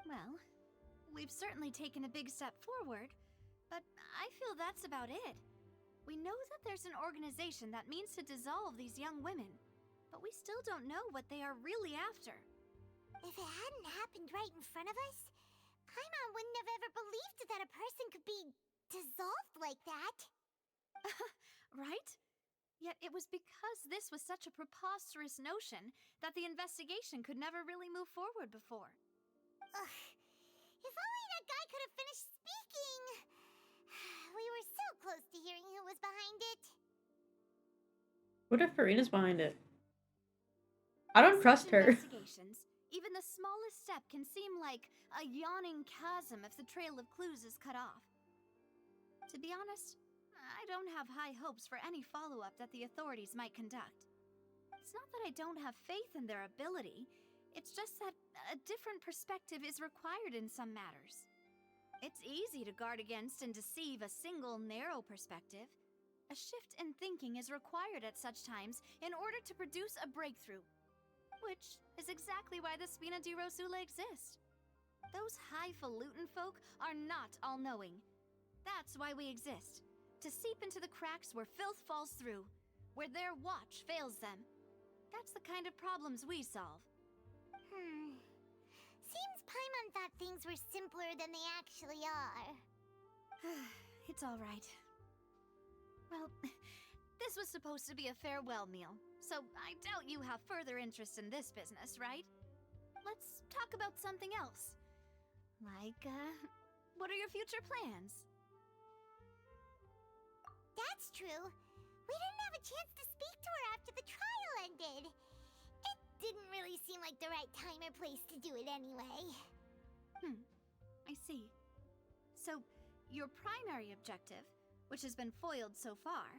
Well, we've certainly taken a big step forward, but I feel that's about it. We know that there's an organization that means to dissolve these young women, but we still don't know what they are really after. If it hadn't happened right in front of us, Paimon wouldn't have ever believed that a person could be dissolved like that. Right? Yet it was because this was such a preposterous notion that the investigation could never really move forward before. Ugh. If only that guy could have finished speaking! We were so close to hearing who was behind it. What if Farina's behind it? I don't trust her. Investigations, even the smallest step can seem like a yawning chasm if the trail of clues is cut off. To be honest, I don't have high hopes for any follow-up that the authorities might conduct. It's not that I don't have faith in their ability, it's just that a different perspective is required in some matters. It's easy to guard against and deceive a single narrow perspective. A shift in thinking is required at such times in order to produce a breakthrough. Which is exactly why the Spina di Rosula exist. Those highfalutin folk are not all-knowing. That's why we exist. To seep into the cracks where filth falls through, where their watch fails them. That's the kind of problems we solve. Seems Paimon thought things were simpler than they actually are. It's all right. Well, this was supposed to be a farewell meal, so I doubt you have further interest in this business, right? Let's talk about something else. Like, what are your future plans? That's true. We didn't have a chance to speak to her after the trial ended. It didn't really seem like the right time or place to do it anyway. I see. So, your primary objective, which has been foiled so far,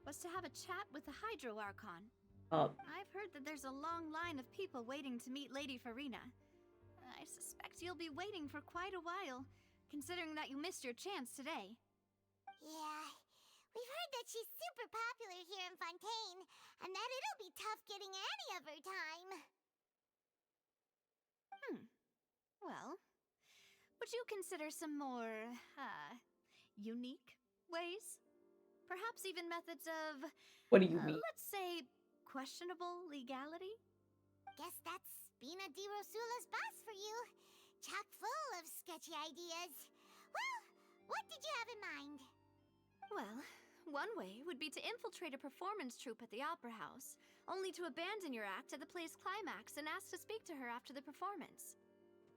was to have a chat with the Hydro Archon. I've heard that there's a long line of people waiting to meet Lady Farina. I suspect you'll be waiting for quite a while, considering that you missed your chance today. Yeah, we've heard that she's super popular here in Fontaine, and that it'll be tough getting any of her time. Well, would you consider some more, unique ways? Perhaps even methods of... What do you mean? Let's say, questionable legality? Guess that's Spina di Rosula's boss for you. Chock full of sketchy ideas. Well, what did you have in mind? Well, one way would be to infiltrate a performance troupe at the Opera House, only to abandon your act at the play's climax and ask to speak to her after the performance.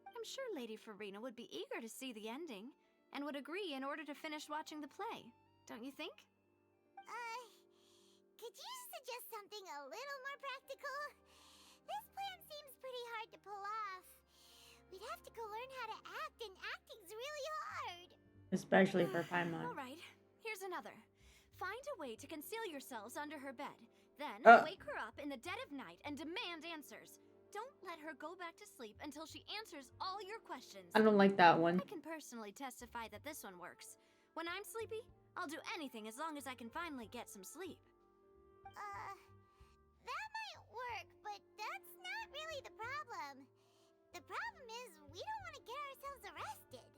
I'm sure Lady Farina would be eager to see the ending, and would agree in order to finish watching the play, don't you think? Could you suggest something a little more practical? This plan seems pretty hard to pull off. We'd have to go learn how to act, and acting's really hard. Especially for Paimon. Alright, here's another. Find a way to conceal yourselves under her bed. Then wake her up in the dead of night and demand answers. Don't let her go back to sleep until she answers all your questions. I don't like that one. I can personally testify that this one works. When I'm sleepy, I'll do anything as long as I can finally get some sleep. That might work, but that's not really the problem. The problem is we don't want to get ourselves arrested.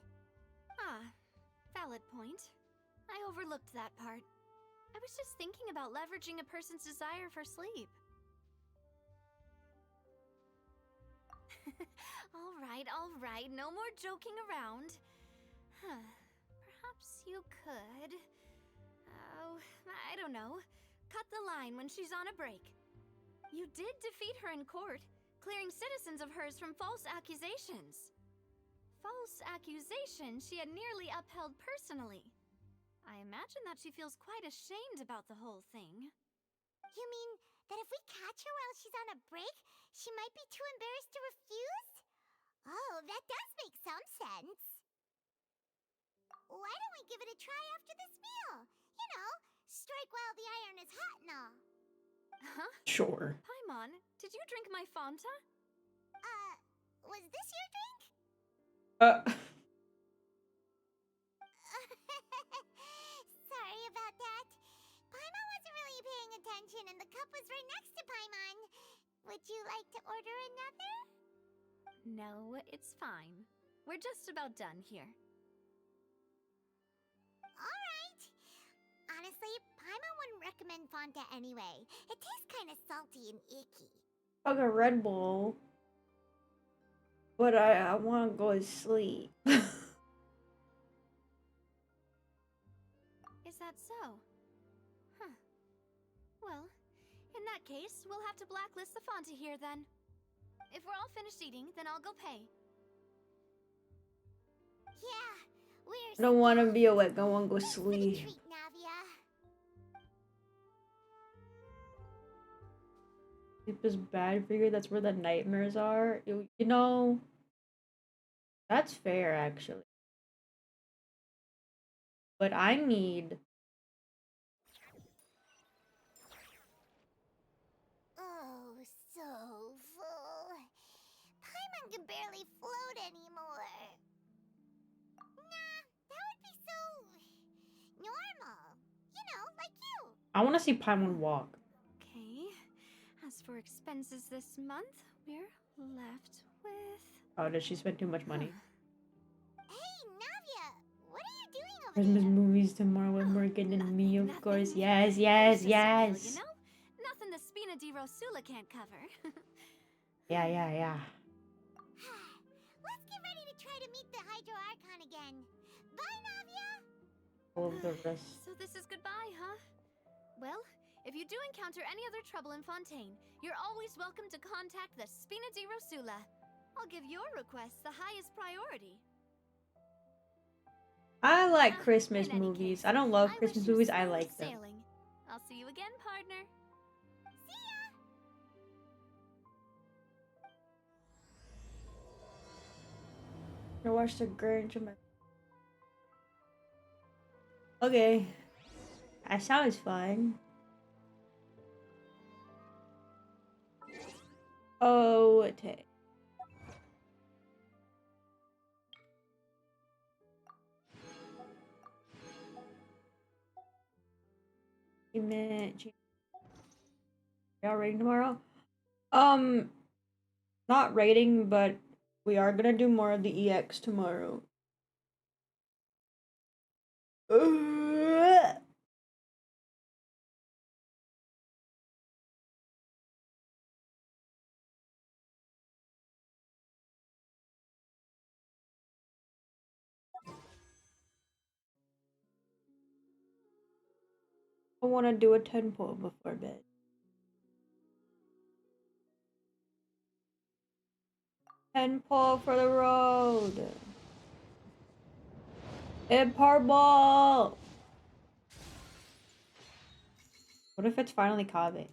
Ah, valid point. I overlooked that part. I was just thinking about leveraging a person's desire for sleep. All right, no more joking around. Perhaps you could... Oh, I don't know. Cut the line when she's on a break. You did defeat her in court, clearing citizens of hers from false accusations. False accusations she had nearly upheld personally. I imagine that she feels quite ashamed about the whole thing. You mean that if we catch her while she's on a break, she might be too embarrassed to refuse? Oh, that does make some sense. Why don't we give it a try after this meal? You know, strike while the iron is hot and all. Huh? Sure. Paimon, did you drink my Fanta? Was this your drink? Sorry about that. Paimon wasn't really paying attention and the cup was right next to Paimon. Would you like to order another? No, it's fine. We're just about done here. Alright. Honestly, Paimon wouldn't recommend Fanta anyway. It tastes kind of salty and icky. I'll get Red Bull. But I want to go to sleep. Is that so? Huh. Well, in that case, we'll have to blacklist the Fanta here then. If we're all finished eating, then I'll go pay. Yeah, we're I don't want to be awake. I want to go sleep. treat, Navia. Sleep is bad for you. That's where the nightmares are. You know, that's fair actually. But I need... Oh, so full. Paimon can barely float anymore. Nah, that would be so... normal. You know, like you. I want to see Paimon walk. Okay. As for expenses this month, we're left with... Oh, did she spend too much money? Hey, Navia, what are you doing over Christmas movies tomorrow with Morgan and me, of course. Yes, yes, yes. You know? Nothing the Spina di Rosula can't cover. Yeah, yeah, yeah. Let's get ready to try to meet the Hydro Archon again. Bye, Navia! All of the rest. So this is goodbye, huh? Well, if you do encounter any other trouble in Fontaine, you're always welcome to contact the Spina di Rosula. I'll give your request the highest priority. I like Christmas movies. I don't love Christmas movies. I like them. Sailing. I'll see you again, partner. See ya! I watched the Grinch. Okay. That sounds fun. Oh, okay. Y'all rating tomorrow? Not rating, but we are gonna do more of the EX tomorrow. I want to do a 10 pull before bed. And pull for the road. And purple. What if it's finally Kaveh?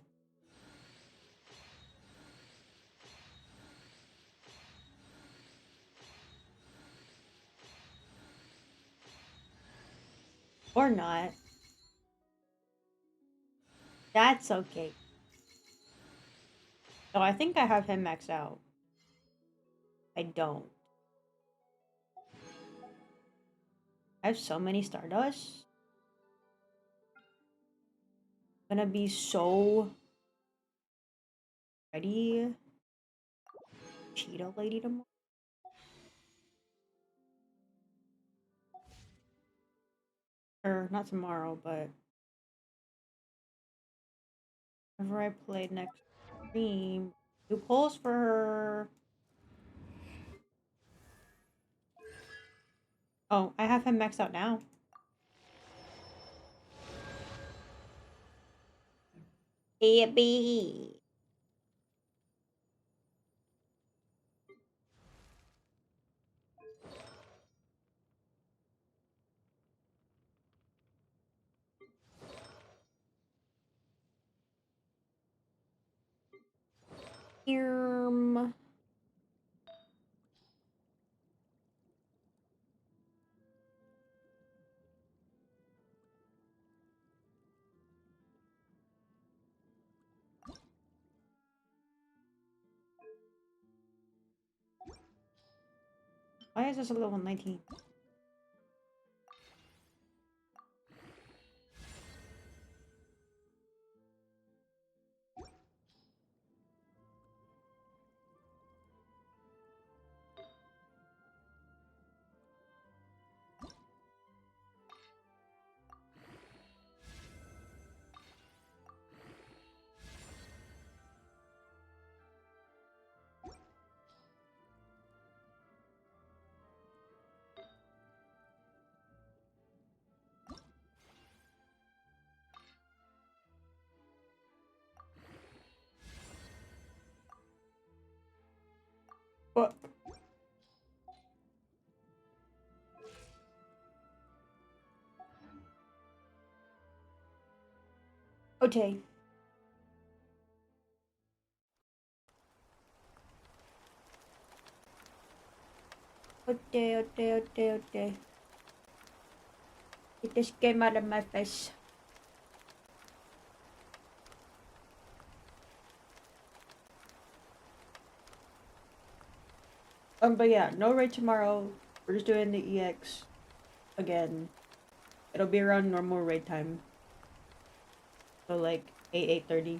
Or not. That's okay. Oh, I think I have him maxed out. I don't. I have so many Stardust. I'm gonna be so ready. Cheetah Lady tomorrow. Or not tomorrow, but whenever I play next stream, do polls for her. Oh, I have him maxed out now. Yippee! Why is this a level 19? What? Okay. Okay. Get this game out of my face. But yeah, no raid tomorrow. We're just doing the EX again. It'll be around normal raid time. So like 8:30.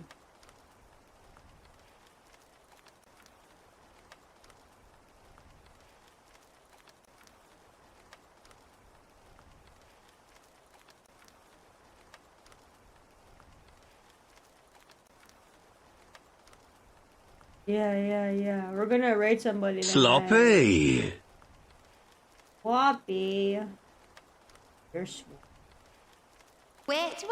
Yeah. We're gonna raid somebody. Sloppy. Sloppy. You're sweet. Wait.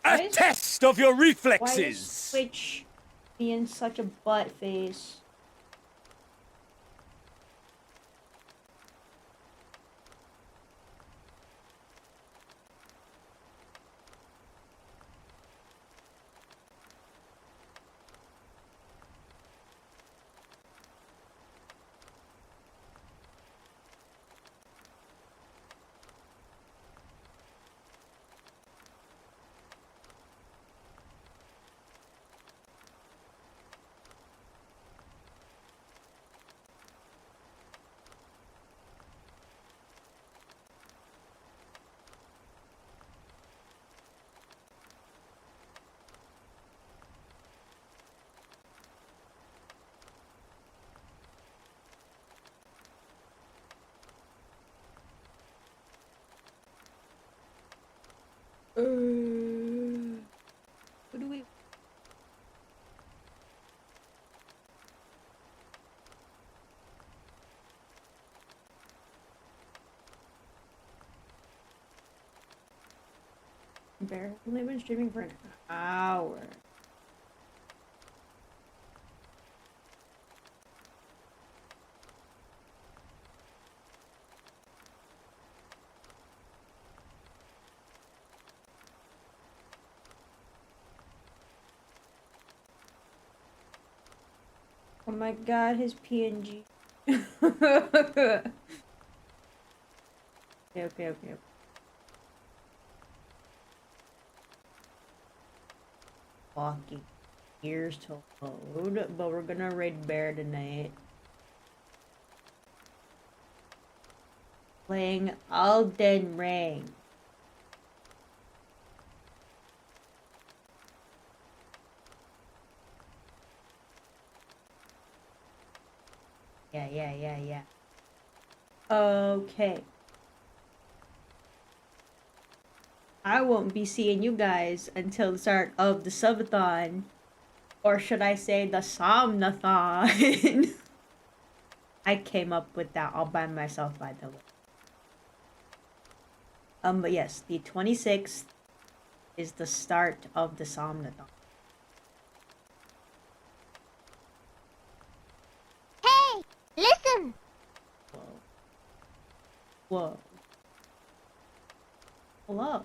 A test of your Why is reflexes! Switch being such a butt face? Who do we? Barely been streaming for an hour. Oh my god, his PNG. Okay. Fucking years to load, but we're gonna raid Bear tonight. Playing Elden Ring. Yeah. Okay. I won't be seeing you guys until the start of the subathon. Or should I say the Somnathon? I came up with that all by myself, by the way. But yes, the 26th is the start of the Somnathon. Hey, listen! Whoa. Hello.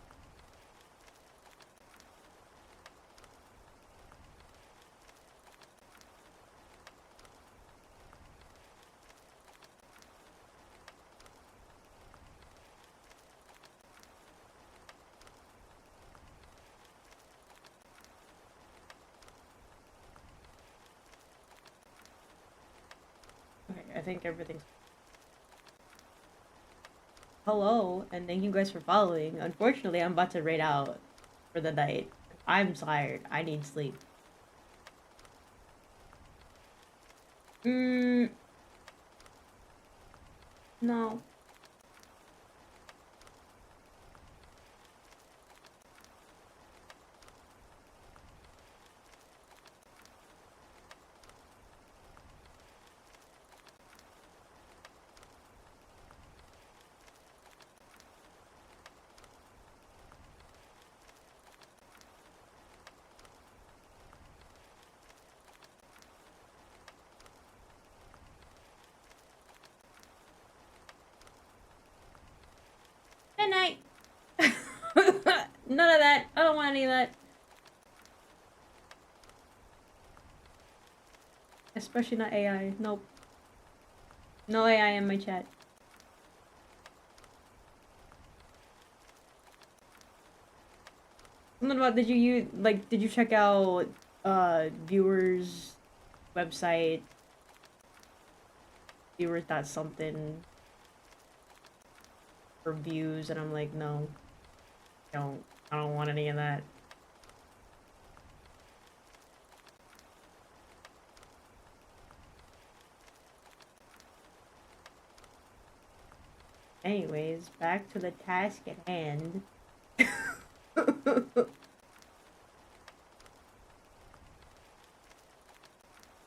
Okay, I think everything's... Hello, and thank you guys for following. Unfortunately, I'm about to raid out for the night. I'm tired. I need sleep. No. Good night. None of that. I don't want any of that. Especially not AI. Nope. No AI in my chat. Something about did you check out viewers website viewers dot something for views, and I'm like, no. I don't want any of that. Anyways, back to the task at hand.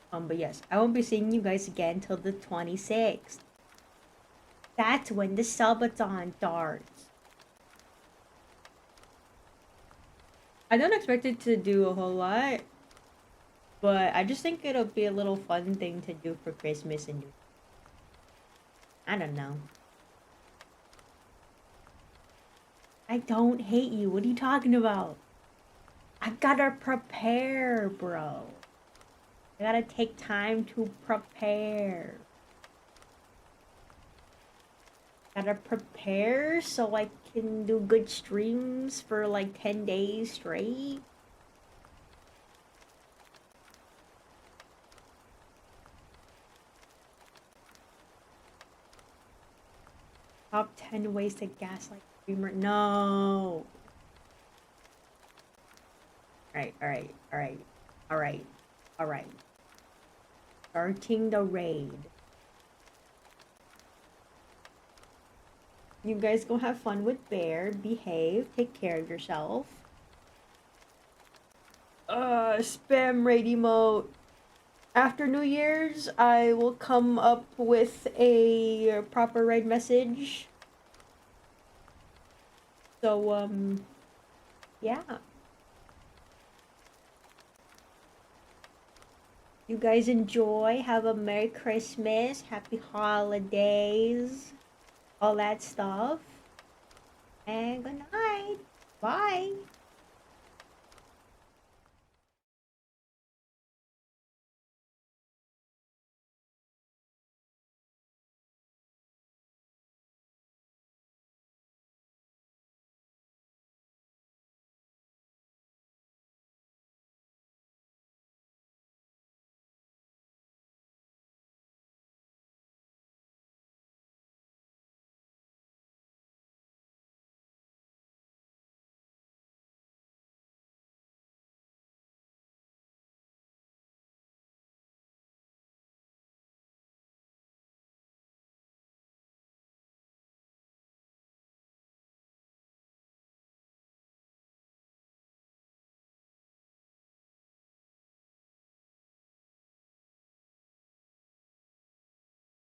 But yes, I won't be seeing you guys again till the 26th. That's when the subathon starts. I don't expect it to do a whole lot, but I just think it'll be a little fun thing to do for Christmas and I don't know. I don't hate you. What are you talking about? I gotta prepare, bro. I gotta take time to prepare. Gotta prepare so I can do good streams for like 10 days straight. Top 10 ways to gaslight streamer. No. Alright. Starting the raid. You guys go have fun with Bear. Behave. Take care of yourself. Spam raid emote. After New Year's, I will come up with a proper raid message. So, yeah. You guys enjoy. Have a Merry Christmas, Happy Holidays, all that stuff. And good night. Bye.